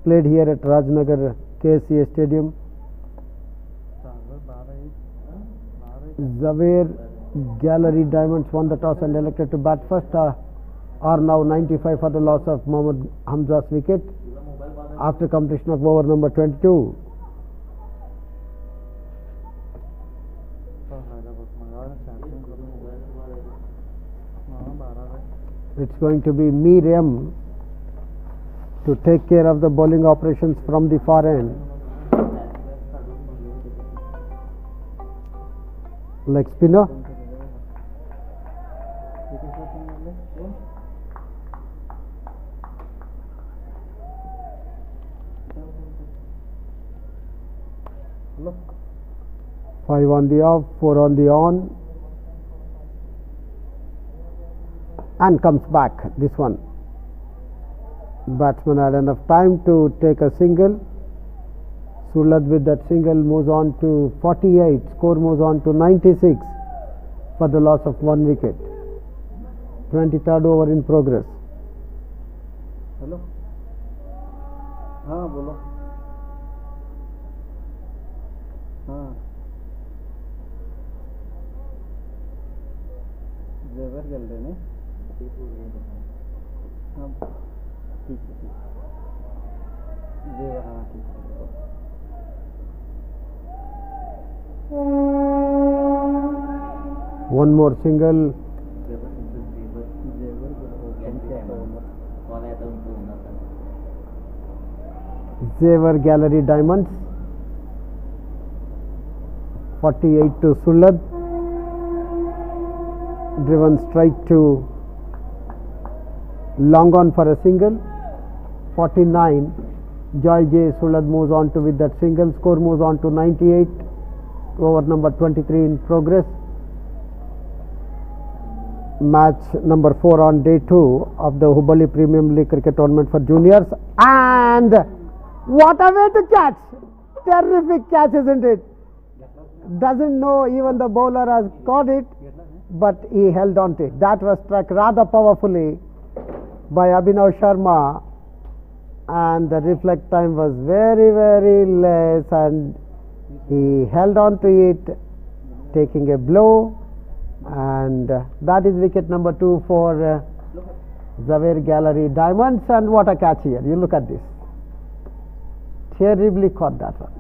played here at Rajnagar Ksca Stadium. Xavier Gallery Diamonds won the toss and elected to bat first, are now 95 for the loss of Mohammad Hamza's wicket after completion of over number 22. It's going to be Miriam to take care of the bowling operations from the far end. Leg spinner. Five on the off, 4 on the on, and comes back. This one, batsman had enough time to take a single. Sulad with that single moves on to 48, score moves on to 96 for the loss of 1 wicket. 23rd over in progress. Hello. हाँ बोलो. हाँ. जेवर चल रहे ने. हाँ ठीक है. जेवर हाँ ठीक है. One more single. Xavier Gallery Diamonds, 48 to Sulad, driven straight to long on for a single. 49, Joy J. Sulad moves on to with that single, score moves on to 98, over number 23 in progress. Match number 4 on day 2 of the Hubballi Premium League Cricket Tournament for Juniors, and what a way to catch! Terrific catch, isn't it? Doesn't know even the bowler has caught it, but he held on to it. That was struck rather powerfully by Abhinav Sharma, and the reflect time was very, very less, and he held on to it, taking a blow, and that is wicket number 2 for Xavier Gallery Diamonds. And what a catch here! You look at this. Terribly caught that one.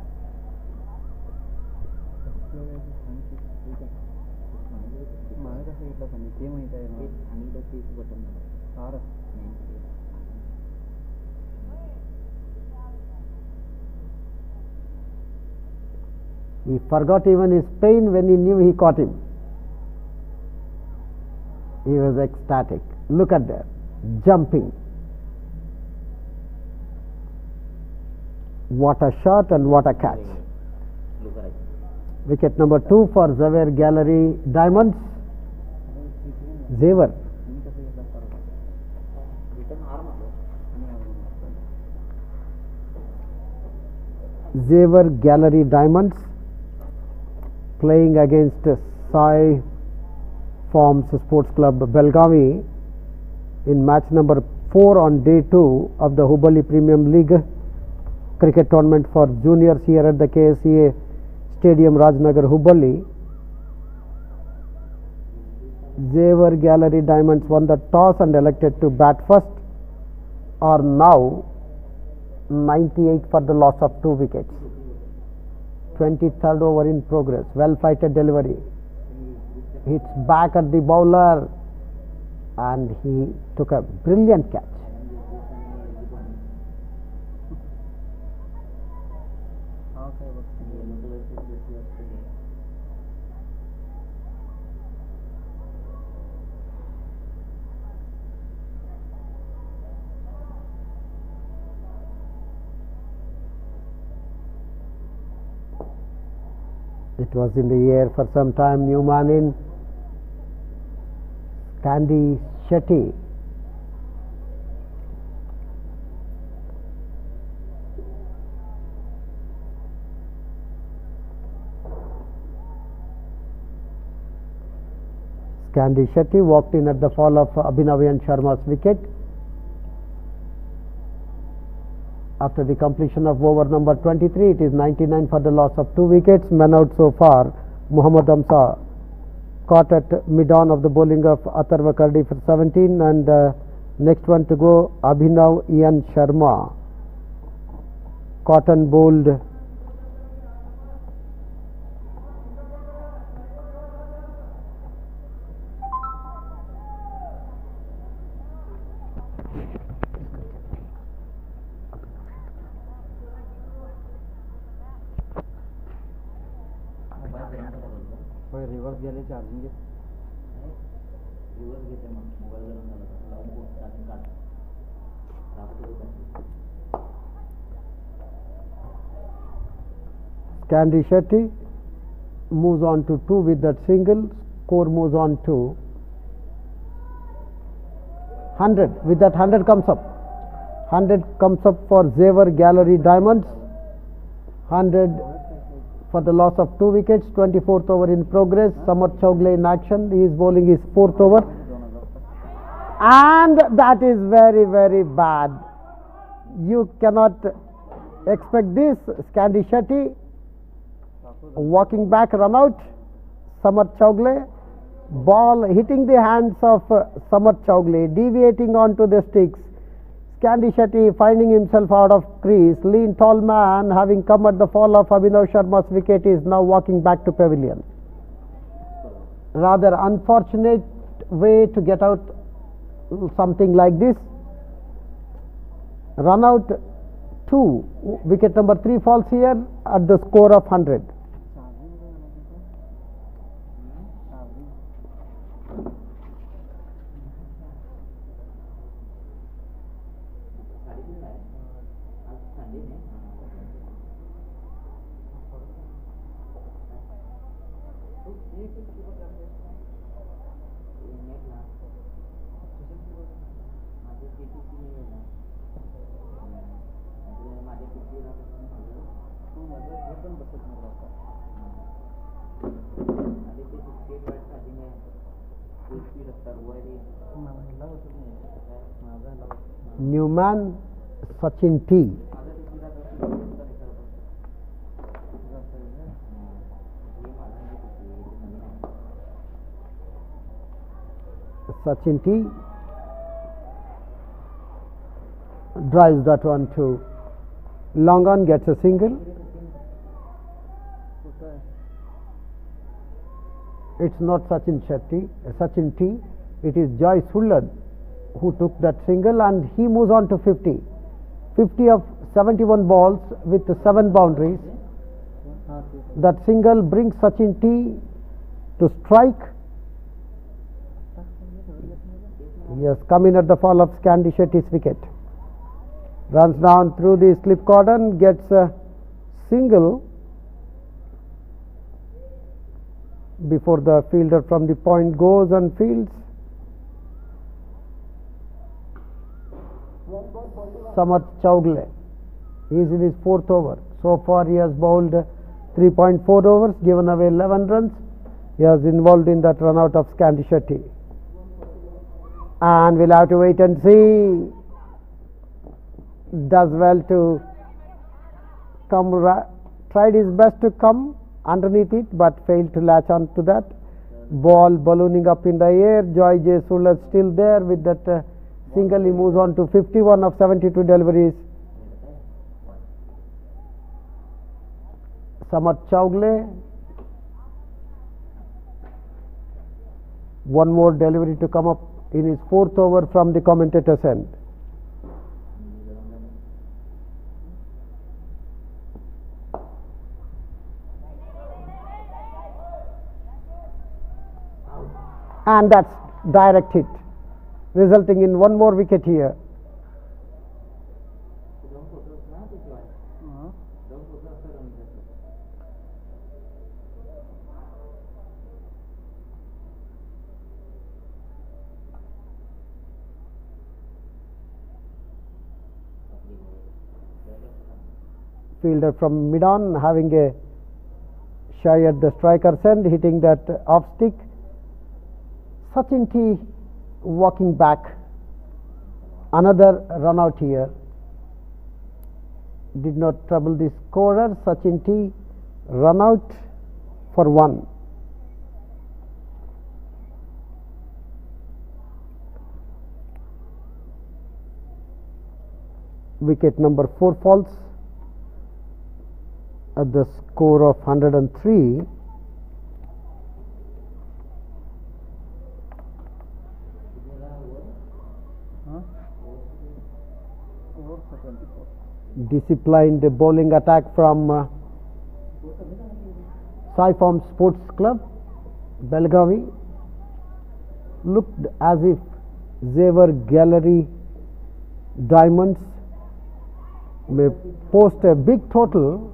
He forgot even his pain when he knew he caught him. He was ecstatic. Look at that, jumping. What a shot and what a catch. Wicket number 2 for Xavier Gallery Diamonds. Xavier. Xavier Gallery Diamonds playing against Sai Forms Sports Club Belgavi in match number 4 on day 2 of the Hubballi Premium League cricket tournament for juniors here at the Ksca Stadium, Rajnagar, Hubballi. Xavier Gallery Diamonds won the toss and elected to bat first, are now 98 for the loss of 2 wickets. 23rd over in progress. Well fighted delivery. Hits back at the bowler and he took a brilliant catch. It was in the air for some time. New man in. Candy Shetty. Candy Shetty walked in at the fall of Abhinav Sharma's wicket. After the completion of over number 23, it is 99 for the loss of 2 wickets. Men out so far. Muhammad Amsa caught at mid-on of the bowling of Atharva Kardi for 17, and next one to go, Abhinav Ian Sharma, caught and bowled reverse गेले charging reverse घेते मग mobile गरम झाला तर लावून boat charging काढ Candy Shetty moves on to 2 with that single. Score moves on to 100. With that 100 comes up. 100 comes up for Xavier Gallery Diamonds. 100 for the loss of 2 wickets. 24th over in progress. Samar Chowgle in action. He is bowling his 4th over. And that is very, very bad. You cannot expect this. Candy Shetty walking back, run out. Samar Chowgle. Ball hitting the hands of Samar Chowgle, deviating onto the sticks. Candy Shetty finding himself out of crease. Lean tall man, having come at the fall of Abhinav Sharma's wicket, is now walking back to pavilion. Rather unfortunate way to get out something like this. Run out 2. Wicket number 3 falls here at the score of 100. New man Sachin T. Sachin T drives that one to long on, gets a single. It's not Sachin Shetty, Sachin T. It is Joy Sullad who took that single, and he moves on to 50. 50 of 71 balls with 7 boundaries. That single brings Sachin T to strike. He has come in at the fall of Candy Shetty's wicket. Runs down through the slip cordon, gets a single before the fielder from the point goes and fields. Samar Chowgle, he is in his 4th over. So far he has bowled 3.4 overs, given away 11 runs. He is involved in that run out of Candy Shetty. And we'll have to wait and see. Does well to tried his best to come underneath it, but failed to latch on to that. Ball ballooning up in the air. Joy J. Sullad still there with that single. He moves on to 51 of 72 deliveries. Samat Chowgle. One more delivery to come up in his fourth over from the commentator's end. And that's direct hit, resulting in one more wicket here. Fielder from mid-on having a shy at the striker's end, hitting that off stick. Sachin T walking back, another run out here, did not trouble the scorer. Sachin T run out for 1. Wicket number 4 falls at the score of 103. Disciplined bowling attack from Sai Farm Sports Club, Belgavi. Looked as if Xavier Gallery Diamonds may post a big total,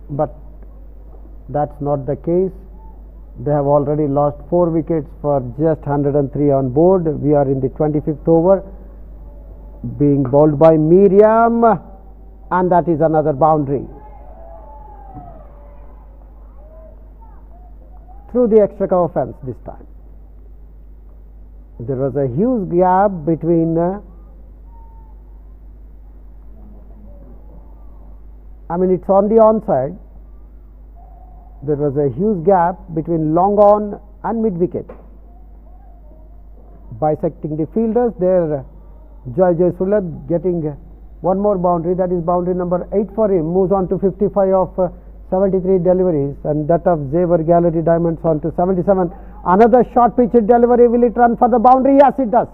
but that's not the case. They have already lost 4 wickets for just 103 on board. We are in the 25th over, being bowled by Miriam, and that is another boundary. Through the extra cover fence this time. There was a huge gap between it's on the onside. There was a huge gap between long on and mid wicket. Bisecting the fielders there, Joy J. Sullad getting one more boundary, that is boundary number 8 for him, moves on to 55 of 73 deliveries, and that of Xavier Gallery Diamonds on to 77. Another short pitch delivery, will it run for the boundary? Yes, it does.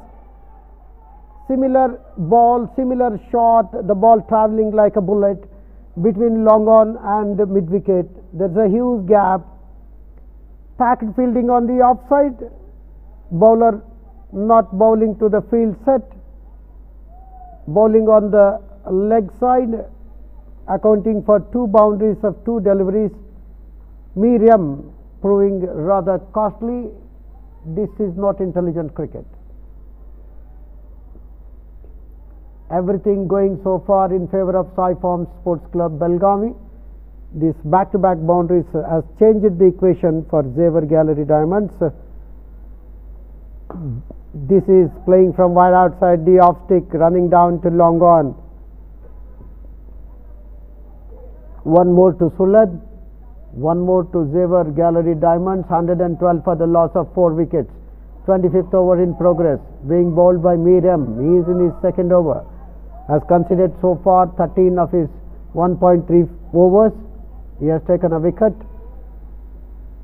Similar ball, similar shot, the ball travelling like a bullet between long on and mid wicket. There's a huge gap. Packed fielding on the offside, bowler not bowling to the field set, bowling on the leg side, accounting for 2 boundaries of 2 deliveries. Miriam proving rather costly. This is not intelligent cricket. Everything going so far in favor of Sai Farm Sports Club, Belgavi. This back-to-back boundaries has changed the equation for Xavier Gallery Diamonds. This is playing from wide outside, the off stick, running down to long on. One more to Sullad, one more to Xavier Gallery Diamonds. 112 for the loss of 4 wickets. 25th over in progress, being bowled by Miriam. He is in his second over. Has considered so far 13 of his 1.3 overs. He has taken a wicket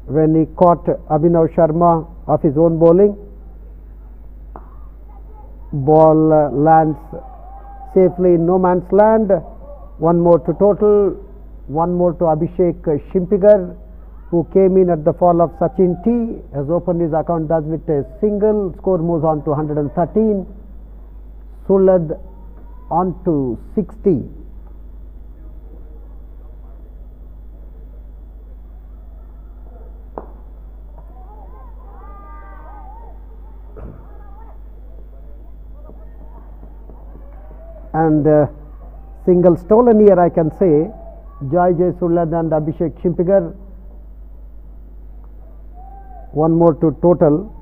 when he caught Abhinav Sharma of his own bowling. Ball lands safely in no man's land. One more to total, one more to Abhishek Shimpigar, who came in at the fall of Sachin T, has opened his account thus with a single. Score moves on to 113. Sullad on to 60. And single stolen here, I can say. Joy J. Sullad and Abhishek Shimpigar. One more to total.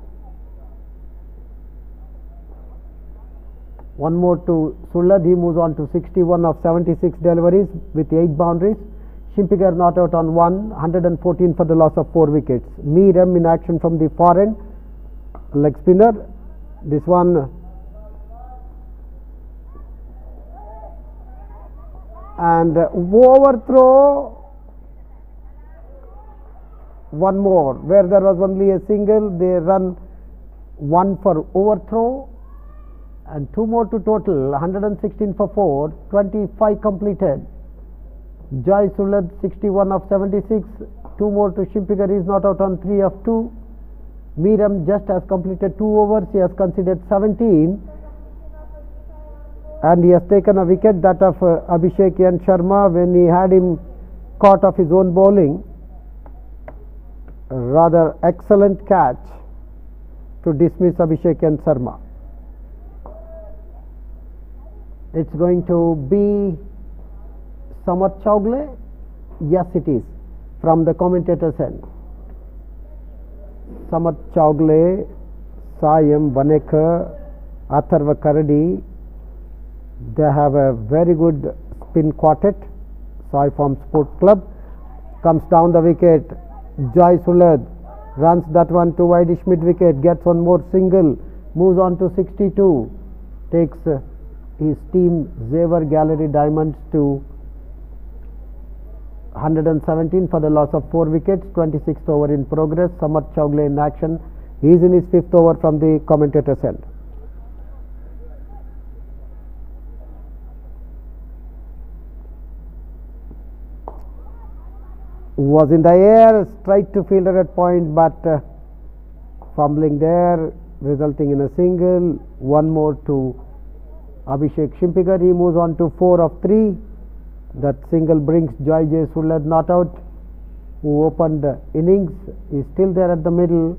One more to Sulad, he moves on to 61 of 76 deliveries with 8 boundaries. Shimpigar not out on 114 for the loss of 4 wickets. Meerem in action from the far end, leg spinner. This one and overthrow. One more where there was only a single, they run 1 for overthrow and 2 more to total. 116 for 4, 25 completed. Joy Sulad 61 of 76, 2 more to Shimpigar, is not out on 3 of 2. Meerem just has completed 2 overs, he has conceded 17 and he has taken a wicket, that of Abhishek N. Sharma, when he had him caught off his own bowling. Rather excellent catch to dismiss Abhishek N. Sharma. It's going to be Samarth Chowgle? Yes, it is, from the commentator's end. Samarth Chowgle, Sayam Vanekar, Atharva Karadi, they have a very good spin quartet. Sai Farm Sport Club comes down the wicket. Joy Sulad runs that one to wideish mid wicket, gets one more single, moves on to 62, takes his team Xavier Gallery Diamonds to 117 for the loss of 4 wickets. 26th over in progress. Samarth Chowgle in action. He is in his 5th over from the commentator's end. Was in the air, straight to fielder at point, but fumbling there, resulting in a single. 1 more to Abhishek Shimpigar, he moves on to 4 of 3. That single brings Joy J. Sulad not out, who opened innings. Is still there at the middle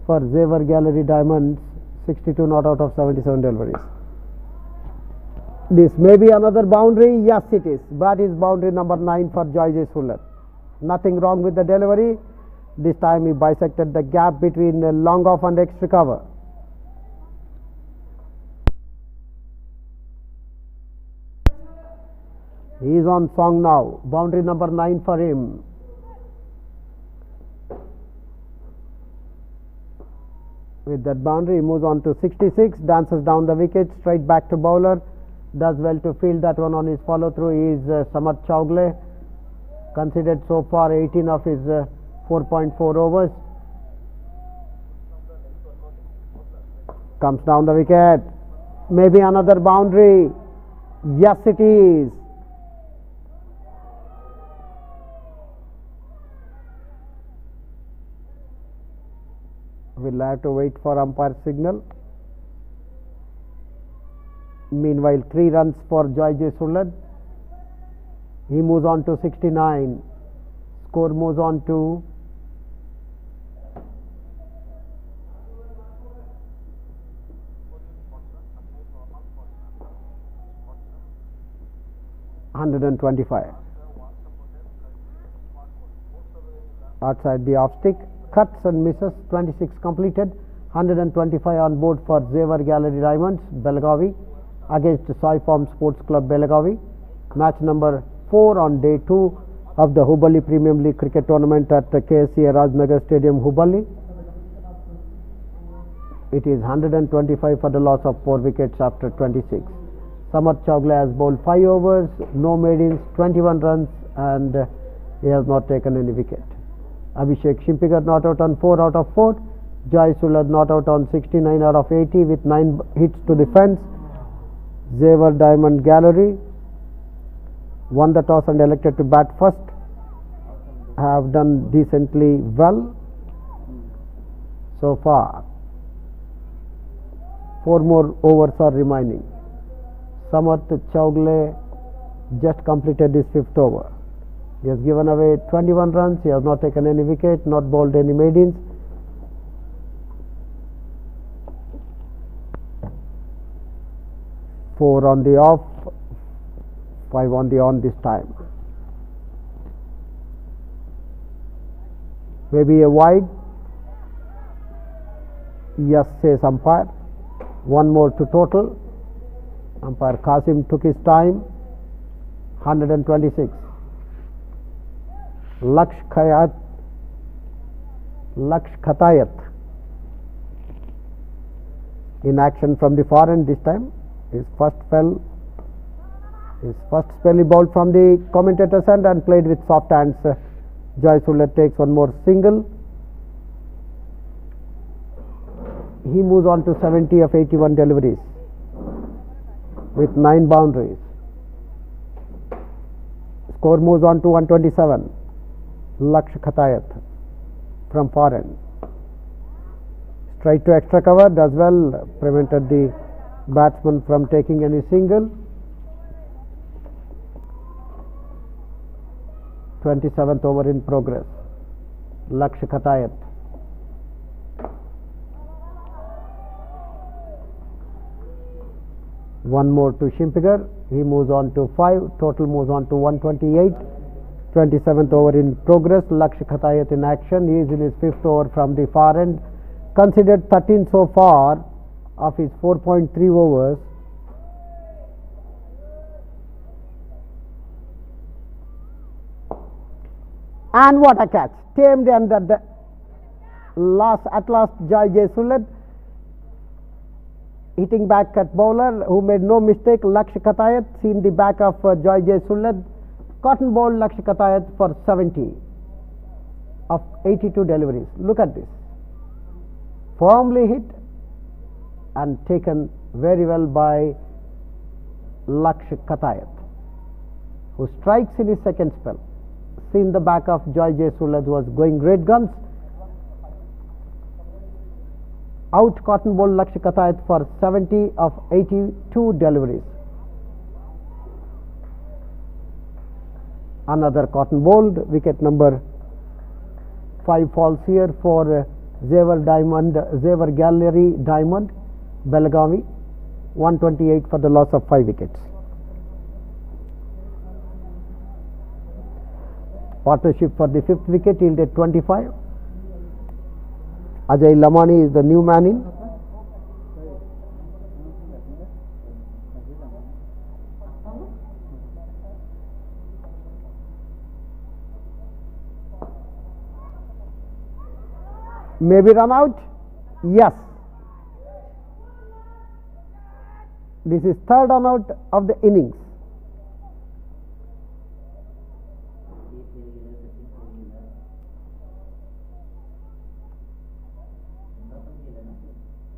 for Xavier Gallery Diamonds, 62 not out of 77 deliveries. This may be another boundary, yes it is, but is boundary number 9 for Joy J. Sulad. Nothing wrong with the delivery. This time he bisected the gap between long off and extra cover. He is on song now. Boundary number 9 for him. With that boundary, he moves on to 66, dances down the wicket, straight back to bowler. Does well to field that one on his follow through. Is Samarth Chowgle. Considered so far 18 of his 4.4 overs. Comes down the wicket. Maybe another boundary. Yes, it is. We'll have to wait for umpire signal. Meanwhile, 3 runs for Joy J. Sulad. He moves on to 69. Score moves on to 125. Outside the off stick, cuts and misses, 26 completed, 125 on board for Xavier Gallery Diamonds, Belagavi, against Sai Farm Sports Club, Belagavi. Match number 4 on day 2 of the Hubballi Premium League Cricket Tournament at the Ksca Rajnagar Stadium, Hubballi. It is 125 for the loss of 4 wickets after 26. Samarth Chowgle has bowled 5 overs, no maidens, 21 runs, and he has not taken any wicket. Abhishek Shimpigar not out on 4 out of 4. Joy Sulad not out on 69 out of 80 with 9 hits to the fence. Xavier Diamond Gallery won the toss and elected to bat first. Have done decently well so far. 4 more overs are remaining. Samarth Chowgle just completed his 5th over. He has given away 21 runs. He has not taken any wicket, not bowled any maidens. Four on the off, 5 on the on this time. Maybe a wide. Yes, says umpire. 1 more to total. Umpire Qasim took his time. 126. Ksca in action from the far end this time. His first spell he bowled from the commentator's end and played with soft hands. Joy Sulet takes one more single. He moves on to 70 of 81 deliveries with 9 boundaries. Score moves on to 127. Ksca from far end. Straight to extra cover does well, prevented the batsman from taking any single. 27th over in progress. Ksca. One more to Shimpiger. He moves on to 5. Total moves on to 128. 27th over in progress. Ksca in action. He is in his 5th over from the far end. Considered 13 so far of his 4.3 overs. And what a catch! Tamed under the at last Joy Sulet hitting back at bowler who made no mistake. Ksca seen the back of Joy Sulet. Cotton bowled Ksca for 70 of 82 deliveries. Look at this. Firmly hit and taken very well by Ksca, who strikes in his second spell. Seen the back of Joy Sulet was going great guns. Out cotton bowled Ksca for 70 of 82 deliveries. Another cotton bowled. Wicket number 5 falls here for Xavier Gallery Diamond, Belagavi. 128 for the loss of 5 wickets. Partnership for the 5th wicket yielded 25. Ajay Lamani is the new man in. Maybe run out? Yes. This is third run out of the innings.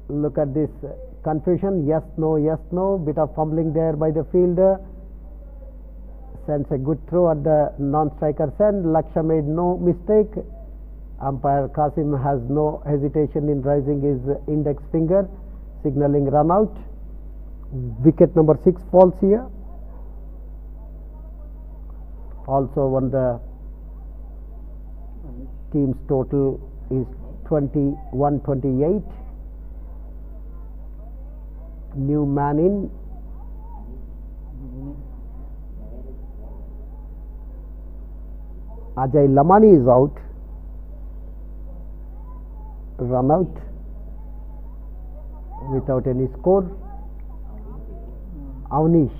Look at this confusion. Yes, no. Bit of fumbling there by the fielder. Sends a good throw at the non-striker's end. Ksca made no mistake. Umpire Qasim has no hesitation in raising his index finger, signalling run out. Wicket number 6 falls here. Also won the team's total is 21-28. New man in. Ajay Lamani is out. Run out without any score. Avnish.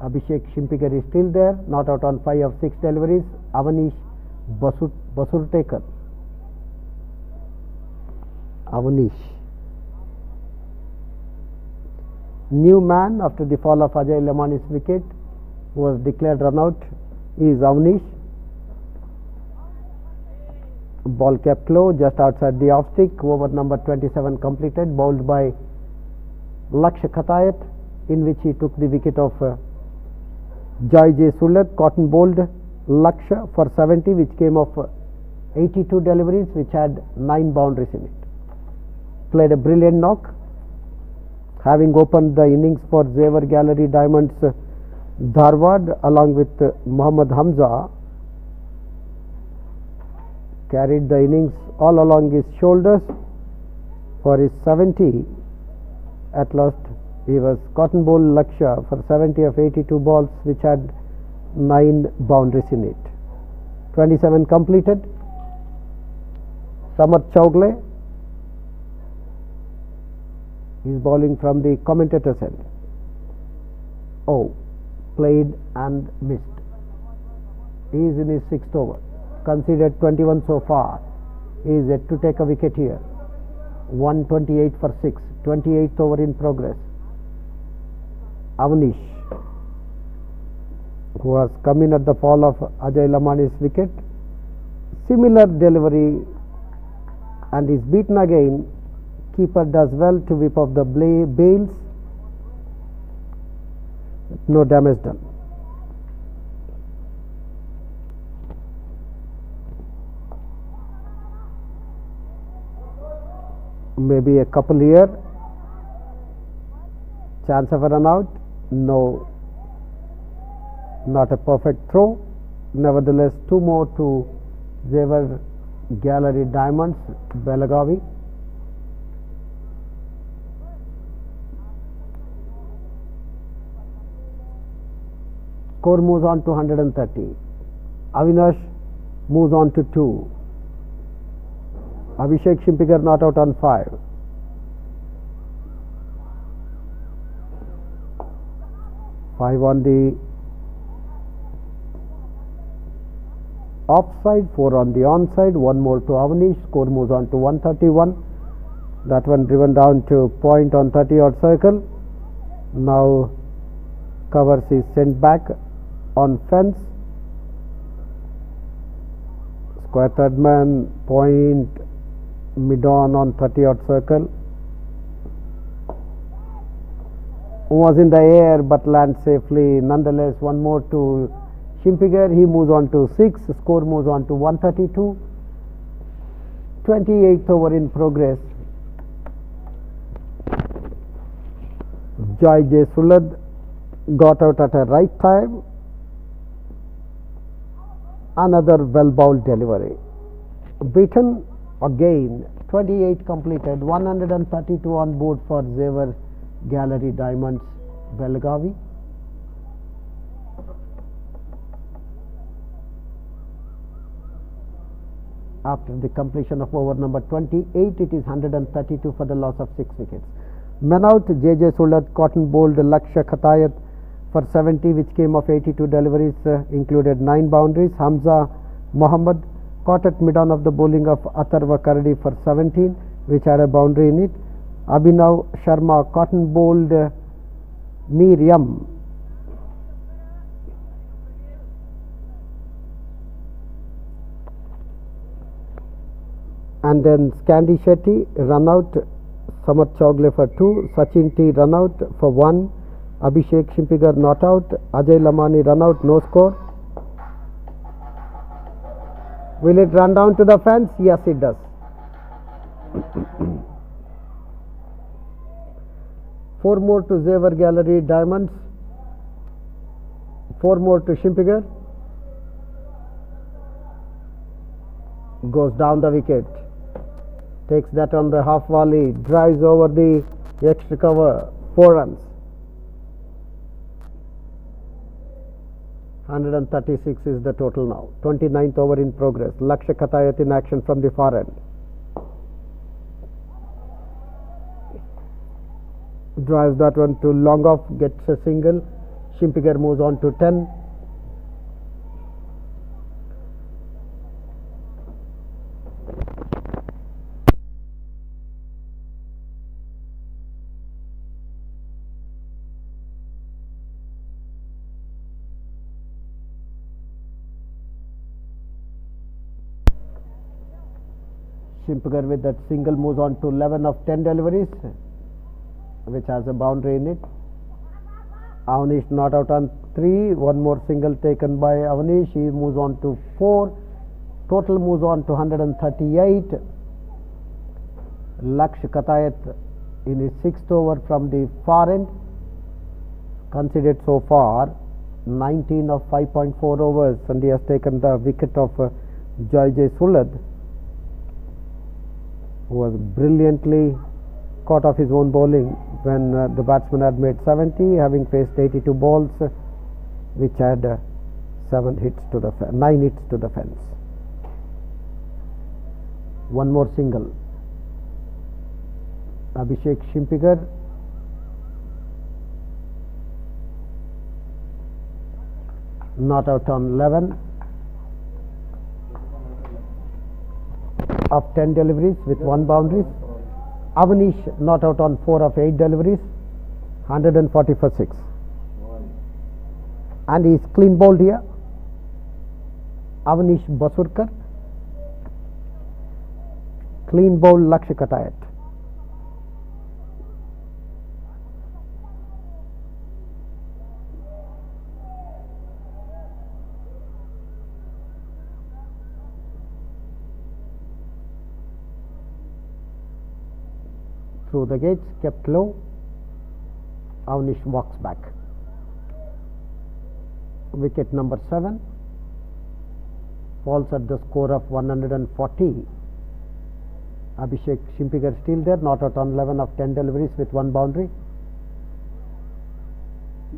Abhishek Shimpiger is still there, not out on 5 of 6 deliveries. Avnish Basurtekar. Avnish. New man after the fall of Ajay Lamani's wicket, who was declared run out, is Avnish. Ball kept low just outside the off stick. Over number 27 completed, bowled by Ksca, in which he took the wicket of Joy Sulet. Cotton bowled Ksca for 70, which came off 82 deliveries, which had 9 boundaries in it. Played a brilliant knock, having opened the innings for Xavier Gallery Diamonds Dharwad along with Muhammad Hamza. Carried the innings all along his shoulders for his 70. At last he was cotton bowled Ksca for 70 of 82 balls, which had 9 boundaries in it. 27 completed. Samar Chowgle He is bowling from the commentator's end. Oh, played and missed. He is in his 6th over. Conceded 21 so far. He is yet to take a wicket here. 128 for 6. 28th over in progress. Avanish, who has come in at the fall of Ajay Lamani's wicket. Similar delivery and is beaten again. Keeper does well to whip off the bails. No damage done. Maybe a couple here. Chance of a run out? No. Not a perfect throw. Nevertheless, 2 more to Xavier Gallery Diamonds, Belagavi. Score moves on to 130. Avinash moves on to 2. Abhishek Shimpigar not out on 5. Five on the offside, 4 on the onside, 1 more to Avanish. Score moves on to 131. That one driven down to point on 30-odd circle. Now covers is sent back on fence. Square third man, point mid on 30-odd circle. Was in the air but lands safely. Nonetheless, 1 more to Shimpigar. He moves on to 6. Score moves on to 132. 28th over in progress. Joy J. Sulad got out at a right time. Another well bowled delivery. Beaten again. 28 completed. 132 on board for Xavier Gallery Diamonds, Belagavi. After the completion of over number 28, it is 132 for the loss of 6 wickets. Men out, JJ Sulat, cotton bowled Lakshya Khatayat for 70, which came of 82 deliveries, included 9 boundaries. Hamza Mohammed caught at mid-on of the bowling of Atharva Kardi for 17, which had a boundary in it. Abhinav Sharma cotton bowled Miriam and then Scandi Shetty run out, Samat Chowgle for 2, Sachin T run out for 1, Abhishek Shimpigar not out, Ajay Lamani run out, no score. Will it run down to the fence? Yes, it does. 4 more to Xavier Gallery Diamonds, 4 more to Shimpigar. Goes down the wicket, takes that on the half volley, drives over the extra cover, 4 runs. 136 is the total now. 29th over in progress. Lakshya Khatayat in action from the far end. Drives that one to long off, gets a single. Shimpigar moves on to 10. Shimpigar with that single moves on to 11 of 10 deliveries, which has a boundary in it. Avanish not out on 3, 1 more single taken by Avanish. He moves on to 4. Total moves on to 138. Lakshya Khatayat in his 6th over from the far end. Conceded so far 19 of 5.4 overs, and he has taken the wicket of Joy J. Sulad, who was brilliantly caught off his own bowling when the batsman had made 70, having faced 82 balls, which had 9 hits to the fence. 1 more single. Abhishek Shimpigar, not out on 11 of 10 deliveries with 1 boundary. Avanish not out on 4 of 8 deliveries, 140 for 6. And he is clean bowled here. Avanish Basurkar, clean bowl Lakshya Katayat. Through the gates, kept low. Avanish walks back. Wicket number 7 falls at the score of 140. Abhishek Shimpigar still there, not out on 11 of 10 deliveries with 1 boundary.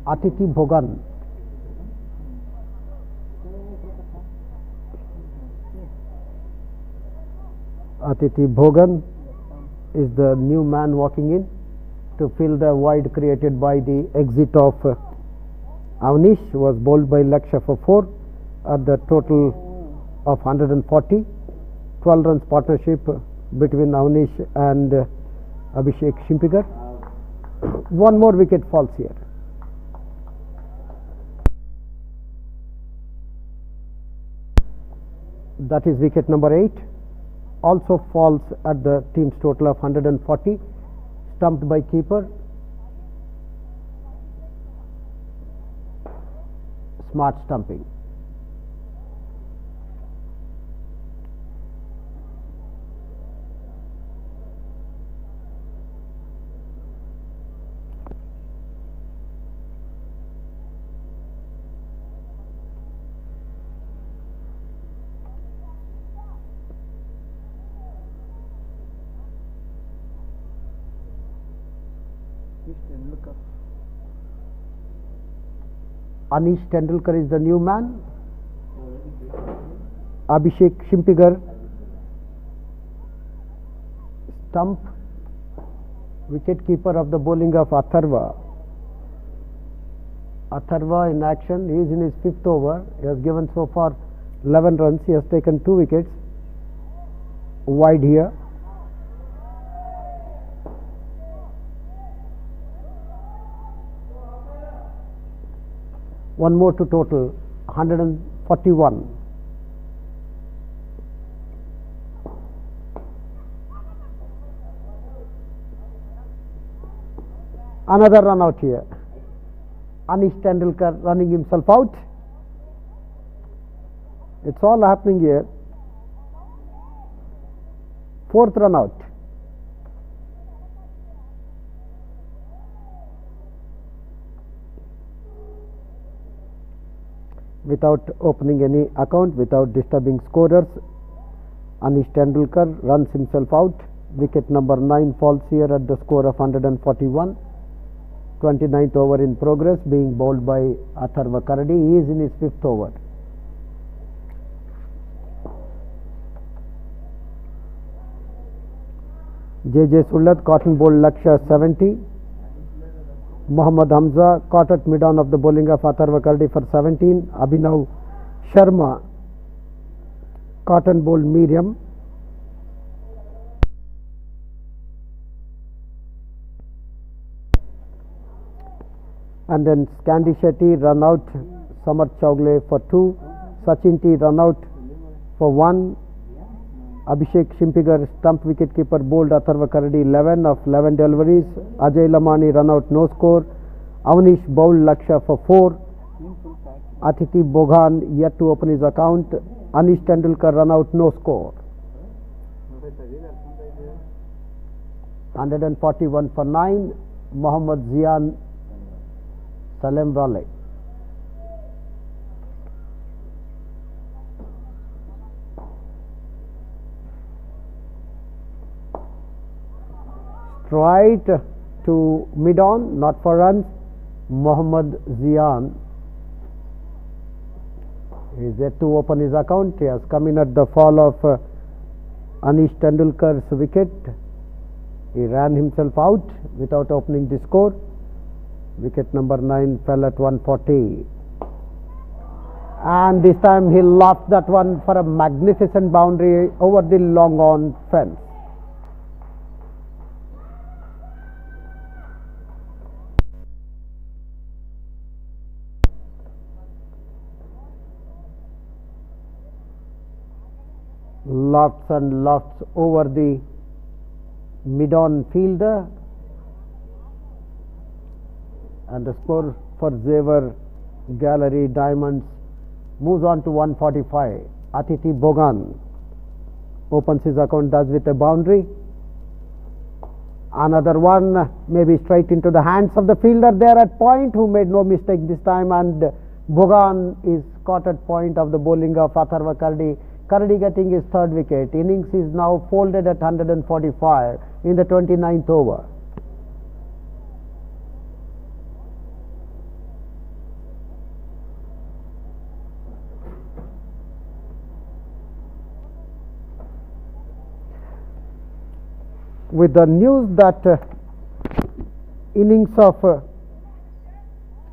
Atiti Bhogan, Atiti Bhogan is the new man walking in to fill the void created by the exit of Avanish. Was bowled by Lakshya for 4 at the total of 140. 12 runs partnership between Avanish and Abhishek Shimpigar. One more wicket falls here. That is wicket number 8. Also falls at the team's total of 140. Stumped by keeper. Smart stumping. Anish Tendulkar is the new man. Abhishek Shimpigar stump. Wicket keeper of the bowling of Atharva. Atharva in action. He is in his 5th over. He has given so far 11 runs. He has taken 2 wickets. Wide here. One more to total 141. Another run out here. Anish Tendulkar running himself out. It's all happening here. 4th run out. Without opening any account, without disturbing scorers, Anish Tendulkar runs himself out. Wicket number 9 falls here at the score of 141. 29th over in progress, being bowled by Atharva Karadi. He is in his 5th over. J.J. Sullat caught and bowled Lakshya 70. Mohammad Hamza caught at mid-on of the bowling of Atharva Karadi for 17. Abhinav Sharma caught and bowled Miriam. And then Scandi Shetty run out, Samarth Chowgle for 2, Sachin T run out for 1. Abhishek Shimpigar stump wicket keeper bowled Atharva Karadi 11 of 11 deliveries. Ajay Lamani run out, no score. Avanish bowled Lakshya for 4. Atiti Bhogan yet to open his account. Anish Tendulkar run out, no score. 141 for 9. Mohammad Zian Salem Wale. Straight to mid-on, not for runs. Mohammad Zian is yet to open his account. He has come in at the fall of Anish Tendulkar's wicket. He ran himself out without opening the score. Wicket number 9 fell at 140. And this time he lost that one for a magnificent boundary over the long on fence. Lofts and lofts over the mid-on fielder, and the score for Xavier Gallery Diamonds moves on to 145. Atiti Bogan opens his account thus with a boundary. Another one maybe straight into the hands of the fielder there at point, who made no mistake this time, and Bogan is caught at point of the bowling of Atharva Kardi. Kardi getting his third wicket. Innings is now folded at 145 in the 29th over. With the news that innings of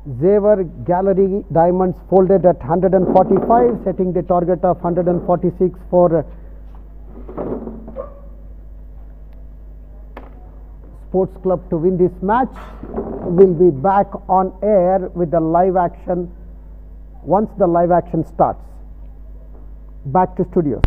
Xavier Gallery Diamonds folded at 145, setting the target of 146 for Sports Club to win this match. Will be back on air with the live action once the live action starts. Back to studios.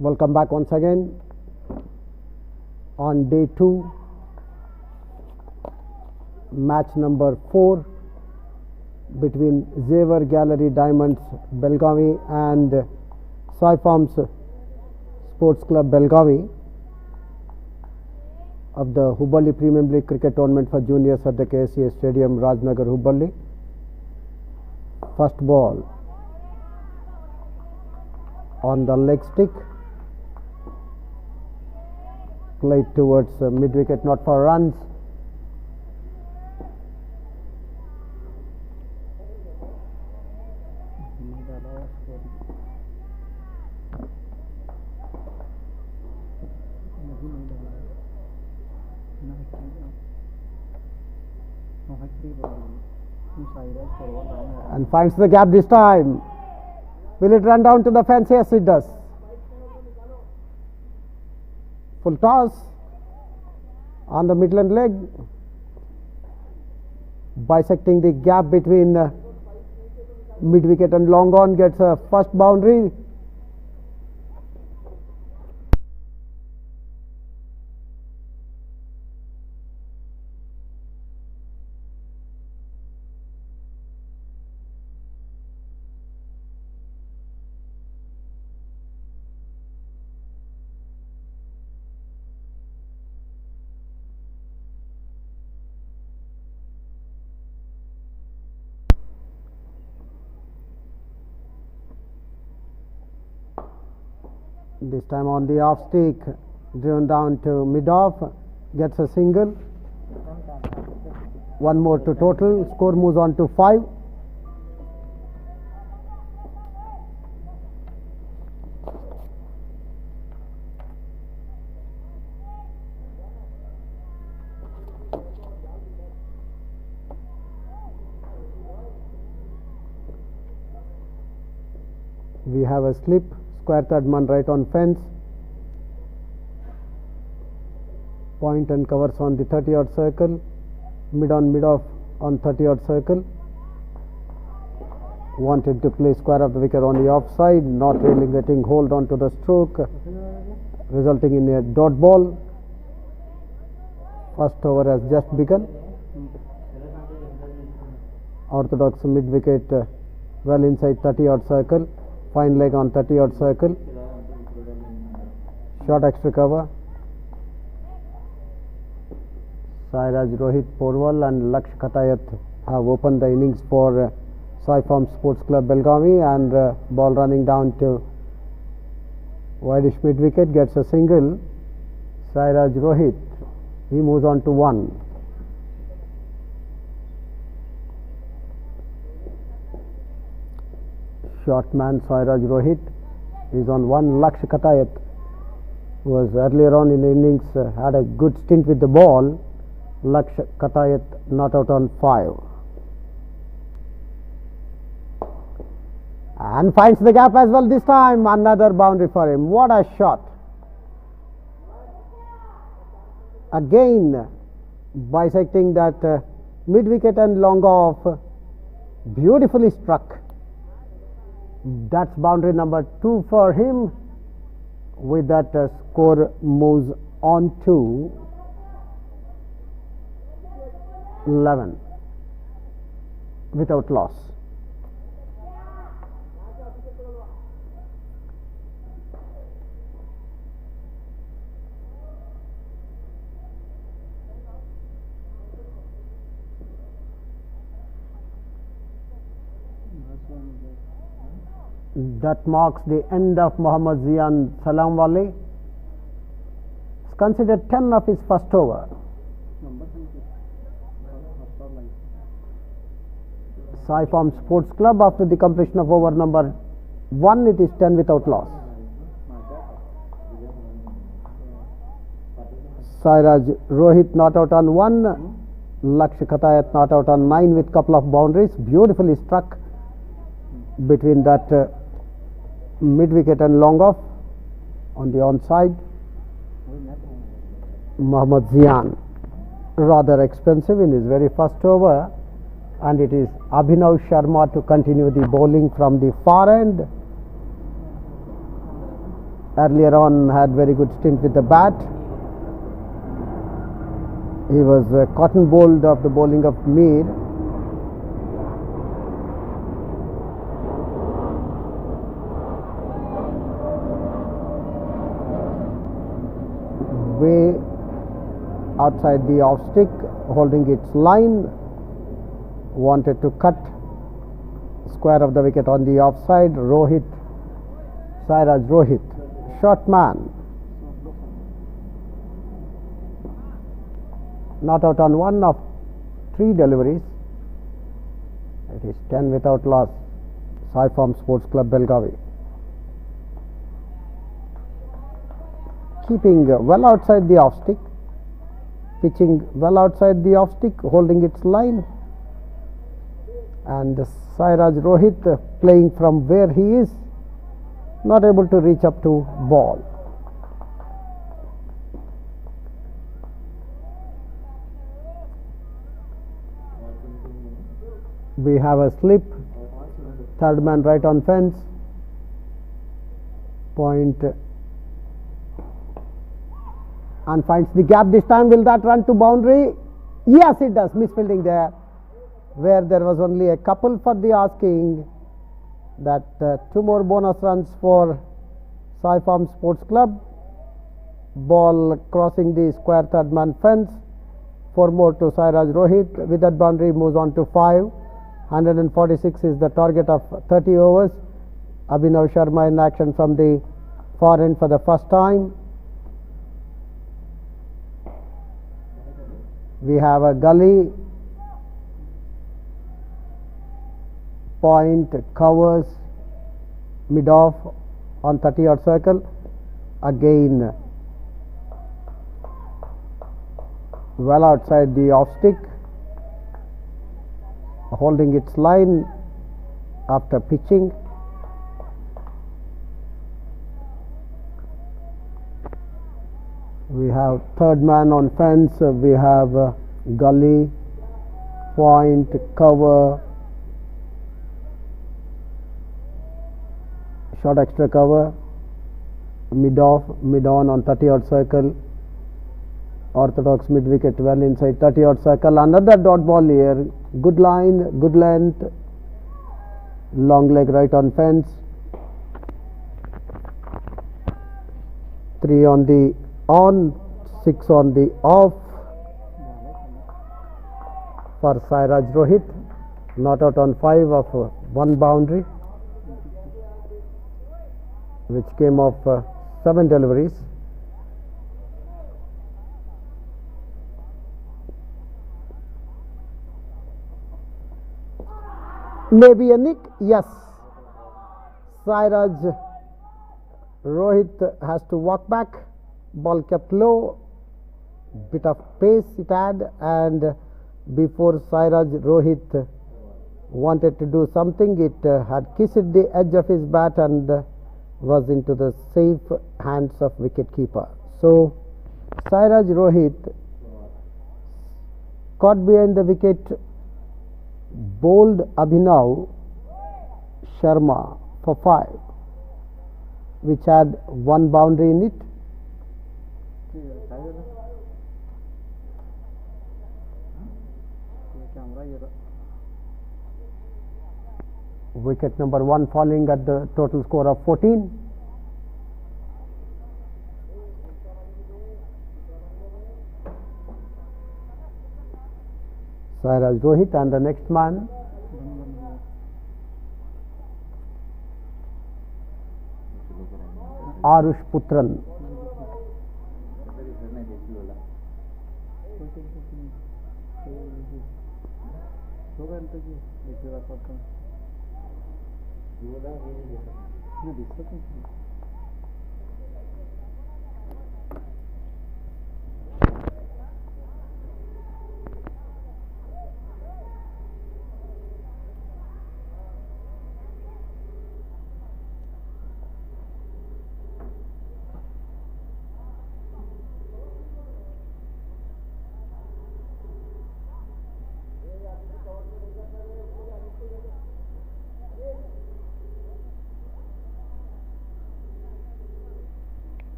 Welcome back once again on day 2, match number 4 between Xavier Gallery Diamonds Belgavi and Sai Farms Sports Club Belgavi of the Hubballi Premium League Cricket Tournament for Juniors at the Ksca Stadium, Rajnagar, Hubballi. First ball on the leg stick, played towards mid wicket, not for runs. And finds the gap this time. Will it run down to the fence? Yes, it does. Full toss on the Midland leg, bisecting the gap between mid wicket and long on, gets a first boundary. This time on the off stick, driven down to mid off, gets a single. One more to total. Score moves on to 5. We have a slip. Square third man right on fence. Point and covers on the 30-yard circle. Mid on mid off on 30-yard circle. Wanted to play square of the wicket on the offside, not really getting hold on to the stroke, resulting in a dot ball. First over has just begun. Orthodox mid wicket well inside 30-yard circle. Fine leg on 30-yard circle. Short extra cover. Sairaj Rohit Porwal and Laksh Khatayat have opened the innings for Sai Farms Sports Club Belgavi, and ball running down to wideish mid wicket, gets a single. Sairaj Rohit, he moves on to 1. Short man Sairaj Rohit is on 1. Laksh Khatayat was earlier on in the innings, had a good stint with the ball. Laksh Khatayat not out on 5. And finds the gap as well this time. Another boundary for him. What a shot. Again bisecting that mid wicket and long off. Beautifully struck. That's boundary number 2 for him. With that, score moves on to 11 without loss. That marks the end of Mohammad Zian Salamwali. It's considered 10 of his first over. Sai Farms Sports Club, after the completion of over number 1, it is 10 without loss. Sairaj Rohit not out on 1. Laksh Khatayat not out on 9 with couple of boundaries. Beautifully struck between that mid wicket and long off on the onside. Mohammad Zian, rather expensive in his very first over, and it is Abhinav Sharma to continue the bowling from the far end. earlier on had very good stint with the bat. He was cotton bowled of the bowling of Mir. Way outside the off stick, holding its line, wanted to cut square of the wicket on the offside. Rohit, Sairaj Rohit, short man, not out on one of 3 deliveries. It is 10 without loss. Sai Farm Sports Club, Belgavi. Keeping well outside the off stick, pitching well outside the off stick, holding its line, and Sairaj Rohit playing from where he is, not able to reach up to ball. We have a slip, third man right on fence, point, and finds the gap this time. Will that run to boundary? Yes, it does. Misfielding there, where there was only a couple for the asking. That 2 more bonus runs for Sai Farm Sports Club. Ball crossing the square third man fence. 4 more to Sairaj Rohit. With that boundary, moves on to 5. 146 is the target of 30 overs. Abhinav Sharma in action from the far end for the first time. We have a gully, point covers mid off on 30-yard circle. Again, well outside the off stick, holding its line after pitching. We have third man on fence. We have gully, point, cover, short extra cover, mid off, mid on 30-yard circle. Orthodox mid wicket well inside 30-yard circle. Another dot ball here. Good line, good length, long leg right on fence. 3 on the on, 6 on the off for Sairaj Rohit. Not out on 5 of 1 boundary, which came off 7 deliveries. Maybe a nick, yes. Sairaj Rohit has to walk back. Ball kept low, bit of pace it had, and before Sairaj Rohit wanted to do something, it had kissed the edge of his bat and was into the safe hands of wicket keeper. So Sairaj Rohit caught behind the wicket, bowled Abhinav Sharma for 5, which had 1 boundary in it. Wicket number 1 falling at the total score of 14. Sairaj Rohit and the next man Arush Putran.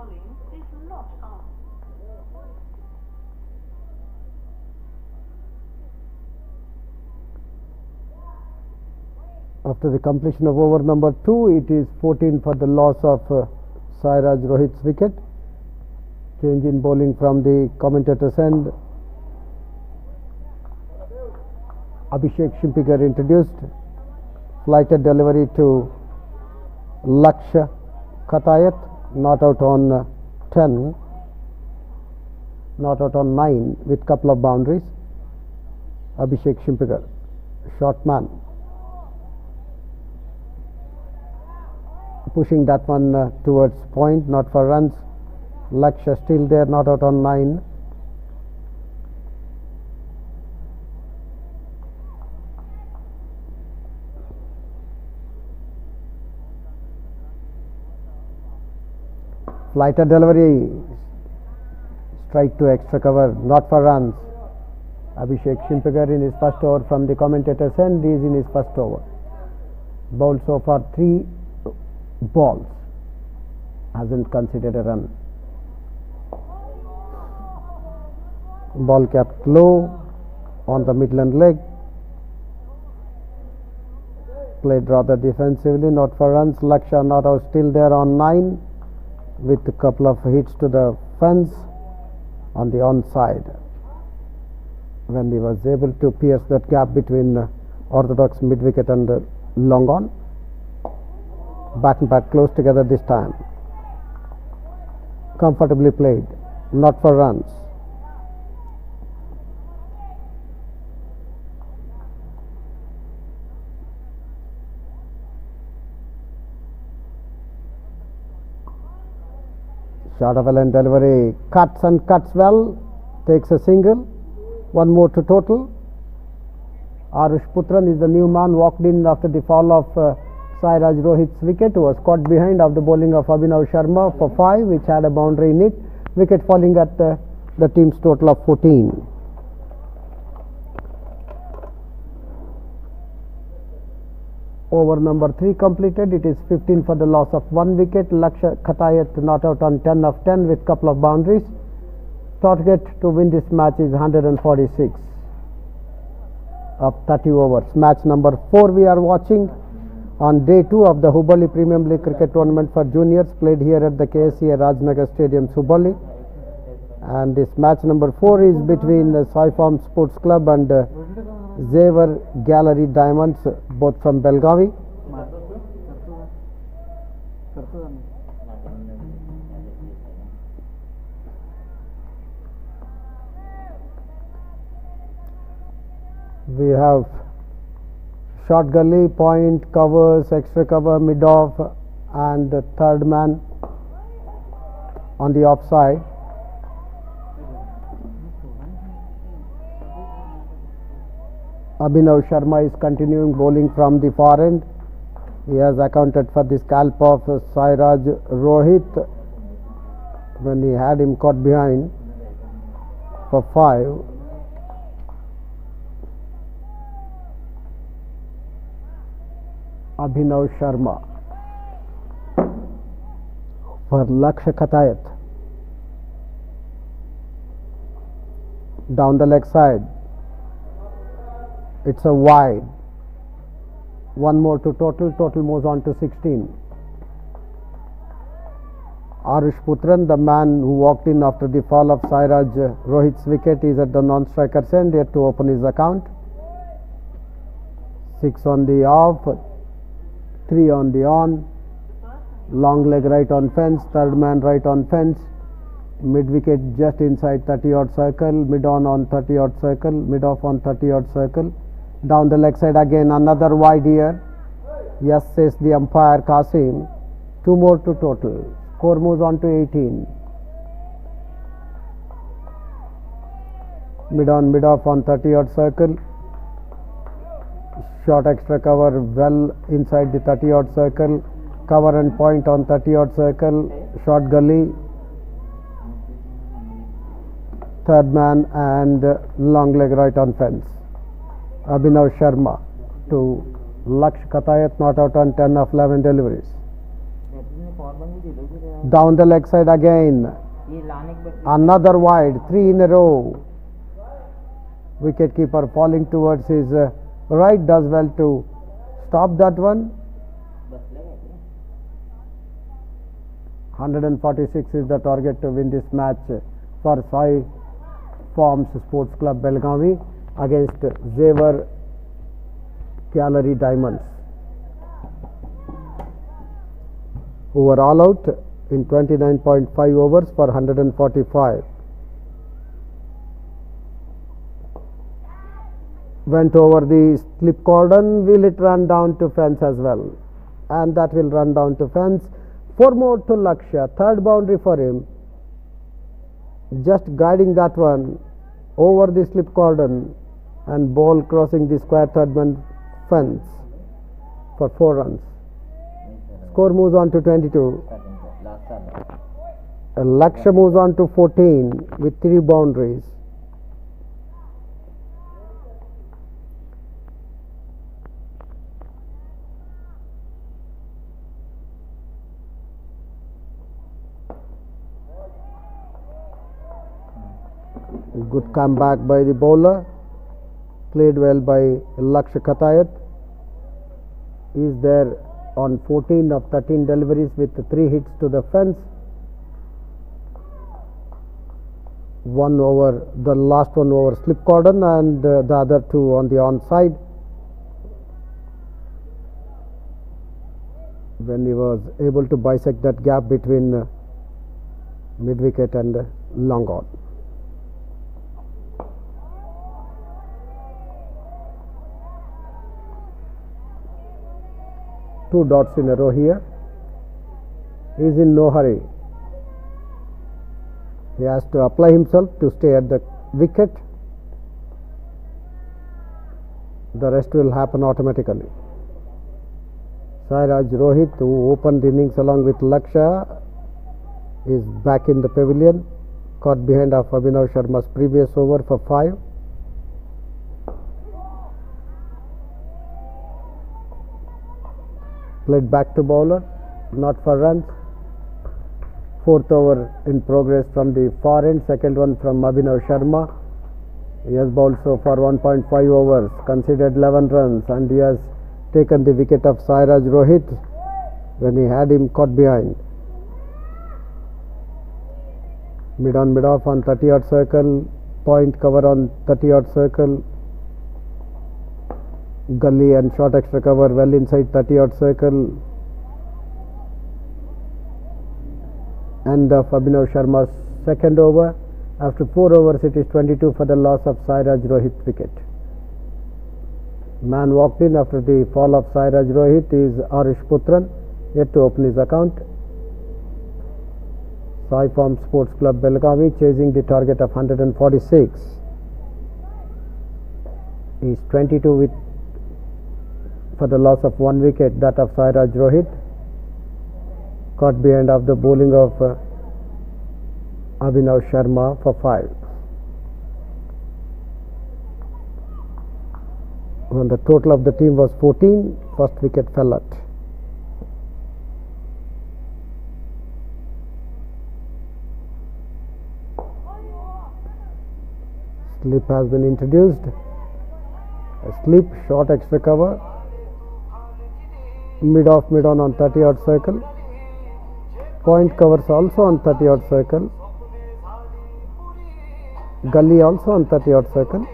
volume is not on. After the completion of over number 2, it is 14 for the loss of Sairaj Rohit's wicket. Change in bowling from the commentator's end. Abhishek Shimpigar introduced. Flighted delivery to Lakshya Katayat, not out on 10, not out on 9 with couple of boundaries. Abhishek Shimpigar, short man, pushing that one towards point, not for runs. Lakshya still there, not out on 9. Flighter delivery, strike to extra cover, not for runs. Abhishek Shimpigar in his first over from the commentator's end is in his first over. Bowled so far 3 balls, hasn't considered a run. Ball kept low on the Midland leg, played rather defensively, not for runs. Lakshya not out, still there on 9 with a couple of hits to the fence on the onside, when he was able to pierce that gap between orthodox mid-wicket and long on. Bat and pad close together this time. Comfortably played, not for runs. Short of a line delivery, cuts and cuts well, takes a single, one more to total. Arush Putran is the new man, walked in after the fall of Sairaj Rohit's wicket, who was caught behind of the bowling of Abhinav Sharma for 5, which had a boundary in it. Wicket falling at the team's total of 14. Over number 3 completed. It is 15 for the loss of 1 wicket. Lakshya Katayat not out on 10 of 10 with couple of boundaries. Target to win this match is 146 of 30 overs. Match number 4 we are watching on day 2 of the Hubballi Premium League Cricket Tournament for juniors, played here at the Ksca Rajnagar Stadium, Hubballi. And this match number 4 is between the Saifarm Sports Club and Zever Gallery Diamonds, both from Belgavi. We have short gully, point, covers, extra cover, mid off, and the third man on the offside. Abhinav Sharma is continuing bowling from the far end. He has accounted for the scalp of Sairaj Rohit when he had him caught behind for 5. Abhinav Sharma for Lakshya Katayat. Down the leg side. It's a wide. One more to total. Total moves on to 16. Arush Putran, the man who walked in after the fall of Sairaj Rohit's wicket, is at the non-striker's end, yet to open his account. 6 on the off, 3 on the on. Long leg right on fence, third man right on fence. Mid wicket just inside 30 odd circle, mid on 30 odd circle, mid off on 30 odd circle. Down the leg side again, another wide here. Yes, says the umpire Qasim. 2 more to total. Score moves on to 18. Mid on, mid off on 30 odd circle. Short extra cover well inside the 30 odd circle. Cover and point on 30 odd circle. Short gully. Third man and long leg right on fence. Abhinav Sharma to Lakshya Katayat, not out on 10 of 11 deliveries. Down the leg side again. ये लाने के बाद Another wide, 3 in a row. Wicket keeper falling towards his right, does well to stop that one. बस लगा क्या? 146 is the target to win this match for Sai Farms Sports Club Belgavi against Zever Gallery Diamonds, who were all out in 29.5 overs for 145. Went over the slip cordon. Will it run down to fence as well? And that will run down to fence. 4 more to Lakshya. Third boundary for him. Just guiding that one over the slip cordon and ball crossing the square third man fence for 4 runs. Score moves on to 22. Last साल Lakshya moves on to 14 with 3 boundaries. Good comeback by the bowler. Played well by Lakshya Khatayat. He is there on 14 of 13 deliveries with 3 hits to the fence. 1 over, the last one over slip cordon, and the other 2 on the onside. When he was able to bisect that gap between mid wicket and long on. Two dots in a row here. He is in no hurry. He has to apply himself to stay at the wicket. The rest will happen automatically. Sairaj Rohit, who opened the innings along with Lakshya, is back in the pavilion. Caught behind of Abhinav Sharma's previous over for 5. Played back to bowler, not for runs. 4th over in progress from the far end, second one from Abhinav Sharma. He has bowled so far 1.5 overs, conceded 11 runs, and he has taken the wicket of Sairaj Rohit when he had him caught behind. Mid on, mid off on 30-odd circle, point cover on 30-odd circle. Gully and short extra cover well inside 30-odd circle. End of Abhinav Sharma's second over. After 4 overs, it is 22 for the loss of Sairaj Rohit wicket. Man walked in after the fall of Sairaj Rohit is Arish Putran, yet to open his account. Sai Farm Sports Club Belgavi chasing the target of 146. He is 22 with for the loss of 1 wicket, that of Sairaj Rohit. Caught behind of the bowling of Abhinav Sharma for 5. When the total of the team was 14, first wicket fell at. Slip has been introduced. A slip, short extra cover. Mid off, mid on 30-odd circle. Point covers also on 30-odd circle. Gully also on 30-odd circle.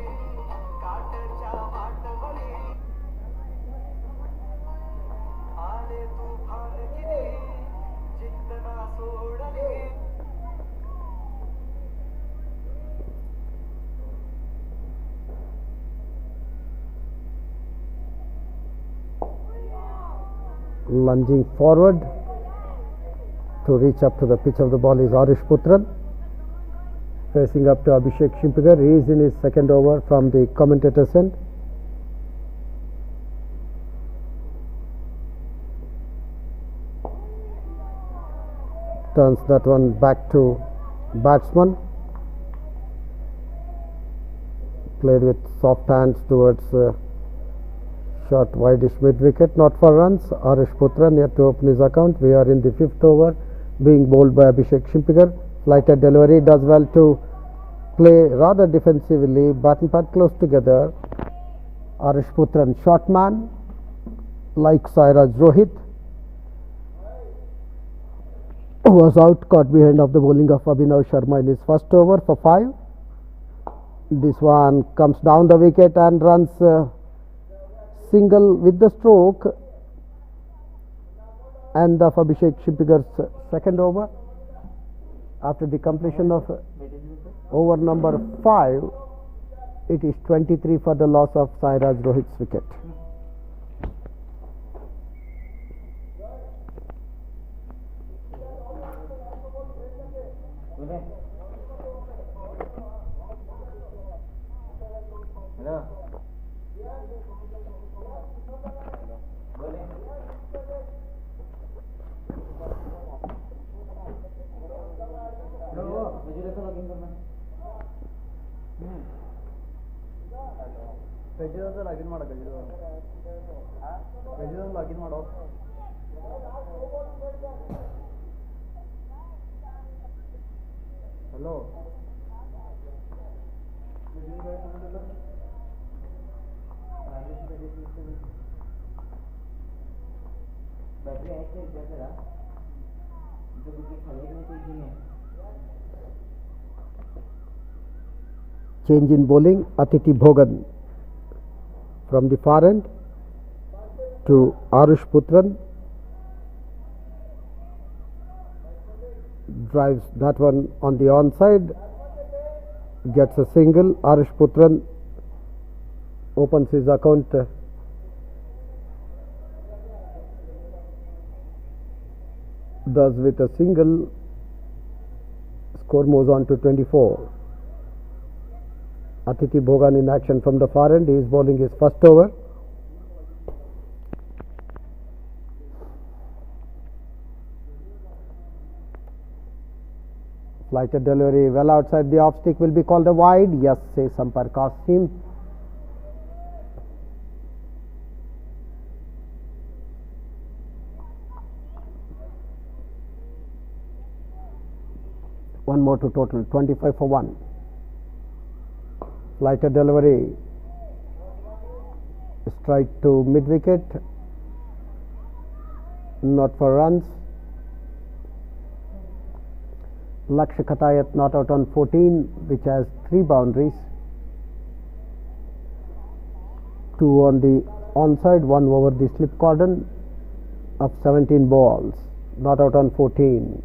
Lunging forward to reach up to the pitch of the ball is Arish Putran. Facing up to Abhishek Shimpigar. He is in his second over from the commentator's end. Turns that one back to batsman. Played with soft hands towards short wideish mid wicket, not for runs. Arish Putran yet to open his account. We are in the 5th over. being bowled by Abhishek Shimpikar. Flighted delivery, does well to play rather defensively, bat and pad close together. Arish Putran, short man like Sairaj Rohit, who was out, caught behind of the bowling of Abhinav Sharma in his first over for 5. This one comes down the wicket and runs single with the stroke. End of Abhishek Shimpikar's second over. After the completion of over number 5, it is 23 for the loss of Sairaj Rohit's wicket. Login ಮಾಡೋ login ಮಾಡೋ hello battery ऐसे जैसे जो कुछ खाली नहीं तो ही है. Change in bowling, Atiti Bhogan from the far end to Arish Putran, drives that one on the onside, gets a single. Arish Putran opens his account thus with a single. Score moves on to 24. Atiti Bhogan in action from the far end. He is bowling his first over. Flighted delivery well outside the off stick, will be called a wide. Yes, says umpire Qasim. One more to total, 25 for 1. Flighted delivery, strike to mid wicket, not for runs. Lakshya Khatayat not out on 14, which has 3 boundaries. 2 on the onside, 1 over the slip cordon of 17 balls, not out on 14.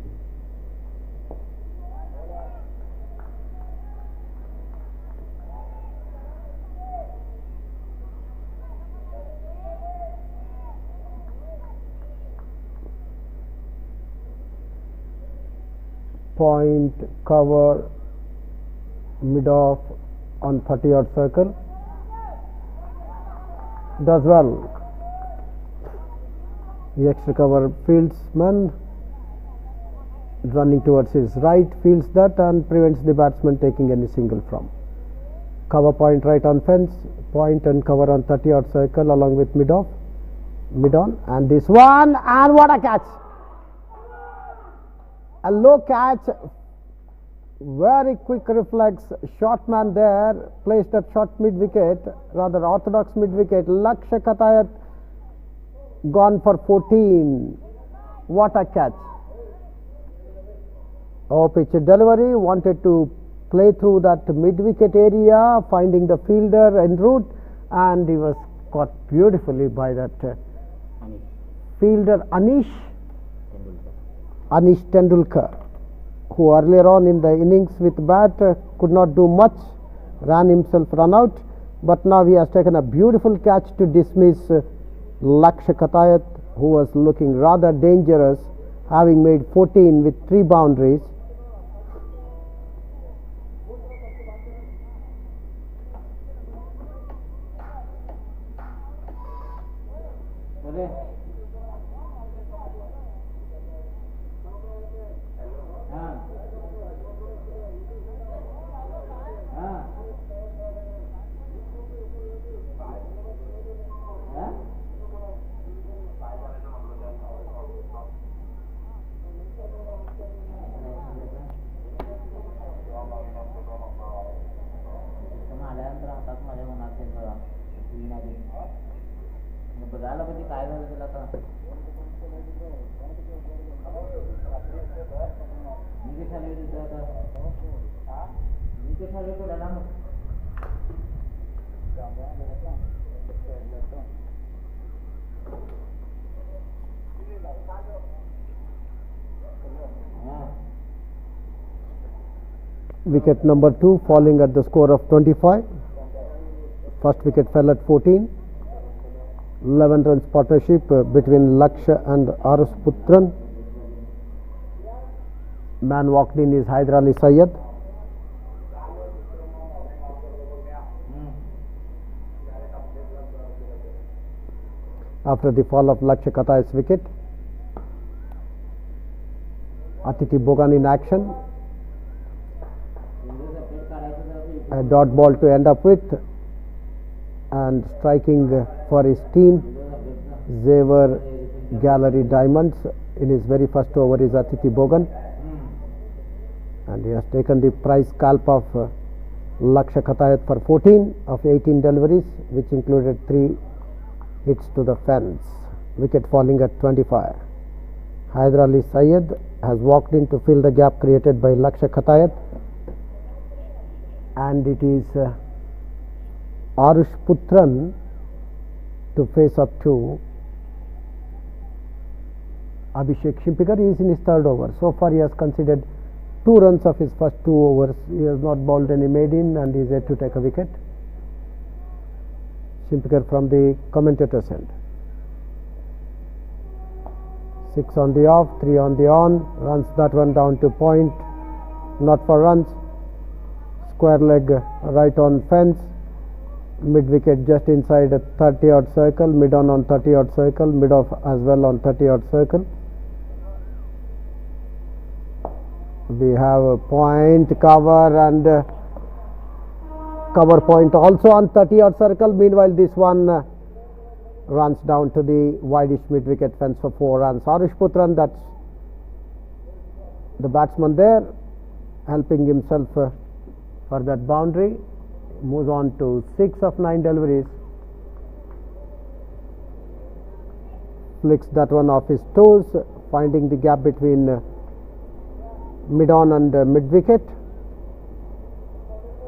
Point, cover, mid off on 30-yard circle, does well. The extra cover fieldsman running towards his right fields that and prevents the batsman taking any single from. Cover point right on fence, point and cover on 30-yard circle along with mid off, mid on, and this one, and what a catch! A low catch, very quick reflex, short man there, placed at short mid wicket, rather orthodox mid wicket. Lakshya Khatayat gone for 14. What a catch! Pitch delivery, wanted to play through that mid wicket area, finding the fielder en route, and he was caught beautifully by that fielder Anish Tendulkar, who earlier on in the innings with bat could not do much, ran himself run out, but now he has taken a beautiful catch to dismiss Lakshya Khatayat, who was looking rather dangerous, having made 14 with 3 boundaries. झालं म्हणजे काय झालं त्याला आता wicket खाली होती आता wicket खाली होती ना मग Wicket number 2 falling at the score of 25. First wicket fell at 14. 11 runs partnership between Laksha and Arus Putran. Man walked in is Hyder Ali Syed. After the fall of Laksha Katay's wicket, Atiti Bogan in action. A dot ball to end up with, and striking for his team Zever Gallery Diamonds in his very first over is Atiti Bogan, and he has taken the prize scalp of Laksha Katayat for 14 of 18 deliveries, which included 3 hits to the fence. Wicket falling at 25. Hyder Ali Syed has walked in to fill the gap created by Laksha Katayat, and it is Arush Putran to face up to Abhishek Shimpikar. He is in his third over. So far he has conceded 2 runs of his first 2 overs. He has not bowled any maiden and is yet to take a wicket. Shimpikar from the commentator's end. 6 on the off, 3 on the on, runs that one down to point, not for runs. Square leg right on fence, mid wicket just inside a 30-odd circle, mid on 30-odd circle, mid off as well on 30-odd circle. We have a point cover and cover point also on 30-odd circle. Meanwhile, this one runs down to the wideish mid wicket fence for 4 runs. Arush Putran, that's the batsman there, helping himself for that boundary, moves on to 6 of 9 deliveries, flicks that one off his toes, finding the gap between mid on and mid wicket.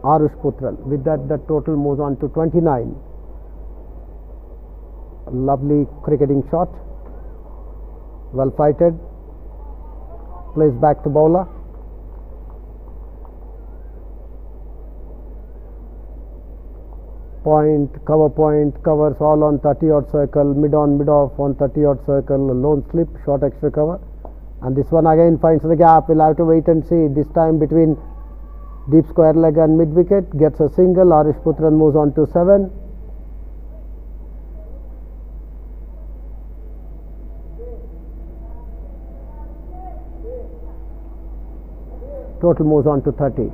Arush Putran, with that the total moves on to 29. A lovely cricketing shot, well fighted, plays back to bowler. Point, covers all on 30-odd circle, mid on, mid off on 30-odd circle, a lone slip, short extra cover, and this one again finds the gap. We'll have to wait and see. This time between deep square leg and mid wicket, gets a single. Arush Putran moves on to 7. Total moves on to 30.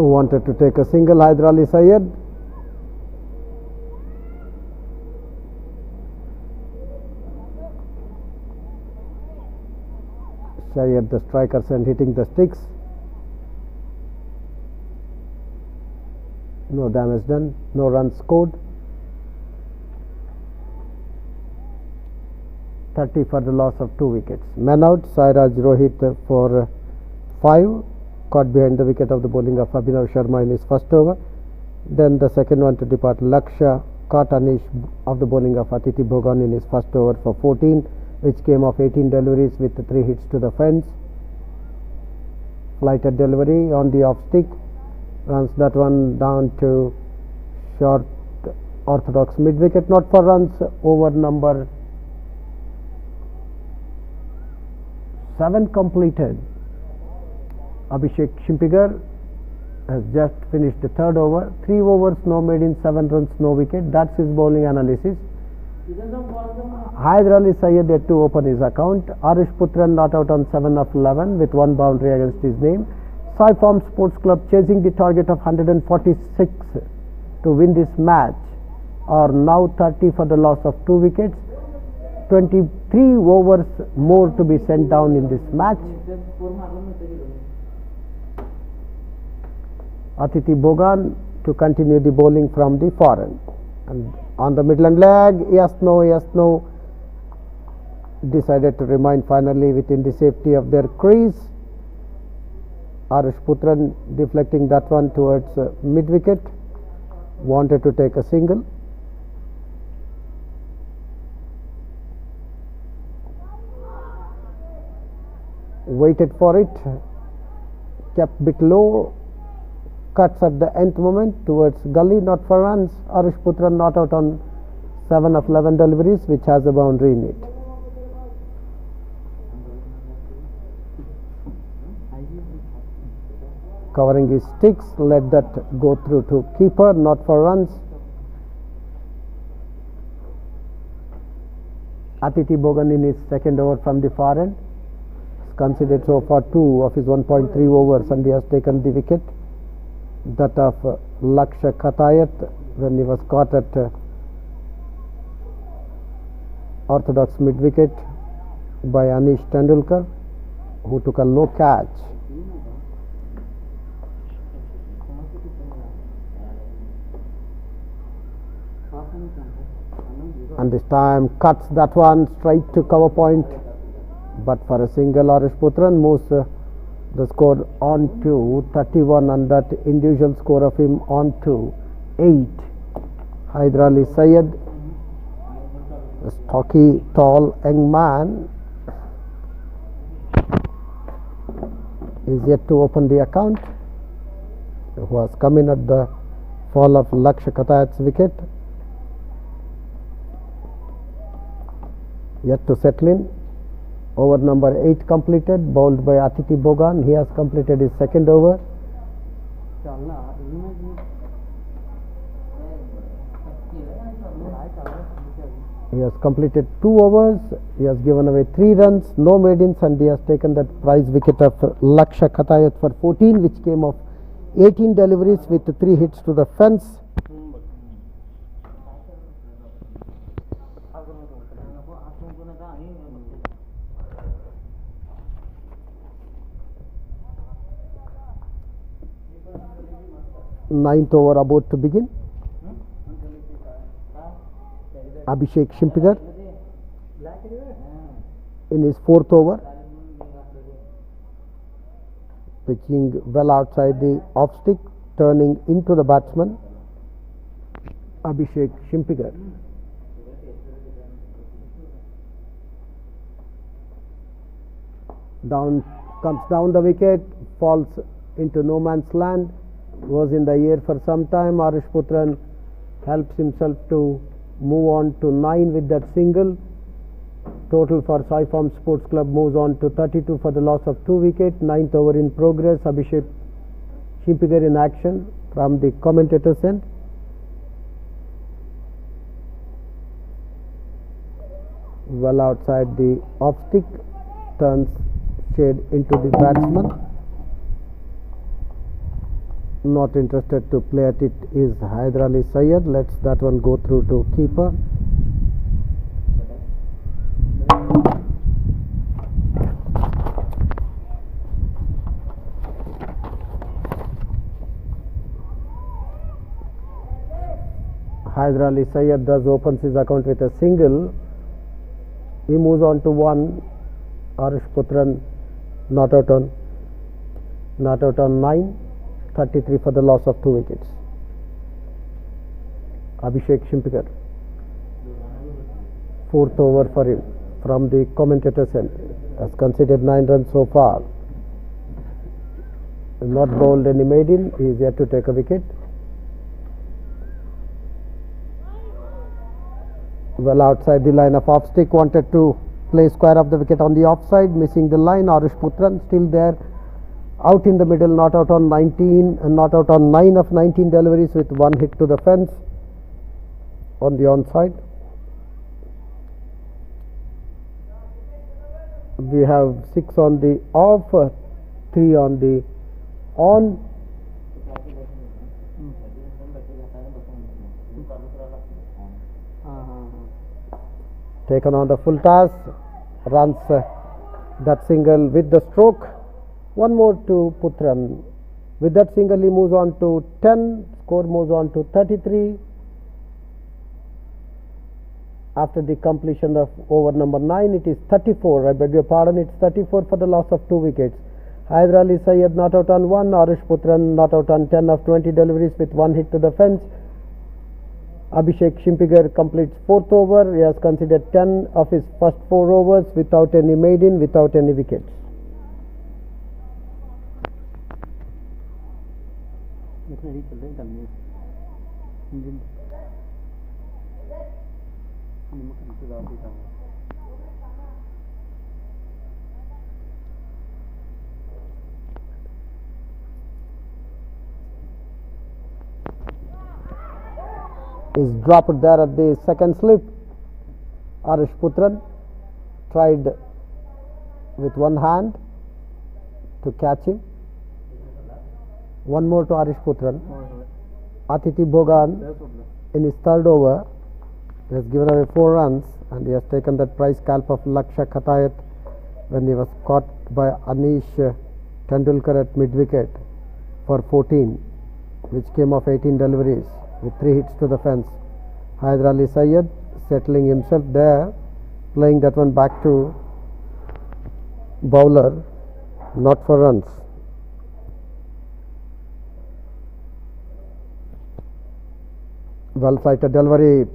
Wanted to take a single, Hyder Ali Syed. Syed, the striker, and hitting the sticks. No damage done, no runs scored. 30 for the loss of 2 wickets. Man out, Sairaj Rohit for 5. Caught behind the wicket of the bowling of Abhinav Sharma in his first over. Then the second one to depart, Laksha caught Anish of the bowling of Atiti Bogan in his first over for 14, which came off 18 deliveries with 3 hits to the fence. Flighted delivery on the off stick, runs that one down to short orthodox mid wicket, not for runs. Over number 7 completed. Abhishek Shimpikar has just finished the third over. 3 overs, no maiden, 7 runs, no wicket. That's his bowling analysis. Hyder Ali Syed yet to open his account. Arish Putran not out on 7 of 11 with 1 boundary against his name. Sai Farm Sports Club chasing the target of 146 to win this match are now 30 for the loss of 2 wickets. 23 overs more to be sent down in this match. Atiti Bogan to continue the bowling from the foreign. And on the Midland leg, yes, no, decided to remain finally within the safety of their crease. Arish Putran deflecting that one towards mid wicket, wanted to take a single. Waited for it, kept bit low, cuts at the nth moment towards gully, not for runs. Arish Putran not out on 7 of 11 deliveries, which has a boundary in it. Covering his sticks, let that go through to keeper, not for runs. Atiti Bogan in his second over from the far end. Considered so far 2 of his 1.3 overs, and he has taken the wicket. That of Ksca when he was caught at orthodox mid wicket by Anish Tendulkar, who took a low catch. And this time cuts that one straight to cover point, but for a single. Arish Putran moves the score on to 31, and that individual score of him on to 8. Hyder Ali Syed, a stocky, tall, young man, is yet to open the account, who has come in at the fall of Ksca's wicket, yet to settle in. Over number 8 completed, bowled by Atiti Bogan. He has completed his second over. He has completed 2 overs. He has given away 3 runs, no maidens, and he has taken that prize wicket of Ksca for 14, which came of 18 deliveries with 3 hits to the fence. Ninth over about to begin. Abhishek Shimpigar in his 4th over, pitching well outside the off stick, turning into the batsman Abhishek Shimpigar. Comes down the wicket, falls into no man's land. Was in the air for some time. Arish Putran helps himself to move on to 9 with that single. Total for Sai Farm Sports Club moves on to 32 for the loss of 2 wickets. 9th over in progress. Abhishek Shimpigar in action from the commentator's end. Well outside the off stick, turns shade into the batsman. Not interested to play at it is Hyder Ali Syed. Lets that one go through to keeper. Hyder Ali Syed thus opens his account with a single. He moves on to 1. Arish Putran not out on 9. 33 for the loss of 2 wickets. Abhishek Shimpigar, 4th over for him from the commentator's end, has conceded 9 runs so far. Not bowled any maiden. He is yet to take a wicket. Well outside the line of off stick, wanted to play square of the wicket on the offside, missing the line. Arish Putran still there. Out in the middle, not out on 19 and not out on 9 of 19 deliveries with 1 hit to the fence on the onside. we have 6 on the off, 3 on the on. Taken on the full toss, runs that single with the stroke. One more to Putran. With that single he moves on to 10, score moves on to 33. After the completion of over number 9, it is 34. I beg your pardon, it's 34 for the loss of 2 wickets. Haider Ali Syed not out on 1, Arish Putran not out on 10 of 20 deliveries with 1 hit to the fence. Abhishek Shimpigar completes 4th over. He has considered 10 of his first 4 overs without any maiden, without any wickets. Is dropped there at the second slip. Arish Putran tried with one hand to catch him. One more to Arish Putran. Atithi Bhogan in his 3rd over has given away 4 runs, and he has taken that prize scalp of Lakshya Khatayat when he was caught by Anish Tendulkar at mid wicket for 14, which came off 18 deliveries with 3 hits to the fence. Haider Ali Syed settling himself there, playing that one back to bowler, not for runs. Well sighted delivery,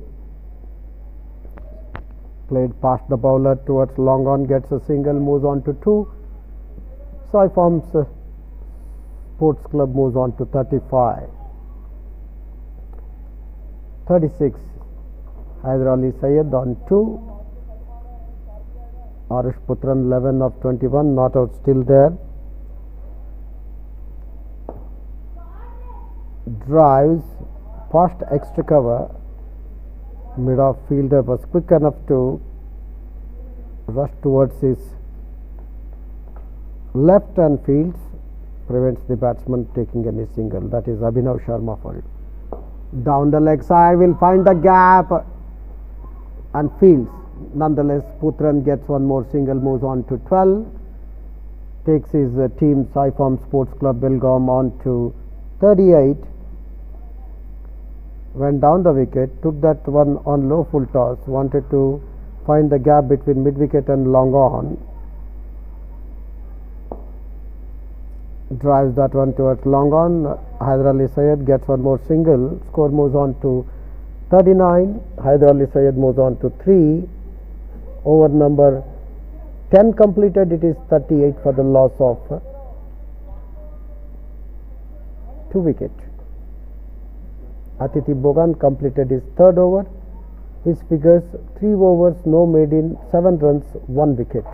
played past the bowler towards long on, gets a single, moves on to 2. Sai Farms Sports Club moves on to 35. 36. Haider Ali Syed on 2. Arish Putran 11 of 21, not out, still there. Drives past extra cover. Mid-off fielder was quick enough to rush towards his left and fields, prevents the batsman taking any single. That is Abhinav Sharma for it. Down the leg side, will find the gap and fields. Nonetheless, Putran gets one more single, moves on to 12. Takes his team Sai Farm Sports Club Belgaum on to 38. Went down the wicket, took that one on low full toss, wanted to find the gap between mid wicket and long on. Drives that one towards long on. Haider Ali Syed gets one more single. Score moves on to 39. Haider Ali Syed moves on to 3. Over number 10 completed. It is 38 for the loss of 2 wickets. Atithi Bhogan completed his 3rd over. His figures 3 overs, no maiden, 7 runs, 1 wicket.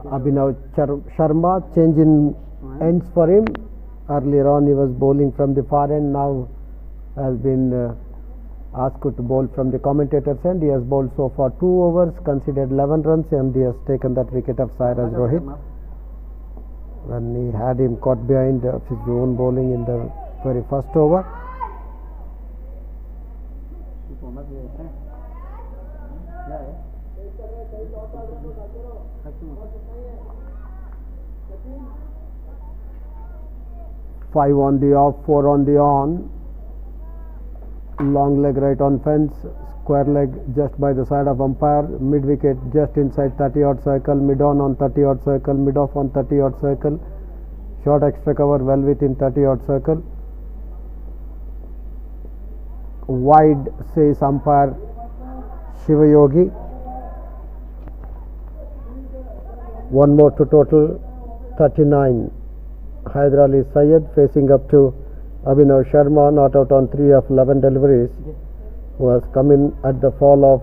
Abhinav Sharma, change in ends for him. Earlier on he was bowling from the far end, now has been asked to bowl from the commentator's end. He has bowled so far 2 overs, considered 11 runs, and he has taken that wicket of Sairaj Rohit when he had him caught behind his own bowling in the very first over. 5 on the off, 4 on the on. Long leg right on fence, square leg just by the side of umpire, mid wicket just inside 30-odd circle, mid on 30-odd circle, mid off on 30-odd circle, short extra cover well within 30-odd circle. Wide says umpire Shivayogi. One more to total 39. Hyder Ali Syed facing up to Abhinav Sharma, not out on 3 of 11 deliveries, who has come in at the fall of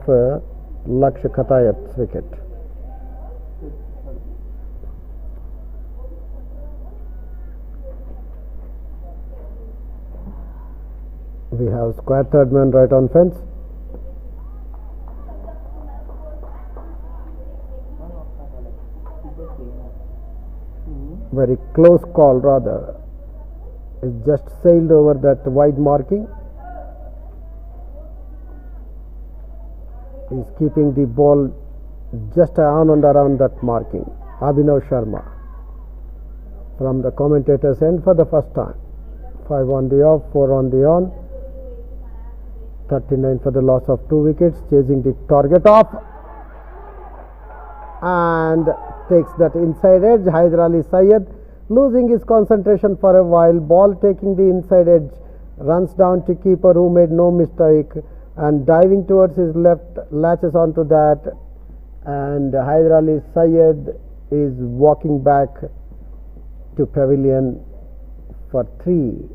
Ksca's wicket. We have square third man right on fence. Very close call rather. It just sailed over that wide marking. Is keeping the ball just on and around that marking. Abhinav Sharma from the commentator's end for the first time. 5 on the off, 4 on the on. 39 for the loss of 2 wickets, chasing the target off and takes that inside edge. Hyder Ali Syed losing his concentration for a while, ball taking the inside edge, runs down to keeper who made no mistake and diving towards his left, latches onto that, and Hyder Ali Syed is walking back to pavilion for 3.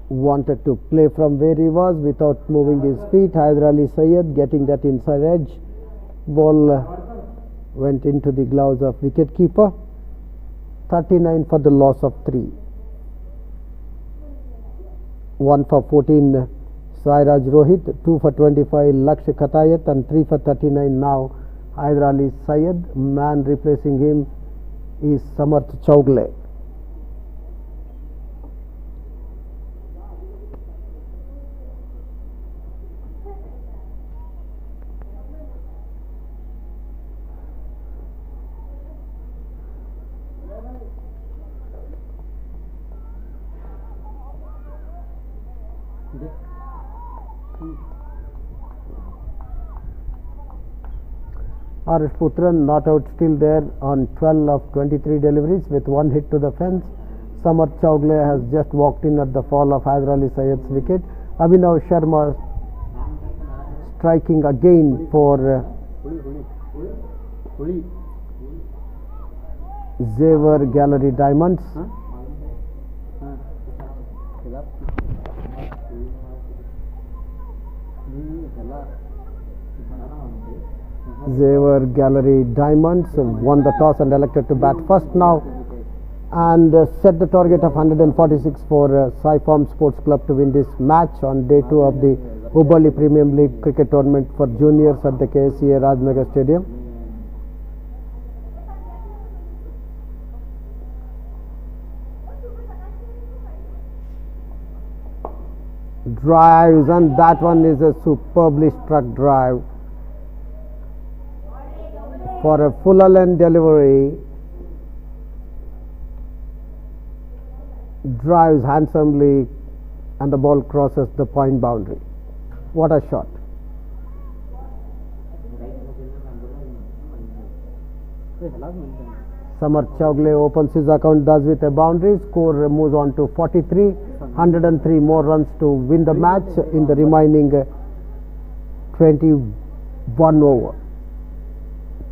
Wanted to play from where he was without moving his feet. Hyder Ali Syed getting that inside edge. Ball went into the gloves of wicket keeper. 39 for the loss of 3. 1 for 14 Sairaj Rohit, 2 for 25 Ksca and 3 for 39 now Hyder Ali Syed. Man replacing him is Samarth Chowgle. Arish Putran not out, still there on 12 of 23 deliveries with 1 hit to the fence. Samarth Chowgle has just walked in at the fall of Hyder Ali Syed's wicket. Abhinav Sharma striking again for Xavier Gallery Diamonds. Xavier Gallery Diamonds won the toss and elected to bat first now and set the target of 146 for Sai Farm Sports Club to win this match on day 2 of the Hubballi Premium League cricket tournament for juniors at the Ksca Rajnagar Stadium. Drives, and that one is a superbly struck drive for a full length delivery. Drives handsomely and the ball crosses the point boundary. What a shot. Samarth Chowgle opens his account thus with a boundary. Score moves on to 43. 103 more runs to win the match in the remaining 21 over.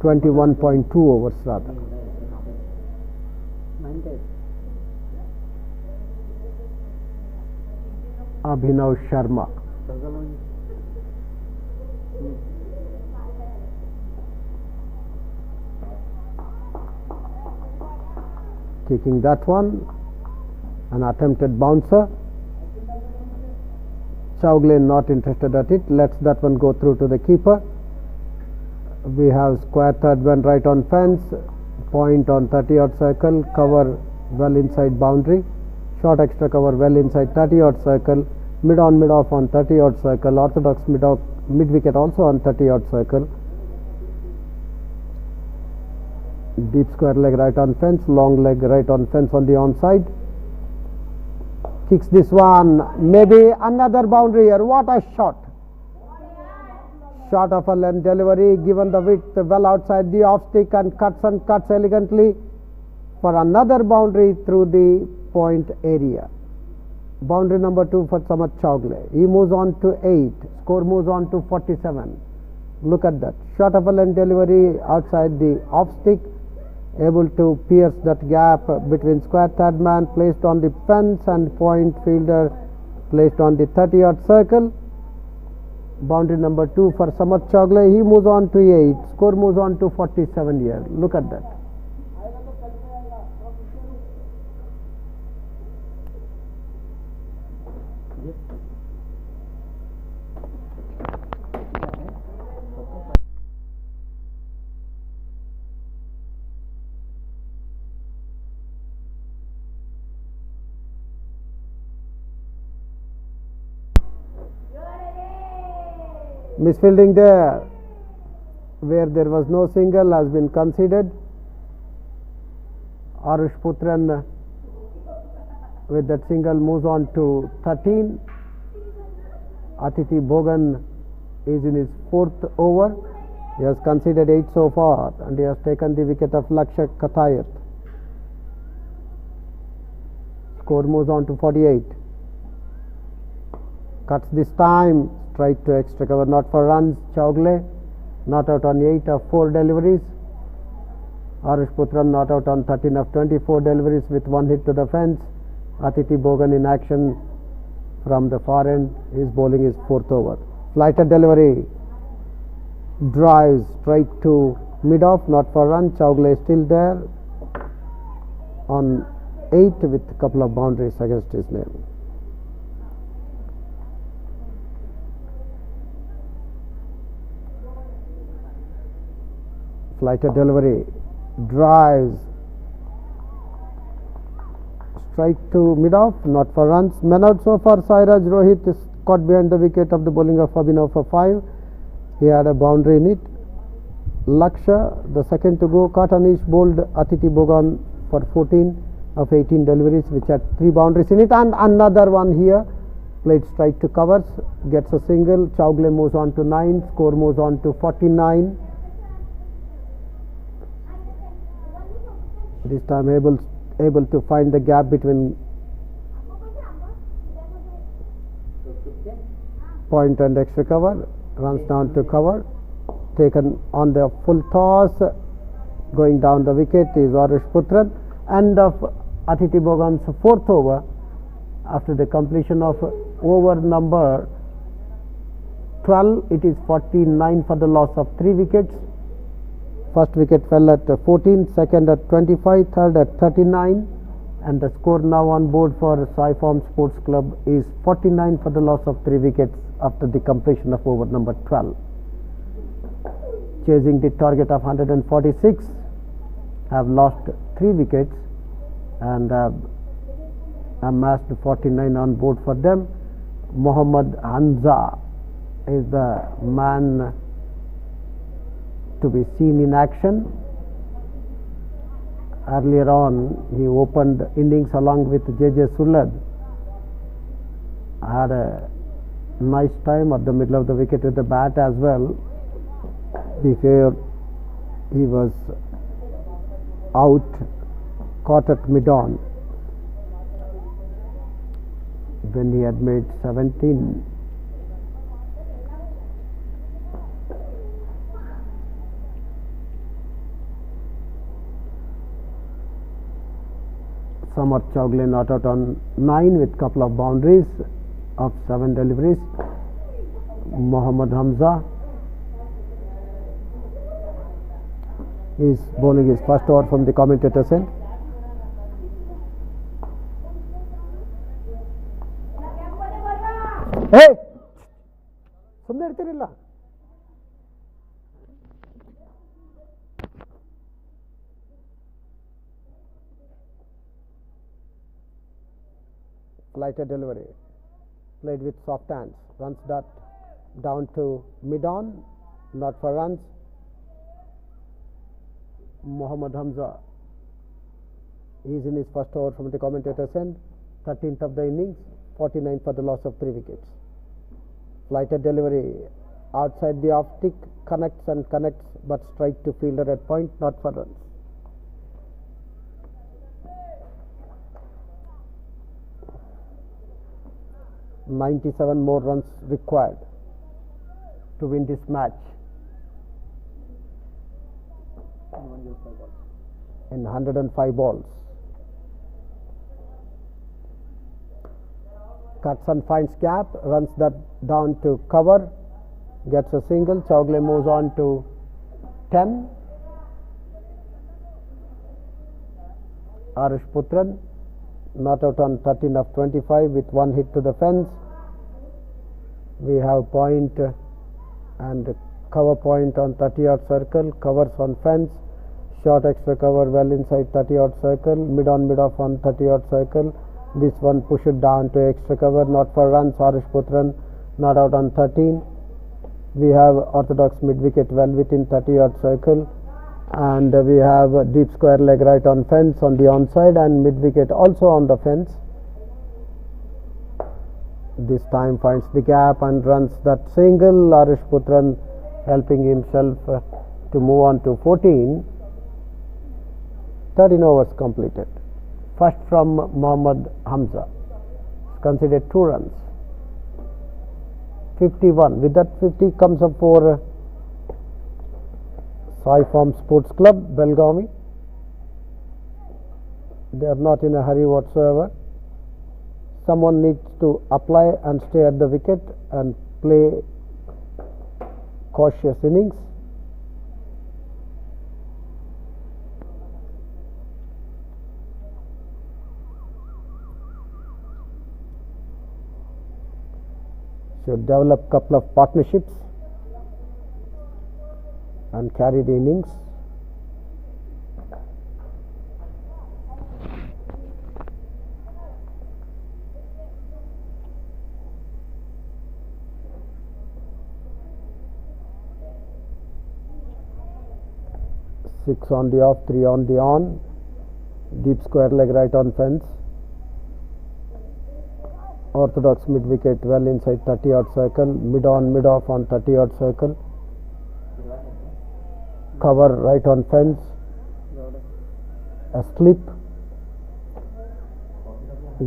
21.2 overs rather. Abhinav Sharma. Kicking that one, an attempted bouncer. Chowgle not interested at it, lets that one go through to the keeper. We have square third man right on fence, point on 30-odd circle, cover well inside boundary, short extra cover well inside 30-odd circle, mid on mid off on 30-odd circle, orthodox mid off mid wicket also on 30-yard circle. Deep square leg right on fence, long leg right on fence on the onside. Kicks this one, maybe another boundary here. What a shot! Shot of a length delivery, given the width well outside the off stick, and cuts elegantly for another boundary through the point area. Boundary number 2 for Samat Chowgle. He moves on to 8. Score moves on to 47. Look at that. Shot of a length delivery outside the off stick, able to pierce that gap between square third man placed on the fence and point fielder placed on the 30-yard circle. Boundary number 2 for Samat Chowgle. He moves on to 8. Score moves on to 47 here. Look at that. Misfielding there, where there was no single, has been conceded. Arush Putran with that single moves on to 13. Atiti Bogan is in his 4th over. He has conceded 8 so far, and he has taken the wicket of Lakshya Katayat. Score moves on to 48. Cuts this time. Tried to extra cover, not for runs. Chowgle not out on 8 of 4 deliveries. Arush Putran not out on 13 of 24 deliveries with 1 hit to the fence. Atiti Bogan in action from the far end. He is bowling his 4th over. Flighted delivery. Drives straight to mid off, not for run. Chowgle is still there on 8 with a couple of boundaries against his name. Flighted delivery, drives straight to mid off, not for runs. Men out so far. Sairaj Rohit is caught behind the wicket of the bowling of Abhinav for 5. He had a boundary in it. Lakshya, the second to go. Katanish bowled Atiti Bogan for 14 of 18 deliveries, which had 3 boundaries in it, and another one here. Played straight to covers, gets a single. Chowgle moves on to 9. Score moves on to 49. This time able to find the gap between point and extra cover. Runs down to cover. Taken on the full toss. Going down the wicket is Arush Putran. End of Atiti Bogan's 4th over. After the completion of over number 12, it is 49 for the loss of 3 wickets. First wicket fell at 14, second at 25, third at 39, and the score now on board for Sai Farm Sports Club is 49 for the loss of 3 wickets after the completion of over number 12. Chasing the target of 146, have lost 3 wickets and have amassed 49 on board for them. Mohammad Hamza is the man to be seen in action. Earlier on, he opened innings along with J.J. Sulad. Had a nice time at the middle of the wicket with the bat as well. Before he was out, caught at mid-on when he had made 17. Samat Chowgle not out on 9 with couple of boundaries of 7 deliveries. Mohammad Hamza is bowling his first over from the commentator's end. Hey! ಸುಮ್ಮನೆ ಇರ್ತೀರಿಲ್ಲ. Flighted delivery, played with soft hands, runs that down to mid-on, not for runs. Mohammad Hamza is in his first over from the commentator's end, 13th of the innings, 49 for the loss of 3 wickets. Flighted delivery outside the off stick, connects but strike to fielder at point, not for runs. $97 more runs required to win this match in 105 balls. Cuts and finds gap, runs that down to cover, gets a single. Chowgle moves on to 10. Arish Putran not out on 13 of 25 with 1 hit to the fence. We have point and cover point on 30-yard circle, covers on fence, short extra cover well inside 30-yard circle, mid-on mid-off on 30-yard circle. This one push it down to extra cover, not for runs. Arish Putran not out on 13. We have orthodox mid-wicket well within 30-yard circle, and we have a deep square leg right on fence on the onside, and mid-wicket also on the fence. This time finds the gap and runs that single. Arish Putran helping himself to move on to 14. 13 overs completed. First from Mohammad Hamza, considered 2 runs. 51. With that 50 comes up for Sai Farm Sports Club, Belgavi. They are not in a hurry whatsoever. Someone needs to apply and stay at the wicket and play cautious innings. Should develop couple of partnerships and carry the innings. Six on the off, 3 on the on. Deep square leg right on fence. Orthodox mid-wicket well inside 30-yard circle, mid-on, mid-off on 30-yard circle. Cover right on fence. A slip.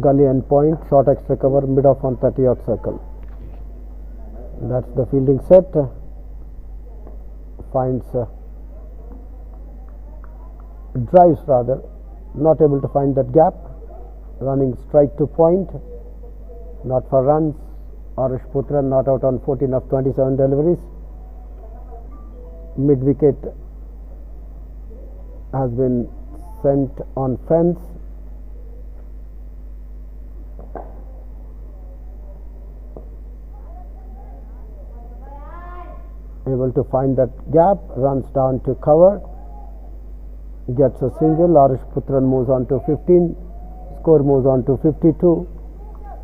Gully and point, short extra cover, mid-off on 30-yard circle. That's the fielding set. Finds drives rather, not able to find that gap. Running strike to point, not for runs. Arish Putran not out on 14 of 27 deliveries. Mid-wicket has been sent on fence. Able to find that gap, runs down to cover, gets a single. Arish Putran moves on to 15, score moves on to 52.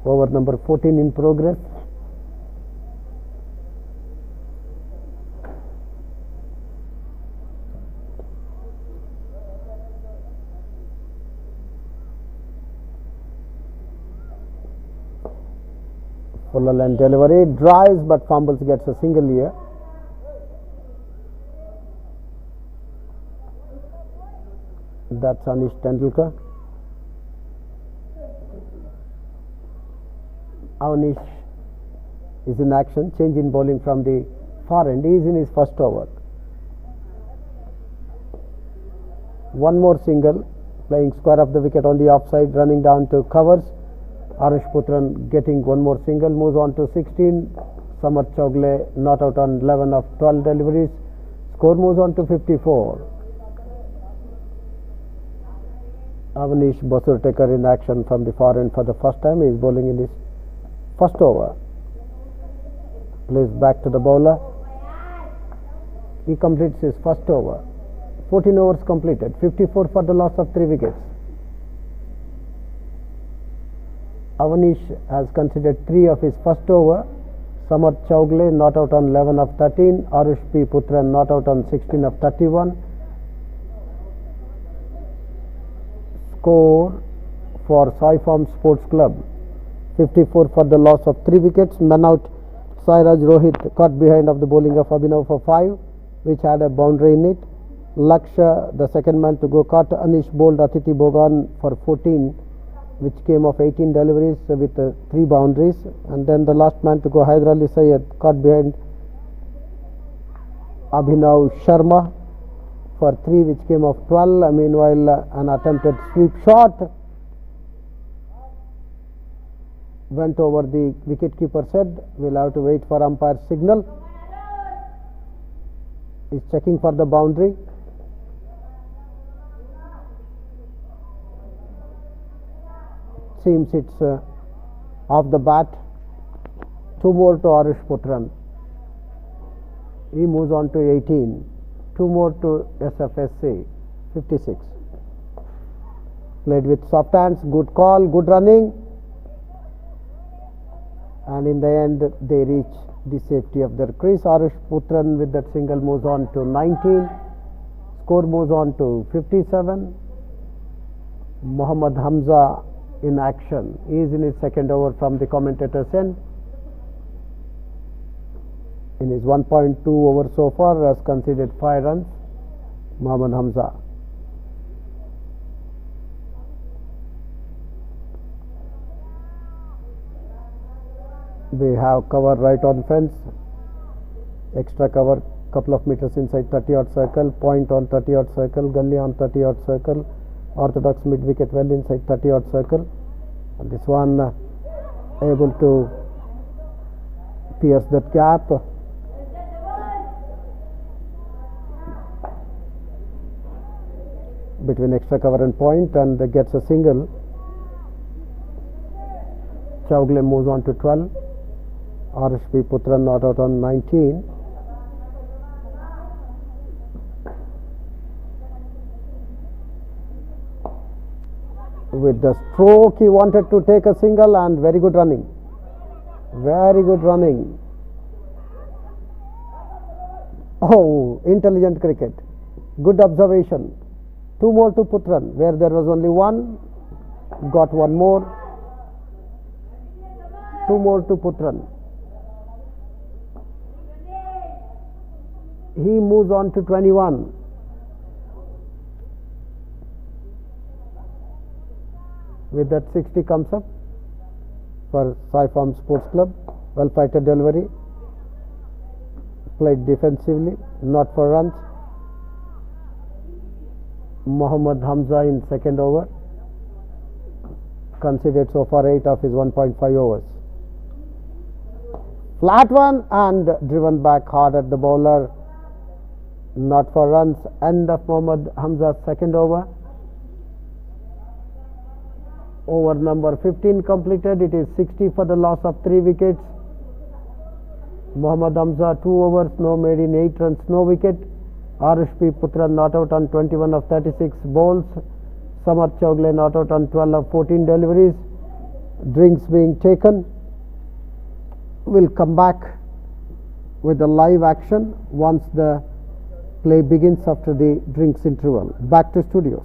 Over number 14 in progress. Fuller line delivery, drives but fumbles, gets a single here. That's Anish Tendulkar. Avanish is in action, change in bowling from the far end. He is in his first over. One more single, playing square of the wicket on the offside, running down to covers. Arish Putran getting one more single, moves on to 16. Samar Chowgle not out on 11 of 12 deliveries. Score moves on to 54. Avanish Basurtekar in action from the far end for the first time. He is bowling in his first over. Plays back to the bowler. He completes his first over. 14 overs completed. 54 for the loss of 3 wickets. Avanish has considered 3 of his first over. Samar Chaugle not out on 11 of 13. Arush P. Putran not out on 16 of 31. Score for Sai Farm Sports Club 54 for the loss of 3 wickets. Men out Sairaj Rohit caught behind of the bowling of Abhinav for 5, which had a boundary in it. Laksha, the second man to go, caught. Anish bowled Atiti Bogan for 14, which came of 18 deliveries with 3 boundaries. And then the last man to go, Hyder Ali Syed, caught behind Abhinav Sharma for 3, which came of 12. Meanwhile, an attempted sweep shot went over the wicketkeeper's head. We'll have to wait for umpire's signal. He's checking for the boundary. Seems it's off the bat. 2 more to Arush Putran. He moves on to 18. 2 more to SFSC 56. Played with soft hands. Good call, good running. And in the end, they reach the safety of their crease. Arush Putran with that single moves on to 19. Score moves on to 57. Mohammad Hamza in action. He is in his second over from the commentator's end. In his 1.2 over so far, has conceded 5 runs. Mohammad Hamza. We have cover right on fence, extra cover couple of meters inside 30-odd circle, point on 30-odd circle, gully on 30-odd circle, orthodox mid wicket well inside 30-odd circle, and this one able to pierce that gap. Between extra cover and point, and gets a single. Chaugle moves on to 12. Arush P. Putran not out on 19. With the stroke, he wanted to take a single, and very good running. Very good running. Oh, intelligent cricket. Good observation. 2 more to Putran, where there was only 1. Got 1 more. 2 more to Putran. He moves on to 21. With that, 60 comes up for Sai Farm Sports Club. Well fighted delivery. Played defensively, not for runs. Mohammad Hamza in second over. Conceded so far 8 of his 1.5 overs. Flat one and driven back hard at the bowler. Not for runs. End of Mohammad Hamza's second over. Over number 15 completed. It is 60 for the loss of 3 wickets. Mohammad Hamza 2 overs, no made in 8 runs, no wicket. Arush P. Putran not out on 21 of 36 balls. Samar Chaugle not out on 12 of 14 deliveries. Drinks being taken. We'll come back with the live action once the play begins after the drinks interval. Back to studios.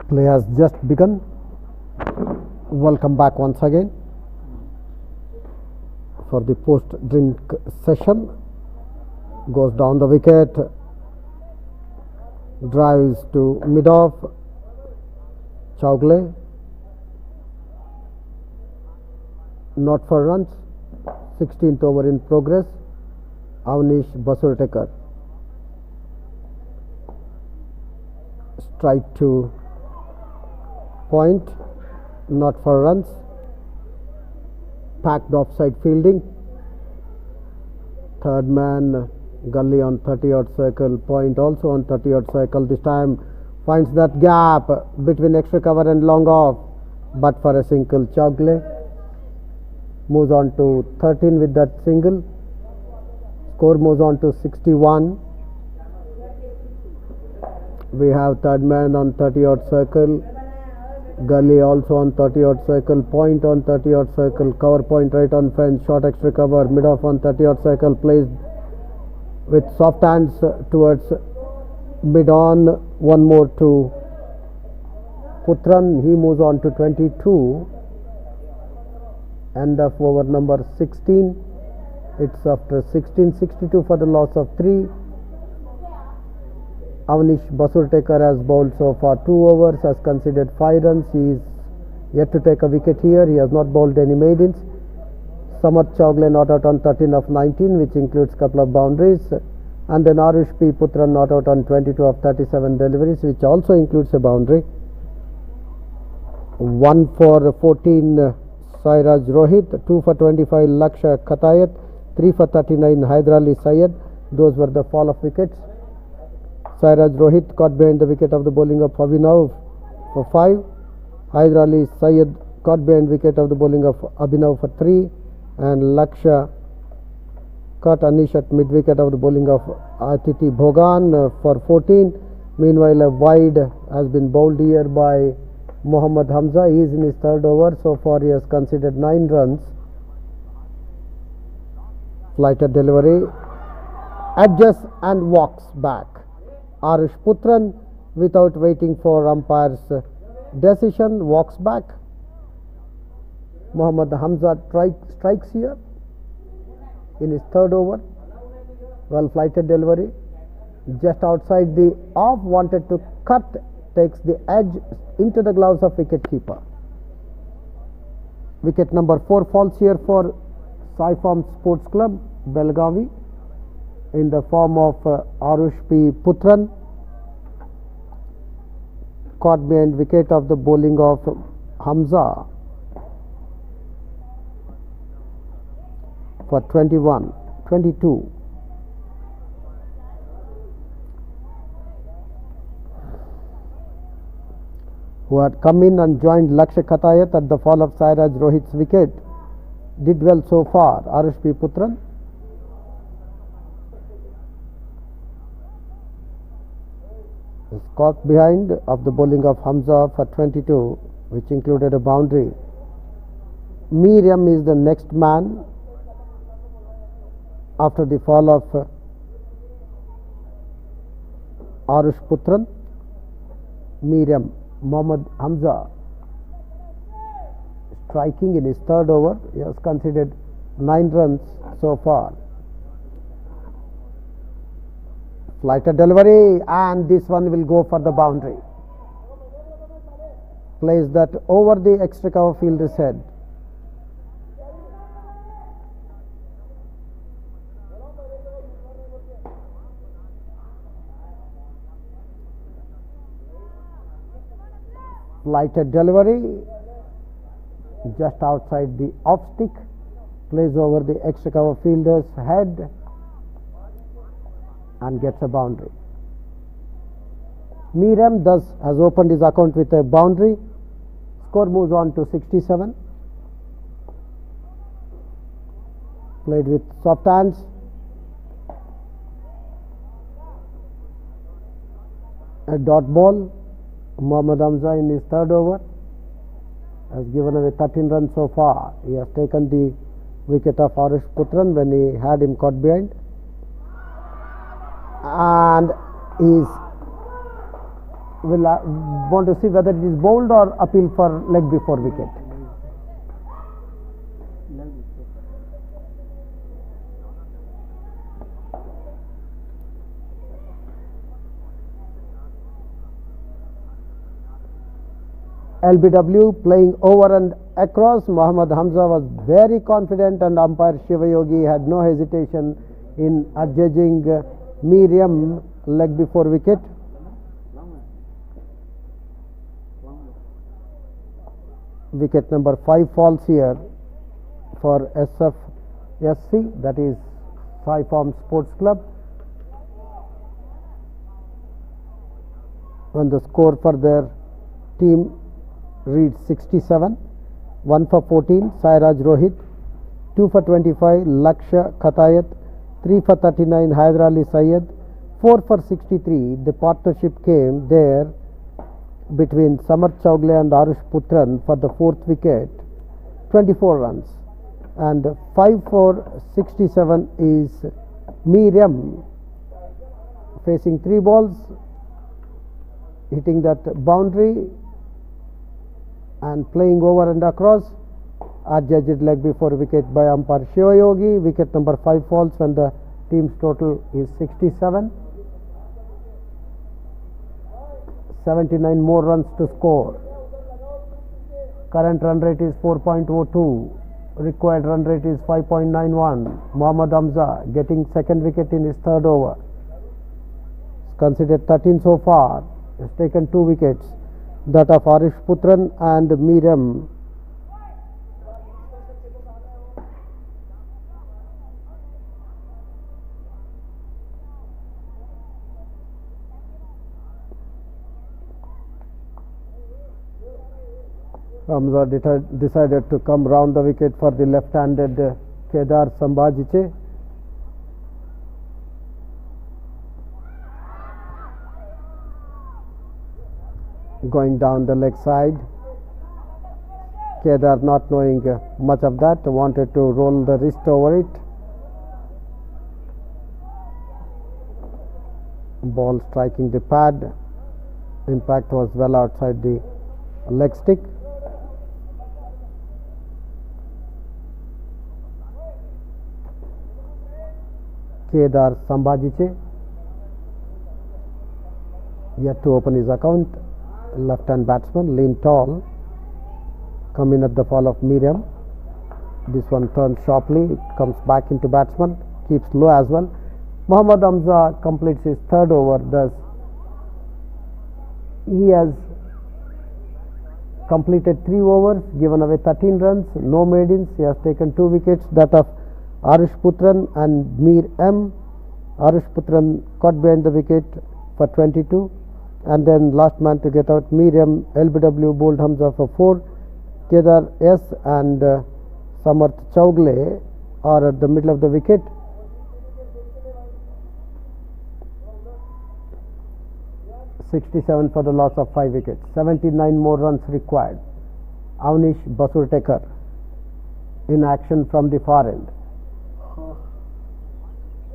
Play has just begun. Welcome back once again for the post-drink session. Goes down the wicket, drives to mid-off. Chowgle, not for runs. 16th over in progress. Avnish Basurtekar. Strike to point, not for runs. Packed offside fielding. Third man Gully on 30-odd circle, point also on 30-odd circle. This time finds that gap between extra cover and long off, but for a single. Chowgle moves on to 13 with that single. Score moves on to 61. We have third man on 30-odd circle. Gully also on 30-odd circle. Point on 30-odd circle. Cover point right on fence. Short extra cover. Mid-off on 30-odd circle. Placed with soft hands towards mid-on. One more to Putran. He moves on to 22. End of over number 16. It's after 16:62 for the loss of 3. Avnish Basurtekar has bowled so far 2 overs, has conceded 5 runs. He is yet to take a wicket here. He has not bowled any maidens. Samarth Chowgle not out on 13 of 19, which includes couple of boundaries. And then Arush P. Putran not out on 22 of 37 deliveries, which also includes a boundary. 1 for 14 Sairaj Rohit, 2 for 25 Laksha Khatayat, 3 for 39 Hyder Ali Syed. Those were the fall of wickets. Sairaj Rohit caught behind the wicket of the bowling of Abhinav for 5. Hyder Ali Syed caught behind wicket of the bowling of Abhinav for 3. And Laksha caught Anish at mid wicket of the bowling of Atiti Bhogan for 14. Meanwhile, a wide has been bowled here by Mohammad Hamza. He is in his third over. So far he has conceded 9 runs. Flighted delivery. Adjusts and walks back. Arush Putran, without waiting for umpire's decision, walks back. Mohammad Hamza strikes here in his third over. Well flighted delivery. Just outside the off, wanted to cut, takes the edge into the gloves of wicket-keeper. Wicket number 4 falls here for Sai Farm Sports Club, Belgavi, in the form of Arush P. Putran, caught behind wicket of the bowling of Hamza for 22. Who had come in and joined Laksha Khatayat at the fall of Sairaj Rohit's wicket. Did well so far, Arush P. Putran. Is caught behind of the bowling of Hamza for 22, which included a boundary. Miriam is the next man after the fall of Arush Putran. Miriam, Mohammad Hamza striking in his third over. He has conceded 9 runs so far. Flighted delivery, and this one will go for the boundary. Plays that over the extra cover fielder's head. Flighted delivery, just outside the off stick. Plays over the extra cover fielder's head and gets a boundary. Miriam thus has opened his account with a boundary. Score moves on to 67. Played with soft hands. A dot ball. Mohammad Hamza in his third over has given away 13 runs so far. He has taken the wicket of Arush Putran when he had him caught behind. And is will want to see whether it is bowled or appeal for leg before wicket. LBW playing over and across. Mohammad Hamza was very confident and umpire Shivayogi had no hesitation in adjudging Miriam leg before wicket. Wicket number 5 falls here for SFSC, that is Sai Farm Sports Club. And the score for their team reads 67, 1 for 14 Sairaj Rohit, 2 for 25 Laksha Khatayat, 3 for 39 Hyder Ali Syed, 4 for 63. The partnership came there between Samarth Chaugle and Arush Putran for the 4th wicket, 24 runs, and 5 for 67 is Miriam facing 3 balls, hitting that boundary and playing over and across, adjudged leg before wicket by umpire Shivayogi. Wicket number 5 falls when the team's total is 67. 79 more runs to score. Current run rate is 4.02. Required run rate is 5.91. Mohammad Hamza getting second wicket in his 3rd over. He's considered 13 so far. Has taken 2 wickets. That of Arish Putran and Miriam. Hamza decided to come round the wicket for the left-handed Kedar Sambhajiche. Going down the leg side. Kedar, not knowing much of that, wanted to roll the wrist over it. Ball striking the pad. Impact was well outside the leg stick. Kedar Sambhajiche yet to open his account. Left-hand batsman, lean tall, come in at the fall of Miriam. This one turns sharply, it comes back into batsman, keeps low as well. Mohammad Hamza completes his 3rd over, thus he has completed 3 overs, given away 13 runs, no maidens. He has taken 2 wickets, that of Arish Putran and Mir M. Arish Putran caught behind the wicket for 22. And then last man to get out, Miriam. LBW bowled Hamza for 4. Kedar S and Samarth Chaugle are at the middle of the wicket. (67) for the loss of 5 wickets. 79 more runs required. Avnish Basurtekar in action from the far end.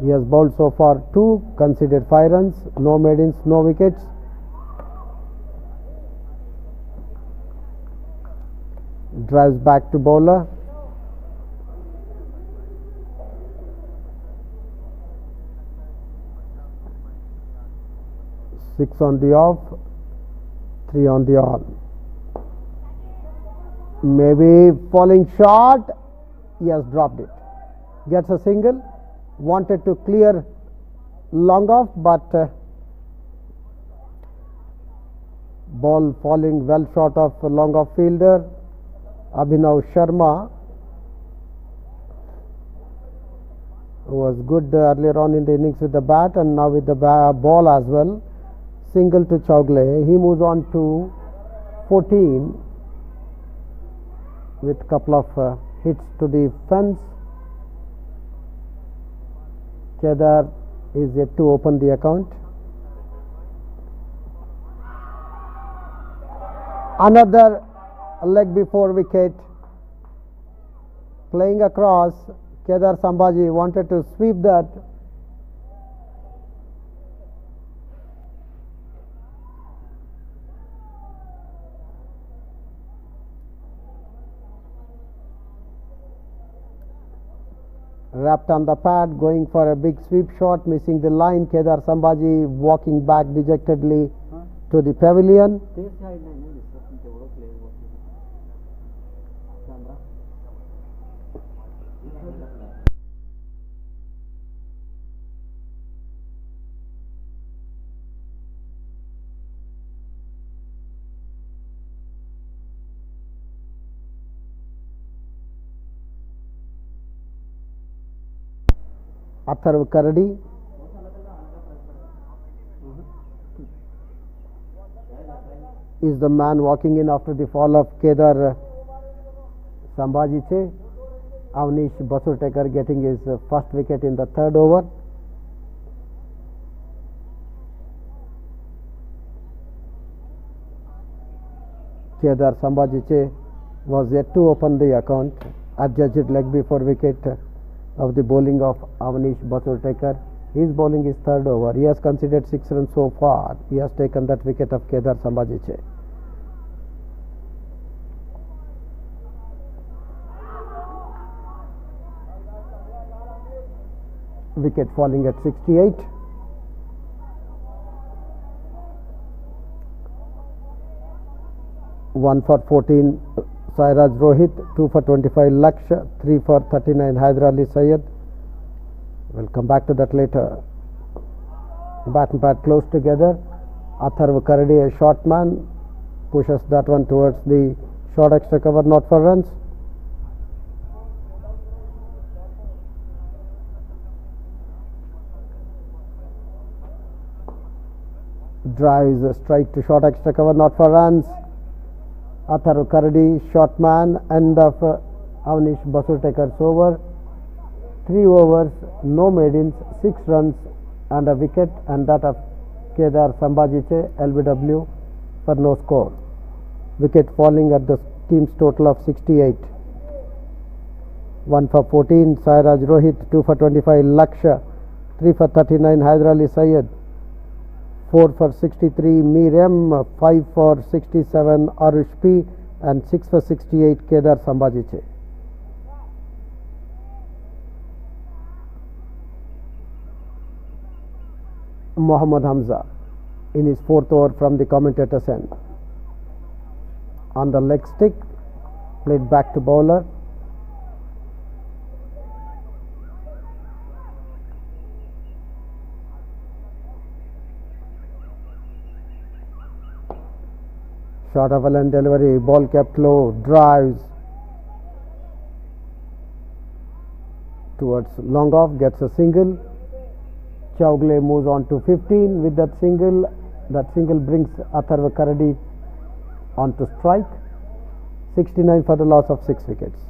He has bowled so far 2, conceded 5 runs, no maidens, no wickets. Drives back to bowler. Six on the off, 3 on the on. Maybe falling short. He has dropped it. Gets a single. Wanted to clear long off, but ball falling well short of long off fielder Abhinav Sharma, who was good earlier on in the innings with the bat and now with the ball as well. Single to Chaugle. He moves on to 14 with couple of hits to the fence. Kedar is yet to open the account. Another leg before wicket. Playing across, Kedar Sambhaji wanted to sweep that. wrapped on the pad, going for a big sweep shot, missing the line. Kedar Sambhaji walking back dejectedly to the pavilion. तेच side नाही ना दिसत पण तेवढं player वरती camera Atharv Karadi is the man walking in after the fall of Kedar Sambhaji. Avnish Basurtekar getting his first wicket in the third over. Kedar Sambhaji was yet to open the account. Adjudged leg before wicket of the bowling of Avnish Basurtekar. His bowling is third over. He has conceded 6 runs so far. He has taken that wicket of Kedar Sambhaji. Wicket falling at 68. One for 14 Sairaj Rohit, 2 for 25 Lakshya, 3 for 39 Hyder Ali Syed. We'll come back to that later. Bat and pad close together. Atharv Karadi, a short man, pushes that one towards the short extra cover, not for runs. Drives a strike to short extra cover, not for runs. Atharv Karadi, short man, end of Avnish Basurtekar's over. 3 overs, no maidens, 6 runs and a wicket, and that of Kedar Sambhaji LBW for no score. Wicket falling at the team's total of 68. 1 for 14 Sairaj Rohit, 2 for 25 Lakshya, 3 for 39 Hyder Ali Syed, 4 for 63 Miriam, 5 for 67 Arush P, and 6 for 68 Kedar Sambhaji. Mohammad Hamza in his 4th over from the commentator's end. On the leg stick, played back to bowler. Short of a line delivery, ball kept low, drives towards long off, gets a single. Chaugle moves on to 15 with that single. That single brings Atharv Karadi on to strike. 69 for the loss of 6 wickets.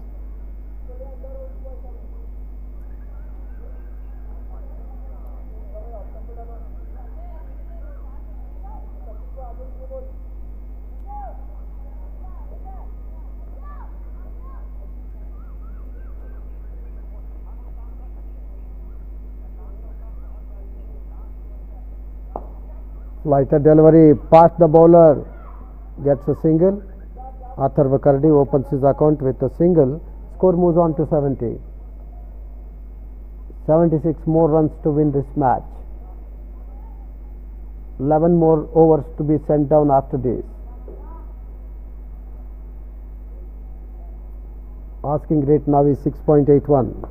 Lighter delivery past the bowler, gets a single. Atharv Karadi opens his account with a single. Score moves on to 70. 76 more runs to win this match. 11 more overs to be sent down after this. Asking rate now is 6.81.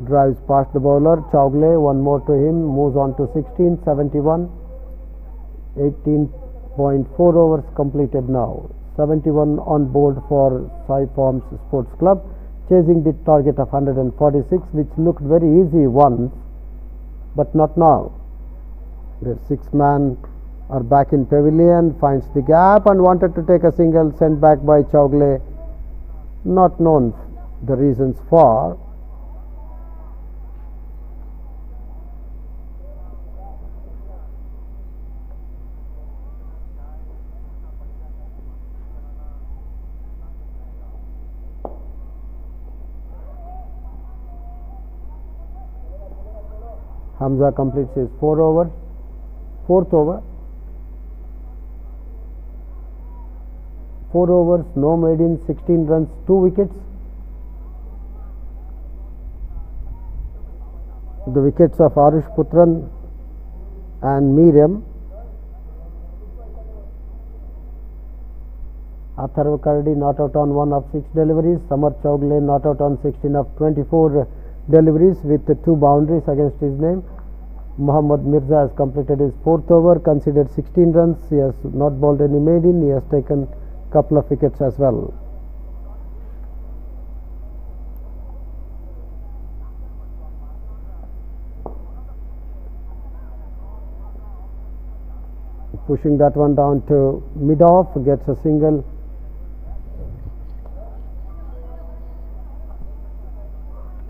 Drives past the bowler. Chaugle, one more to him, moves on to 16. 71. 18.4 overs completed now. 71 on board for Sai Farms Sports Club, chasing the target of 146, which looked very easy once, but not now. Their 6-man are back in pavilion, finds the gap and wanted to take a single, sent back by Chaugle. Not known the reasons for. Hamza completes his 4th over. 4 overs, no maidens, 16 runs, 2 wickets. The wickets of Arush Putran and Miriam. Atharva Kardi not out on 1 of 6 deliveries. Samar Chowgle not out on 16 of 24 deliveries with 2 boundaries against his name. Mohammad Mirza has completed his 4th over, considered 16 runs. He has not bowled any maiden. He has taken couple of wickets as well. Pushing that one down to mid-off, gets a single.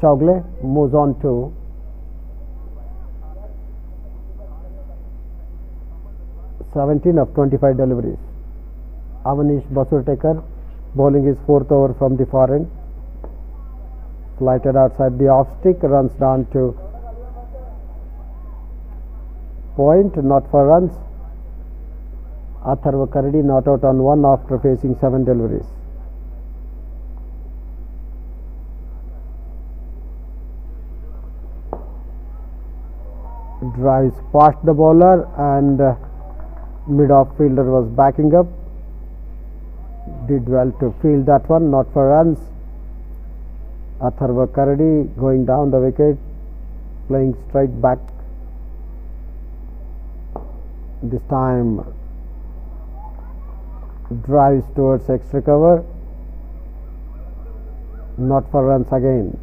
Chowgle moves on to (17 of 25 deliveries). Avanish Basurtekar bowling his 4th over from the far end. Flighted outside the off stick, runs down to point, not for runs. Atharva Kardi not out on 1 after facing 7 deliveries. Drives past the bowler and mid-off fielder was backing up. Did well to field that one, not for runs. Atharva Kardi going down the wicket, playing straight back. This time drives towards extra cover, not for runs again.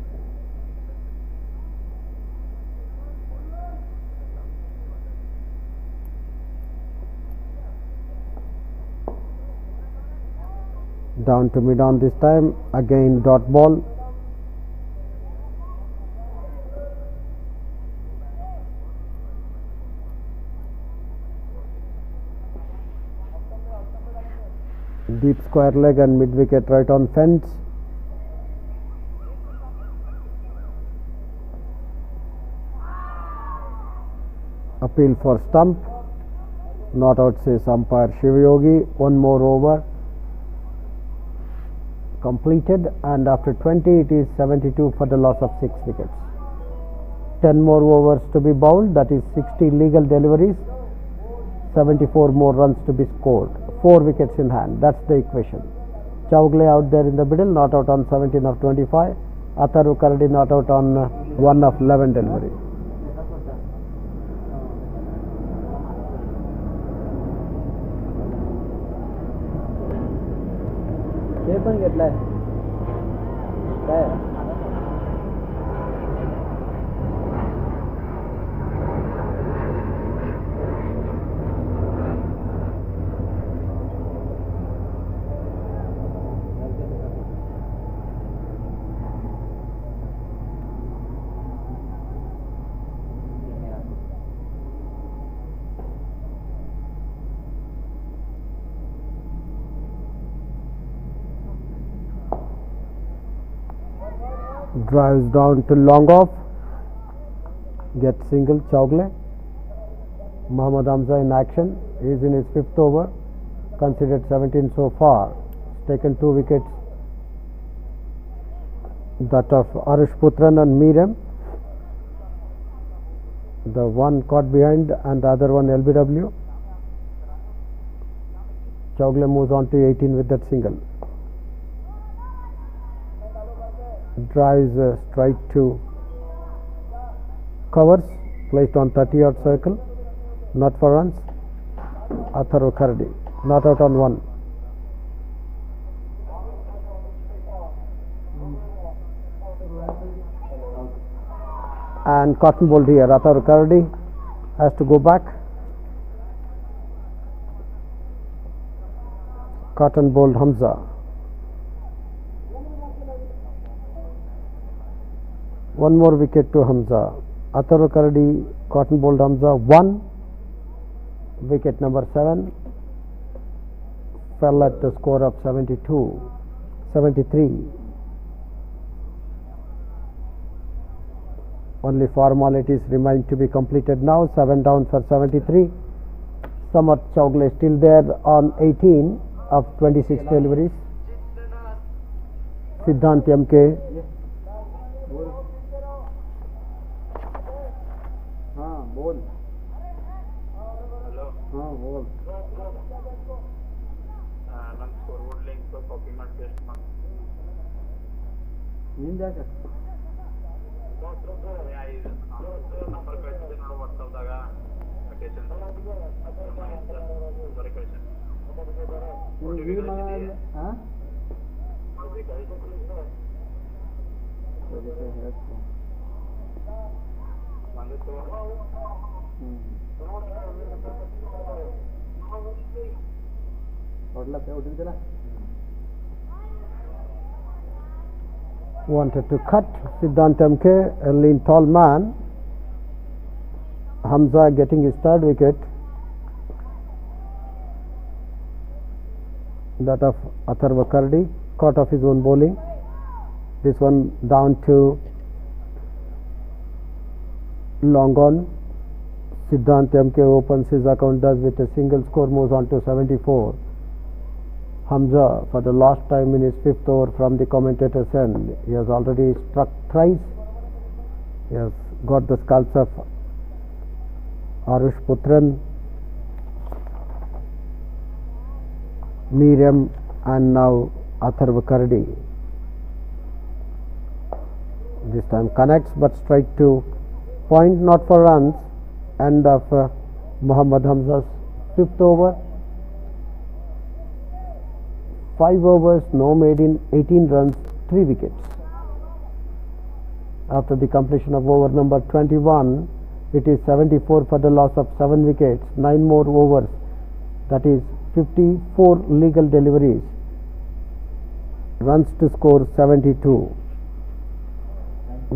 Down to mid on this time, again dot ball. Deep square leg and mid wicket right on fence. Appeal for stump, not out, says umpire Shivayogi. 1 more over completed, and after 20 it is 72 for the loss of 6 wickets. 10 more overs to be bowled, that is 60 legal deliveries, 74 more runs to be scored, 4 wickets in hand. That's the equation. Chowgle out there in the middle, not out on 17 of 25. Atharva Kardi not out on 1 of 11 deliveries. पण घेतलाय काय Drives down to long off, gets single. Chowgle. Mohammad Hamza in action. He is in his 5th over, considered 17 so far. He's taken 2 wickets, that of Arush Putran and Miriam. The one caught behind and the other one LBW. Chowgle moves on to 18 with that single. Drives straight to covers, placed on 30-yard circle, not for runs. Atharva Kardi not out on 1. And cotton bowled here. Atharva Kardi has to go back. Cotton bowled Hamza. One more wicket to Hamza. Atharva Kardi cotton bowled Hamza 1. Wicket number 7. Fell at the score of 73. Only formalities remain to be completed now. 7 down for 73. Samar Chowgle still there on 18 of 26 deliveries. Siddhant MK ಹಾಂ hole ನನ್ನ forward link copy ಮಾಡಿ paste ಮಾಡಿ ನಿಂದು ಯಾಕೆ number ಕಳಿಸಿದೆ ನೋಡು ವಾಟ್ಸಪ್ದಾಗ location ಬರೀ ಕಳಿಸಿ ಹಾಂ ಬಂದಿತ್ತು ಹೊಡ್ಲತ್ತೆ ಹೊಡಿದ್ದೀರಾ Wanted to cut Siddhant MK, a lean tall man. Hamza getting his third wicket. That of Atharva Kardi, caught off his own bowling. This one down to long on. Siddhant MK opens his account thus with a single score, moves on to 74. Hamza for the last time in his fifth over from the commentator's end. He has already struck thrice. He has got the scalps of Arush Putran, Miriam and now Atharva Kardi. This time connects but strike to point, not for runs. End of Muhammad Hamza's fifth over. 5 overs, no made in 18 runs, 3 wickets. After the completion of over number 21, it is 74 for the loss of 7 wickets, 9 more overs, that is 54 legal deliveries, runs to score 72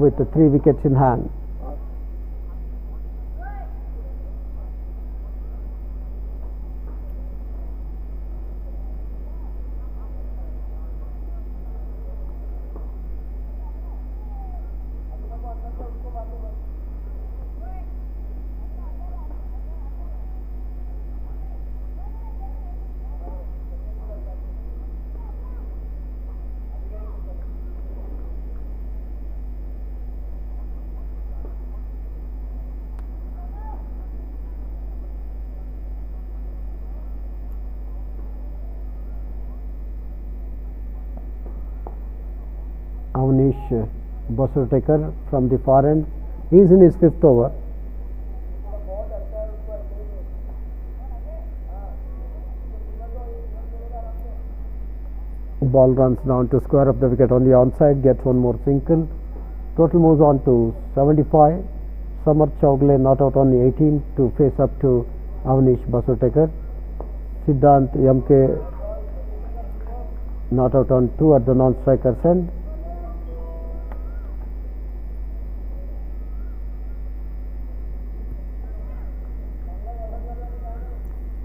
with 3 wickets in hand. Avnish Basurtekar from the far end, he is in his fifth over. Ball runs down to square up the wicket on the onside, gets one more single. Total moves on to 75. Samar Chowgule not out on the 18 to face up to Avnish Basurtekar. Siddhant MK not out on 2 at the non-striker's end.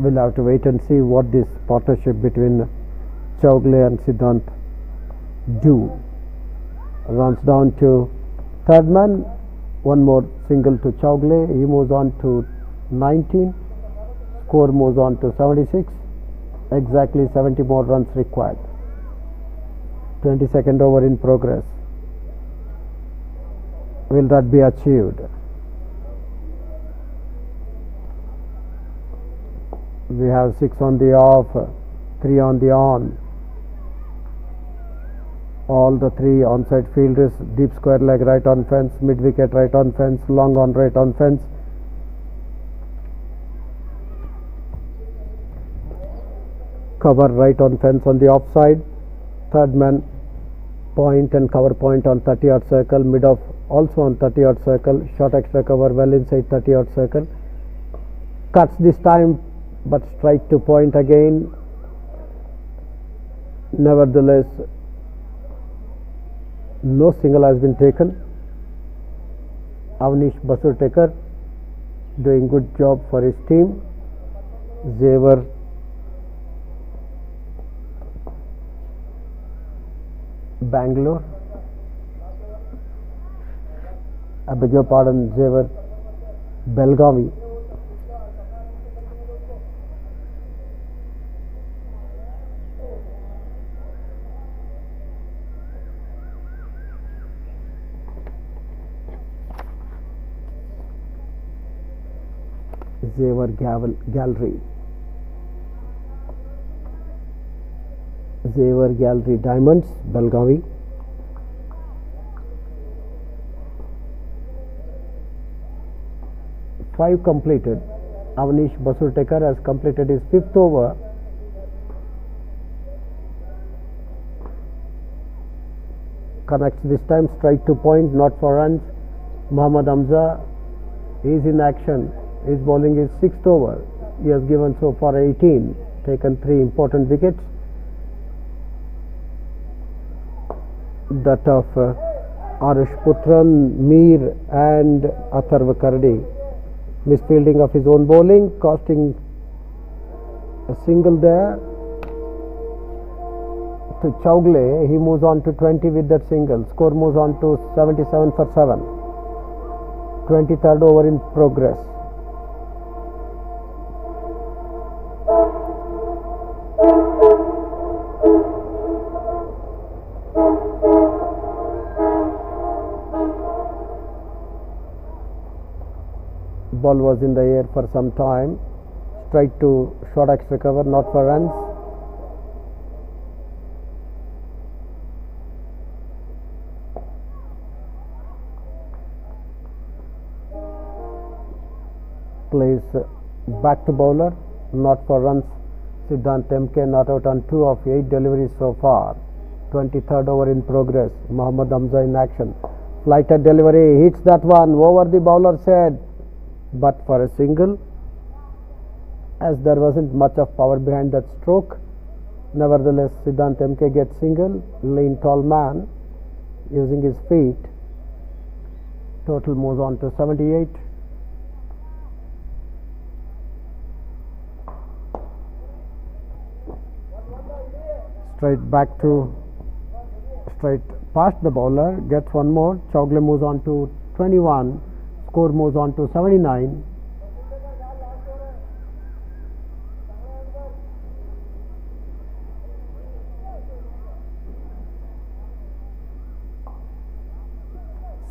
We'll have to wait and see what this partnership between Chowgule and Siddhant do. Runs down to third man, one more single to Chowgule, he moves on to 19, score moves on to 76, exactly 70 more runs required. 22nd over in progress. Will that be achieved? We have 6 on the off, 3 on the on. All the 3 onside fielders, deep square leg right on fence, mid wicket right on fence, long on right on fence. Cover right on fence on the offside. Third man point and cover point on 30-yard circle, mid off also on 30-yard circle, short extra cover well inside 30-yard circle. Cuts this time but strike to point again. Nevertheless, no single has been taken. Avnish Basurtekar doing good job for his team. Xavier Bangalore, I beg your pardon, Xavier Belgavi. Gallery. Xavier Gallery Diamonds, Belgavi. Five completed. Avnish Basurtekar has completed his 5th over. Connects this time, strike to point, not for runs. Muhammad Hamza is in action. Is bowling his 6th over. He has given so far 18, taken 3 important wickets. That of Arish Putran, Mir and Atharva Kardi. Misfielding of his own bowling, costing a single there to Chaugle. He moves on to 20 with that single. Score moves on to 77 for 7. 23rd over in progress. Ball was in the air for some time. Strike to short extra cover, not for runs. Plays back to bowler, not for runs. Siddhant MK not out on 2 of 8 deliveries so far. 23rd over in progress. Muhammad Hamza in action. Flighted delivery, hits that one over the bowler's head, but for a single, as there wasn't much of power behind that stroke. Nevertheless, Siddhant MK gets single. Lean tall man using his feet. Total moves on to 78. Straight past the bowler, gets one more. Chaugle moves on to 21. Score moves on to 79.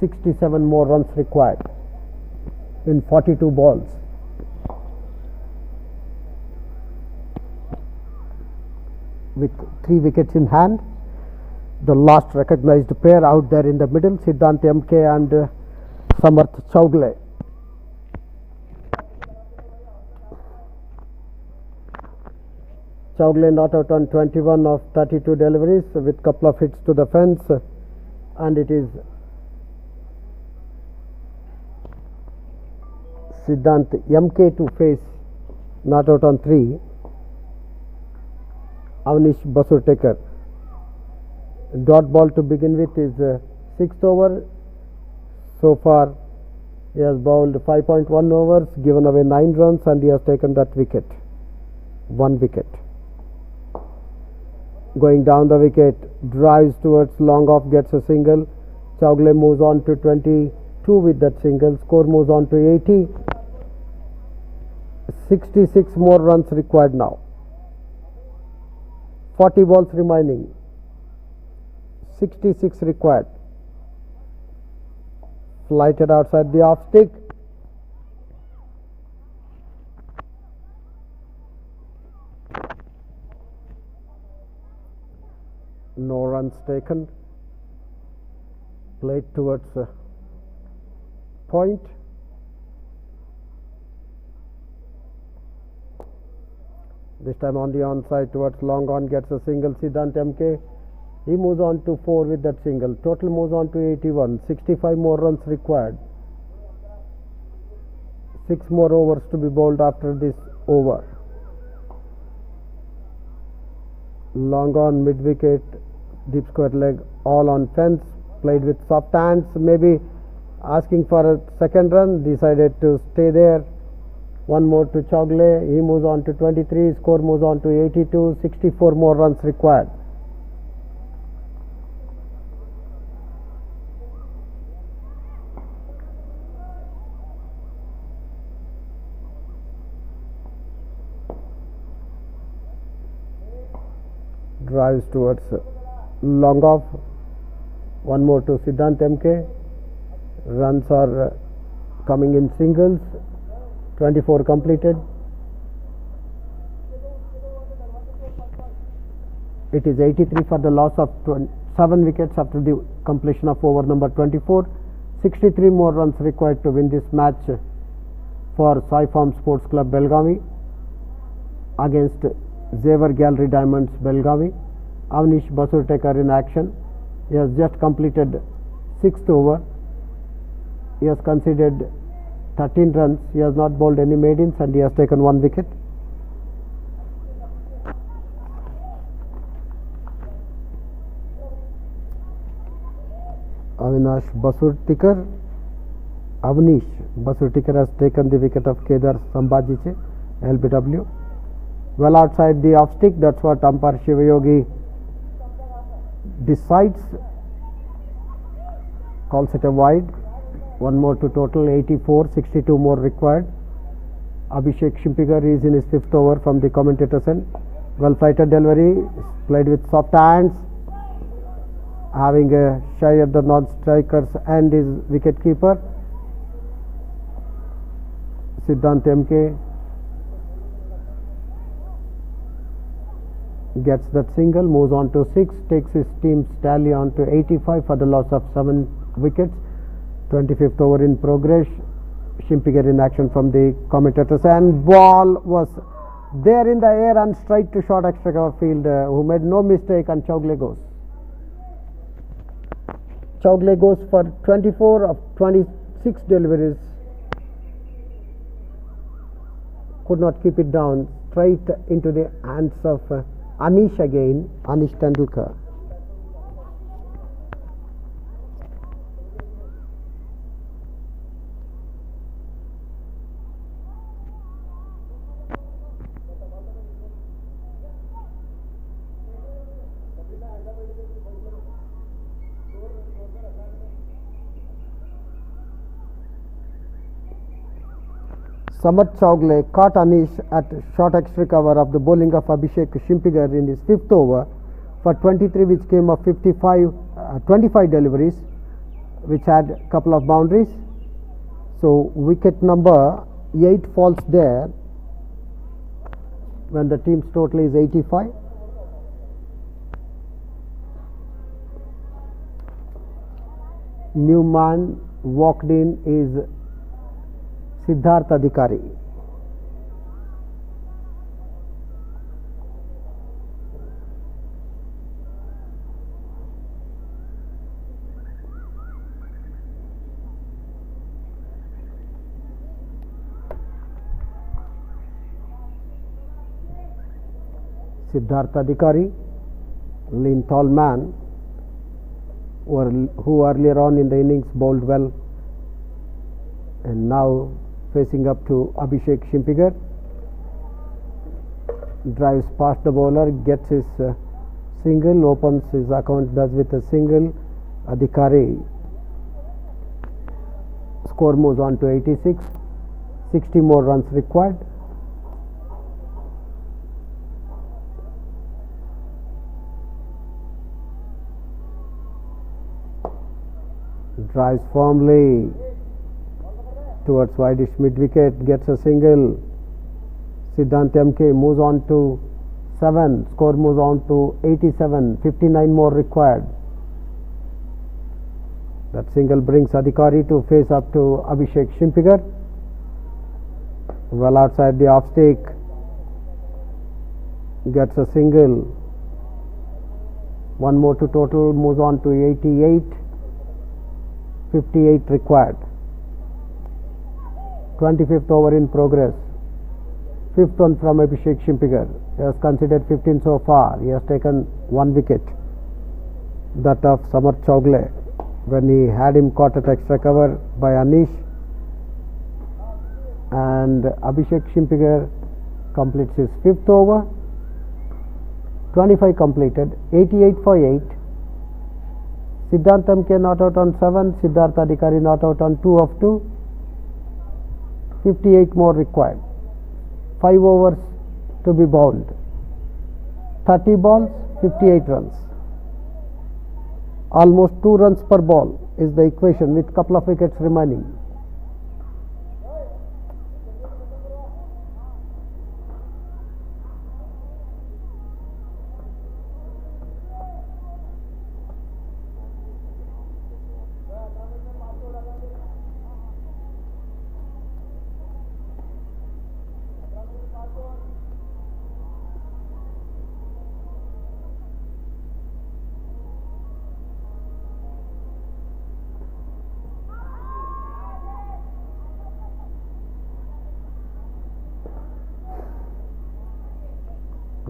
.67 more runs required in 42 balls. With 3 wickets in hand, the last recognized pair out there in the middle, Siddhant MK and Samarth Chaugle. Chaugle not out on 21 of 32 deliveries with couple of hits to the fence, and it is Siddhant MK to face, not out on 3. Avnish Basurtekar. Dot ball to begin with is 6th over. So far he has bowled 5.1 overs, given away 9 runs, and he has taken that wicket. 1 wicket. Going down the wicket, drives towards long off, gets a single. Chaugle moves on to 22 with that single. Score moves on to 80. 66 more runs required now. 40 balls remaining. 66 required. Flighted outside the off stick. No runs taken. Played towards point. This time on the onside towards long on, gets a single. Siddhant MK. He moves on to 4 with that single. Total moves on to 81. 65 more runs required. 6 more overs to be bowled after this over. Long on, mid wicket, deep square leg, all on fence. Played with soft hands, maybe asking for a second run. Decided to stay there. One more to Chaugle. He moves on to 23. Score moves on to 82. 64 more runs required. Drives towards long off. One more to Siddhant MK. Runs are coming in singles. 24 completed. It is 83 for the loss of 7 wickets after the completion of over number 24. 63 more runs required to win this match for Sai Farm Sports Club Belgavi against Xavier Gallery Diamonds Belgavi. Avnish Basurtekar in action. He has just completed 6th over. He has conceded 13 runs. He has not bowled any maidens and he has taken 1 wicket. Avnish Basurtikar has taken the wicket of Kedar Sambajiche, LBW. Well outside the off stick, that's what umpire Shivayogi decides. Calls it a wide. 1 more to total, 84, 62 more required. Abhishek Shimpigar is in his 5th over from the commentator's end. Well fighted delivery, played with soft hands, having a shy at the non-strikers and his wicket keeper Siddhant MK gets that single, moves on to 6, takes his team's tally on to 85 for the loss of 7 wickets. 25th over in progress. Shimpigar in action from the commentators, and ball was there in the air and straight to short extra cover field, who made no mistake, and Chowgle goes. Chowgle goes for 24 of 26 deliveries. Could not keep it down, straight into the hands of Anish again, Anish Tendulkar. Samarth Chowgle caught Anish at short extra cover of the bowling of Abhishek Shimpigar in his 5th over for 23, which came of 25 deliveries, which had a couple of boundaries. So wicket number 8 falls there when the team's total is 85. New man walked in is Siddharth Adhikari. Siddharth Adhikari, lean tall man, who earlier on in the innings bowled well, and now facing up to Abhishek Shimpigar. Drives past the bowler, gets his single, opens his account, does with a single. Adhikari score moves on to 86, 60 more runs required. Drives firmly towards wideish mid wicket, gets a single. Siddhant MK moves on to 7, score moves on to 87, 59 more required. That single brings Adhikari to face up to Abhishek Shimpigar. Well outside the off stick, gets a single. 1 more to total, moves on to 88, 58 required. 25th over in progress. 5th one from Abhishek Shimpigar. He has considered 15 so far. He has taken 1 wicket, that of Samarth Chowgle, when he had him caught at extra cover by Anish. And Abhishek Shimpigar completes his 5th over. 25 completed, 88 for 8. Siddhant MK not out on 7, Siddharth Adhikari not out on 2 of 2. 58 more required. 5 overs to be bowled. 30 balls, 58 runs. Almost 2 runs per ball is the equation, with couple of wickets remaining.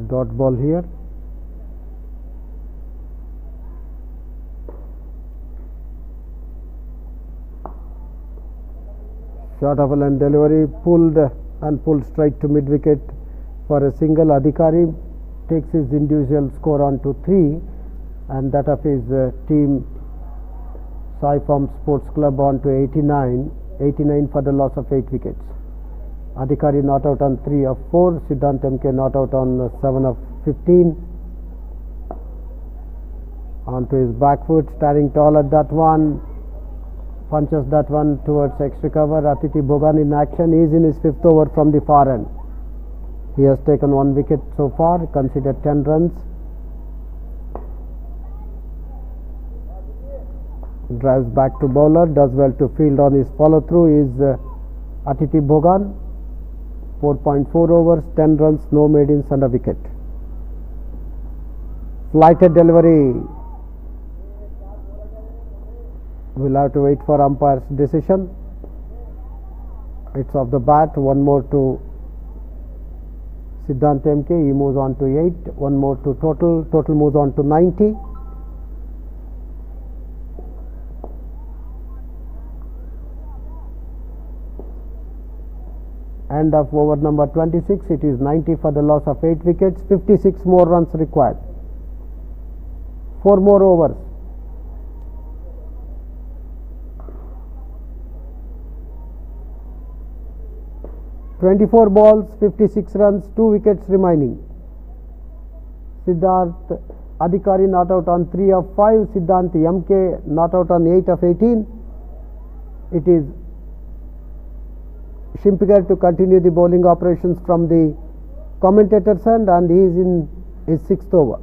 Dot ball here. Short of a line delivery, pulled straight to mid wicket for a single. Adhikari takes his individual score on to 3 and that of his team Sai Farm Sports Club on to 89 for the loss of 8 wickets. Adhikari not out on 3 of 4, Siddhant MK not out on 7 of 15. On to his back foot, standing tall at that one, punches that one towards extra cover. Atithi Bhogan in action, he is in his 5th over from the far end. He has taken 1 wicket so far, considered 10 runs. Drives back to bowler, does well to field on his follow through is Atithi Bhogan. 4.4 overs, 10 runs, no maidens and a wicket. Flighted delivery. We'll have to wait for umpire's decision. It's off the bat. One more to Siddhant MK. He moves on to 8. One more to Total. Total moves on to 90. End of over number 26. It is 90 for the loss of 8 wickets. 56 more runs required. 4 more overs. "24 balls, 56 runs, 2 wickets remaining." Siddharth Adhikari not out on 3 of 5. Siddhant MK not out on 8 of 18. It is Shimpiger to continue the bowling operations from the commentator's end, and he is in his 6th over.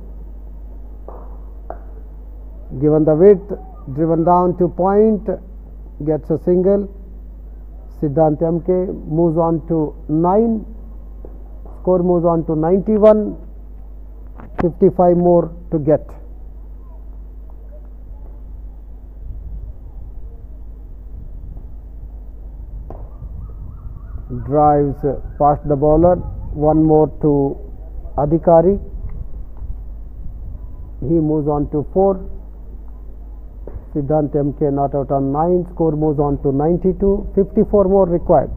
Given the width, driven down to point, gets a single. Siddhant MK moves on to 9. Score moves on to 91. 55 more to get. Drives past the bowler. One more to Adhikari. He moves on to 4. Siddhant MK not out on 9. Score moves on to 92. 54 more required.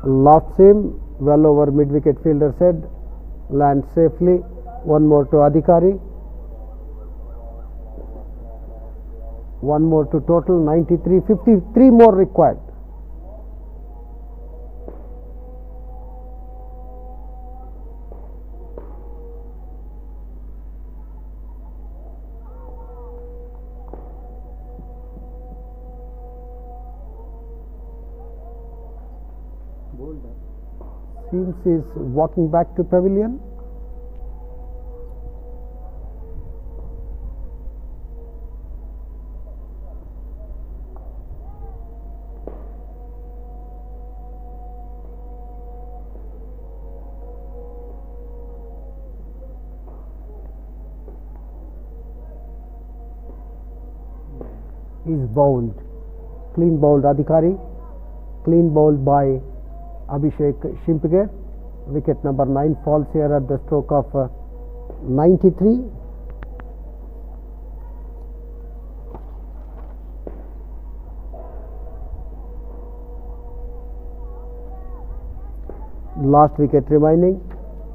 Lofts him well over mid wicket fielder's head. Lands safely. One more to Adhikari. One more to Total. 93. 53 more required. Seems he is walking back to pavilion. Is bowled, clean bowled Adhikari, clean bowled by Abhishek Shimpiger. Wicket number 9 falls here at the stroke of 93. Last wicket remaining,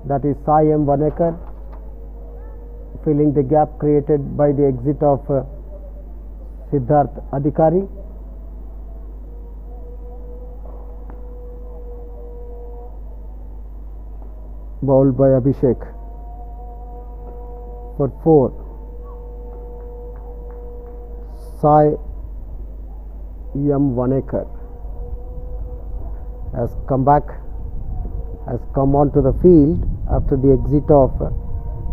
that is Sai M. Vanekar, filling the gap created by the exit of Siddharth Adhikari. Bowled by Abhishek for 4. Sai M. Vanekar has come back, has come onto the field after the exit of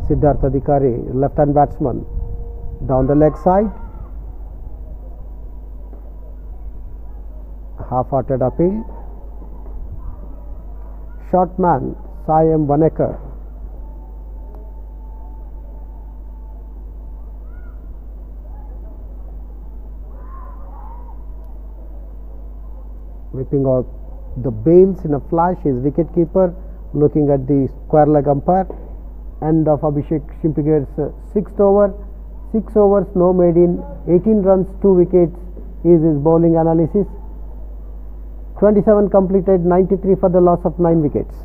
Siddharth Adhikari, left-hand batsman, down the leg side. Half-hearted appeal. Short man Sai M. Vanekar. Whipping out The bails in a flash is wicket keeper looking at the square leg umpire. End of Abhishek Shimpiger's sixth over. 6 overs, no made in, 18 runs, 2 wickets is his bowling analysis. 27 completed, 93 for the loss of 9 wickets.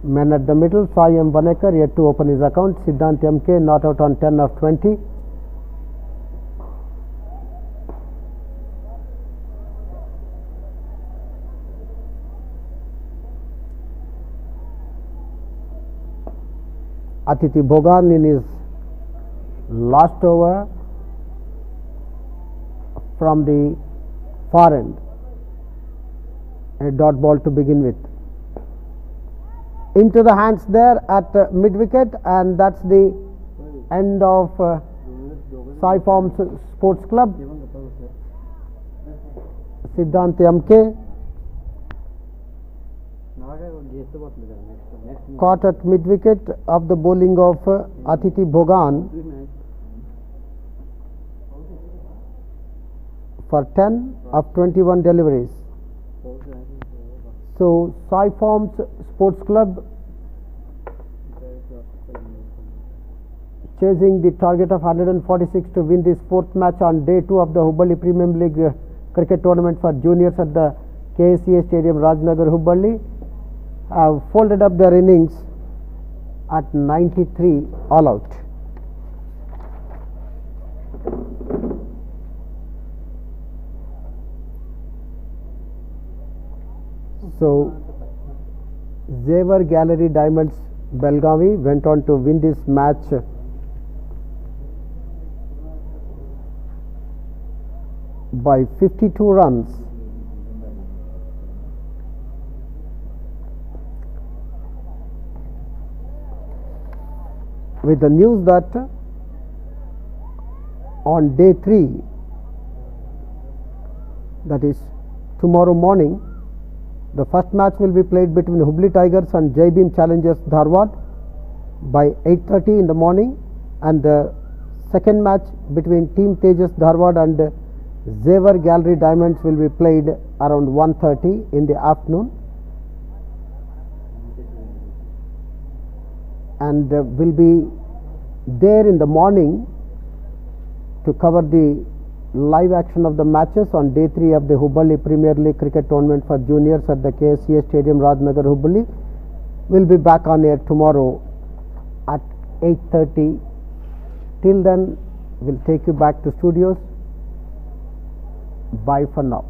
Men at the middle, Sai M. Vanekar yet to open his account. Siddhant M.K. not out on 10 of 20. Atiti Bhogan in his last over from the far end. A dot ball to begin with. Into the hands there at mid wicket, and that's the end of Sai Farms Sports Club. Siddhant M.K. caught at mid wicket of the bowling of Atiti Bhogan for 10 of 21 deliveries. So Sai Farms Sports Club chasing the target of 146 to win this fourth match on day 2 of the Hubballi Premium League cricket tournament for juniors at the Ksca Stadium, Rajnagar, Hubballi, have folded up their innings at 93 all out. So Xavier Gallery Diamonds Belgavi went on to win this match by 52 runs. With the news that on day 3, that is tomorrow morning, the first match will be played between Hubli Tigers and Jai Bhim Challengers Dharwad by 8:30 in the morning, and the second match between Team Tejas Dharwad and Xavier Gallery Diamonds will be played around 1:30 in the afternoon, and will be there in the morning to cover the live action of the matches on day 3 of the Hubballi Premier League cricket tournament for juniors at the Ksca Stadium, Rajnagar, Hubballi. Will be back on air tomorrow at 8:30. Till then, we'll take you back to studios. Bye for now.